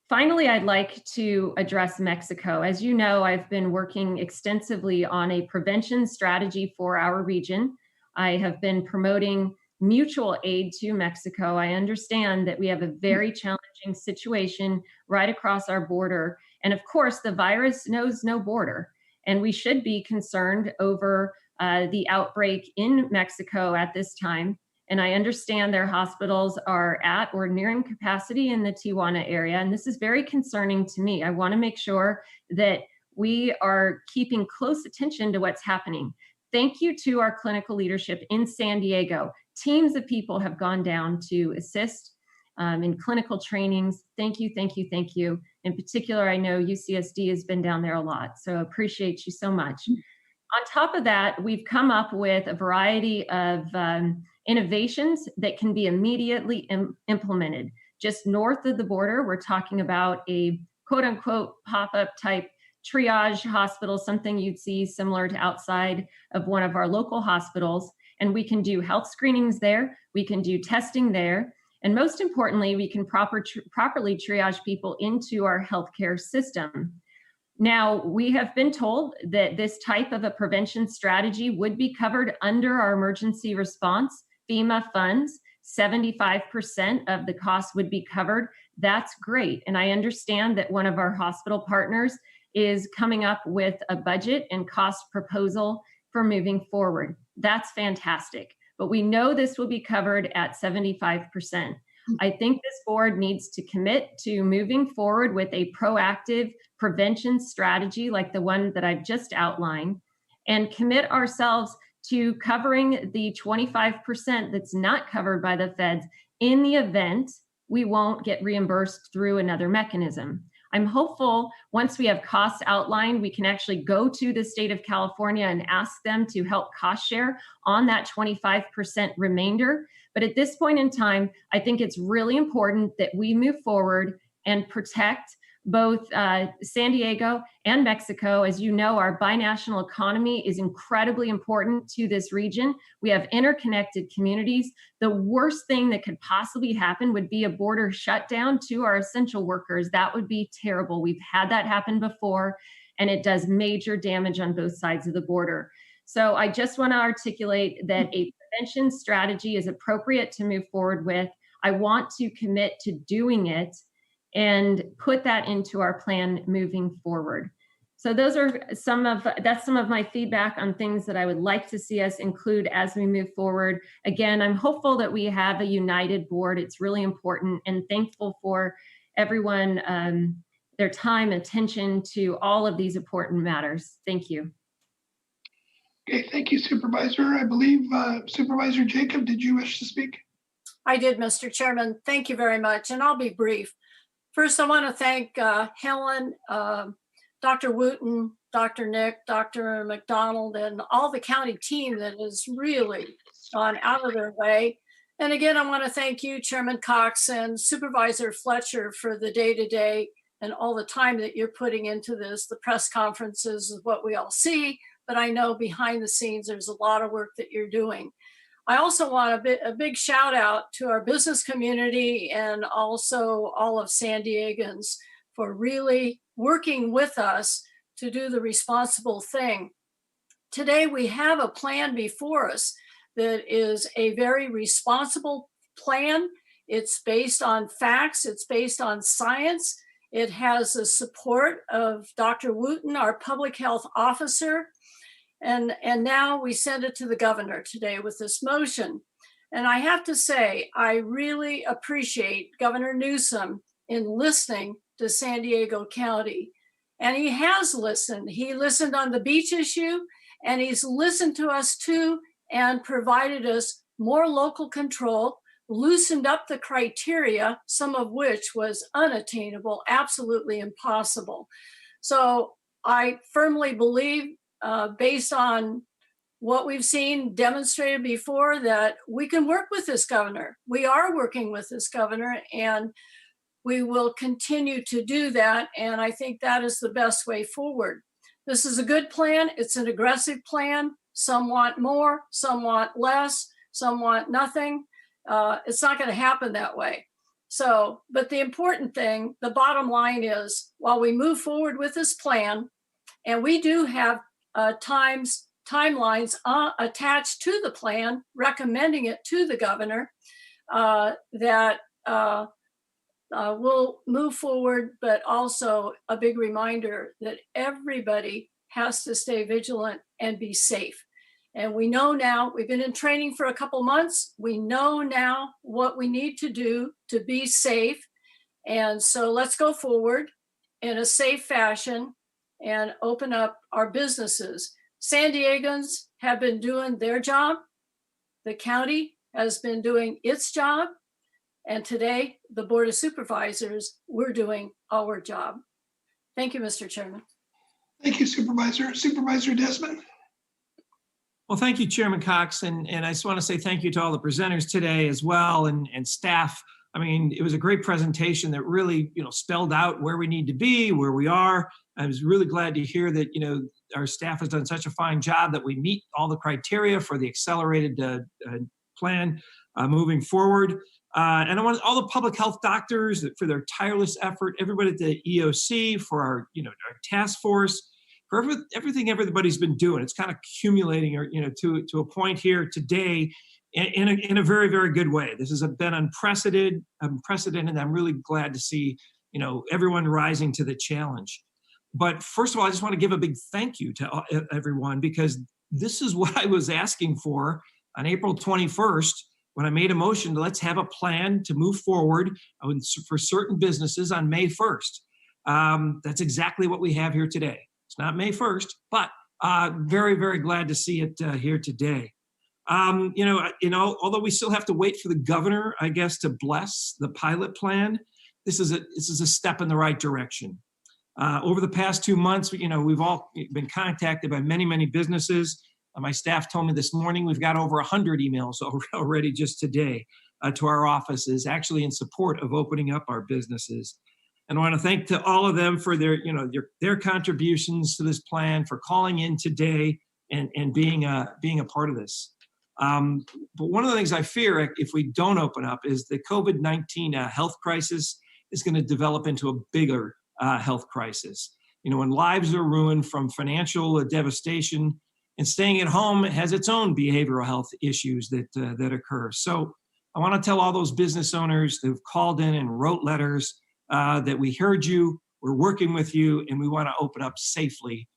Speaker 4: Finally, I'd like to address Mexico. As you know, I've been working extensively on a prevention strategy for our region. I have been promoting mutual aid to Mexico. I understand that we have a very challenging situation right across our border. And of course, the virus knows no border. And we should be concerned over the outbreak in Mexico at this time. And I understand their hospitals are at or nearing capacity in the Tijuana area. And this is very concerning to me. I want to make sure that we are keeping close attention to what's happening. Thank you to our clinical leadership in San Diego. Teams of people have gone down to assist in clinical trainings. Thank you, thank you, thank you. In particular, I know UCSD has been down there a lot, so appreciate you so much. On top of that, we've come up with a variety of innovations that can be immediately implemented. Just north of the border, we're talking about a quote unquote pop-up type triage hospital, something you'd see similar to outside of one of our local hospitals. And we can do health screenings there. We can do testing there. And most importantly, we can properly triage people into our healthcare system. Now, we have been told that this type of a prevention strategy would be covered under our emergency response FEMA funds. 75% of the cost would be covered. That's great. And I understand that one of our hospital partners is coming up with a budget and cost proposal for moving forward. That's fantastic. But we know this will be covered at 75%. I think this board needs to commit to moving forward with a proactive prevention strategy like the one that I've just outlined, and commit ourselves to covering the 25% that's not covered by the feds in the event we won't get reimbursed through another mechanism. I'm hopeful once we have costs outlined, we can actually go to the state of California and ask them to help cost share on that 25% remainder. But at this point in time, I think it's really important that we move forward and protect Both San Diego and Mexico, as you know, our binational economy is incredibly important to this region. We have interconnected communities. The worst thing that could possibly happen would be a border shutdown to our essential workers. That would be terrible. We've had that happen before, and it does major damage on both sides of the border. So I just want to articulate that a prevention strategy is appropriate to move forward with. I want to commit to doing it and put that into our plan moving forward. So those are some of my feedback on things that I would like to see us include as we move forward. Again, I'm hopeful that we have a united board. It's really important, and thankful for everyone, their time, attention to all of these important matters. Thank you.
Speaker 22: Okay, thank you, Supervisor. I believe Supervisor Jacob, did you wish to speak?
Speaker 8: I did, Mr. Chairman. Thank you very much, and I'll be brief. First, I want to thank Helen, Dr. Wooten, Dr. Nick, Dr. McDonald, and all the county team that has really gone out of their way. And again, I want to thank you, Chairman Cox and Supervisor Fletcher, for the day-to-day and all the time that you're putting into this. The press conferences is what we all see, but I know behind the scenes, there's a lot of work that you're doing. I also want a big shout out to our business community and also all of San Diegans for really working with us to do the responsible thing. Today, we have a plan before us that is a very responsible plan. It's based on facts. It's based on science. It has the support of Dr. Wooten, our public health officer. And now we send it to the governor today with this motion. And I have to say, I really appreciate Governor Newsom in listening to San Diego County. And he has listened. He listened on the beach issue, and he's listened to us too, and provided us more local control, loosened up the criteria, some of which was unattainable, absolutely impossible. So I firmly believe, based on what we've seen demonstrated before, that we can work with this governor. We are working with this governor, and we will continue to do that. And I think that is the best way forward. This is a good plan. It's an aggressive plan. Some want more, some want less, some want nothing. It's not going to happen that way. So, but the important thing, the bottom line is, while we move forward with this plan, and we do have timelines attached to the plan, recommending it to the governor, that we'll move forward, but also a big reminder that everybody has to stay vigilant and be safe. And we know now, we've been in training for a couple months. We know now what we need to do to be safe. And so let's go forward in a safe fashion and open up our businesses. San Diegans have been doing their job. The county has been doing its job. And today, the Board of Supervisors, we're doing our job. Thank you, Mr. Chairman.
Speaker 22: Thank you, Supervisor. Supervisor Desmond.
Speaker 9: Well, thank you, Chairman Cox. And I just want to say thank you to all the presenters today as well, and staff. I mean, it was a great presentation that really, spelled out where we need to be, where we are. I was really glad to hear that, our staff has done such a fine job that we meet all the criteria for the accelerated plan moving forward. And I want all the public health doctors for their tireless effort, everybody at the EOC for our task force, for everything everybody's been doing. It's kind of accumulating, to a point here today in a very, very good way. This has been unprecedented. I'm really glad to see, everyone rising to the challenge. But first of all, I just want to give a big thank you to everyone, because this is what I was asking for on April 21st, when I made a motion to let's have a plan to move forward for certain businesses on May 1st. That's exactly what we have here today. It's not May 1st, but very, very glad to see it here today. Although we still have to wait for the governor, I guess, to bless the pilot plan, this is a step in the right direction. Over the past 2 months, we've all been contacted by many, many businesses. My staff told me this morning we've got over 100 emails already just today to our offices, actually in support of opening up our businesses. And I want to thank to all of them for their contributions to this plan, for calling in today and being a part of this. But one of the things I fear if we don't open up is the COVID-19 health crisis is going to develop into a bigger health crisis. When lives are ruined from financial devastation, and staying at home has its own behavioral health issues that occur. So I want to tell all those business owners who've called in and wrote letters that we heard you, we're working with you, and we want to open up safely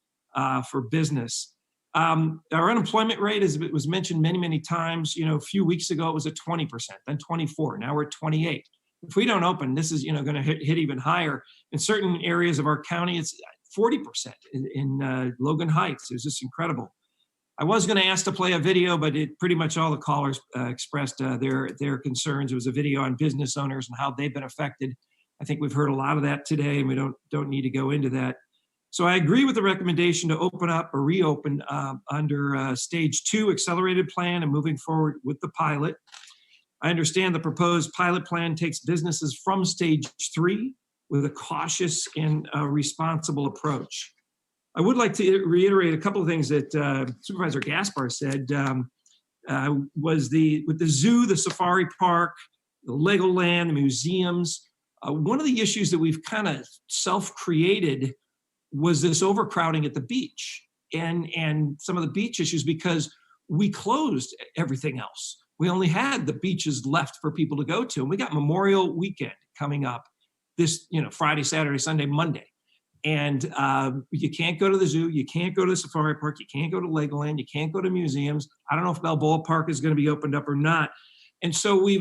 Speaker 9: for business. Our unemployment rate, as it was mentioned many, many times, a few weeks ago it was at 20%, then 24, now we're at 28. If we don't open, this is going to hit even higher. In certain areas of our county, it's 40% in Logan Heights. It was just incredible. I was going to ask to play a video, but pretty much all the callers expressed their concerns. It was a video on business owners and how they've been affected. I think we've heard a lot of that today, and we don't need to go into that. So I agree with the recommendation to open up or reopen under stage 2 accelerated plan and moving forward with the pilot. I understand the proposed pilot plan takes businesses from stage 3 with a cautious and responsible approach. I would like to reiterate a couple of things that Supervisor Gaspar said with the zoo, the safari park, the Legoland, the museums. One of the issues that we've kind of self-created was this overcrowding at the beach and some of the beach issues because we closed everything else. We only had the beaches left for people to go to. And we got Memorial Weekend coming up this, Friday, Saturday, Sunday, Monday. And you can't go to the zoo, you can't go to the safari park, you can't go to Legoland, you can't go to museums. I don't know if Balboa Park is going to be opened up or not. And so we've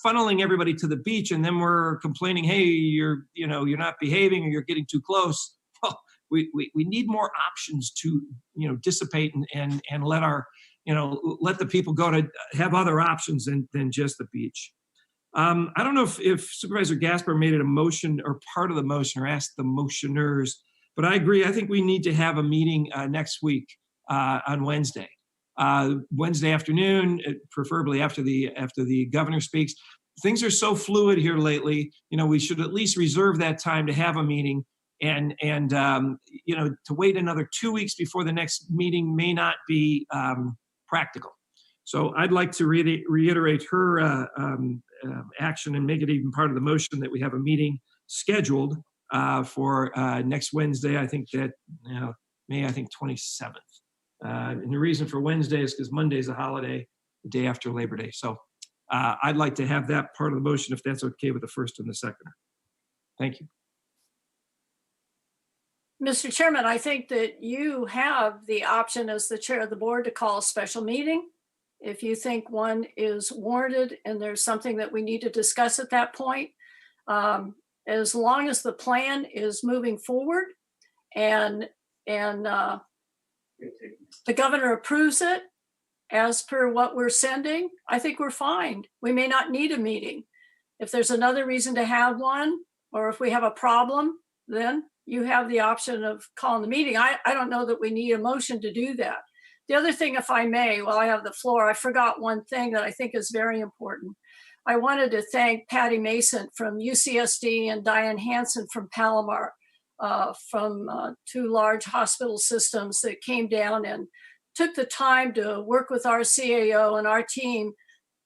Speaker 9: funneling everybody to the beach, and then we're complaining, hey, you're not behaving or you're getting too close. Well, we need more options to dissipate and let let the people go to have other options than just the beach. I don't know if Supervisor Gaspar made it a motion or part of the motion or asked the motioners, but I agree. I think we need to have a meeting next week on Wednesday. Wednesday afternoon, preferably after the governor speaks. Things are so fluid here lately. We should at least reserve that time to have a meeting, and to wait another 2 weeks before the next meeting may not be practical. So I'd like to reiterate her action and make it even part of the motion that we have a meeting scheduled for next Wednesday. I think that May 27th. And the reason for Wednesday is because Monday is a holiday, the day after Labor Day. So I'd like to have that part of the motion if that's okay with the first and the second. Thank you.
Speaker 8: Mr. Chairman, I think that you have the option as the chair of the board to call a special meeting if you think one is warranted and there's something that we need to discuss at that point. As long as the plan is moving forward and the governor approves it as per what we're sending, I think we're fine. We may not need a meeting. If there's another reason to have one, or if we have a problem, then you have the option of calling the meeting. I don't know that we need a motion to do that. The other thing, if I may, while I have the floor, I forgot one thing that I think is very important. I wanted to thank Patty Mason from UCSD and Diane Hansen from Palomar, from 2 large hospital systems that came down and took the time to work with our CAO and our team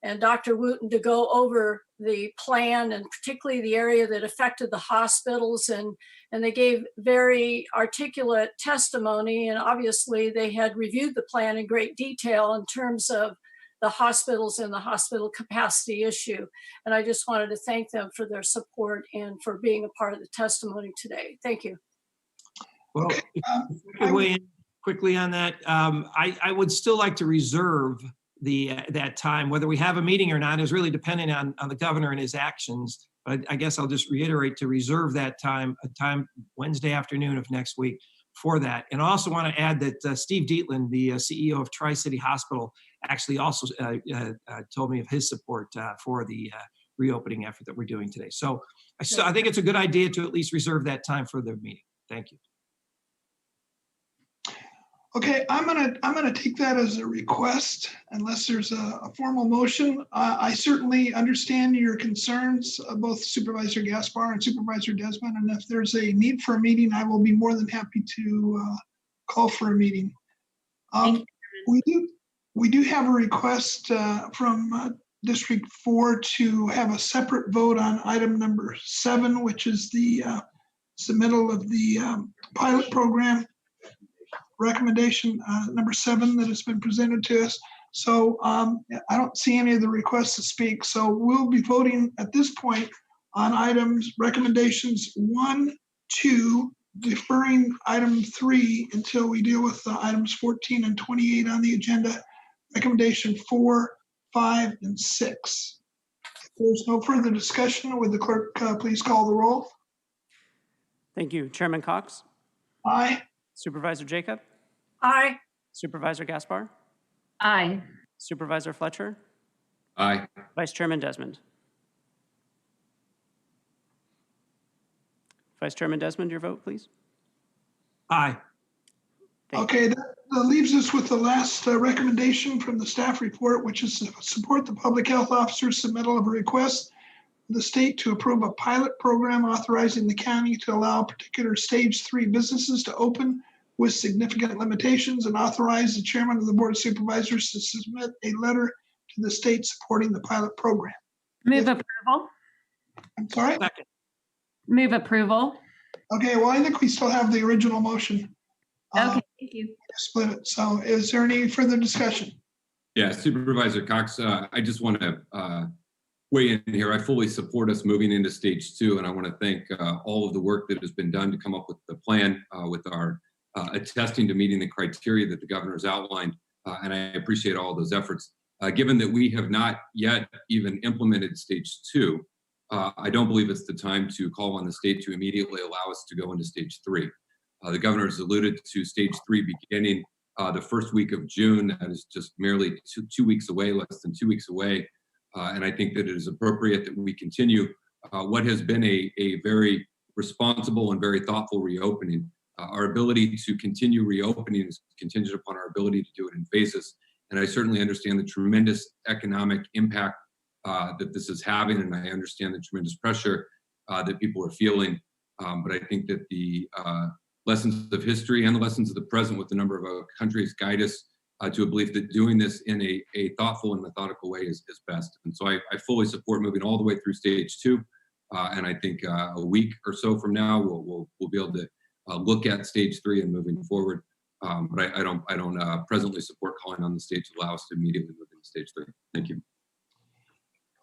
Speaker 8: and Dr. Wooten to go over the plan and particularly the area that affected the hospitals. And they gave very articulate testimony. And obviously they had reviewed the plan in great detail in terms of the hospitals and the hospital capacity issue. And I just wanted to thank them for their support and for being a part of the testimony today. Thank you.
Speaker 9: Well, okay. I weigh in quickly on that. I would still like to reserve that time. Whether we have a meeting or not is really dependent on the governor and his actions. But I guess I'll just reiterate to reserve that time, Wednesday afternoon of next week for that. And I also want to add that Steve Dietland, the CEO of Tri-City Hospital, actually also told me of his support for the reopening effort that we're doing today. So I think it's a good idea to at least reserve that time for the meeting. Thank you.
Speaker 22: Okay, I'm gonna take that as a request unless there's a formal motion. I certainly understand your concerns, both Supervisor Gaspar and Supervisor Desmond, and if there's a need for a meeting, I will be more than happy to call for a meeting. We do have a request from District 4 to have a separate vote on item number 7, which is the submittal of the pilot program recommendation number 7 that has been presented to us. So I don't see any of the requests to speak. So we'll be voting at this point on items, recommendations 1, 2, deferring item 3 until we deal with items 14 and 28 on the agenda, recommendation 4, 5, and 6. If there's no further discussion, would the clerk please call the roll?
Speaker 2: Thank you. Chairman Cox?
Speaker 22: Aye.
Speaker 2: Supervisor Jacob?
Speaker 8: Aye.
Speaker 2: Supervisor Gaspar?
Speaker 4: Aye.
Speaker 2: Supervisor Fletcher?
Speaker 10: Aye.
Speaker 2: Vice Chairman Desmond? Vice Chairman Desmond, your vote, please.
Speaker 9: Aye.
Speaker 22: Okay, that leaves us with the last recommendation from the staff report, which is to support the public health officer's submittal of a request for the state to approve a pilot program authorizing the county to allow particular stage 3 businesses to open with significant limitations, and authorize the chairman of the Board of Supervisors to submit a letter to the state supporting the pilot program.
Speaker 4: Move approval.
Speaker 22: I'm sorry?
Speaker 9: Second.
Speaker 4: Move approval.
Speaker 22: Okay, well, I think we still have the original motion.
Speaker 4: Okay, thank you.
Speaker 22: Split it. So is there any further discussion?
Speaker 10: Yeah, Supervisor Cox, I just want to weigh in here. I fully support us moving into stage 2, and I want to thank all of the work that has been done to come up with the plan with our attesting to meeting the criteria that the governor has outlined, and I appreciate all those efforts. Given that we have not yet even implemented stage 2, I don't believe it's the time to call on the state to immediately allow us to go into stage 3. The governor has alluded to stage 3 beginning the first week of June. That is just merely two weeks away, less than 2 weeks away. And I think that it is appropriate that we continue what has been a very responsible and very thoughtful reopening. Our ability to continue reopening is contingent upon our ability to do it in phases. And I certainly understand the tremendous economic impact that this is having, and I understand the tremendous pressure that people are feeling. But I think that the lessons of history and the lessons of the present with the number of countries guide us to a belief that doing this in a thoughtful and methodical way is best. And so I fully support moving all the way through stage 2. And I think a week or so from now, we'll be able to look at stage 3 and moving forward. But I don't presently support calling on the state to allow us to immediately move into stage 3. Thank you.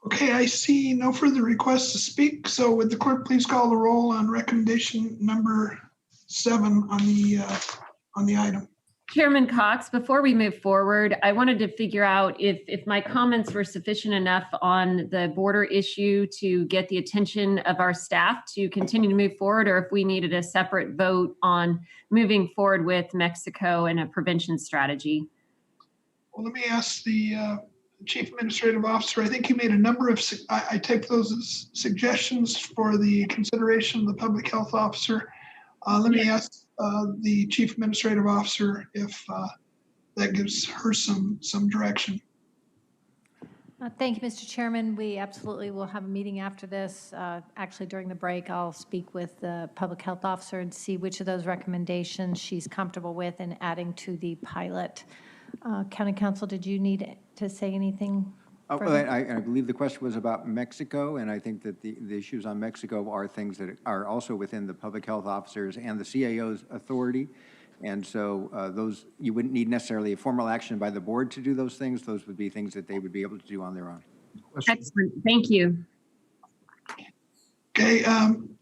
Speaker 22: Okay, I see no further requests to speak. So would the clerk please call the roll on recommendation number 7 on the item?
Speaker 4: Chairman Cox, before we move forward, I wanted to figure out if my comments were sufficient enough on the border issue to get the attention of our staff to continue to move forward, or if we needed a separate vote on moving forward with Mexico and a prevention strategy.
Speaker 22: Well, let me ask the Chief Administrative Officer. I think you made a number of, I take those as suggestions for the consideration of the Public Health Officer. Let me ask the Chief Administrative Officer if that gives her some direction.
Speaker 11: Thank you, Mr. Chairman. We absolutely will have a meeting after this. Actually, during the break, I'll speak with the Public Health Officer and see which of those recommendations she's comfortable with in adding to the pilot. County Counsel, did you need to say anything?
Speaker 21: Well, I believe the question was about Mexico, and I think that the issues on Mexico are things that are also within the public health officers and the CAO's authority. And so those, you wouldn't need necessarily a formal action by the board to do those things. Those would be things that they would be able to do on their own.
Speaker 4: Excellent. Thank you.
Speaker 22: Okay,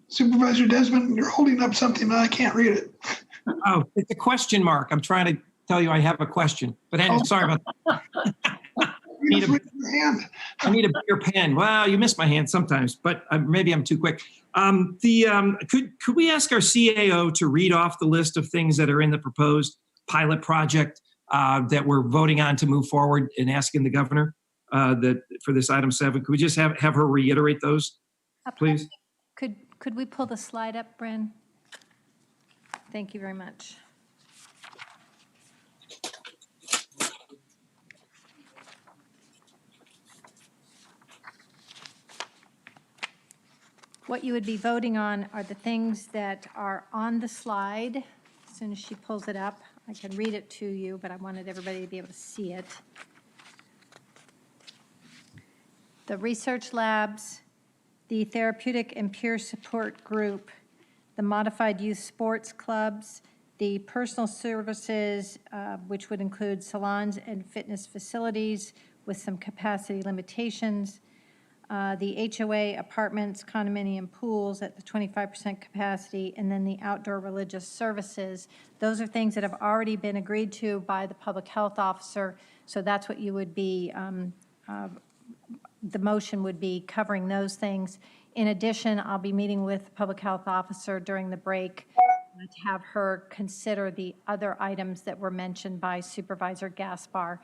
Speaker 22: Supervisor Desmond, you're holding up something and I can't read it.
Speaker 9: Oh, it's a question mark. I'm trying to tell you I have a question, but anyway, sorry about that. I need a bigger pen. Well, you miss my hand sometimes, but maybe I'm too quick. Could we ask our CAO to read off the list of things that are in the proposed pilot project that we're voting on to move forward and asking the governor that for this item 7? Could we just have her reiterate those, please?
Speaker 11: Could we pull the slide up, Bren? Thank you very much. What you would be voting on are the things that are on the slide. As soon as she pulls it up, I can read it to you, but I wanted everybody to be able to see it. The research labs, the therapeutic and peer support group, the modified youth sports clubs, the personal services, which would include salons and fitness facilities with some capacity limitations, the HOA apartments, condominium pools at the 25% capacity, and then the outdoor religious services. Those are things that have already been agreed to by the public health officer, so that's what you would be, the motion would be covering those things. In addition, I'll be meeting with the public health officer during the break to have her consider the other items that were mentioned by Supervisor Gaspar.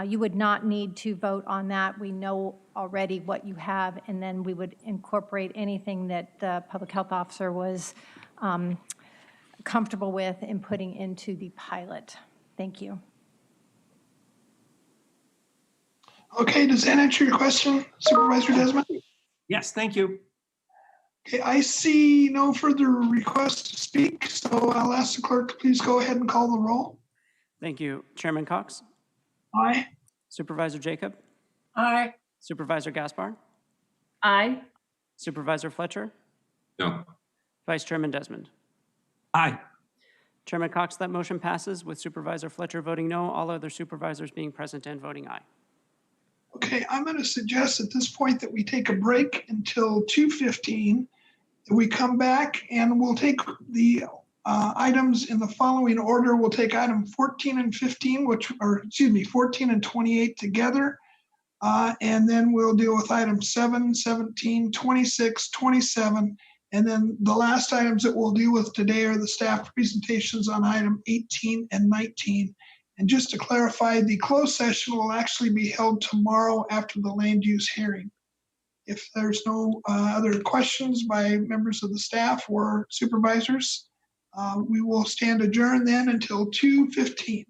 Speaker 11: You would not need to vote on that. We know already what you have, and then we would incorporate anything that the public health officer was comfortable with in putting into the pilot. Thank you.
Speaker 22: Okay, does that answer your question, Supervisor Desmond?
Speaker 9: Yes, thank you.
Speaker 22: Okay, I see no further requests to speak, so I'll ask the clerk to please go ahead and call the roll.
Speaker 2: Thank you. Chairman Cox?
Speaker 22: Aye.
Speaker 2: Supervisor Jacob?
Speaker 8: Aye.
Speaker 2: Supervisor Gaspar?
Speaker 4: Aye.
Speaker 2: Supervisor Fletcher?
Speaker 10: No.
Speaker 2: Vice Chairman Desmond?
Speaker 9: Aye.
Speaker 2: Chairman Cox, that motion passes with Supervisor Fletcher voting no, all other supervisors being present and voting aye.
Speaker 22: Okay, I'm going to suggest at this point that we take a break until 2:15. We come back and we'll take the items in the following order. We'll take item 14 and 15, 14 and 28 together. And then we'll deal with items 7, 17, 26, 27. And then the last items that we'll deal with today are the staff presentations on item 18 and 19. And just to clarify, the closed session will actually be held tomorrow after the land use hearing. If there's no other questions by members of the staff or supervisors, we will stand adjourned then until 2:15.